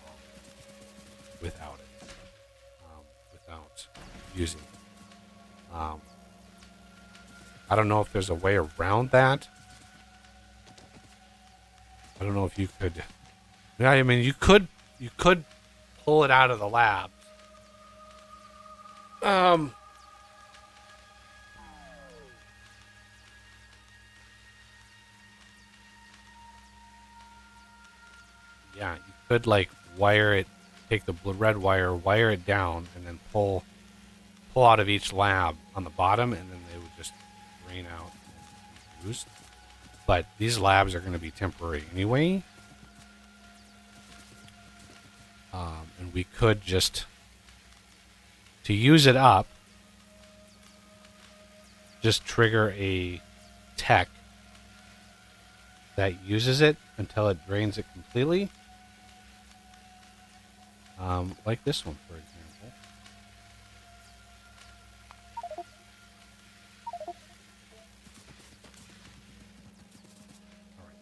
without it, without using it. I don't know if there's a way around that. I don't know if you could. Yeah, I mean, you could pull it out of the lab. Yeah, you could like wire it, take the red wire, wire it down, and then pull out of each lab on the bottom, and then they would just drain out and be used. But these labs are going to be temporary anyway. And we could just, to use it up, just trigger a tech that uses it until it drains it completely. Like this one, for example. All right.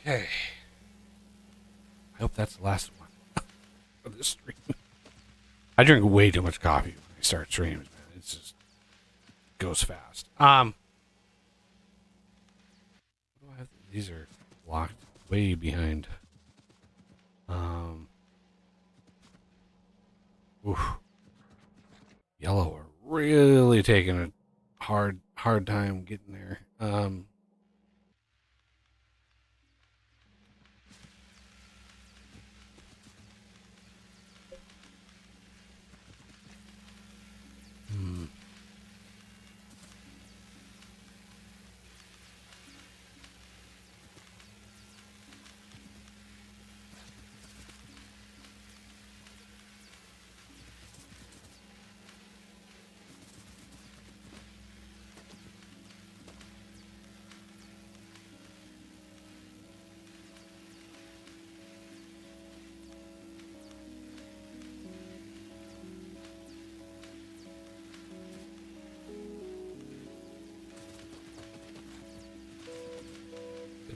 Okay. I hope that's the last one of this stream. I drink way too much coffee when I start streams, man. It just goes fast. These are locked way behind. Oof. Yellow are really taking a hard time getting there.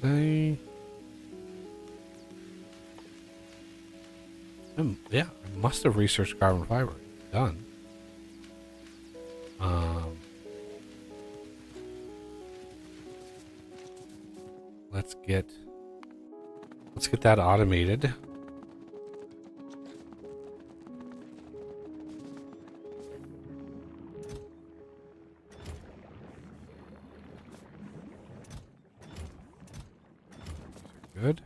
Did yeah, I must have researched carbon fiber. Done. Let's get that automated. Good.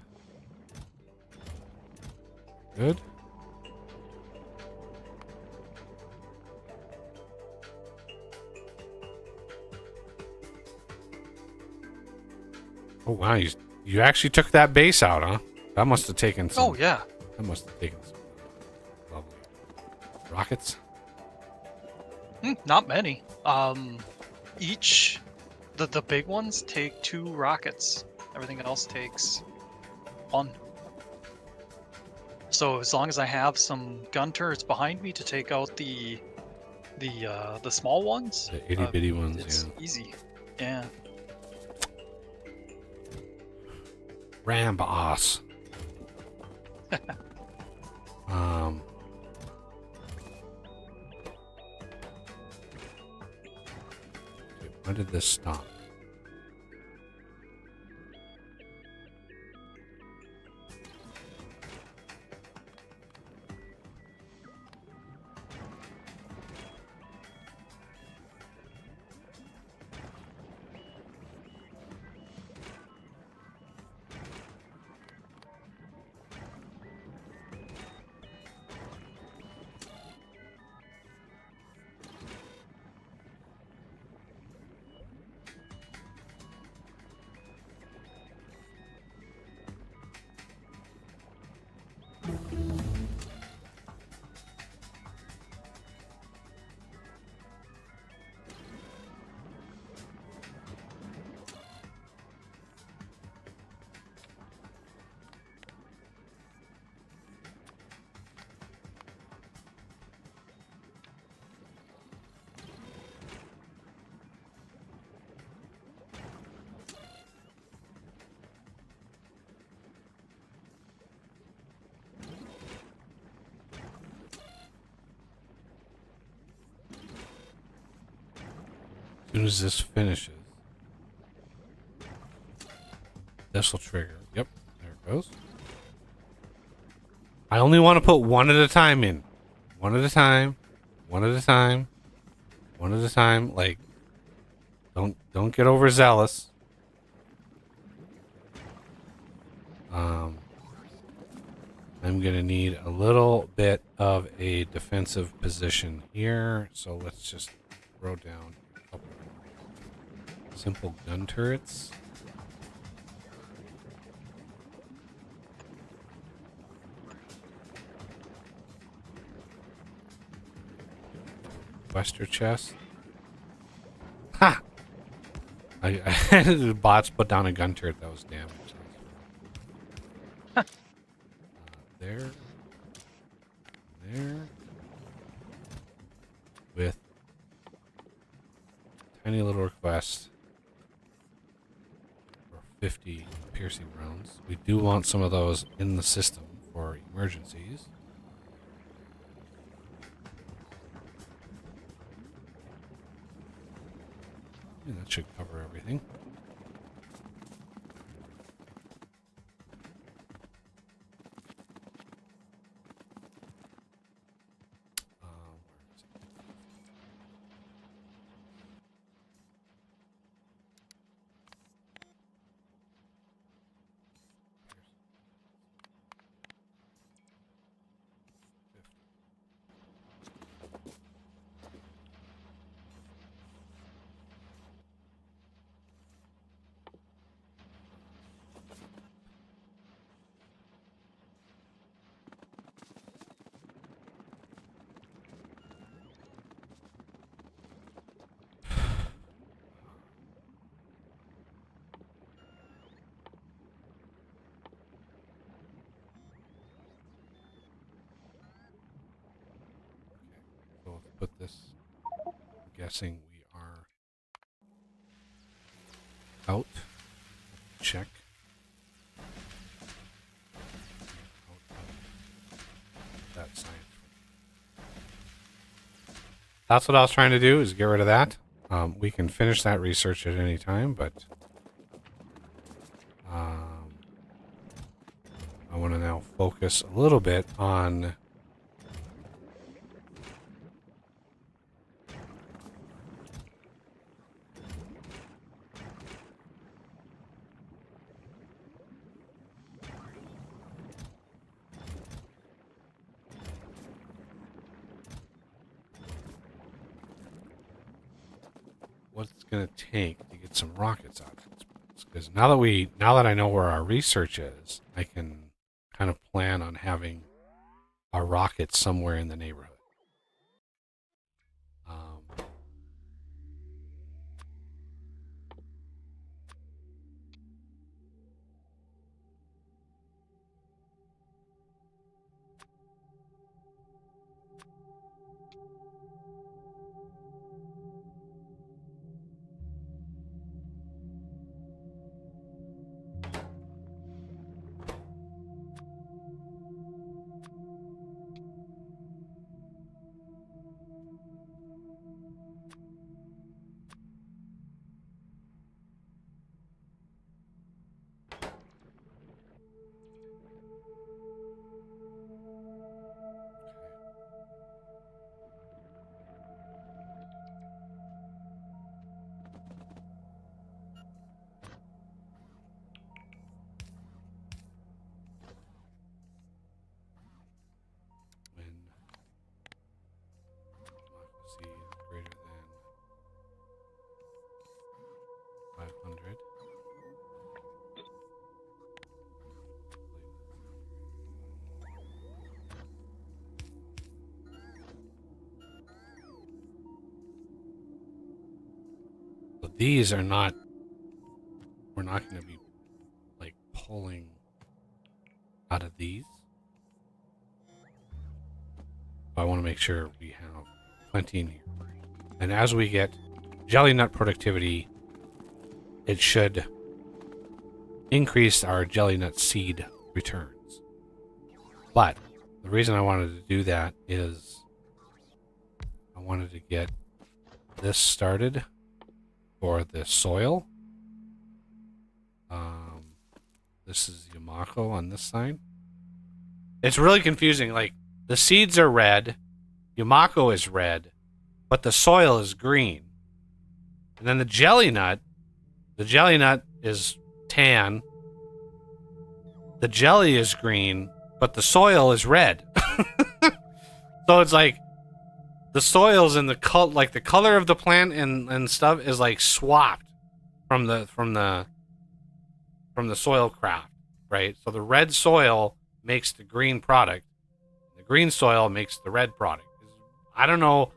Good. Oh wow, you actually took that base out, huh? That must have taken some. Oh yeah. That must have taken some lovely rockets. Not many. Each the big ones take 2 rockets. Everything else takes 1. So as long as I have some gun turrets behind me to take out the small ones, The itty bitty ones, it's yeah. easy. Yeah. Ramboss. When did this stop? As soon as this finishes, this will trigger. Yep, there it goes. I only want to put one at a time in. One at a time. One at a time. One at a time. Like, don't get overzealous. I'm gonna need a little bit of a defensive position here, so let's just throw down a couple simple gun turrets. Wester chest. Ha! The bots put down a gun turret that was damaged. There. There. With tiny little request for 50 piercing rounds. We do want some of those in the system for emergencies. And that should cover everything. Where is it? So let's put this. I'm guessing we are out. Check. that's what I was trying to do, is get rid of that. We can finish that research at any time, but I want to now focus a little bit on what it's going to take to get some rockets out of this place. Because now that I know where our research is, I can kind of plan on having our rockets somewhere in the neighborhood. When democracy is greater than 500. So these are not, we're not going to be like pulling out of these. I want to make sure we have plenty in here. And as we get jelly nut productivity, it should increase our jelly nut seed returns. But the reason I wanted to do that is I wanted to get this started for the soil. This is Yamako on this side. It's really confusing. Like, the seeds are red, Yamako is red, but the soil is green. And then the jelly nut is tan. The jelly is green, but the soil is red. So it's like the soils and the color of the plant and stuff is like swapped from the soil craft, right? So the red soil makes the green product. The green soil makes the red product. I don't know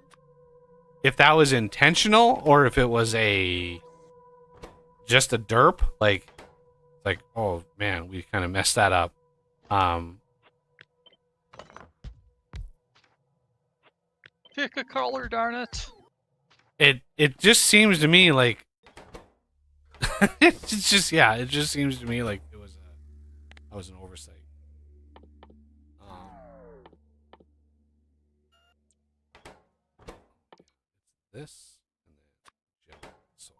if that was intentional or if it was just a derp. Like, oh man, we kind of messed that up. Pick a color, darn it. It just seems to me like it just seems to me like that was an oversight. This and then jelly soil,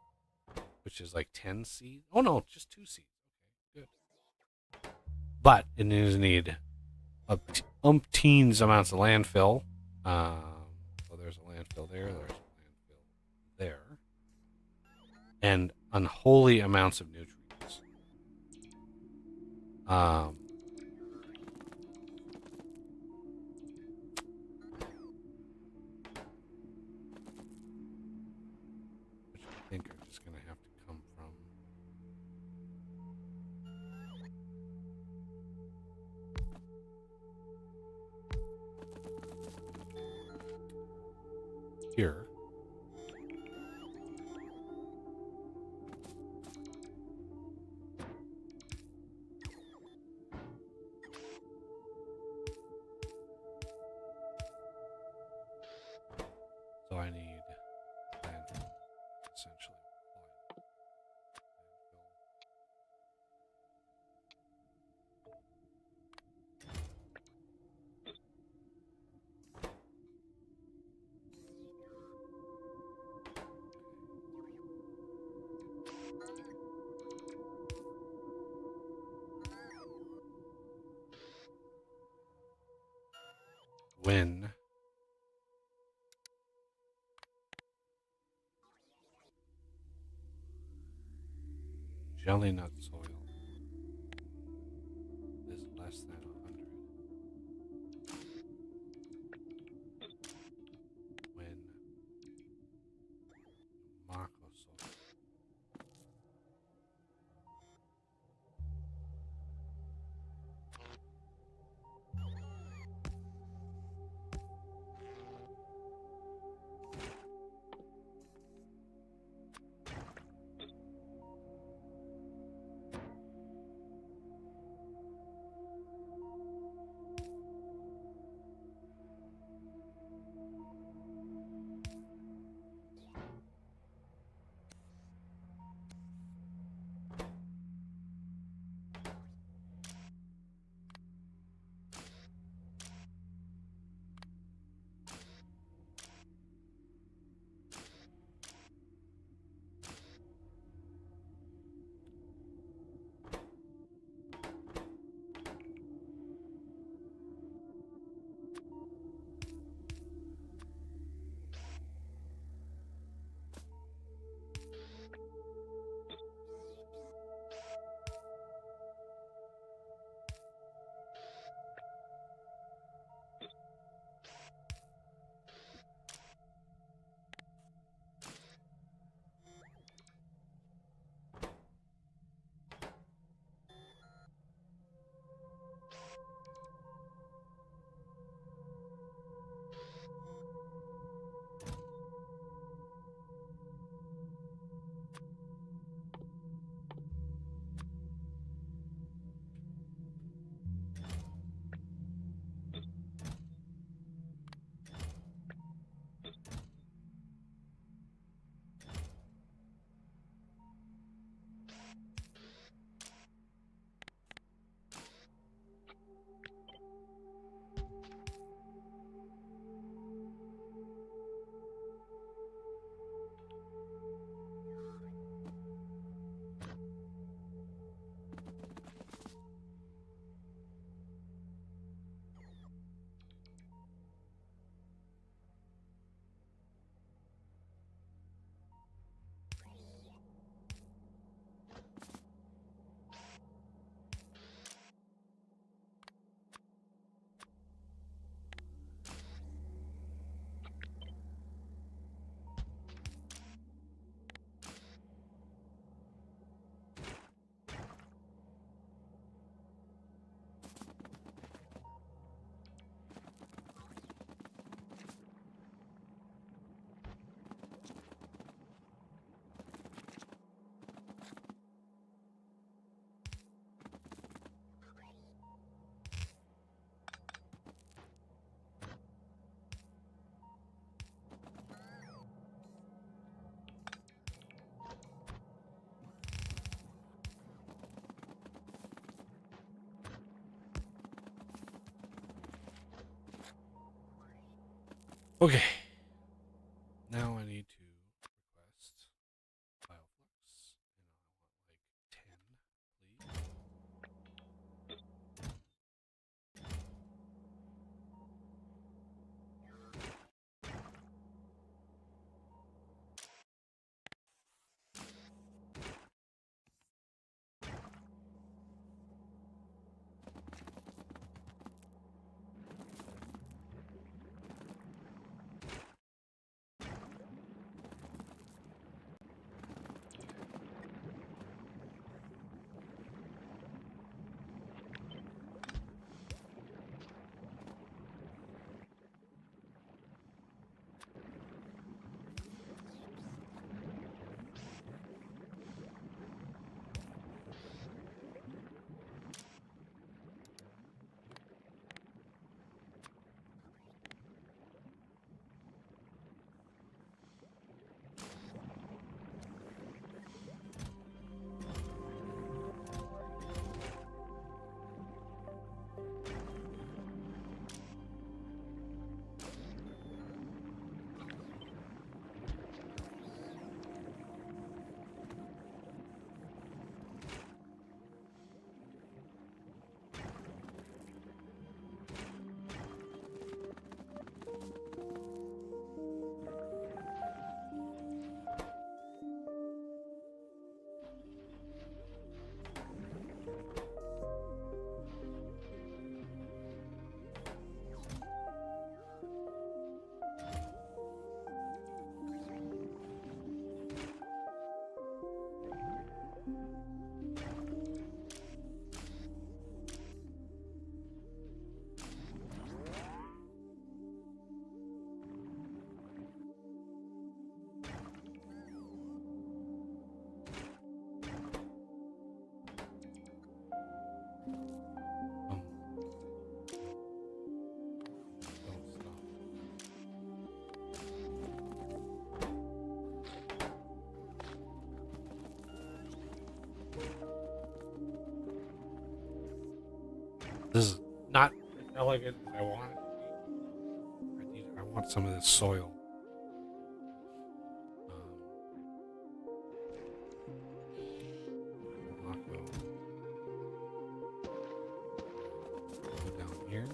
which is like 10 seeds. Oh no, just 2 seeds. Okay, good. But it does need umpteens amounts of landfill. So there's a landfill there. There's a landfill there, and unholy amounts of nutrients. Which I think are just going to have to come from here. So I need landfill, essentially. when jelly nut soil is less than 100. When Mako soil Okay. Now I need to request bioflux, and I want like 10, please. elegant as I want it to be, I want some of this soil. Go down here.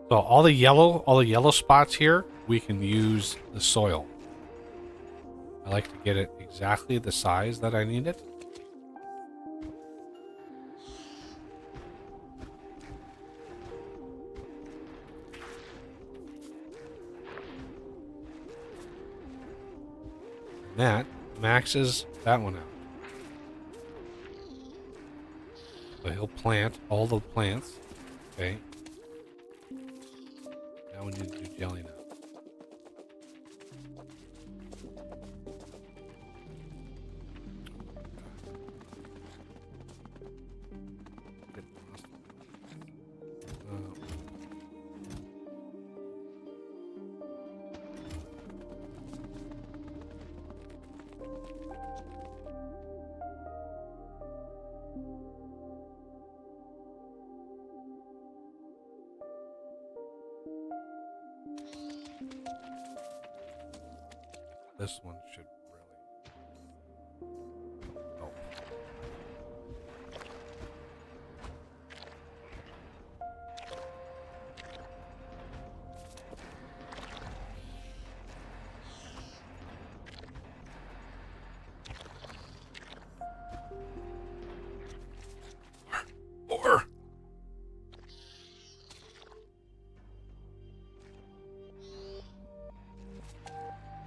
So all the yellow spots here, we can use the soil. I like to get it exactly the size that I need it. And that maxes that one out. So he'll plant all the plants. Okay. Now we need to do jelly now. This one should really help. More.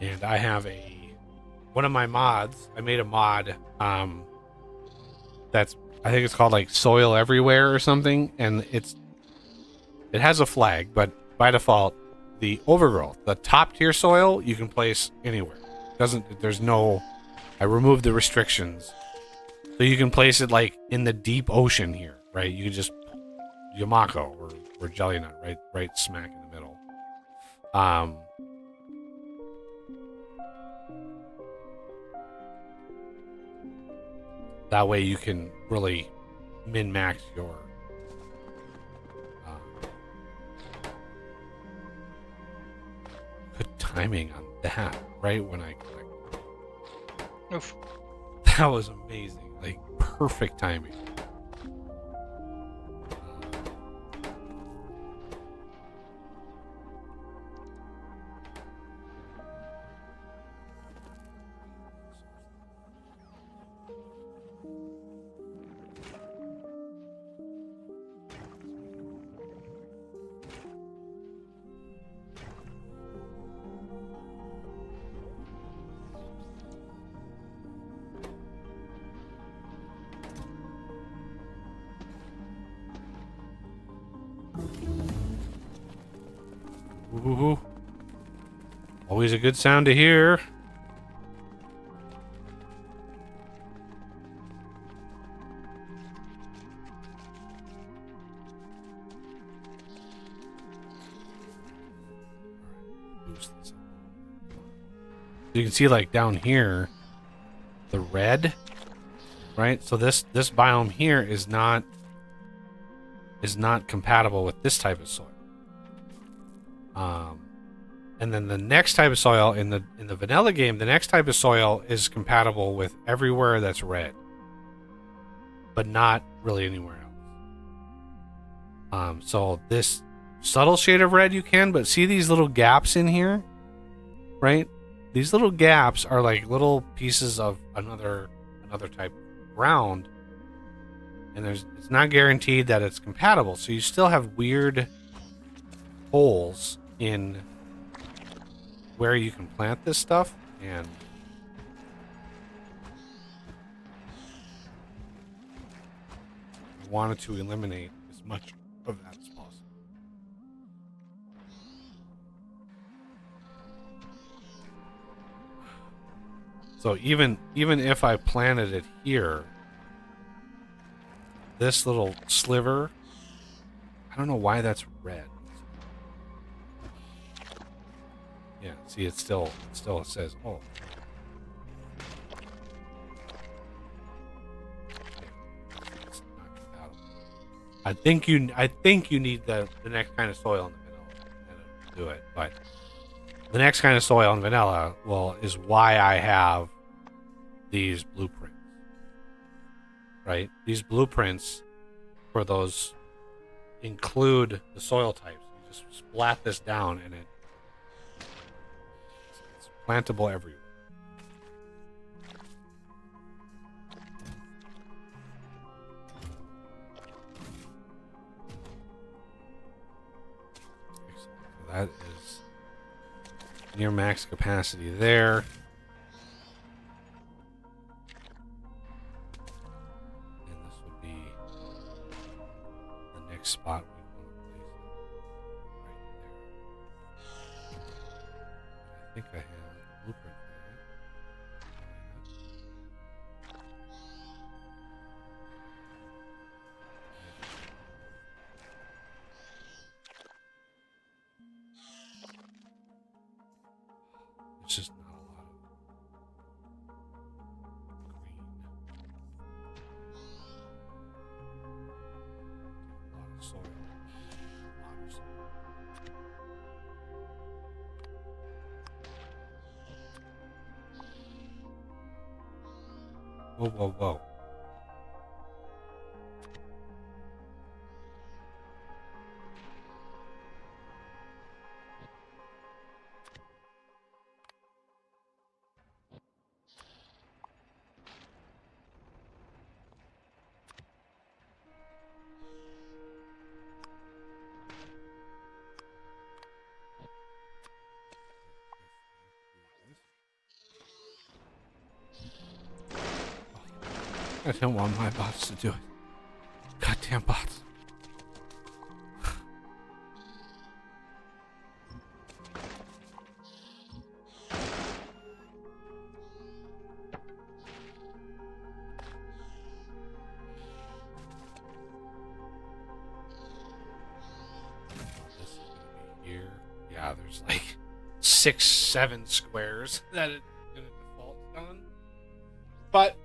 And I have one of my mods. I made a mod that's, I think it's called like Soil Everywhere or something, and it has a flag, but by default the overgrowth, the top tier soil, you can place anywhere. I removed the restrictions. So you can place it like in the deep ocean here, right? You can just Yamako or Jelly Nut right smack in the middle. That way you can really min-max your good timing on that, right when I click. Oof. That was amazing. Like perfect timing. Ooh. Always a good sound to hear. Boost this up. You can see like down here, the red, right? So this biome here is not compatible with this type of soil. And then the next type of soil in the vanilla game, the next type of soil is compatible with everywhere that's red, but not really anywhere else. So this subtle shade of red you can, but see these little gaps in here, right? These little gaps are like little pieces of another type of ground, and it's not guaranteed that it's compatible. So you still have weird holes in where you can plant this stuff, and I wanted to eliminate as much of that as possible. So even if I planted it here, this little sliver, I don't know why that's red. Yeah, see, it still says, oh. It's not compatible. I think you need the next kind of soil in the vanilla to do it, but the next kind of soil in vanilla, well, is why I have these blueprints. Right? These blueprints for those include the soil types. You just splat this down and it's plantable everywhere. Excellent. So that is near max capacity there. And this would be the next spot we want to place it. Right there. I think I have a blueprint for that. It's just not a lot of green. A lot of soil. A lot of soil. Whoa, whoa, whoa. I don't want my bots to do it. Goddamn bots. This is gonna be here. Yeah, there's like 6, 7 squares that it's gonna default on. But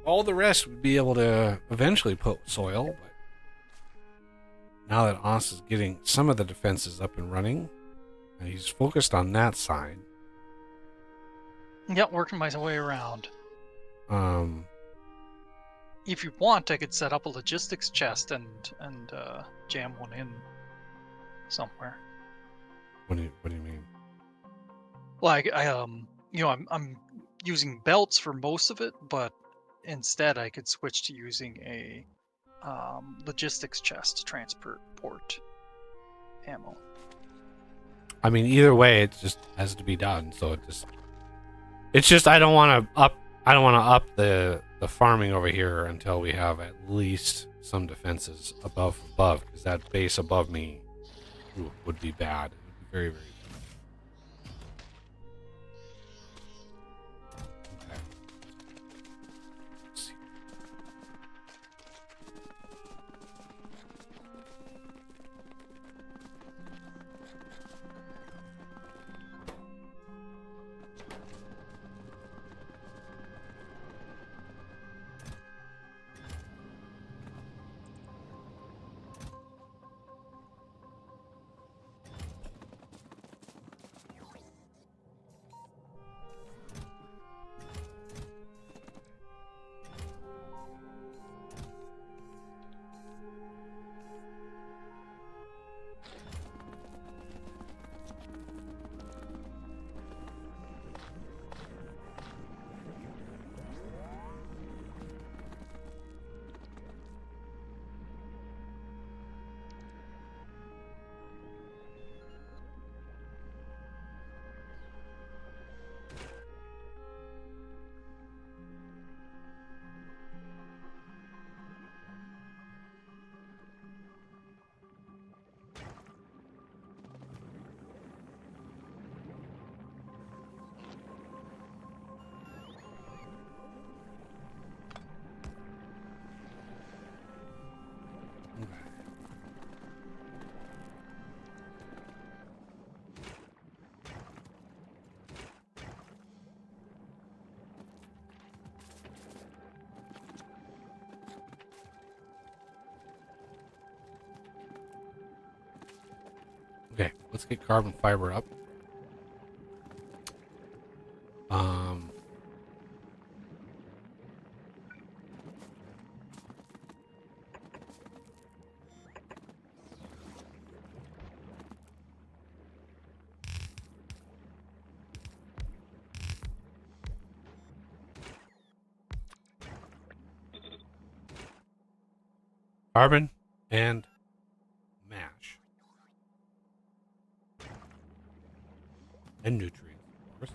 all the rest would be able to eventually put soil, but now that Oz is getting some of the defenses up and running, and he's focused on that side. Yep, working my way around. Um, If you want, I could set up a logistics chest and jam one in somewhere. what do you mean? Like I'm using belts for most of it, but instead I could switch to using a logistics chest to transport ammo. I mean, either way, it just has to be done. So it's just I don't want to up the farming over here until we have at least some defenses above, because that base above me would be bad. It would be very, very bad. Okay. Let's see. Okay, let's get carbon fiber up. Carbon and mash. And nutrients, of course.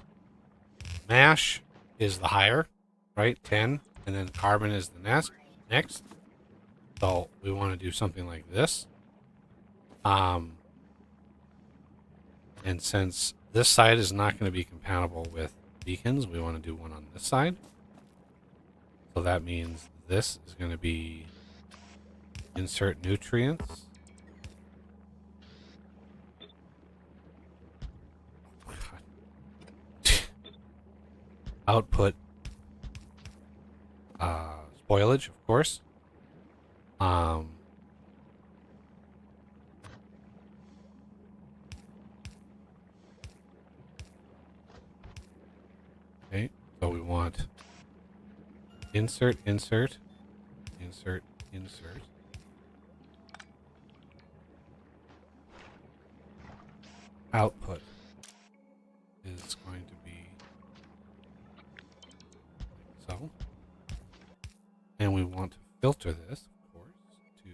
Mash is the higher, right? 10. And then carbon is the next. So we want to do something like this. And since this side is not going to be compatible with beacons, we want to do one on this side. So that means this is going to be insert nutrients. Output spoilage, of course. Okay, so we want insert. Output is going to be like so. And we want to filter this, of course, to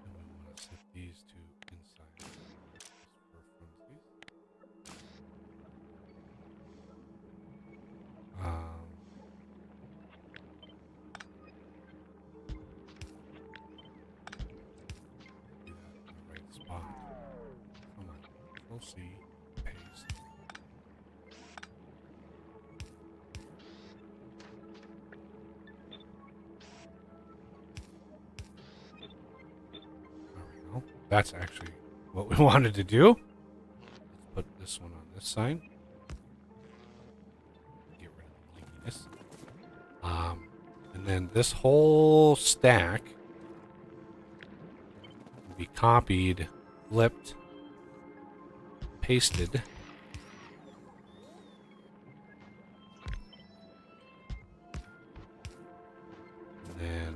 and we want to set these to inside just for funsies. Do that in the right spot. Come on, Control C, paste. There we go. That's actually what we wanted to do. Let's put this one on this side. Get rid of the blinkiness. And then this whole stack will be copied, flipped, pasted. And then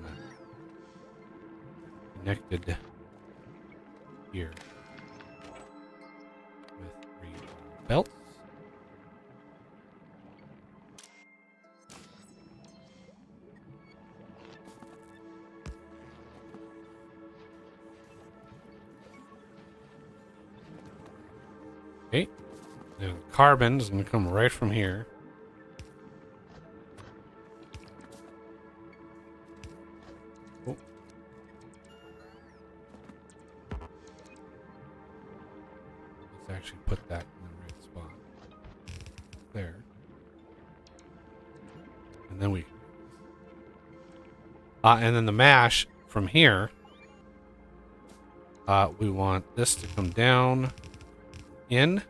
connected here with 3 belts. Okay, and carbon is going to come right from here. Oh. Let's actually put that in the right spot. There. And then and then the mash from here, we want this to come down in.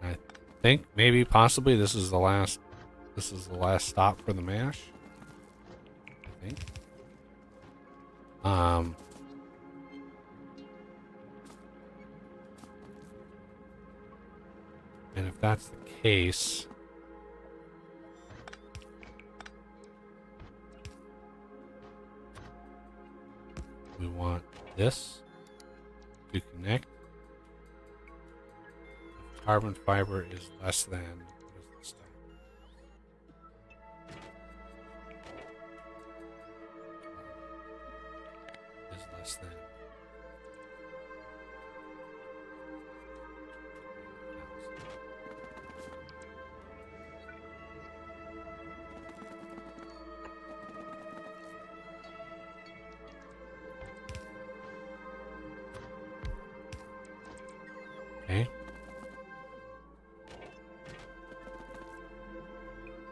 I think maybe possibly this is the last stop for the mash. I think. And if that's the case, we want this to connect. If carbon fiber is less than, what is the stack? Is less than. Okay.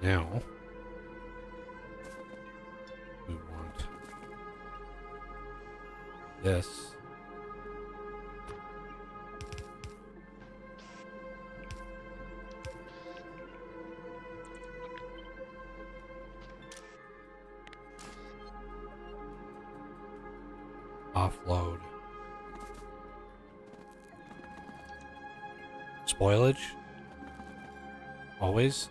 Now, we want this Offload. Spoilage. Always.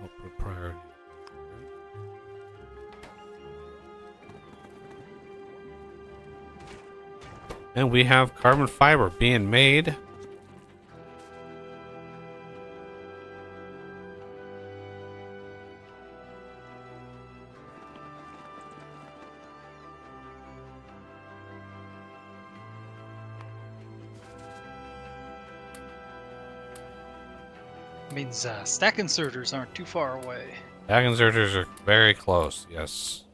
Output priority. And we have carbon fiber being made. Means stack inserters aren't too far away. Back inserters are very close, yes.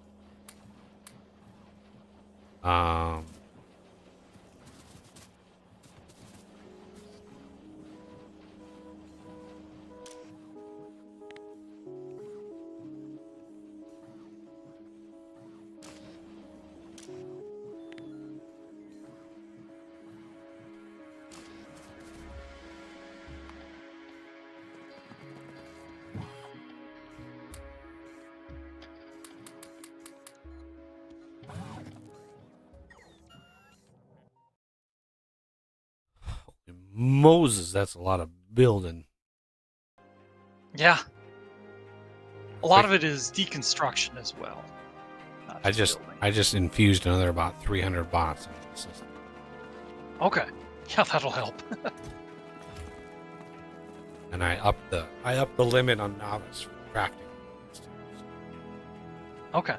Moses, that's a lot of building. Yeah. A lot of it is deconstruction as well. not I just building. infused another about 300 bots into the system. Okay. Yeah, that'll help. And I upped the limit on novice for crafting. Okay.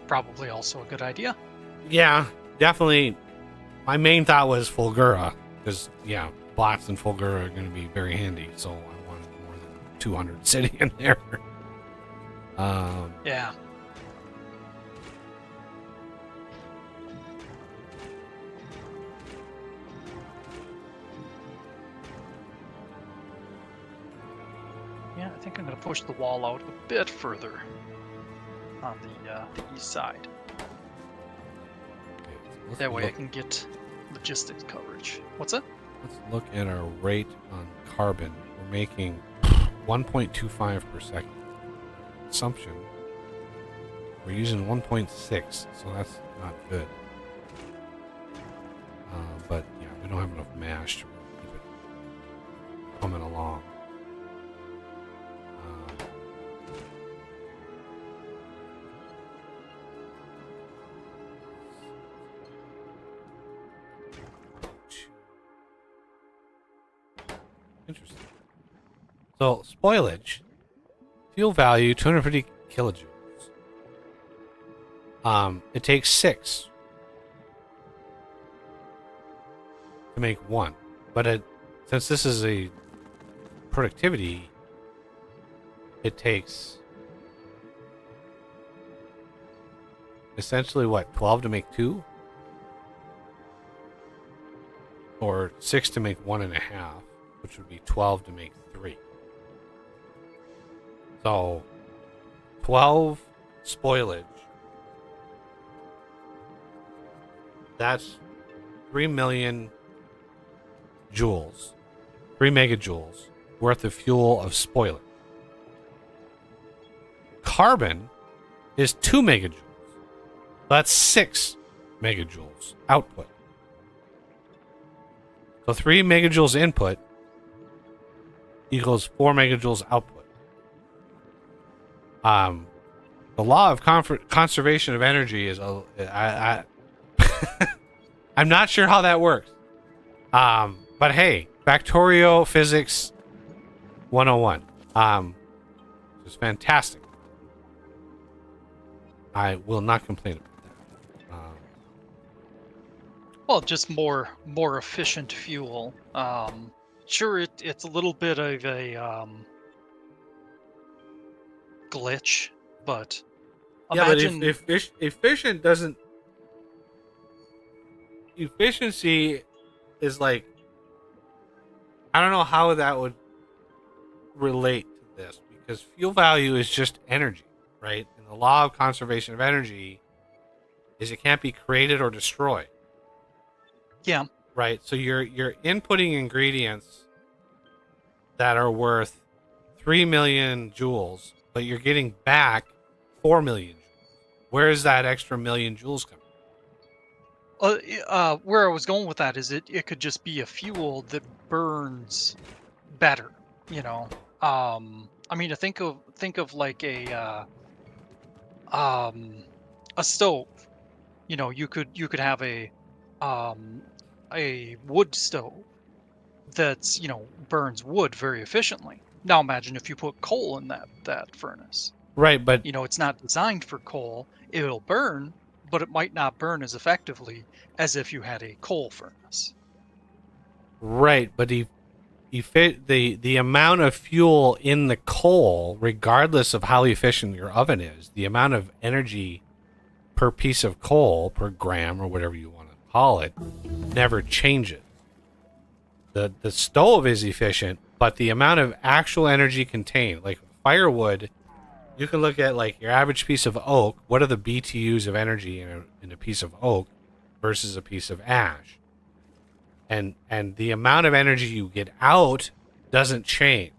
Probably also a good idea. Yeah, definitely. My main thought was Fulgura, because yeah, bots and Fulgura are going to be very handy. So I wanted more than 200 sitting in there. Yeah. Yeah, I think I'm going to push the wall out a bit further on the east side. That way I can get logistics coverage. What's that? Let's look at our rate on carbon. We're making 1.25 per second. Consumption. We're using 1.6, so that's not good. But yeah, we don't have enough mash to really keep it coming along. Interesting. So, spoilage. Fuel value, 250 kilojoules. It takes 6 to make 1. But since this is a productivity, it takes essentially, what, 12 to make 2? Or 6 to make 1.5, which would be 12 to make 3. So, 12 spoilage. That's 3 million joules, 3 megajoules worth of fuel of spoilage. Carbon is 2 megajoules. That's 6 megajoules output. So 3 megajoules input equals 4 megajoules output. The law of conservation of energy is I'm not sure how that works. But hey, Factorio Physics 101. It's fantastic. I will not complain about that. Well, just more efficient fuel. Sure, it's a little bit of a glitch, but imagine. Yeah, but if efficient doesn't, efficiency is like, I don't know how that would relate to this, because fuel value is just energy, right? And the law of conservation of energy is it can't be created or destroyed. Yeah. Right. So you're inputting ingredients that are worth 3 million joules, but you're getting back 4 million joules. Where is that extra million joules coming? Where I was going with that is it could just be a fuel that burns better. You know. I mean, think of like a stove. You know, you could have a wood stove that's, you know, burns wood very efficiently. Now imagine if you put coal in that furnace. Right, but You know, it's not designed for coal. It'll burn, but it might not burn as effectively as if you had a coal furnace. right, but the amount of fuel in the coal, regardless of how efficient your oven is, the amount of energy per piece of coal, per gram or whatever you want to call it, never changes. The stove is efficient, but the amount of actual energy contained, like firewood, you can look at like your average piece of oak. What are the BTUs of energy in a piece of oak versus a piece of ash? And the amount of energy you get out doesn't change.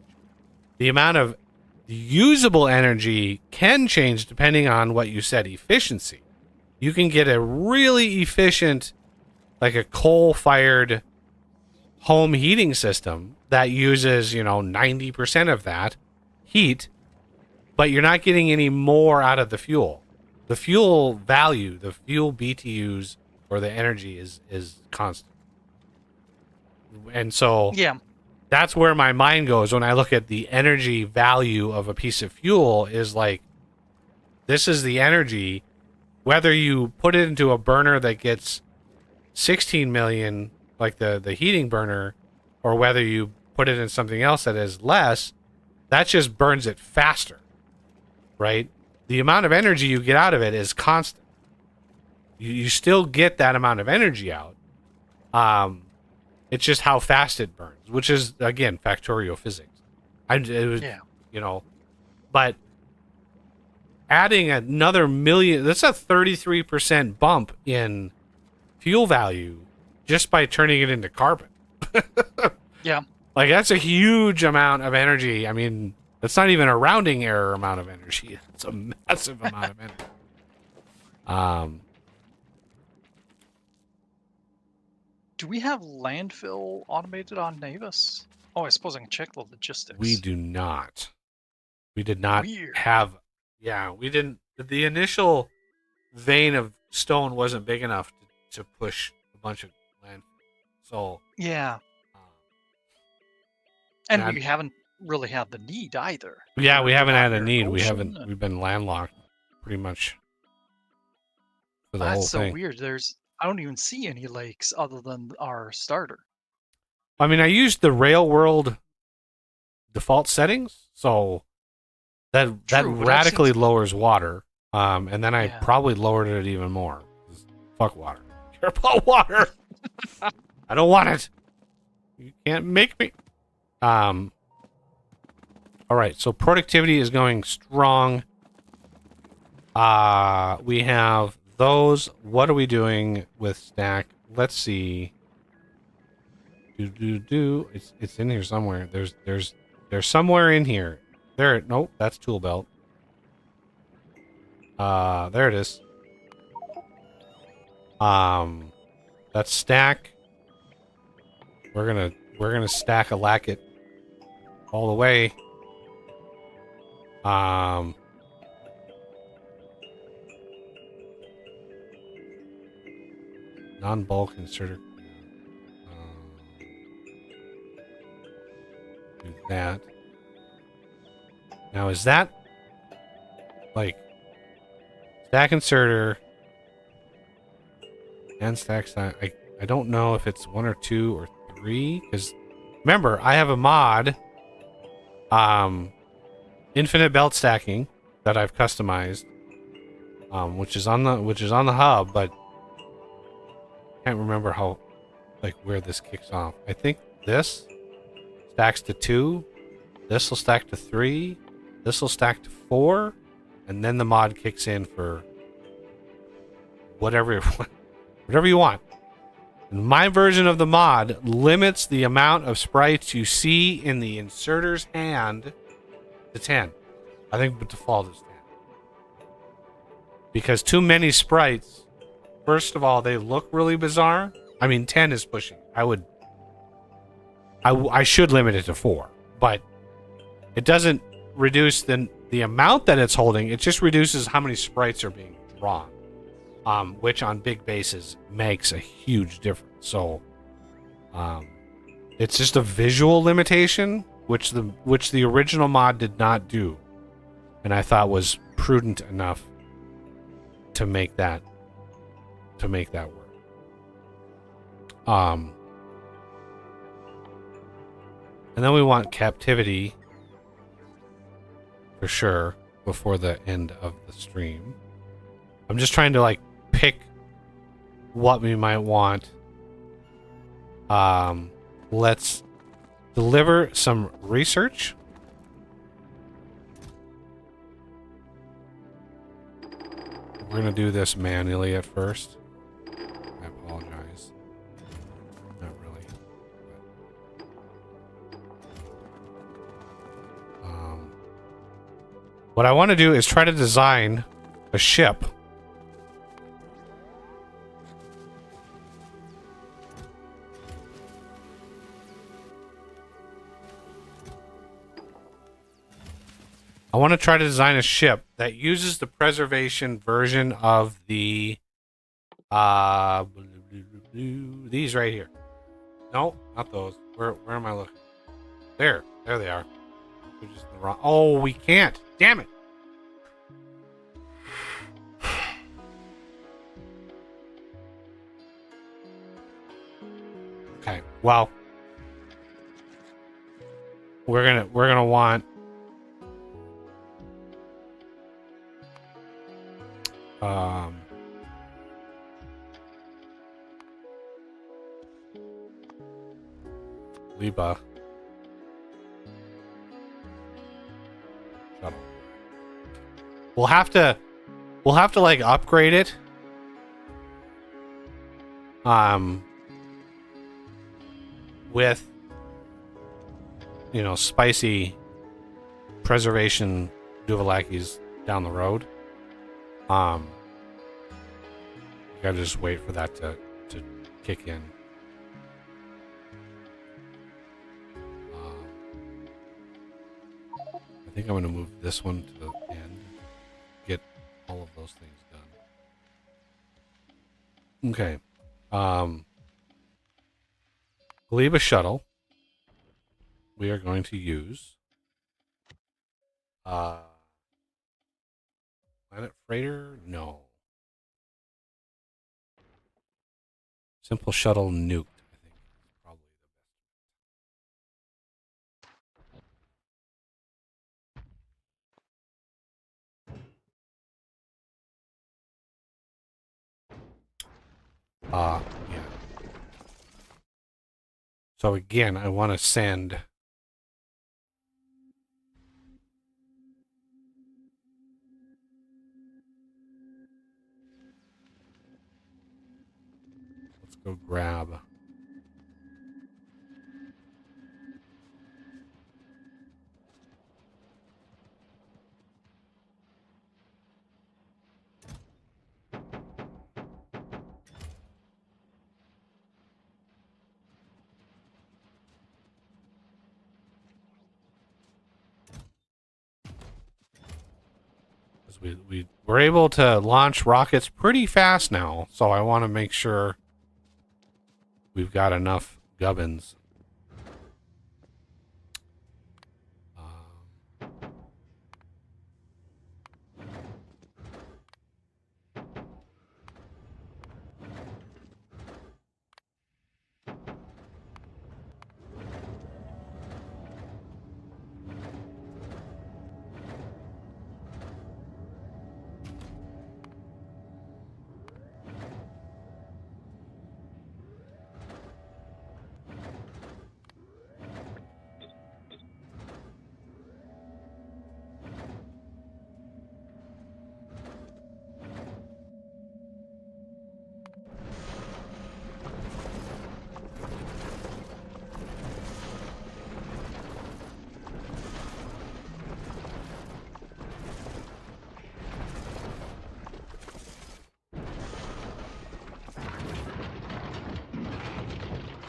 The amount of usable energy can change depending on what you said, efficiency. You can get a really efficient, like a coal-fired home heating system that uses, 90% of that heat, but you're not getting any more out of the fuel. The fuel value, the fuel BTUs or the energy is constant. And so Yeah. that's where my mind goes when I look at the energy value of a piece of fuel is like, this is the energy, whether you put it into a burner that gets 16 million, like the heating burner, or whether you put it in something else that is less, that just burns it faster, right? The amount of energy you get out of it is constant. You still get that amount of energy out. It's just how fast it burns, which is, again, Factorio physics. But adding another million, that's a 33% bump in fuel value just by turning it into carbon. Yeah. Like, that's a huge amount of energy. I mean, that's not even a rounding error amount of energy. It's a massive amount of energy. Do we have landfill automated on Navis? Oh, I suppose I can check the logistics. We do not. We did not Weird. have. Yeah, we didn't. The initial vein of stone wasn't big enough to push a bunch of land. So Yeah. um, And we haven't really had the need either. yeah, we haven't had a Near need. an We ocean. haven't. We've been landlocked pretty much for the whole That's so thing. weird. I don't even see any lakes other than our starter. I mean, I used the Rail World default settings, so that True, but I've radically seen- lowers water. And then I Yeah. probably lowered it even more. Fuck water. I care about water. I don't want it. You can't make me. All right, so productivity is going strong. We have those. What are we doing with stack? Let's see. It's in here somewhere. There's somewhere in here. There. Nope, that's tool belt. There it is. That's stack. We're gonna stack a lacket all the way. Non-bulk inserter. Do that. Now, is that like stack inserter and stack stack? I don't know if it's 1 or 2 or 3 because remember I have a mod, infinite belt stacking that I've customized, which is on the hub, but can't remember how where this kicks off. I think this stacks to 2. This will stack to 3. This will stack to 4, and then the mod kicks in for whatever you want. And my version of the mod limits the amount of sprites you see in the inserter's hand to 10. I think the default is 10. Because too many sprites, first of all, they look really bizarre. I mean, 10 is pushing. I should limit it to 4, but it doesn't reduce the amount that it's holding. It just reduces how many sprites are being drawn, which on big bases makes a huge difference. So it's just a visual limitation, which the original mod did not do, and I thought was prudent enough to make that work. And then we want captivity for sure before the end of the stream. I'm just trying to pick what we might want. Let's deliver some research. We're gonna do this manually at first. I apologize. Not really. What I want to do is try to design a ship that uses the preservation version of the these right here. No, not those. Where am I looking? There they are. They're just in the wrong. Oh, we can't. Damn it. Okay. Well, we're gonna want Gleba shuttle. We'll have to upgrade it. With spicy preservation Duvalakis down the road. You gotta just wait for that to kick in. I think I'm gonna move this one to the end. Get all of those things done. Okay. Gleba shuttle. We are going to use Planet Freighter? No. Simple shuttle nuked, I think, is probably the best. Yeah. So again, I want to send go grab we're able to launch rockets pretty fast now, so I want to make sure we've got enough gubbins.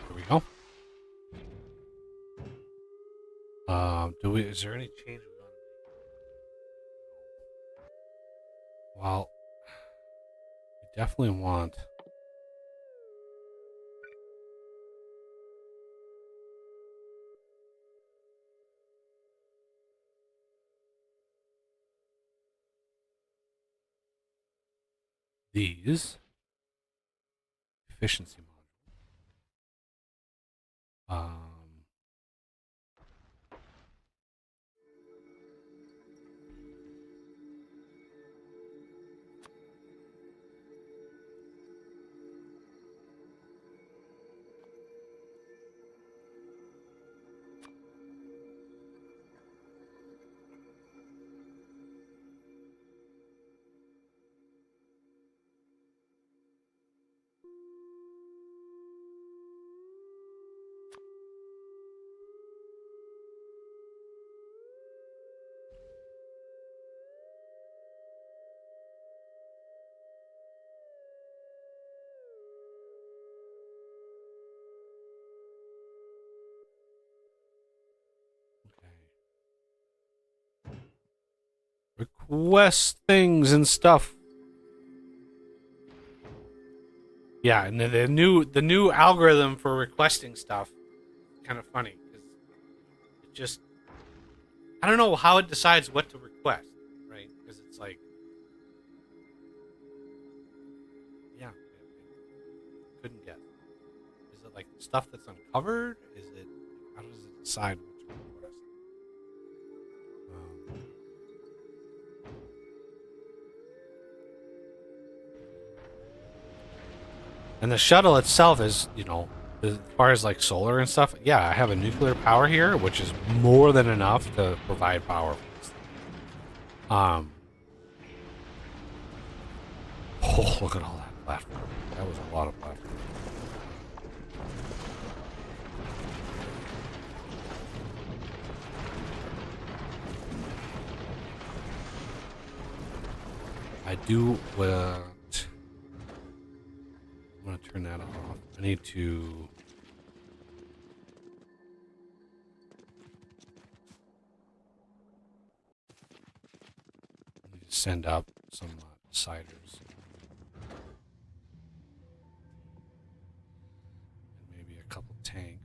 There we go. Is there any change we want to make? Well, we definitely want these efficiency modules. Okay. Request things and stuff. Yeah, and the new algorithm for requesting stuff, kind of funny because it just, I don't know how it decides what to request, right? Because it's like, yeah, I couldn't guess. Is it like stuff that's uncovered? Is it, how does it decide what to request? And the shuttle itself is, as far as like solar and stuff, yeah, I have a nuclear power here, which is more than enough to provide power for this thing. Oh, look at all that platform. That was a lot of platform. I do want. I'm gonna turn that off. I need to. Send up some deciders. And maybe a couple tanks.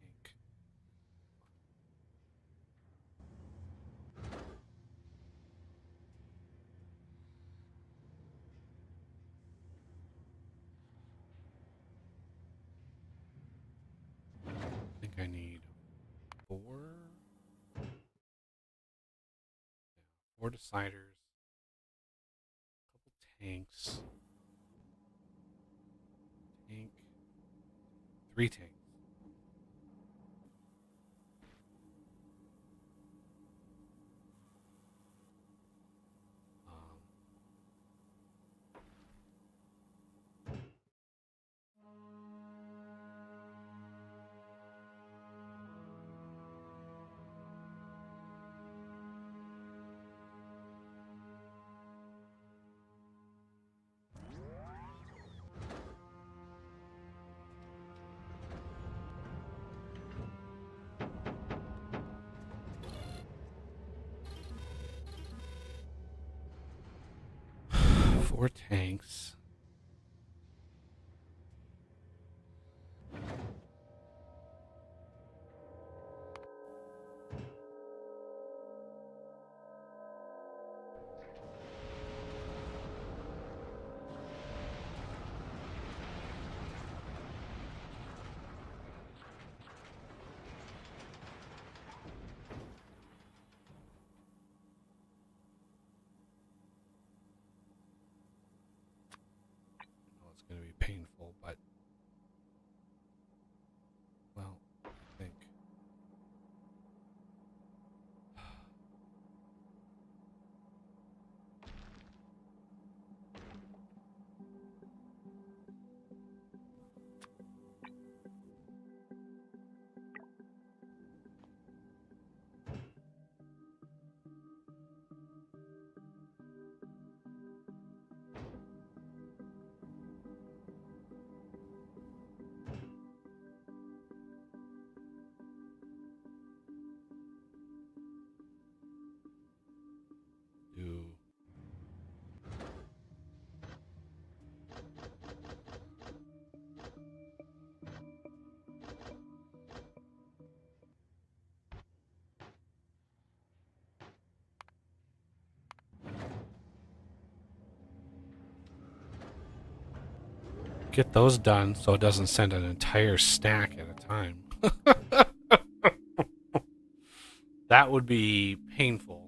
Tank. I think I need 4. Yeah, 4 deciders. A couple tanks. Tank. 3 tanks. Um, 4 tanks. It's going to be painful, but well, I think do get those done so it doesn't send an entire stack at a time. That would be painful.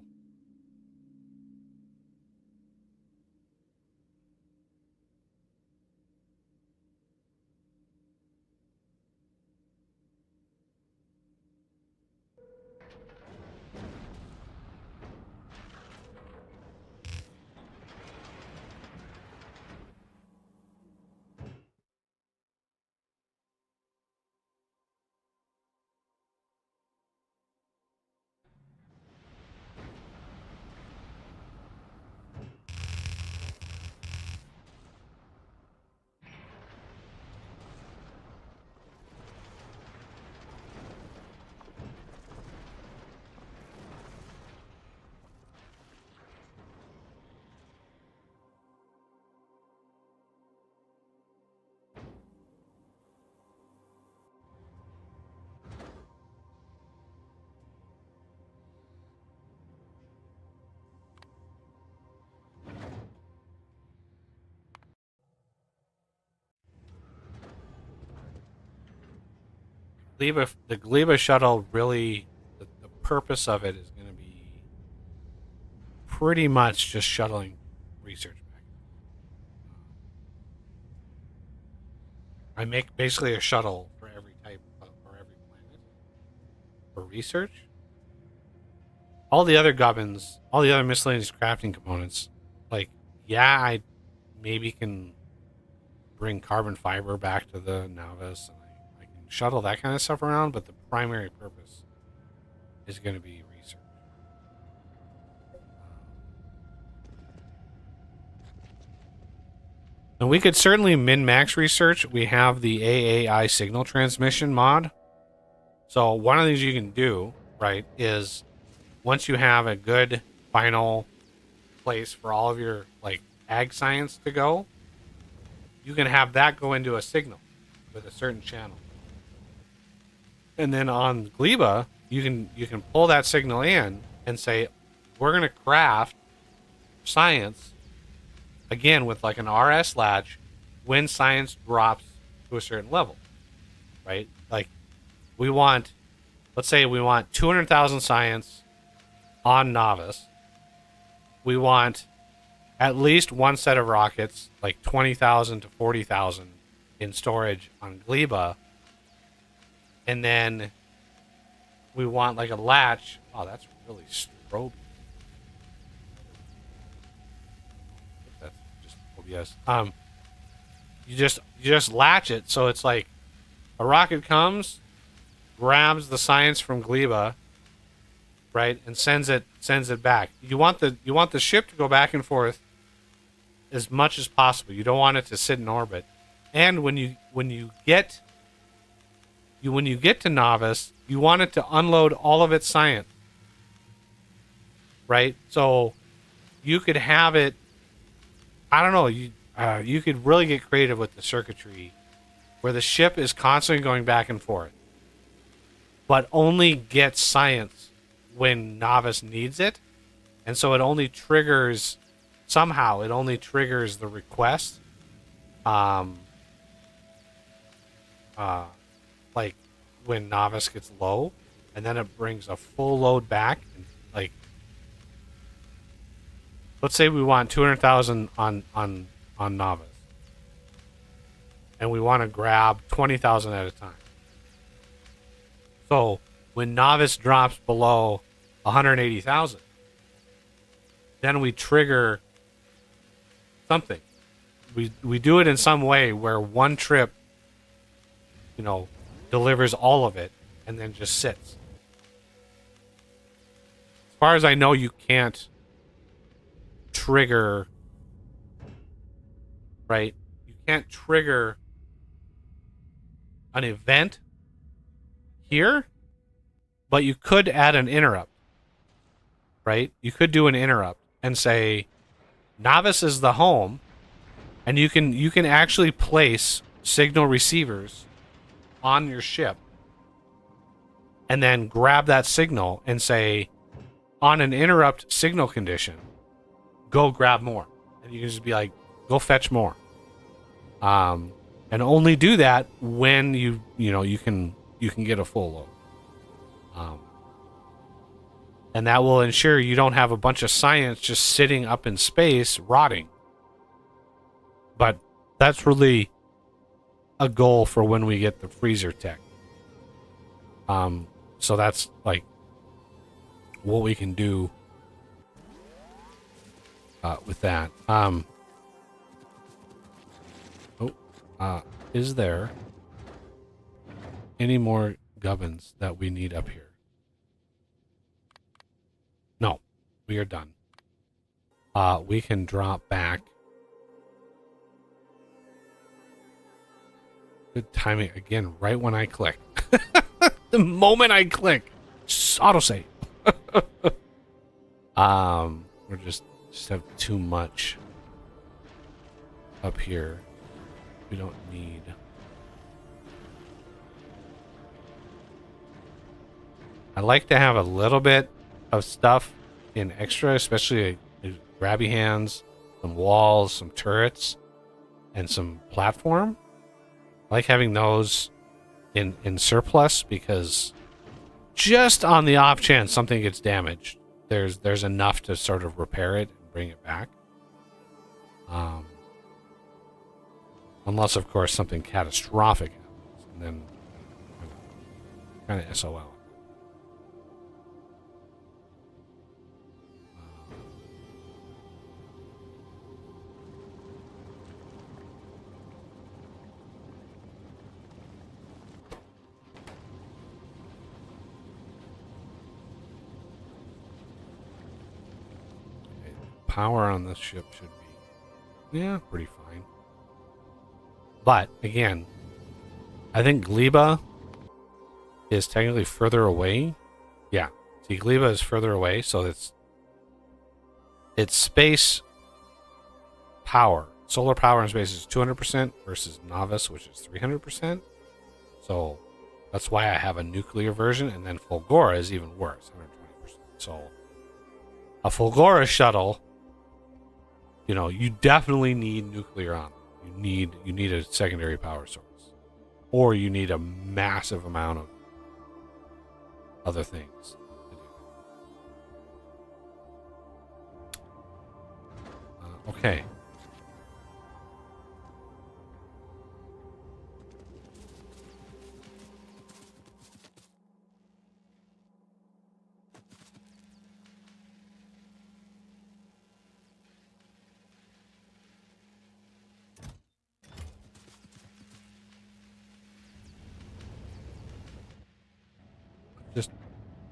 The Gleba shuttle really, the purpose of it is going to be pretty much just shuttling research back. I make basically a shuttle for every type of, for every planet for research. All the other gubbins, all the other miscellaneous crafting components, like, yeah, I maybe can bring carbon fiber back to the Navis, and I can shuttle that kind of stuff around, but the primary purpose is going to be research. And we could certainly min-max research. We have the AAI signal transmission mod. So one of the things you can do, right, is once you have a good final place for all of your like ag science to go, you can have that go into a signal with a certain channel. And then on Gleba, you can pull that signal in and say, we're going to craft science again with like an RS latch when science drops to a certain level, right? Like we want, let's say we want 200,000 science on Novice. We want at least one set of rockets, like 20,000 to 40,000 in storage on Gleba. And then we want like a latch. Oh, that's really strobe. That's just OBS. You just latch it so it's like a rocket comes, grabs the science from Gleba, right, and sends it back. You want the ship to go back and forth as much as possible. You don't want it to sit in orbit. And when you get to Novice, you want it to unload all of its science. Right? So you could have it I don't know. You could really get creative with the circuitry, where the ship is constantly going back and forth, but only gets science when Novice needs it, and so it only triggers somehow. It only triggers the request, um, like when Novice gets low, and then it brings a full load back. And like, let's say we want 200,000 on Novice, and we want to grab 20,000 at a time. So when Novice drops below 180,000, then we trigger something. We do it in some way where one trip, delivers all of it and then just sits. As far as I know, you can't trigger, right? You can't trigger an event here, but you could add an interrupt, right? You could do an interrupt and say Novice is the home, and you can actually place signal receivers on your ship and then grab that signal and say, on an interrupt signal condition, go grab more. And you can just be like, go fetch more. And only do that when you can get a full load. And that will ensure you don't have a bunch of science just sitting up in space rotting. But that's really a goal for when we get the freezer tech. So that's like what we can do with that. Is there any more gubbins that we need up here? No, we are done. We can drop back. Good timing again, right when I click. The moment I click, autosave. We're just have too much up here. We don't need. I like to have a little bit of stuff in extra, especially grabby hands, some walls, some turrets, and some platform. I like having those in surplus because just on the off chance something gets damaged, there's enough to sort of repair it and bring it back. Unless, of course, something catastrophic happens, and then kind of SOL. Power on this ship should be, pretty fine. But again, I think Gleba is technically further away. Yeah, see, Gleba is further away, so it's space power. Solar power in space is 200% versus Novice, which is 300%. So that's why I have a nuclear version, and then Fulgora is even worse, 120%. So a Fulgora shuttle, you definitely need nuclear on it. You need a secondary power source, or you need a massive amount of other things. Okay.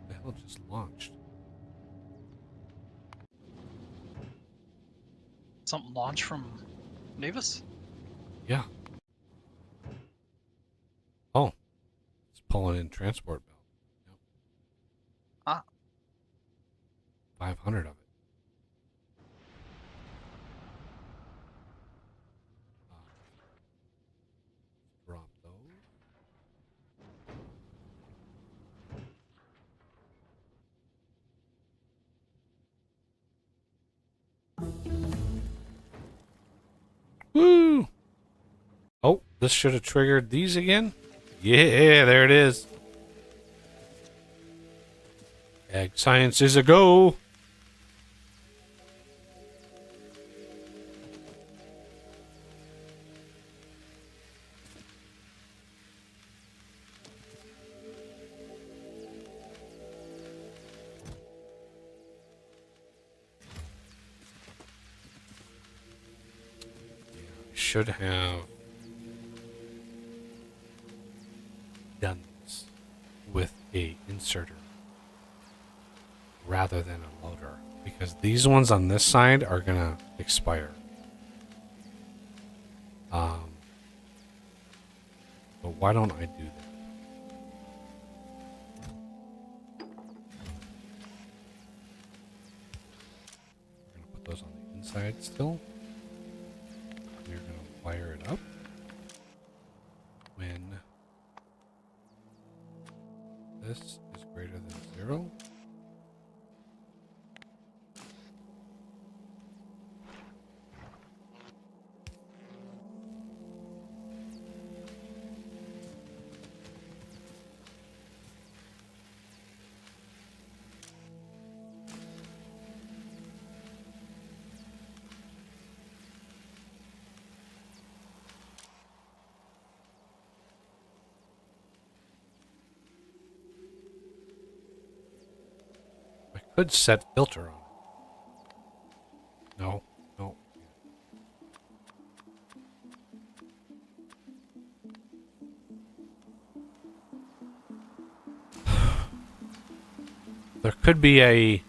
The hell just launched? Something launched from Navis? Yeah. Oh, it's pulling in transport belt. Yep. Ah. 500 of it. This should have triggered these again. Yeah, there it is. Ag science is a go. Should have done this with a inserter rather than a loader, because these ones on this side are gonna expire. But why don't I do that? We're gonna put those on the inside still. We're going to wire it up when this is greater than 0. Could set filter on. No, no. There could be a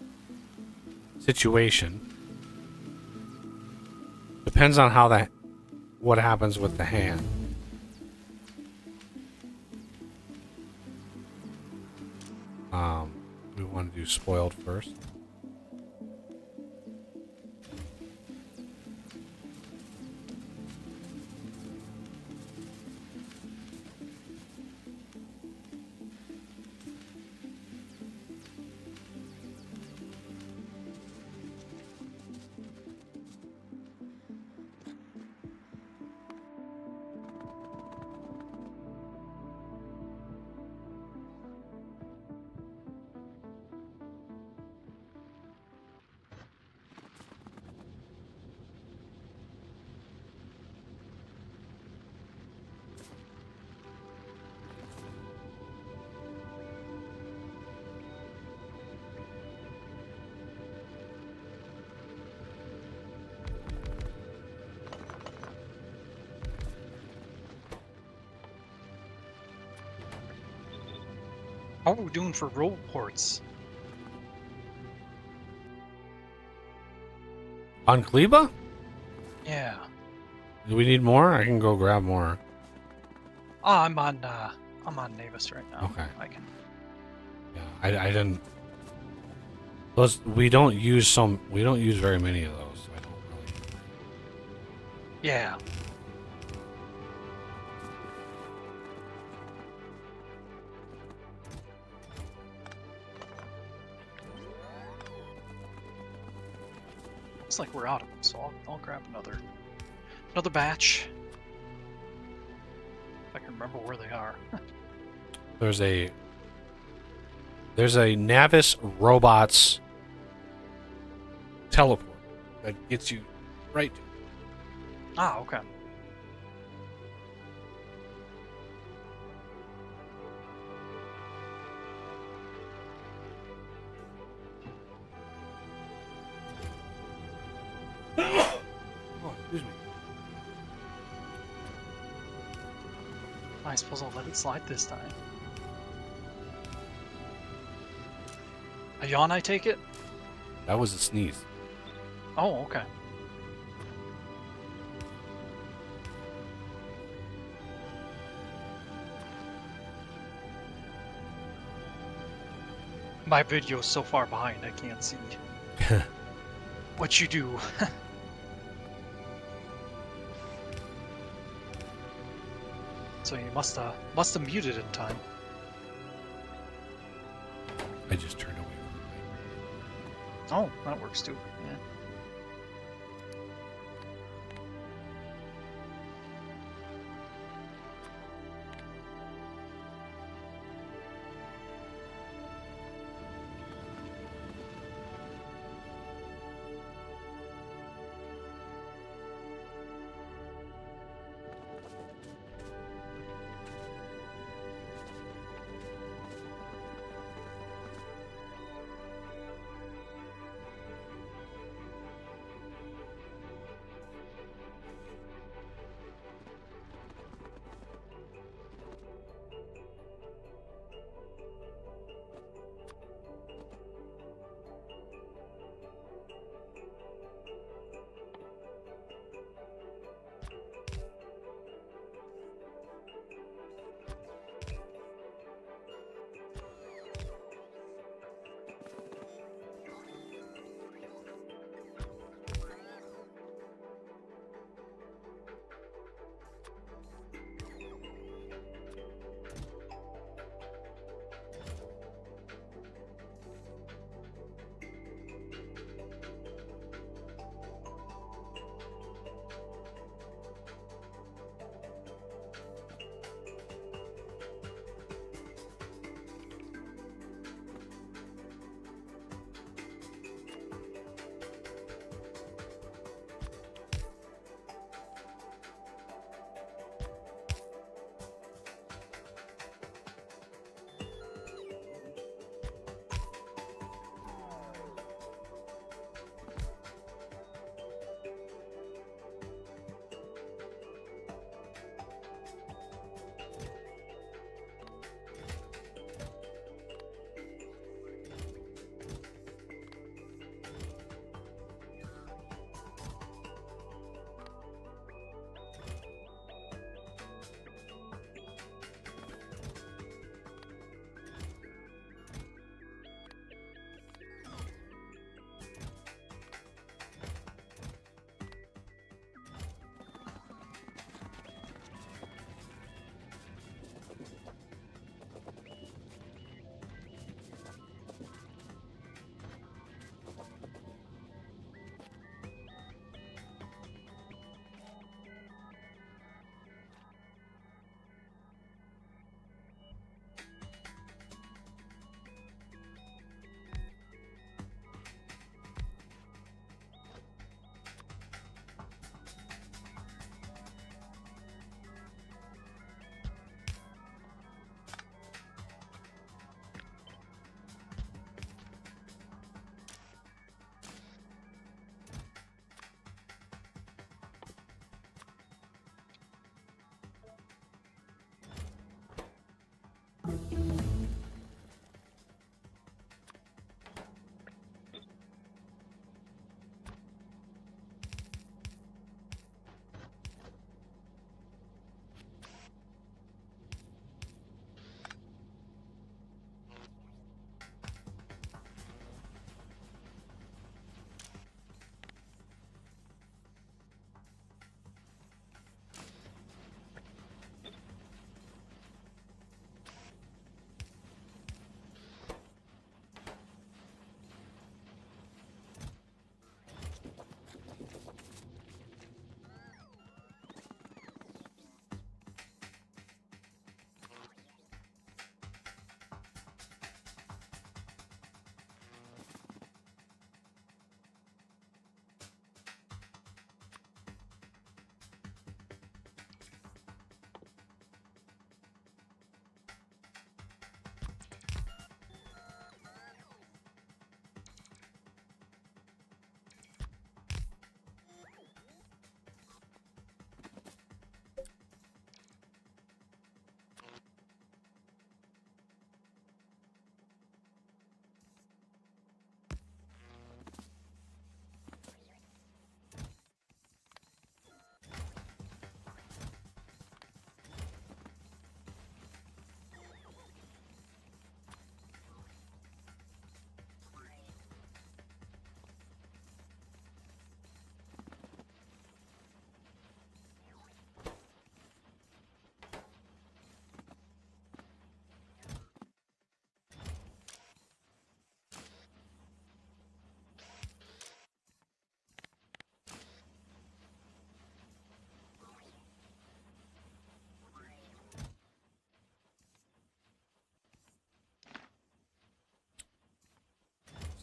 situation. Depends on how that, what happens with the hand. We want to do spoiled first. How are we doing for roll ports? On Gleba? Yeah. Do we need more? I can go grab more. Oh, I'm on Navis right now. Okay. I can. Yeah, I didn't. Those we don't use some. We don't use very many of those. So I don't really. Yeah. Looks like we're out of them, so I'll grab another batch. If I can remember where they are. There's a Navis robots teleport that gets you right to it. Ah, okay. Oh, excuse me. I suppose I'll let it slide this time. A yawn, I take it? That was a sneeze. Oh, okay. My video's so far behind I can't see what you do. So you must have muted in time. I just turned away from Oh, that works too. Yeah.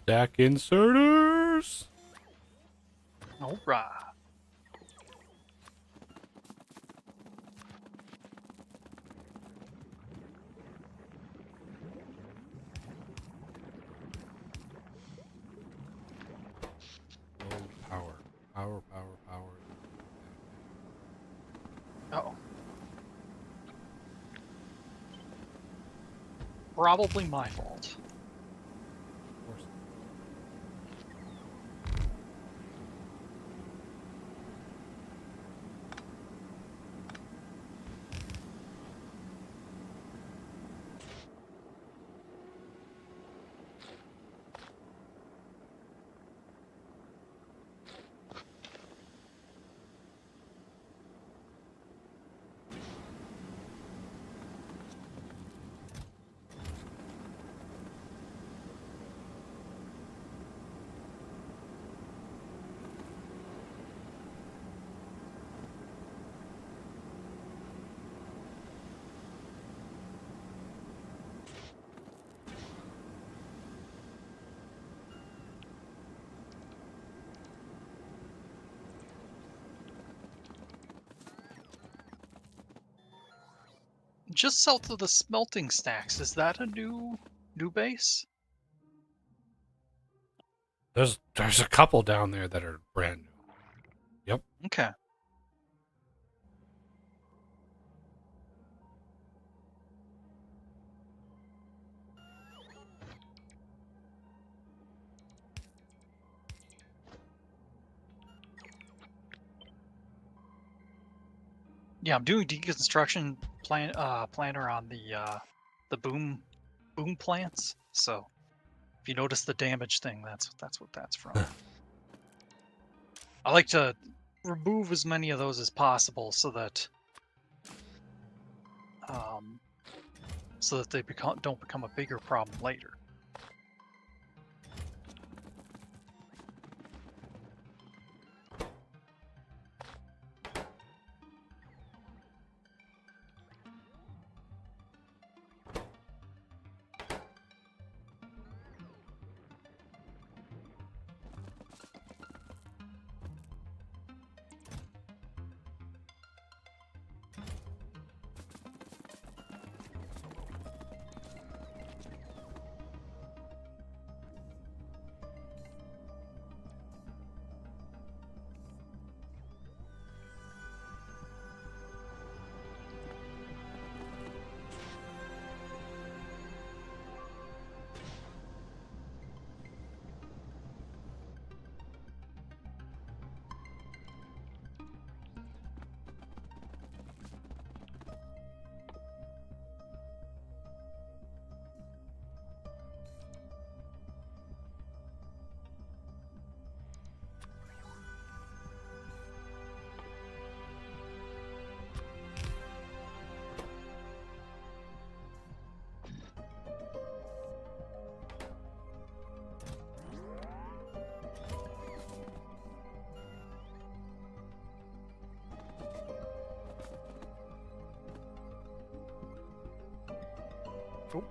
Stack inserters. All right. Low power. Power. Uh-oh. Probably my fault. Of course. Just south of the smelting stacks, is that a new base? There's a couple down there that are brand new. Okay. Yeah, I'm doing deconstruction planner on the boom plants. So if you notice the damage thing, that's what that's from. I like to remove as many of those as possible so that they don't become a bigger problem later. Oh.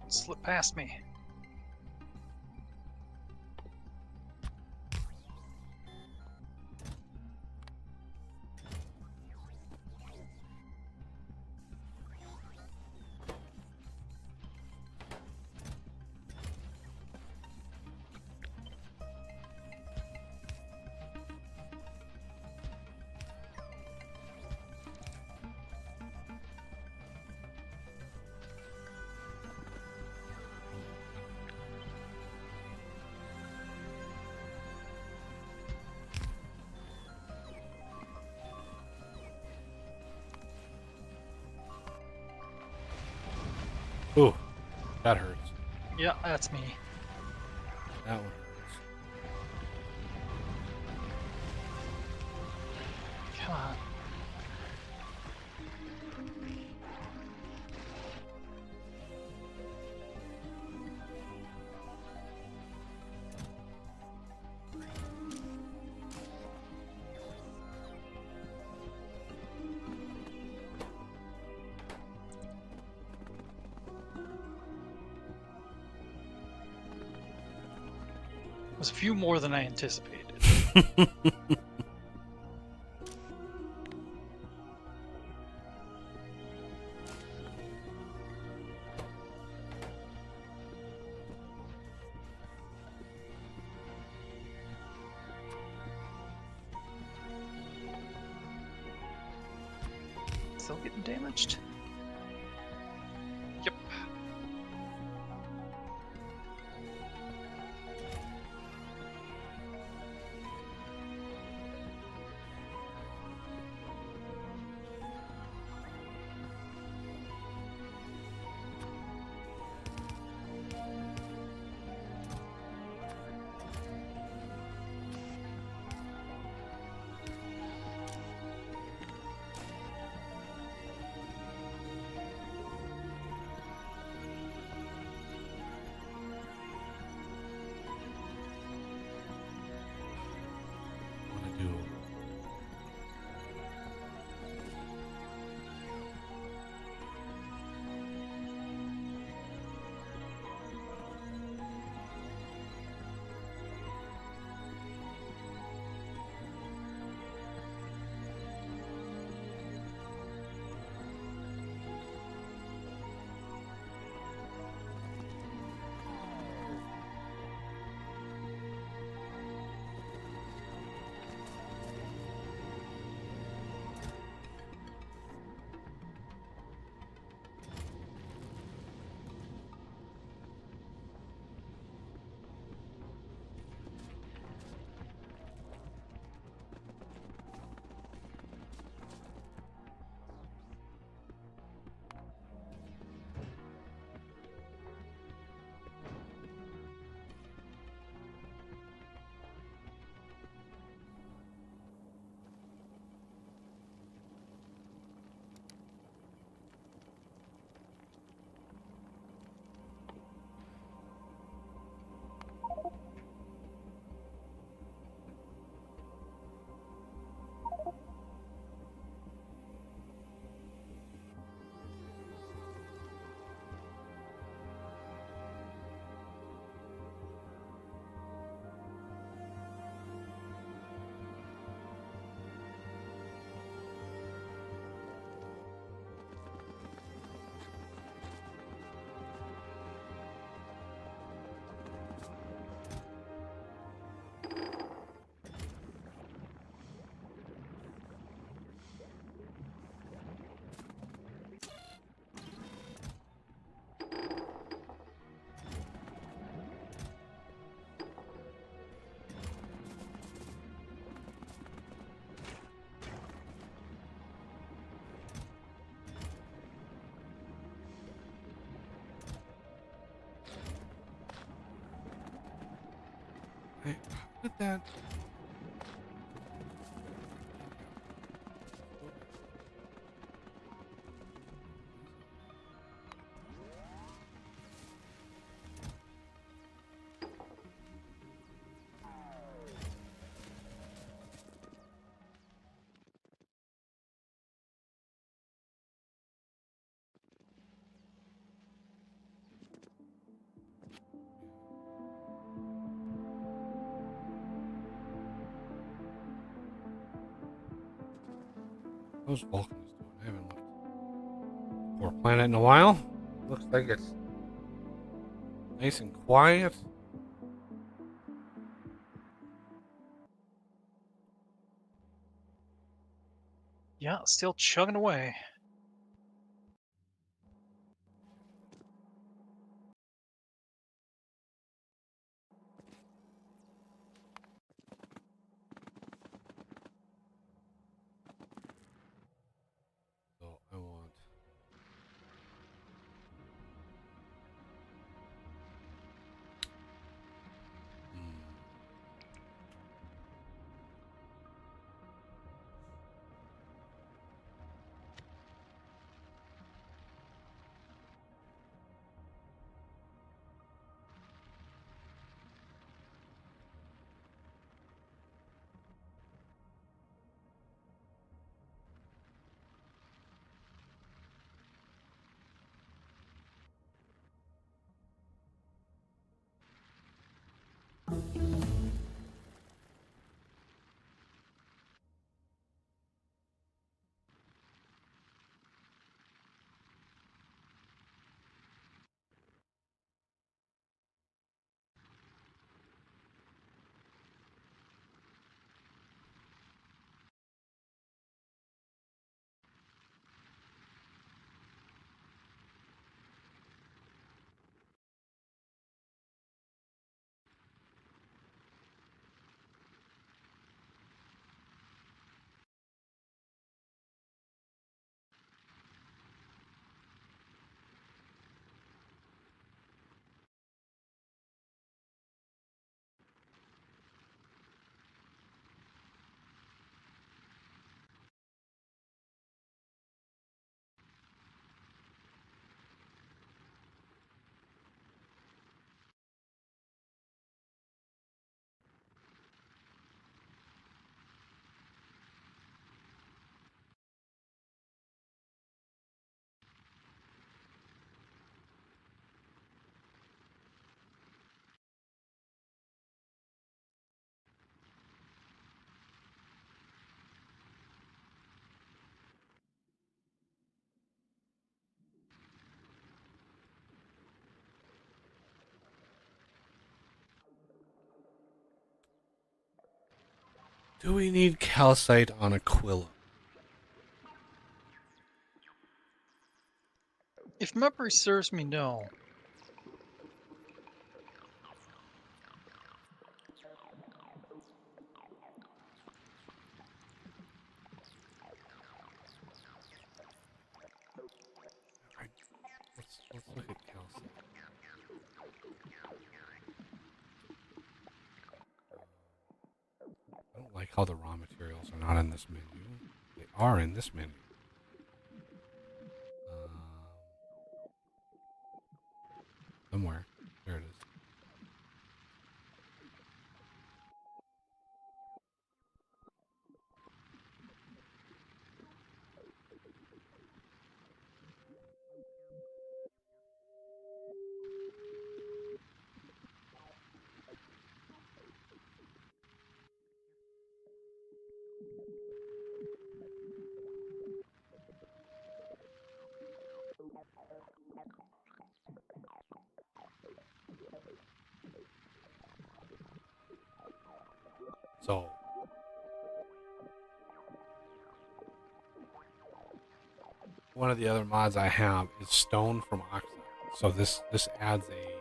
Slip past me. Ooh, that hurts. Yeah, that's me. That one hurts. Come on. was a few more than I anticipated. Still getting damaged? Yep. Want to do. Hey, how did that? How's Vulcan's doing? I haven't looked. Poor planet in a while. Looks like it's nice and quiet. Yeah, still chugging away. So I want. Hmm. Do we need calcite on Aquila? If memory serves me, no. Alright, let's look at calcite. I don't like how the raw materials are not in this menu. They are in this menu. Somewhere. There it is. So, one of the other mods I have is stone from oxide. So this adds a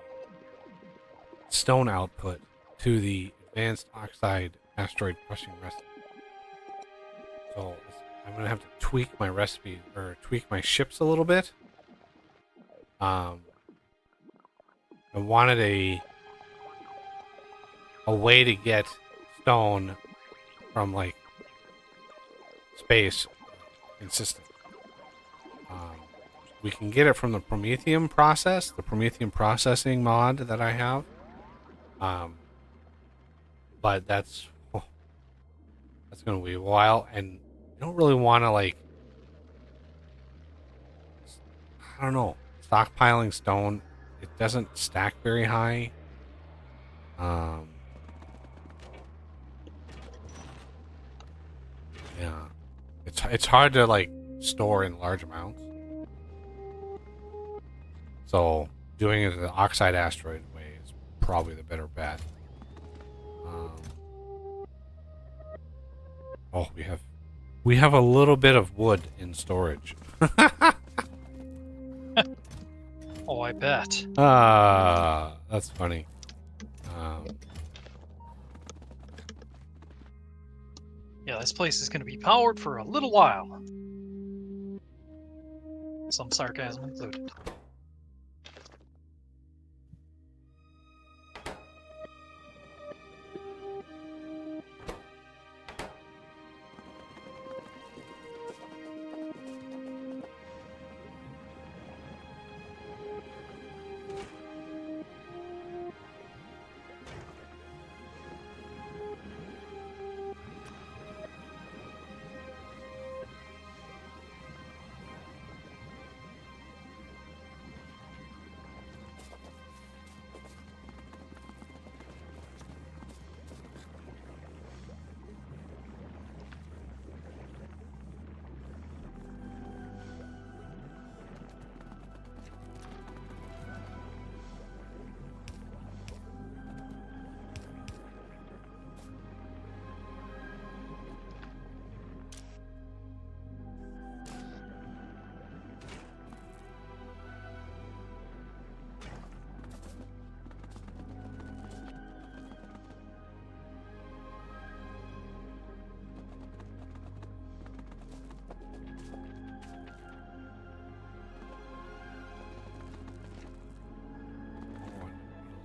stone output to the advanced oxide asteroid crushing recipe. So I'm gonna have to tweak my recipe or tweak my ships a little bit. I wanted a way to get stone from like space consistent. We can get it from the Prometheum process, the Prometheum processing mod that I have. But that's going to be a while, and I don't really want to like, I don't know, stockpiling stone. It doesn't stack very high. Yeah, it's hard to like store in large amounts. So doing it the oxide asteroid way is probably the better bet. Oh, we have a little bit of wood in storage. Oh, I bet. That's funny. Yeah, this place is going to be powered for a little while. Some sarcasm included.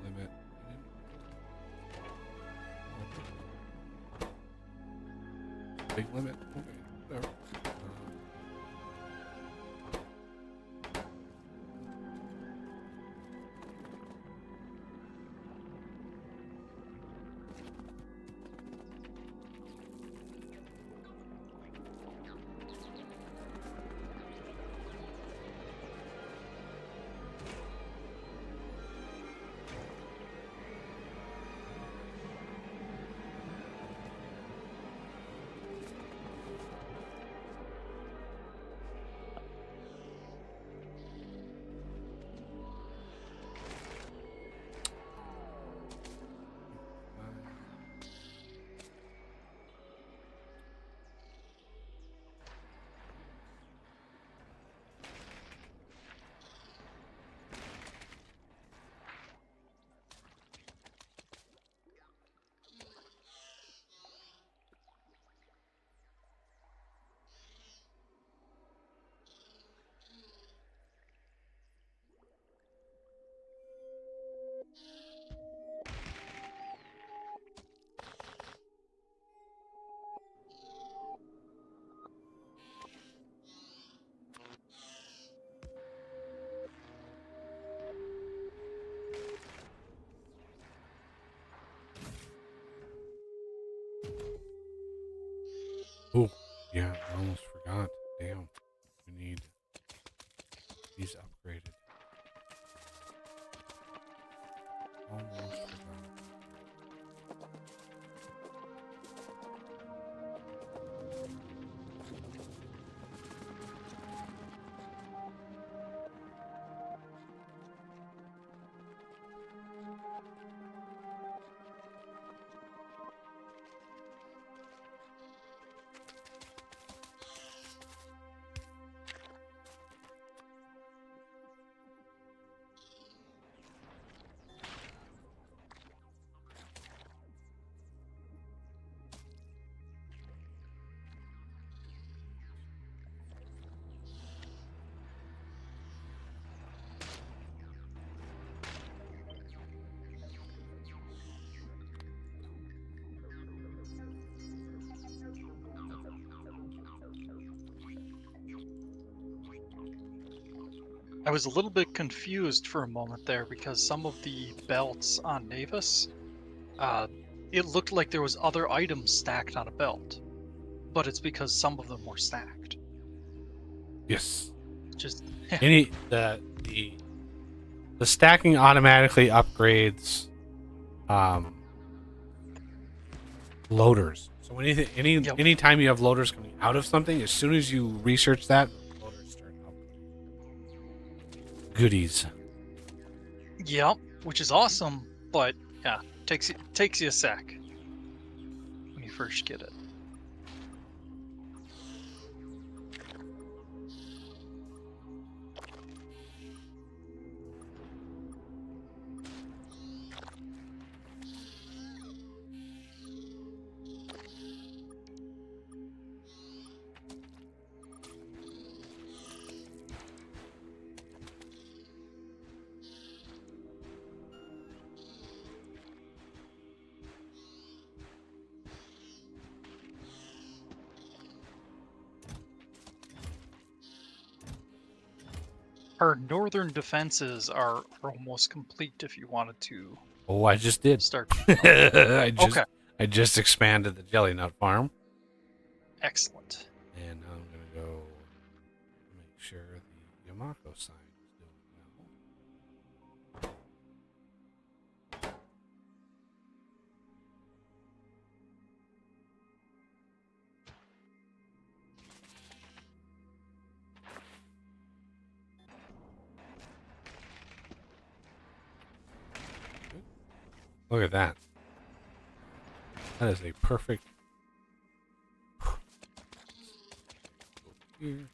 Limit. Big limit. Okay, whatever. Oh, yeah, I almost forgot. Damn. We need these upgraded. Almost forgot. I was a little bit confused for a moment there because some of the belts on Navis, uh, it looked like there was other items stacked on a belt, but it's because some of them were stacked. Yes. Just Any the stacking automatically upgrades loaders. So Yep. anytime you have loaders coming out of something, as soon as you research that, loaders start up. Goodies. Yep, which is awesome, but yeah, takes you a sec when you first get it. Our northern defenses are almost complete if you wanted to Oh, I just did. start. I Okay, just expanded the jelly nut farm, excellent. and now I'm gonna go make sure the Yamako sign is doing well. Look at that. That is a perfect. Here.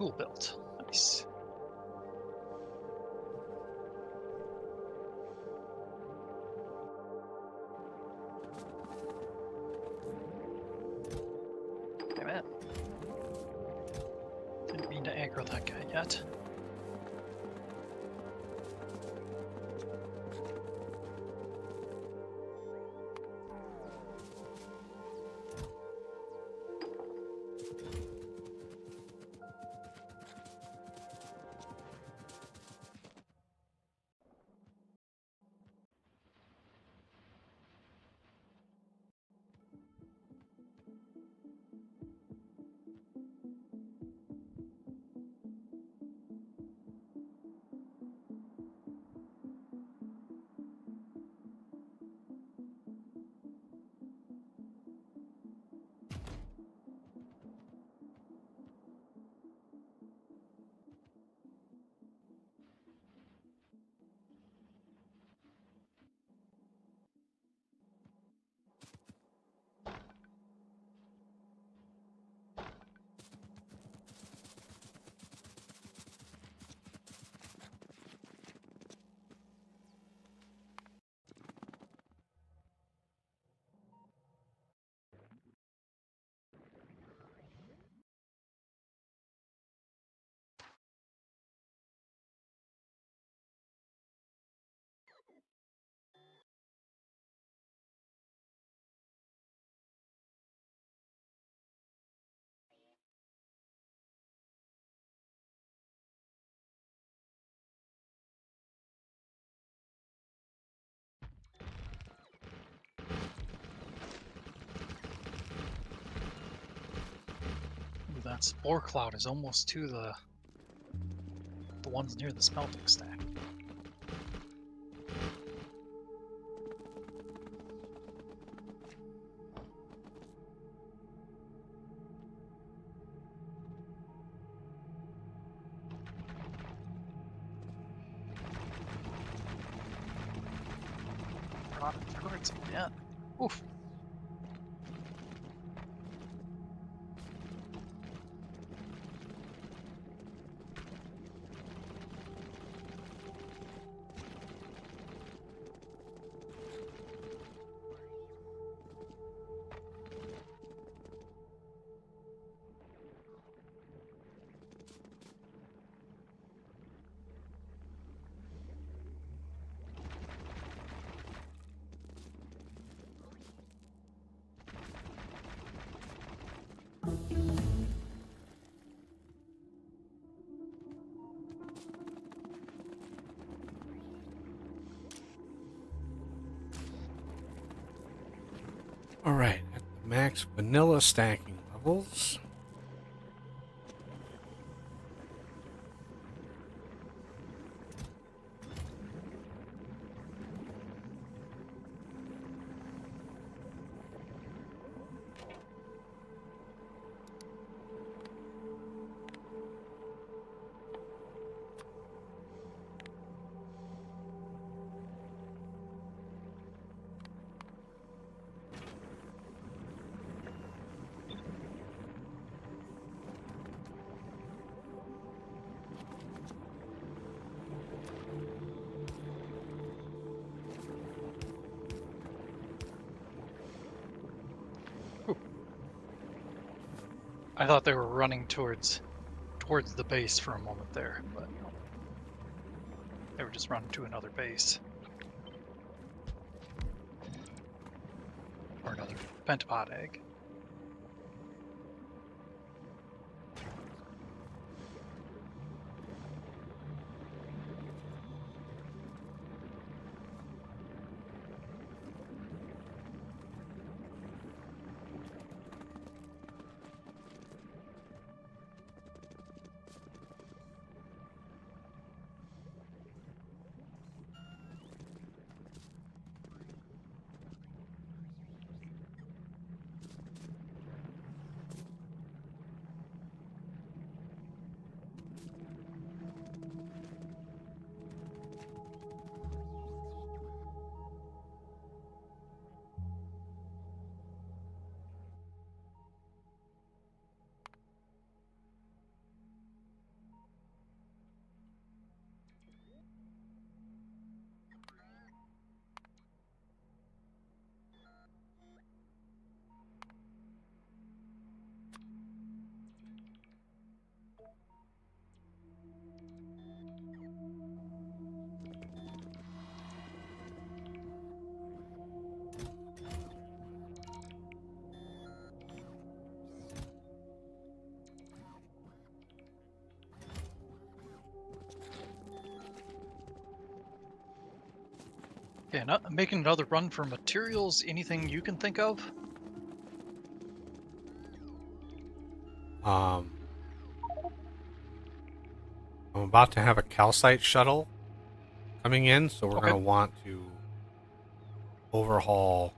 tool built. Nice. Damn it. Didn't mean to aggro that guy yet. Ooh, that spore cloud is almost to the ones near the smelting stack. Rotted turrets again. Oof. All right, at the max vanilla stacking levels. I thought they were running towards the base for a moment there, but they were just running to another base. Or another pentapod egg. Okay, not making another run for materials. Anything you can think of? I'm about to have a calcite shuttle coming in, so we're Okay. going to want to overhaul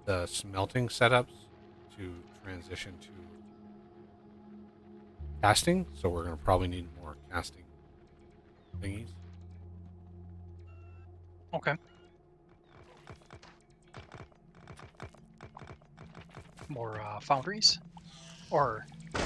the smelting setups to transition to casting. So we're going to probably need more casting thingies. Okay. More foundries? Or... Okay.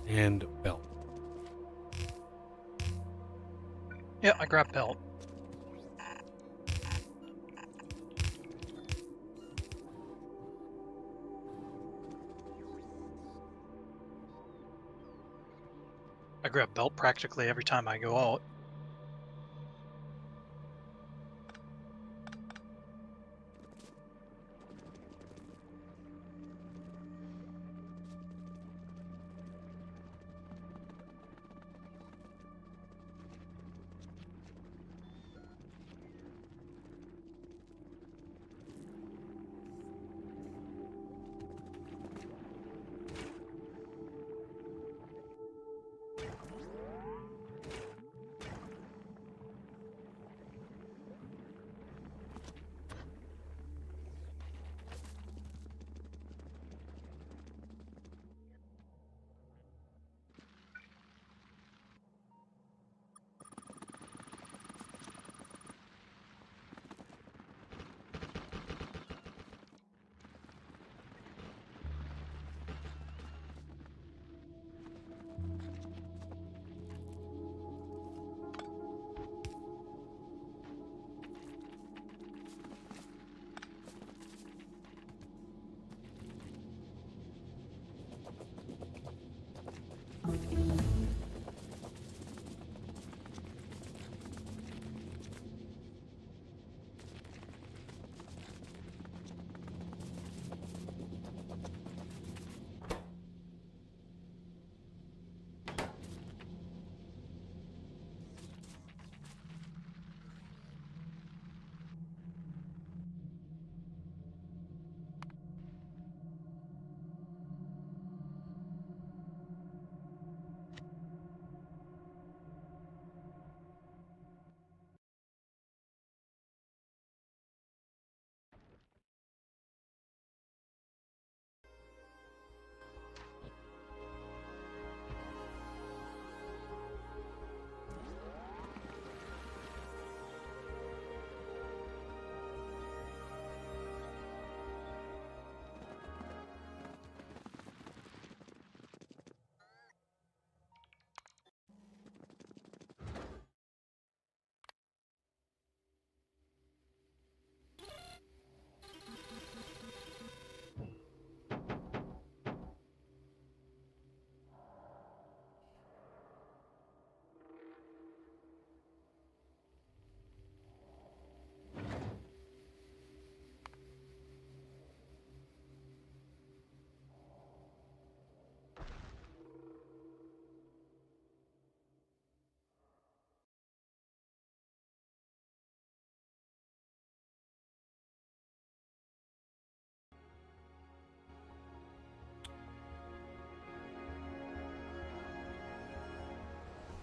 And belt. Yeah, I grabbed belt. I grab belt practically every time I go out.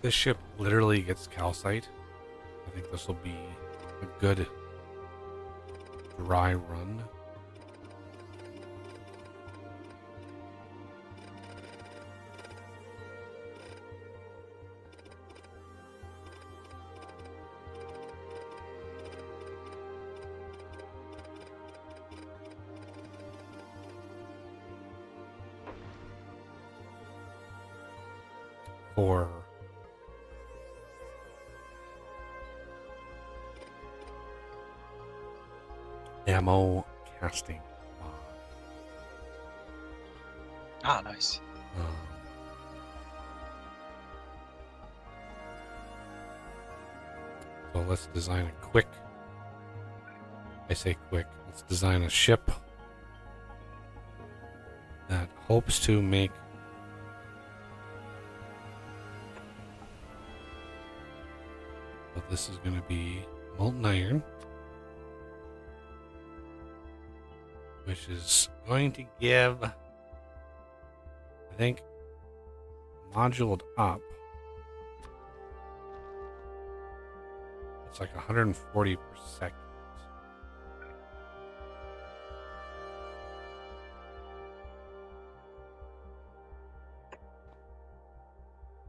This ship literally gets calcite. I think this will be a good dry run. For ammo casting. Ah, nice. Um, so let's design a quick. I say quick. Let's design a ship that hopes to make so this is going to be molten iron, which is going to give, I think, moduled up. It's like 140 per second.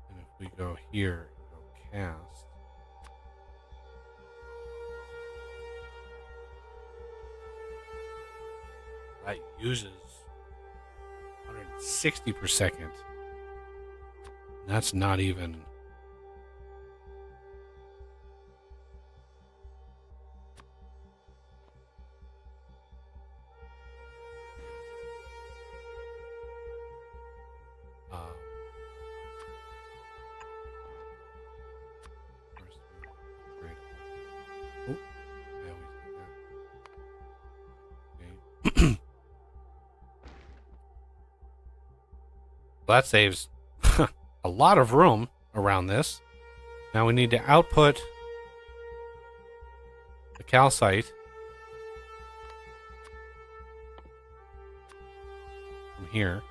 And if we go here, go cast. That uses 160 per second. That's not even. First we upgrade. Oh, I always do that. Okay. That saves a lot of room around this. Now we need to output the calcite from here.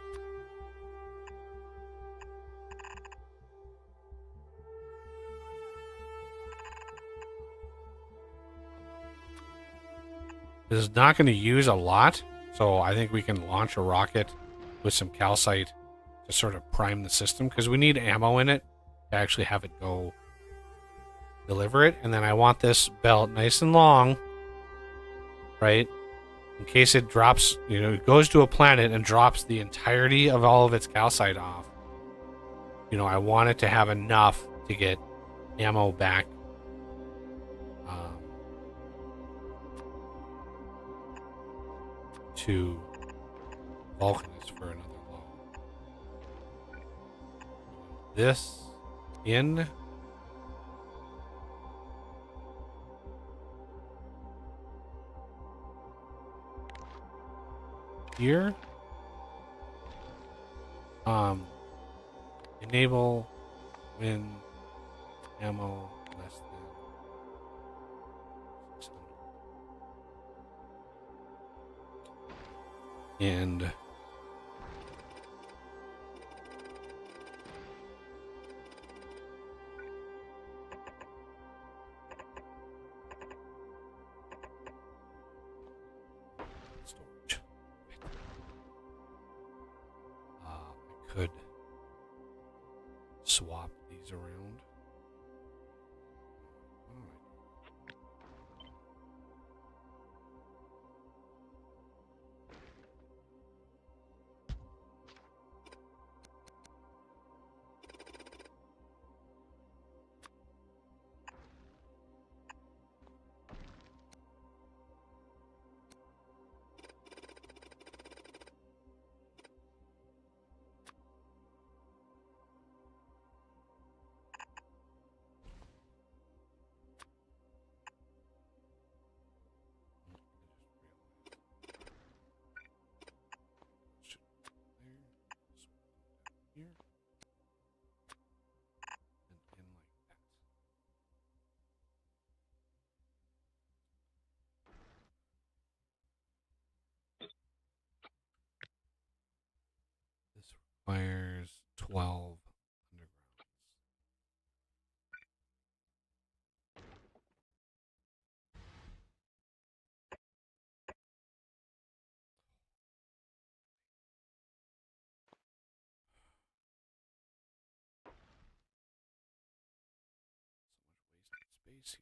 This is not going to use a lot, so I think we can launch a rocket with some calcite to sort of prime the system, because we need ammo in it to actually have it go deliver it. And then I want this belt nice and long, right? In case it drops, it goes to a planet and drops the entirety of all of its calcite off. I want it to have enough to get ammo back. To Vulcanus for another load. This in. Here. Enable when ammo less than 600. And storage. I could swap these around. Here and in like that. This requires 12 undergrounds. these here.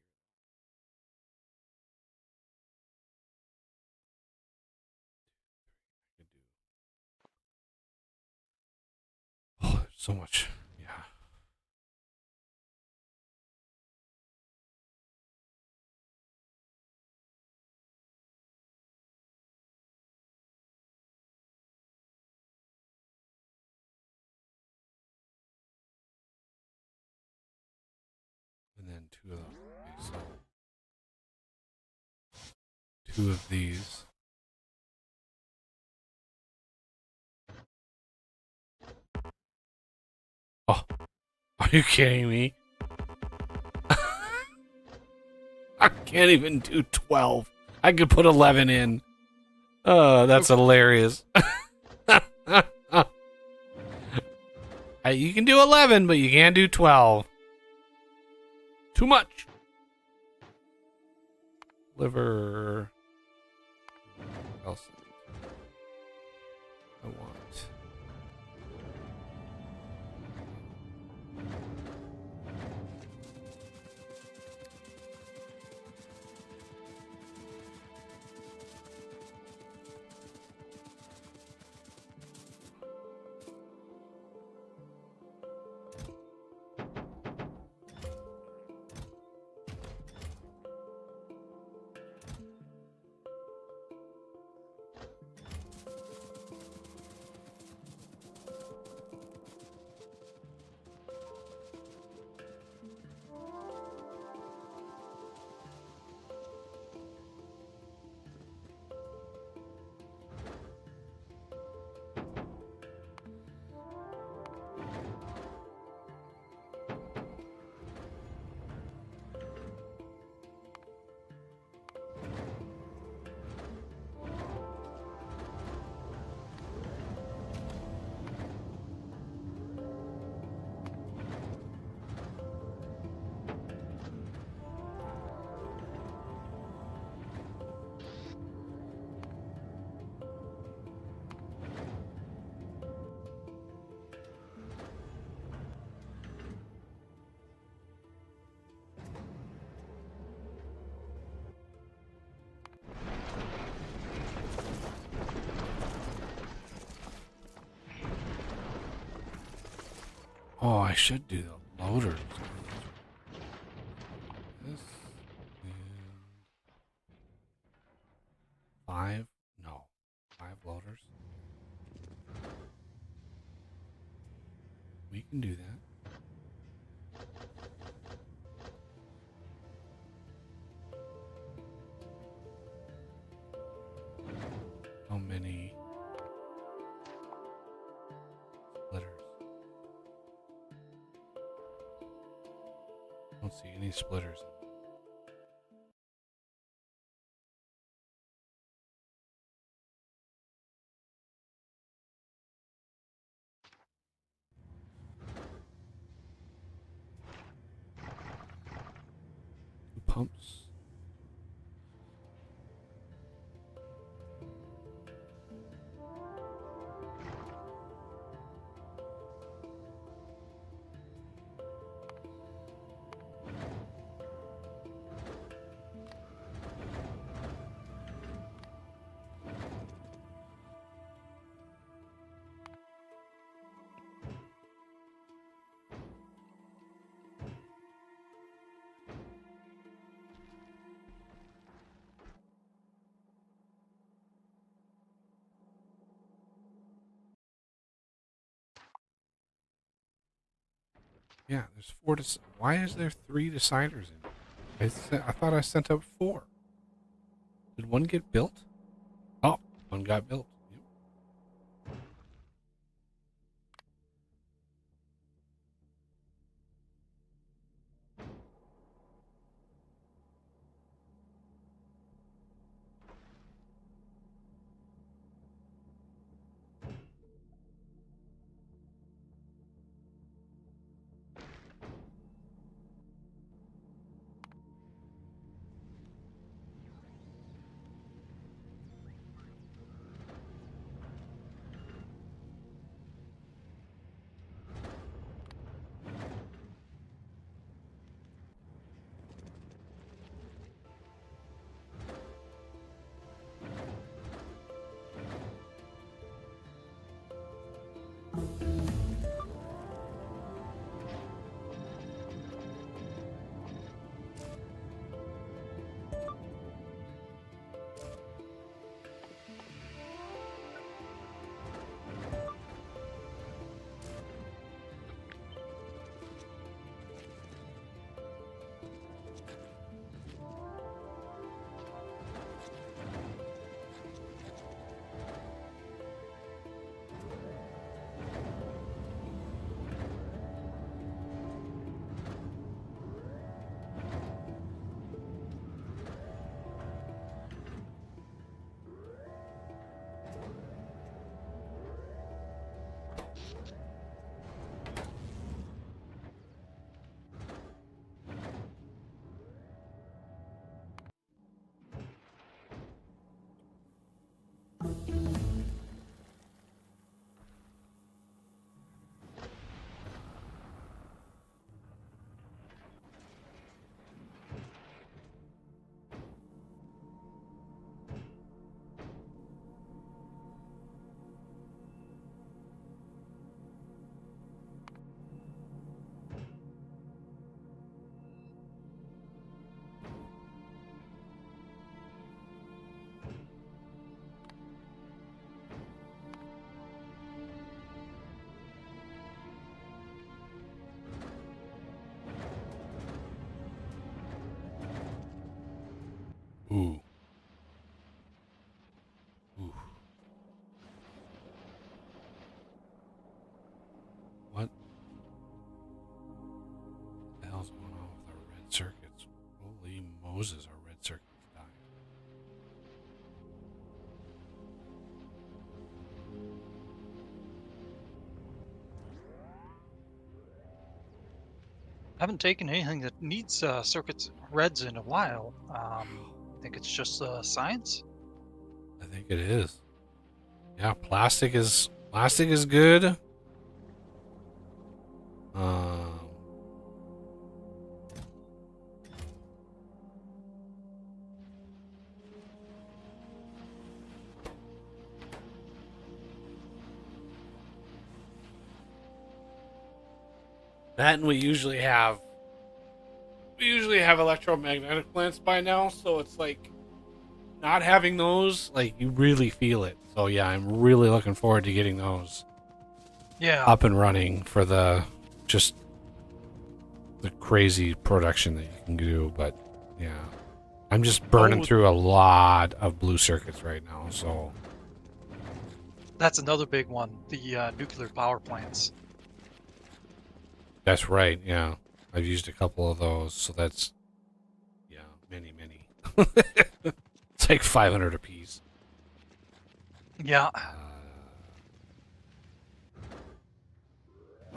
I could do. Oh, there's so much. Yeah. And then two of those. Okay, so two of these. Oh, are you kidding me? I can't even do 12. I could put 11 in. Oh, that's hilarious. You can do 11, but you can't do 12. Too much. Liver. What else? I want. Oh, I should do the loaders. This and 5? No. 5 loaders? We can do that. How many splitters? I don't see any splitters. 2 pumps. Yeah, there's 4 to. Why is there 3 deciders in? I thought I sent up 4. Did one get built? Oh, one got built. Yep. circuits. Holy Moses, our red circuits died. I haven't taken anything that needs circuits reds in a while. I think it's just science. I think it is. Yeah, plastic is good. Um, that and we usually have electromagnetic plants by now, so it's like not having those, like you really feel it. So yeah, I'm really looking forward to getting those Yeah. up and running for the crazy production that you can do. But yeah, I'm just burning through a lot of blue circuits right now. So That's another big one, the nuclear power plants. that's right. Yeah, I've used a couple of those. So that's many. It's like 500 apiece. Yeah.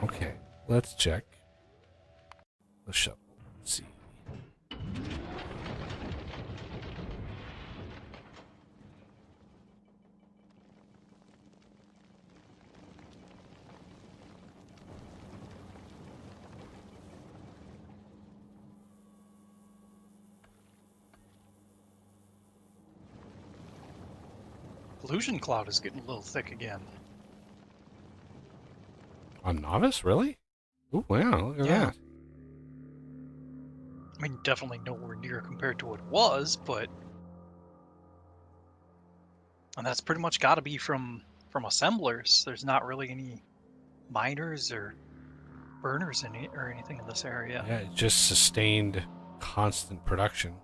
Okay, let's check the shuttle. Let's see. Pollution cloud is getting a little thick again. On Novice, really? Oh wow, look at Yeah. that. I mean, definitely nowhere near compared to what it was, but... And that's pretty much got to be from assemblers. There's not really any miners or burners in it or anything in this area. Yeah, it just sustained constant production.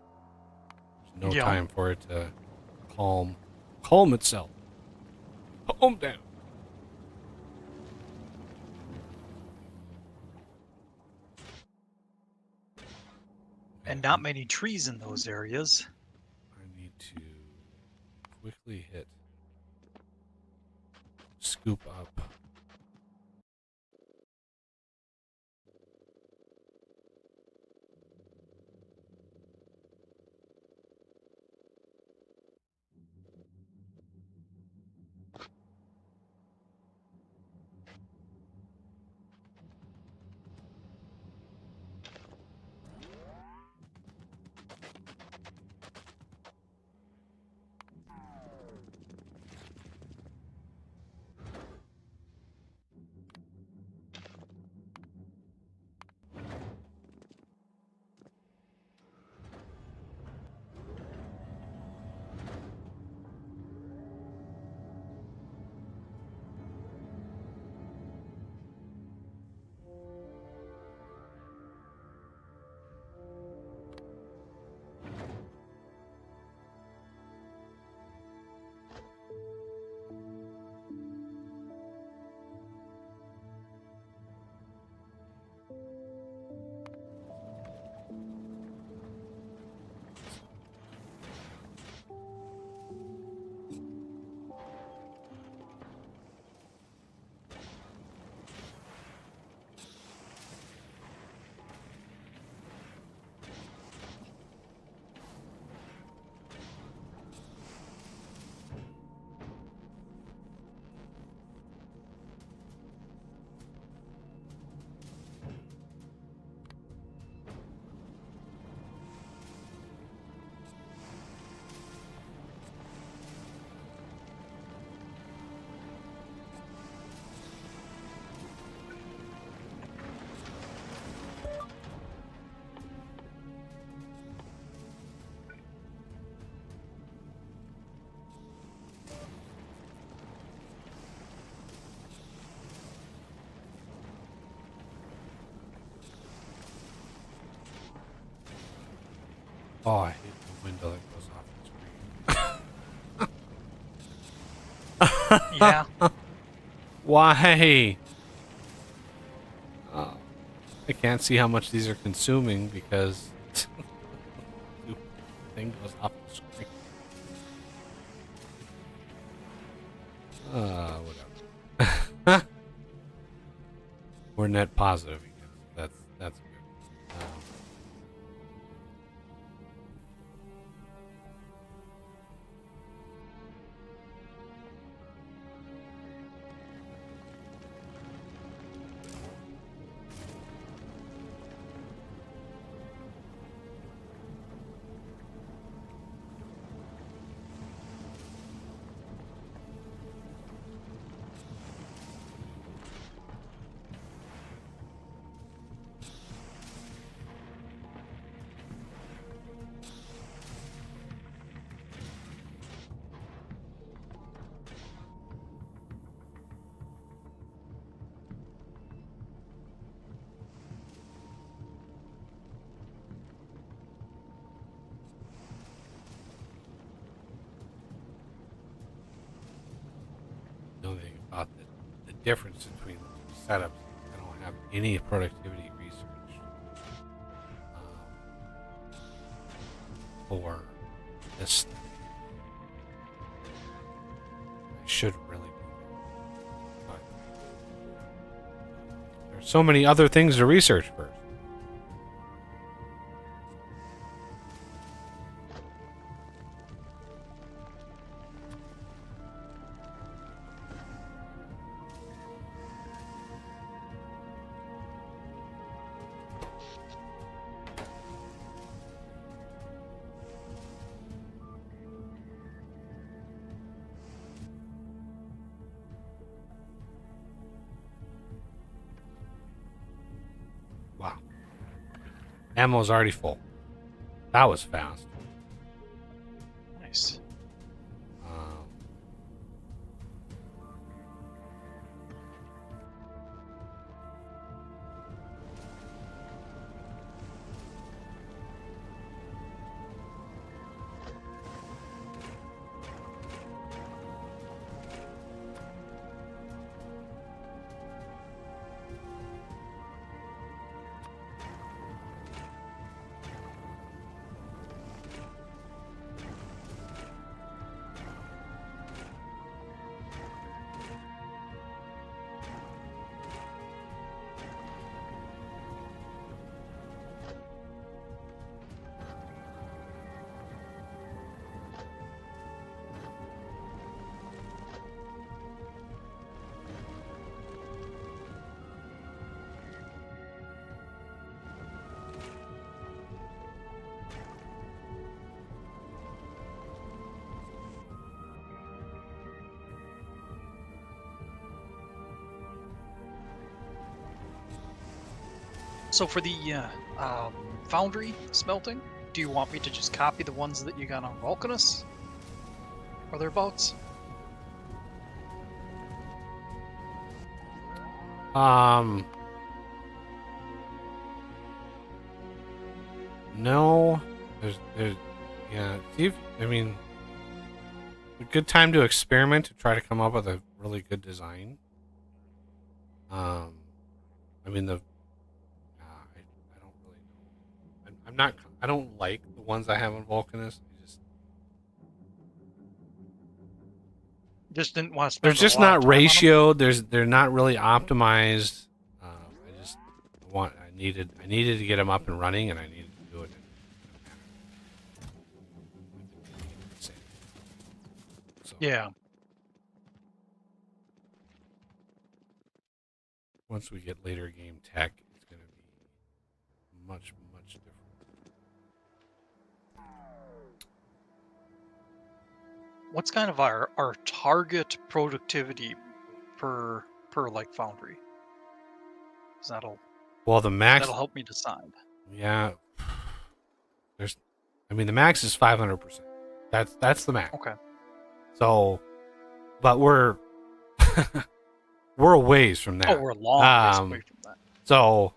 There's no Yeah. time for it to calm itself. Calm down. And not many trees in those areas. I need to quickly hit scoop up. Oh, I hate the window that goes off the screen. Yeah. Why? I can't see how much these are consuming because Thing goes off the screen. Whatever. We're net positive again. That's good. The only thing about the difference between the two setups, I don't have any productivity research for this. I should really be there. But there's so many other things to research first. Wow. Ammo's already full. That was fast. Nice. Um, So for the foundry smelting, do you want me to just copy the ones that you got on Vulcanus? Or thereabouts? No, yeah. See if, I mean, a good time to experiment to try to come up with a really good design. I mean I don't really know. I'm not. I don't like the ones I have on Vulcanus. Just didn't want to spend They're a just lot of not time on 'em? ratioed. They're not really optimized. I needed to get them up and running, and I needed to do it. So Yeah. once we get later game tech, it's going to be much different. What's kind of our target productivity per like foundry? 'Cause Well, the max. that'll help me decide. Yeah. The max is 500%. That's the max. Okay. So, but we're we're a ways from that. Oh, we're a long ways away from that. So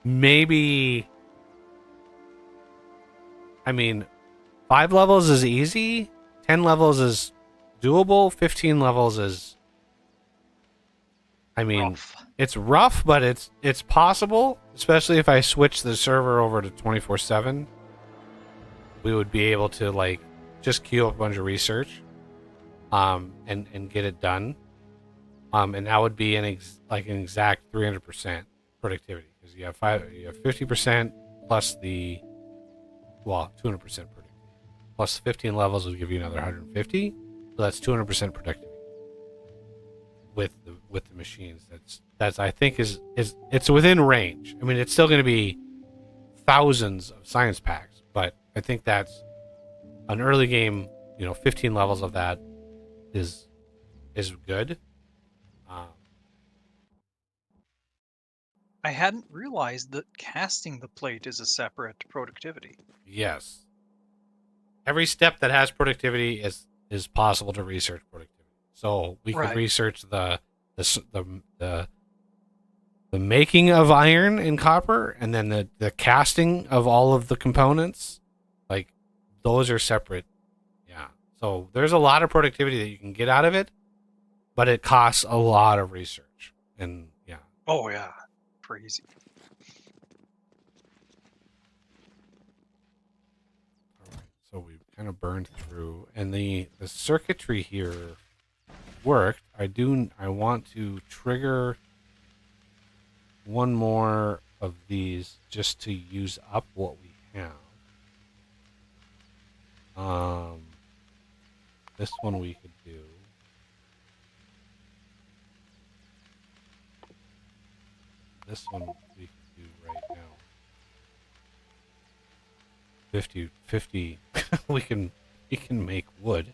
maybe, 5 levels is easy. 10 levels is doable. 15 levels is, Rough. it's rough, but it's possible. especially if I switch the server over to 24/7, we would be able to like just queue up a bunch of research, and get it done, and that would be an exact 300% productivity because you have 50% plus the 200% productivity plus 15 levels will give you another 150, so that's 200% productivity with the machines. That's I think is it's within range. I mean, it's still going to be thousands of science packs, but I think that's an early game. 15 levels of that is good. Um, I hadn't realized that casting the plate is a separate productivity. yes, every step that has productivity is possible to research productivity. So we could Right. research the making of iron and copper, and then the casting of all of the components. Like those are separate. Yeah. So there's a lot of productivity that you can get out of it, but it costs a lot of research. And yeah. Oh yeah, crazy. All right. So we've kind of burned through, and the circuitry here worked. I want to trigger one more of these just to use up what we have. This one we could do. This one we could do right now. 50 we can make wood.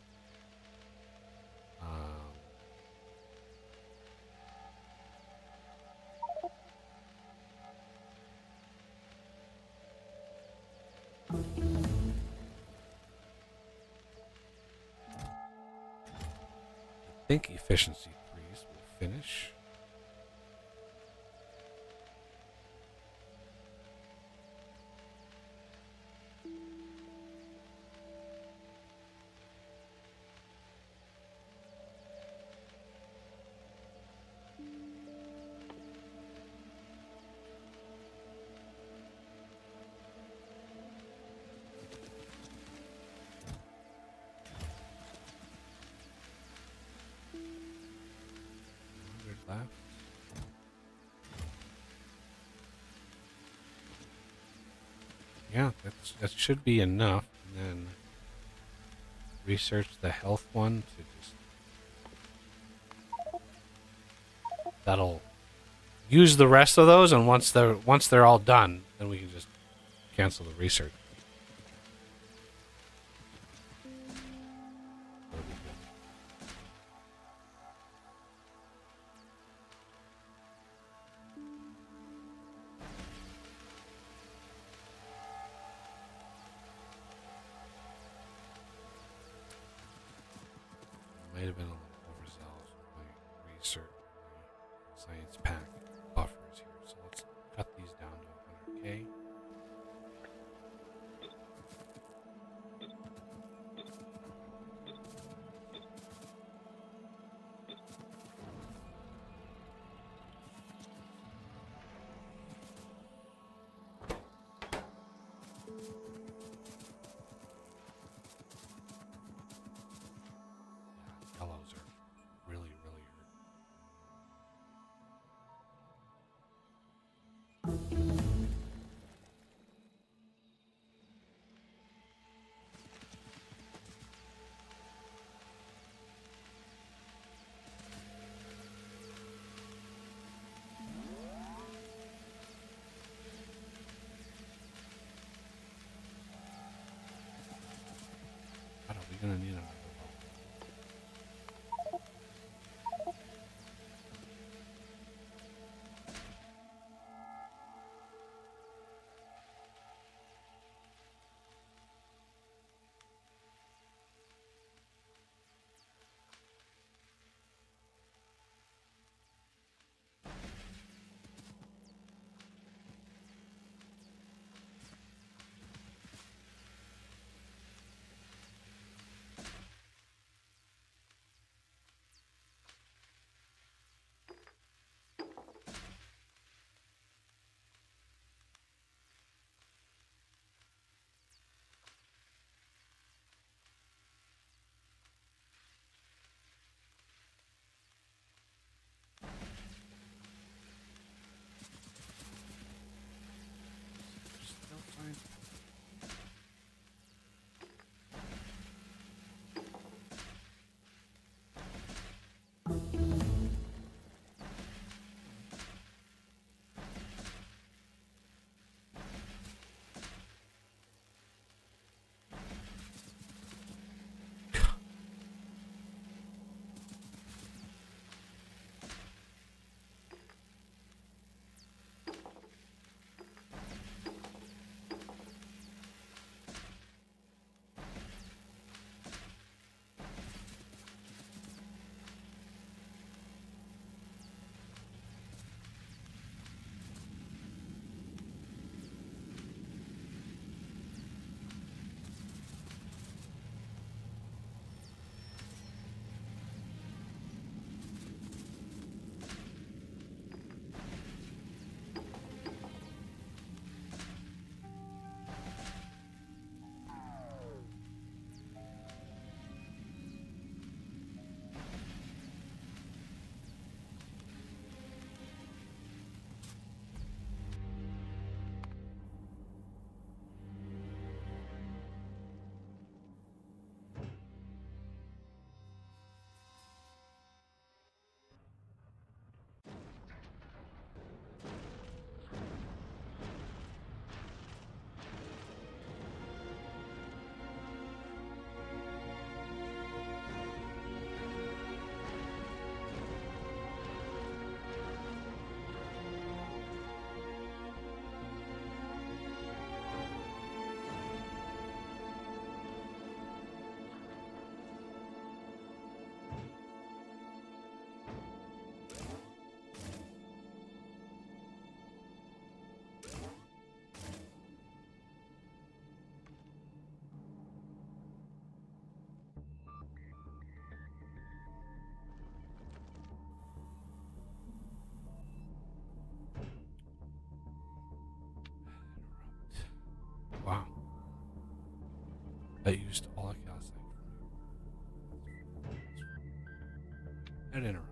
I think efficiency 3s will finish. Left. Yeah, that should be enough. And then research the health one to just that'll use the rest of those, and once they're all done, then we can just cancel the research. That'll be good. Might have been a little overzealous with my research, my science pack buffers here. So let's cut these down to 100K. Yeah, yellows are really, really hurt. God, are we gonna need another level? That used all I calcite. That interrupt.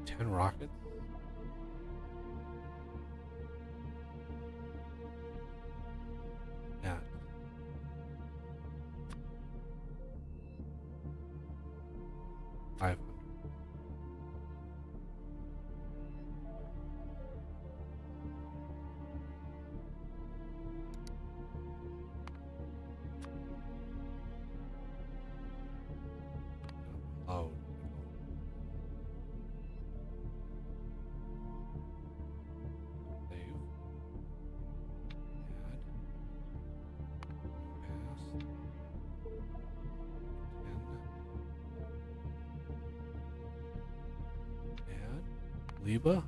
Ten rockets. Yeah. Five. Oh. Save. Add. Pass. 10. Add. Gleba.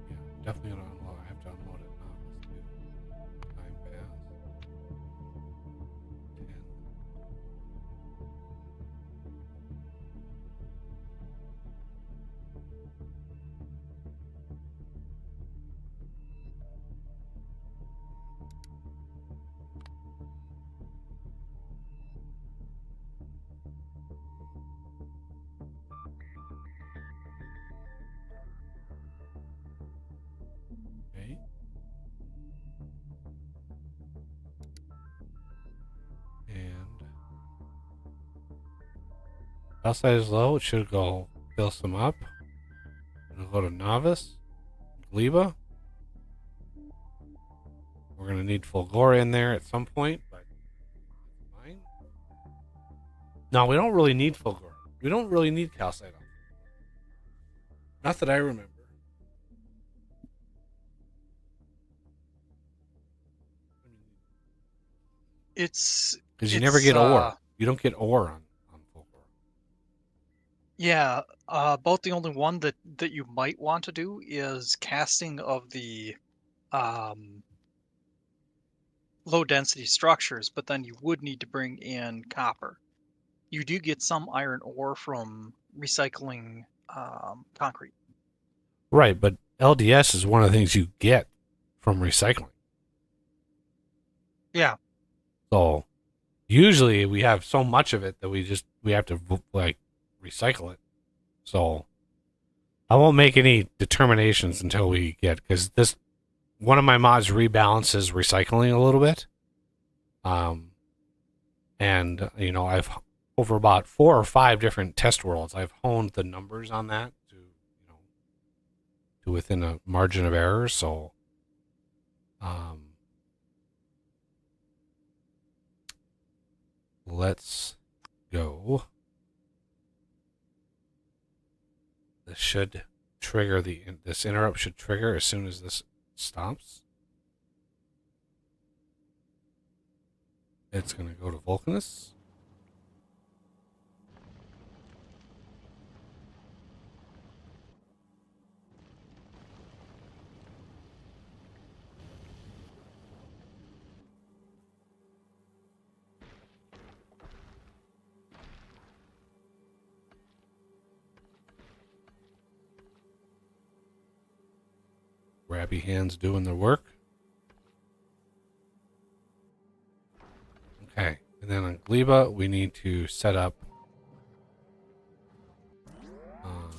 Yeah, definitely gonna unload. I have to unload it now. Let's do time pass. 10. Okay. And outside is low. It should go fill some up. We'll go to novice. Gleba. We're gonna need Fulgora in there at some point, but that's fine. No, we don't really need Fulgora. We don't really need calcite. Not that I remember. It's Because you never get uh, ore. You don't get ore on Fulgora. Yeah, about the only one that you might want to do is casting of the um, low density structures, but then you would need to bring in copper. You do get some iron ore from recycling concrete. Right, but LDS is one of the things you get from recycling. Yeah, So usually we have so much of it that we have to like recycle it. So I won't make any determinations until we get, because this one of my mods rebalances recycling a little bit. And I've over about 4 or 5 different test worlds, I've honed the numbers on that to within a margin of error. So let's go. This should trigger this interrupt should trigger as soon as this stops. It's going to go to Vulcanus. Grabby hands doing the work. Okay, and then on Gleba, we need to set up. Okay.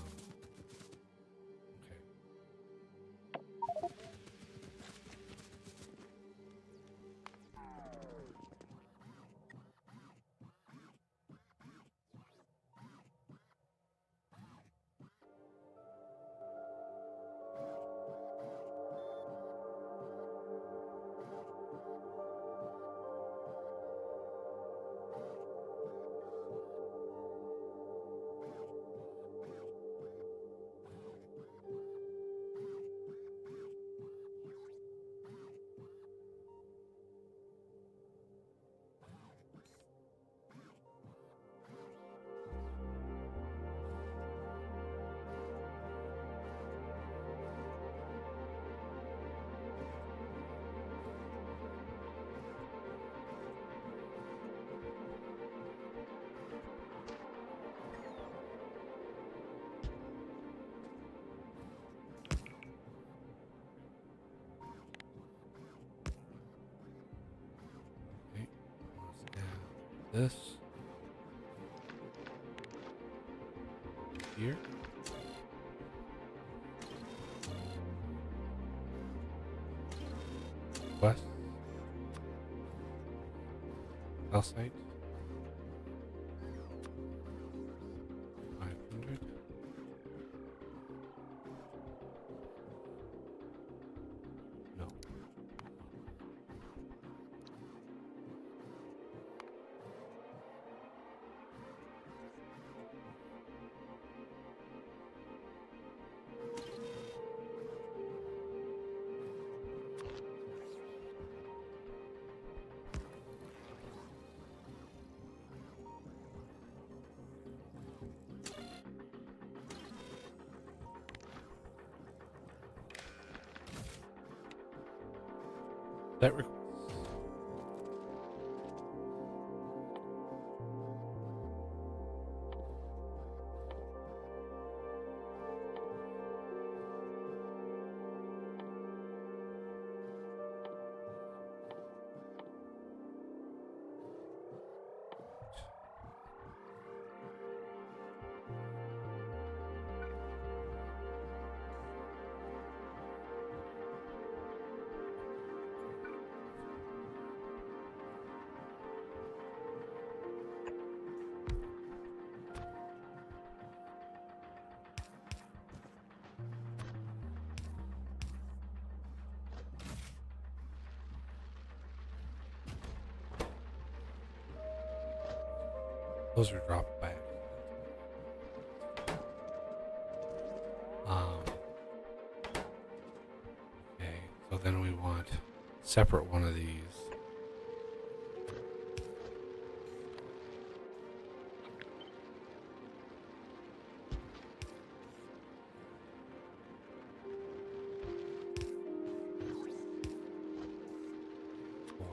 this here. West. Calcite. 500. No. That those are dropped back. Okay, so then we want separate one of these. For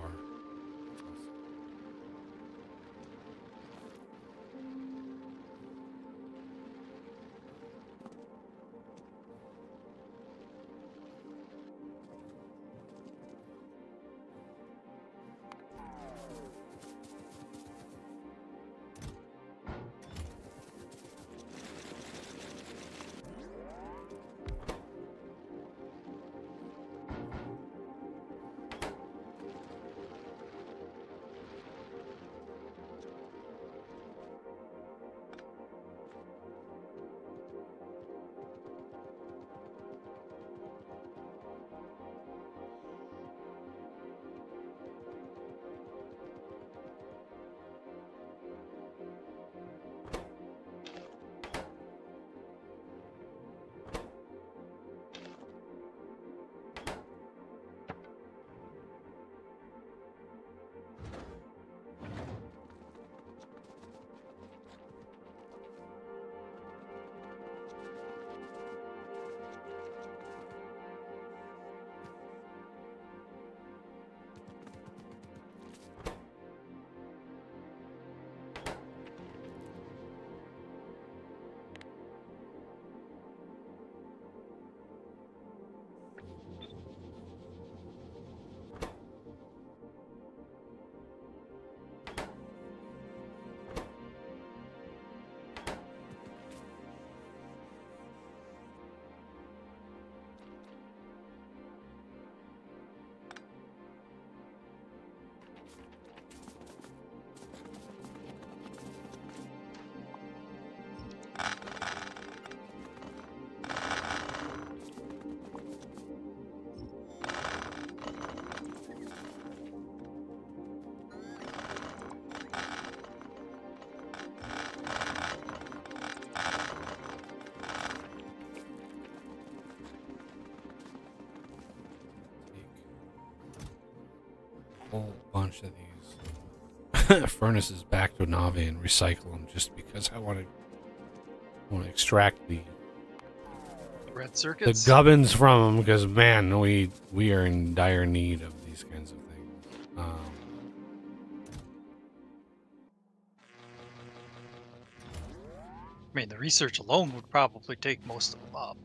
whole bunch of these furnaces back to Nave and recycle them just because I want to extract the Red circuits. gubbins from them because man, we are in dire need of these kinds of things. I mean, the research alone would probably take most of them up.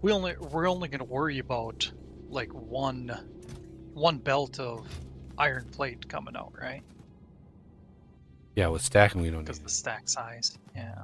we're only gonna worry about like one belt of iron plate coming out, right? Yeah, with stacking we don't Because need the it. stack size. Yeah.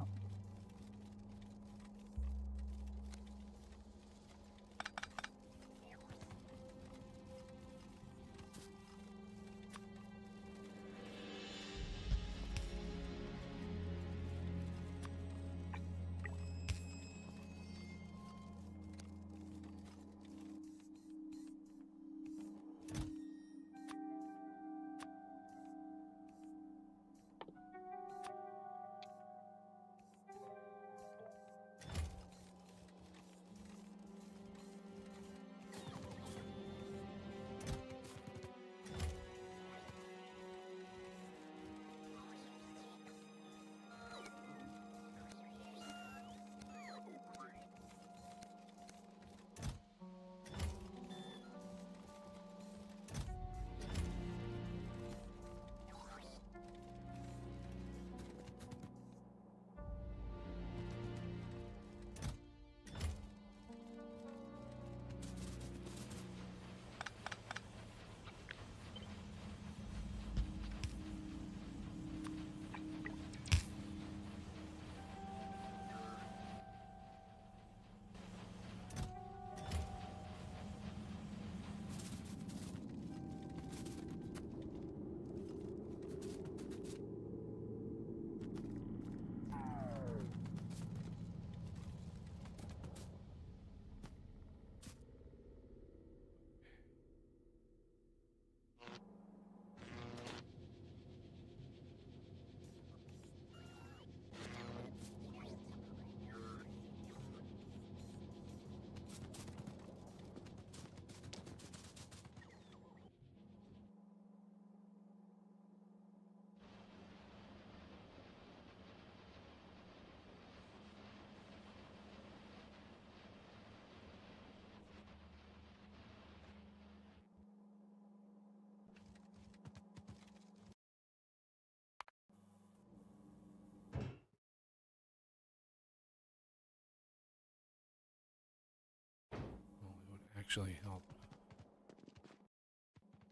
Well, it would actually help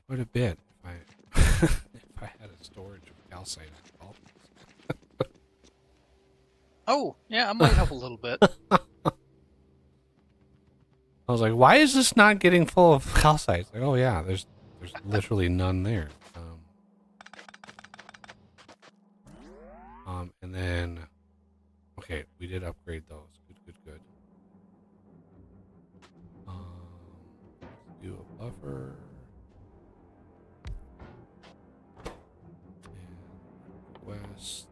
quite a bit if I if I had a storage of calcite on all these. Oh, yeah, it might help a little bit. I was like, why is this not getting full of calcite? It's like, oh yeah, there's literally none there. And then, okay, we did upgrade those. Good. Let's do a buffer. And request.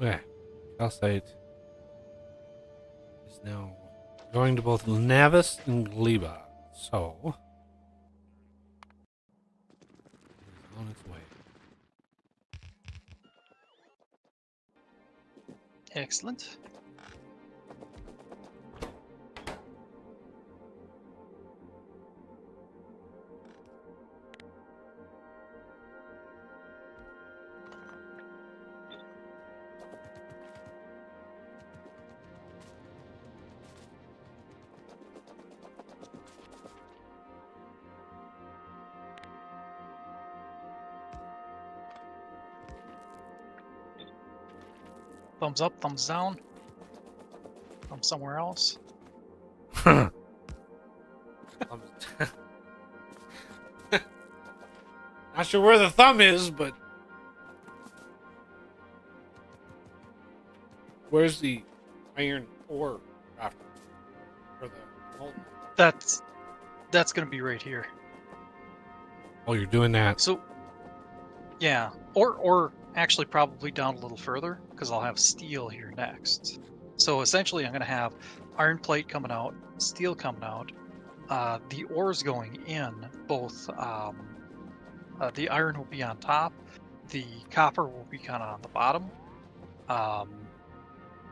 Yeah, calcite is now going to both Navis and Gleba. So, it's on its way. Excellent. Thumbs up, thumbs down. Thumb somewhere else. Not sure where the thumb is, but where's the iron ore crafter for the molten? That's gonna be right here. Oh, you're doing that. So, yeah, or actually probably down a little further because I'll have steel here next. So essentially, I'm gonna have iron plate coming out, steel coming out, the ores going in. Both the iron will be on top, the copper will be kind of on the bottom.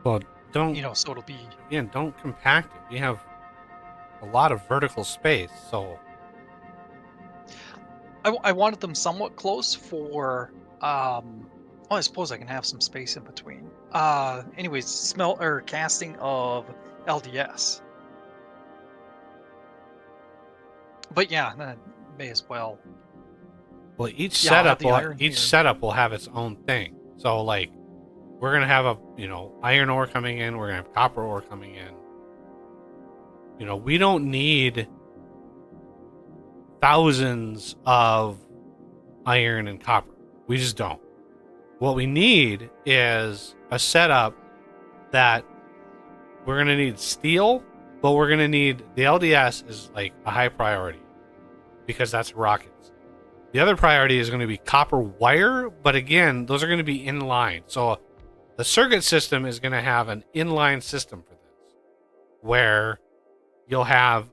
Well, don't So it'll be. again. Don't compact it. We have a lot of vertical space, so I wanted them somewhat close for. Well, I suppose I can have some space in between. Anyways, casting of LDS. But yeah, may as well. well each Yeah, I'll have setup the will iron each here. setup will have its own thing. So like we're gonna have a iron ore coming in. We're gonna have copper ore coming in. We don't need thousands of iron and copper. We just don't. What we need is a setup that we're going to need steel, but we're going to need the LDS is like a high priority because that's rockets. The other priority is going to be copper wire, but again, those are going to be inline. So the circuit system is going to have an inline system for this where you'll have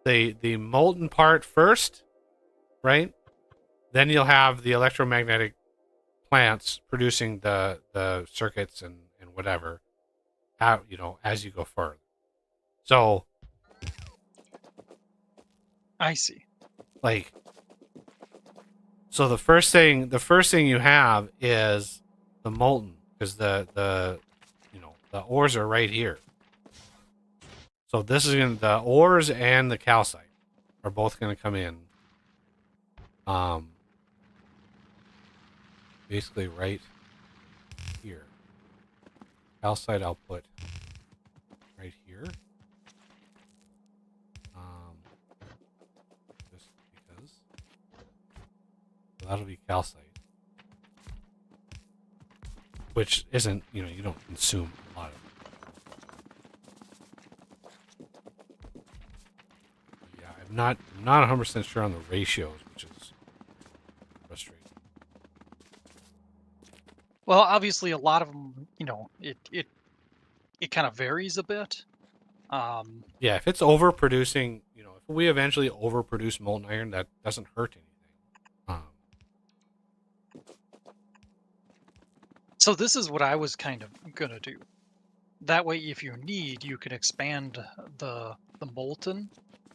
the molten part first, right? Then you'll have the electromagnetic plants producing the circuits and whatever out, as you go further. So I see. like so the first thing you have is the molten, because the ores are right here. So this is the ores and the calcite are both gonna come in. Basically right here. Calcite output right here. Just because. So that'll be calcite. Which isn't, you don't consume a lot of it. Yeah, I'm not 100% sure on the ratios, which is frustrating. Well, obviously, a lot of them, it kind of varies a bit. Yeah, if it's overproducing, if we eventually overproduce molten iron, that doesn't hurt anything. So this is what I was kind of gonna do. That way, if you need, you can expand the molten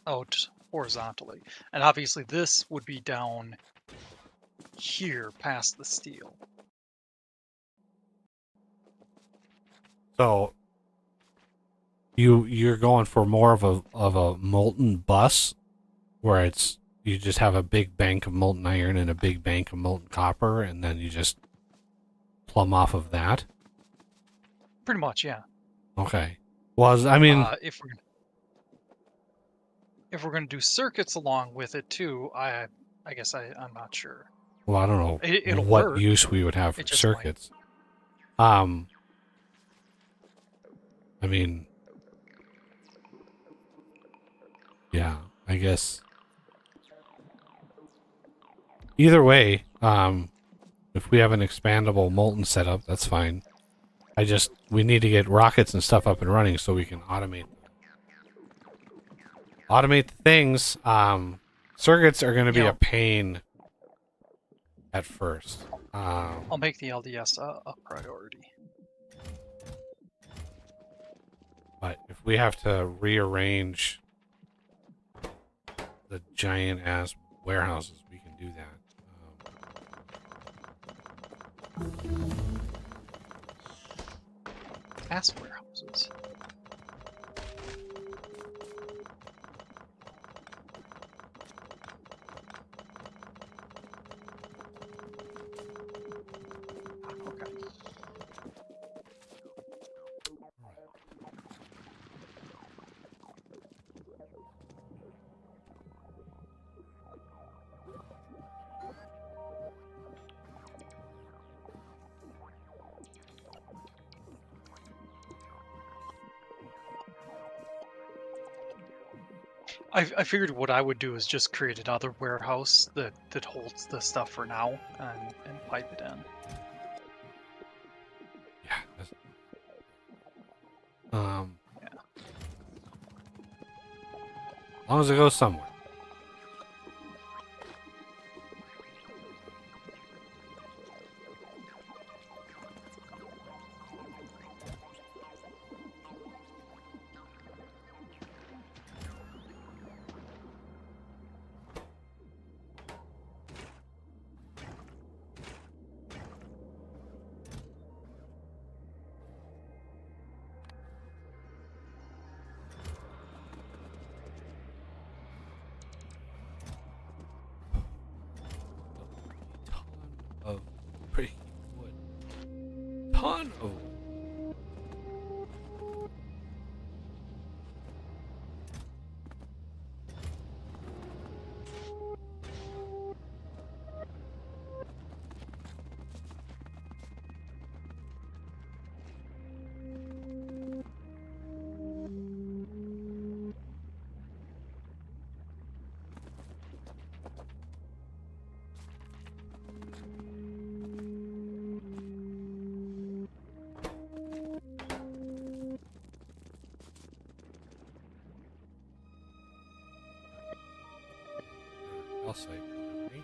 out horizontally, and obviously this would be down here past the steel. So you're going for more of a molten bus, where you just have a big bank of molten iron and a big bank of molten copper, and then you just plumb off of that. Pretty much, yeah. Okay. Well, I mean, if we're gonna do circuits along with it too, I guess I'm not sure. well, I don't know It'll what work. use we would have for It just circuits. I mean, yeah, I guess. Either way, if we have an expandable molten setup, that's fine. We need to get rockets and stuff up and running so we can automate the things. Circuits are going to be Yeah. a pain at first. I'll make the LDS a priority. But if we have to rearrange the giant ass warehouses, we can do that. Ass warehouses. Okay. I figured what I would do is just create another warehouse that holds the stuff for now and pipe it in. Yeah. Yeah. As long as it goes somewhere. Of pretty wood. Ton of wood. Calcite delivery.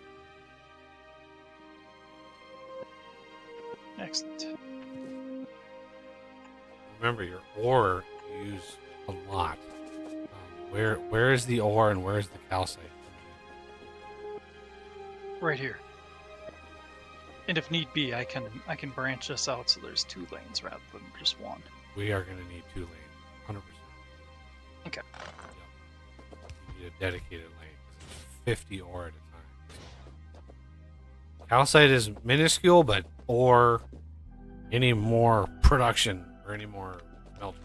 Excellent. Remember, your ore you use a lot. Where is the ore and where is the calcite? Right here. And if need be, I can branch this out so there's 2 lanes rather than just one. We are going to need 2 lanes, 100%. Okay. Yep. You need a dedicated lane. 50 ore at a time. So. Calcite is minuscule, but ore, any more production or any more melting.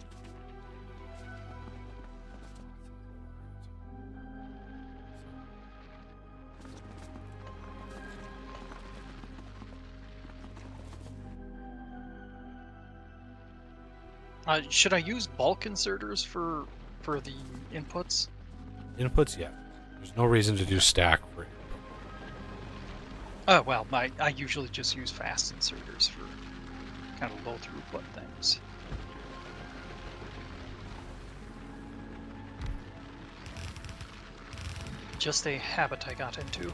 Should I use bulk inserters for the inputs? Inputs, yeah. There's no reason to do stack for input. Oh, well, I usually just use fast inserters for kind of low throughput things. Just a habit I got into.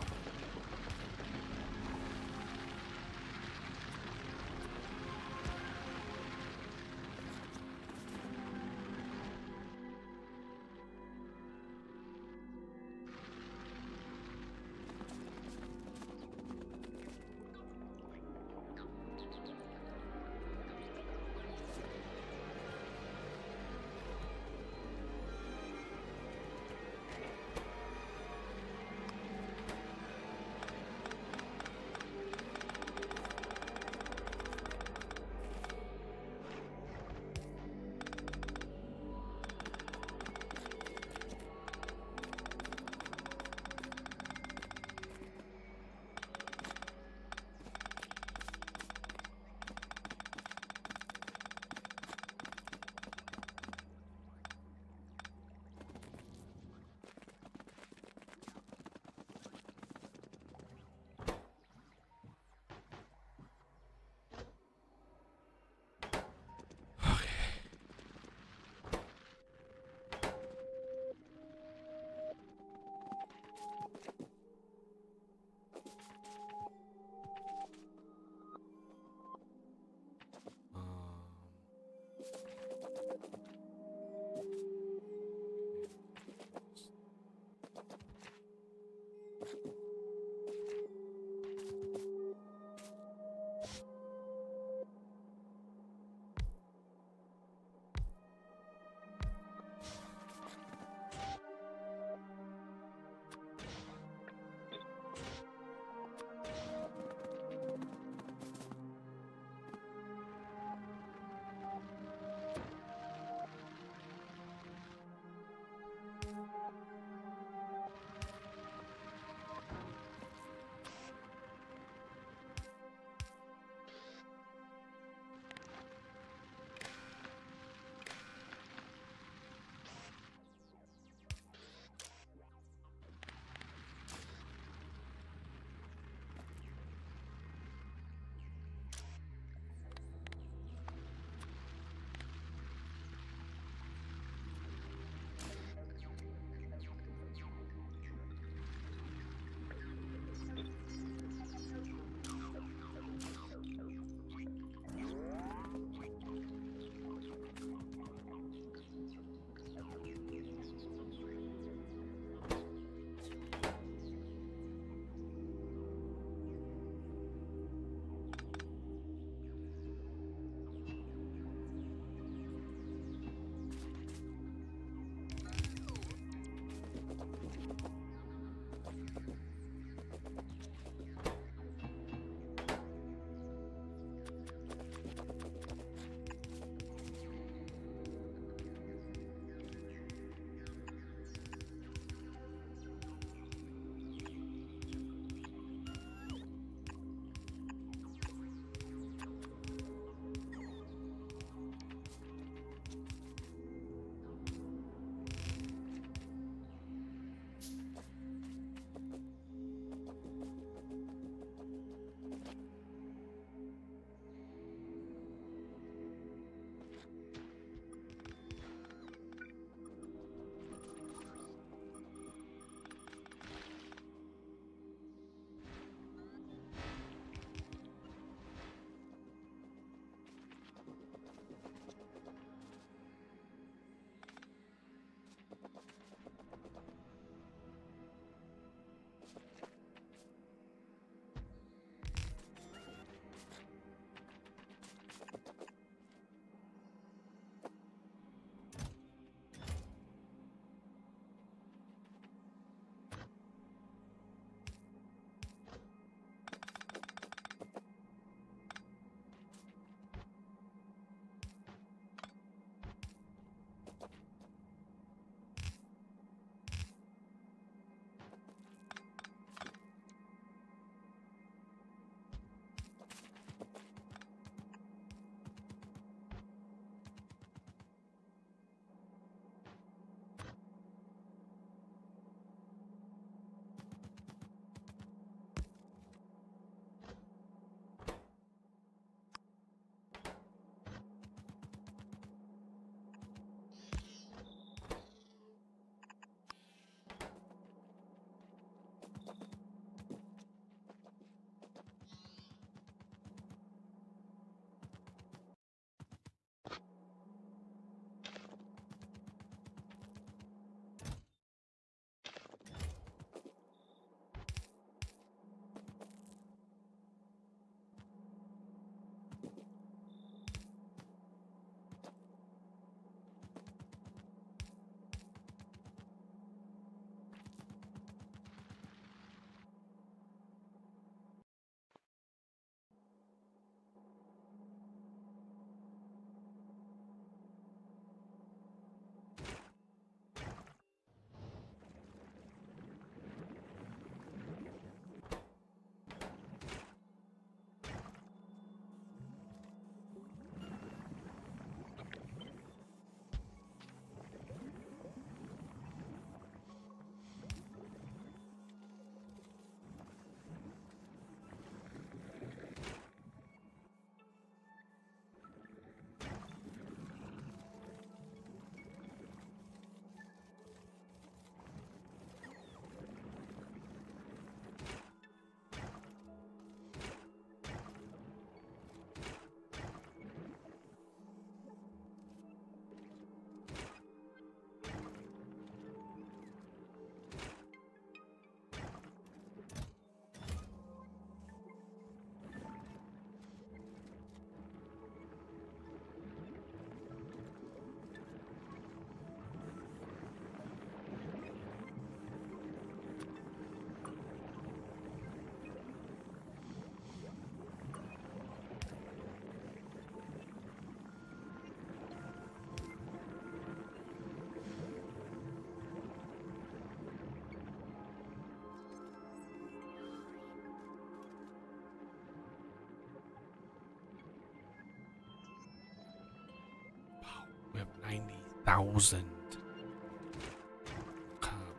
1,000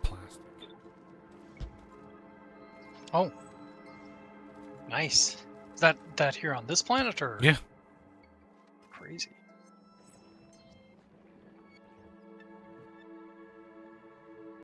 plastic. Oh, nice. Is that here on this planet or? Yeah. Crazy.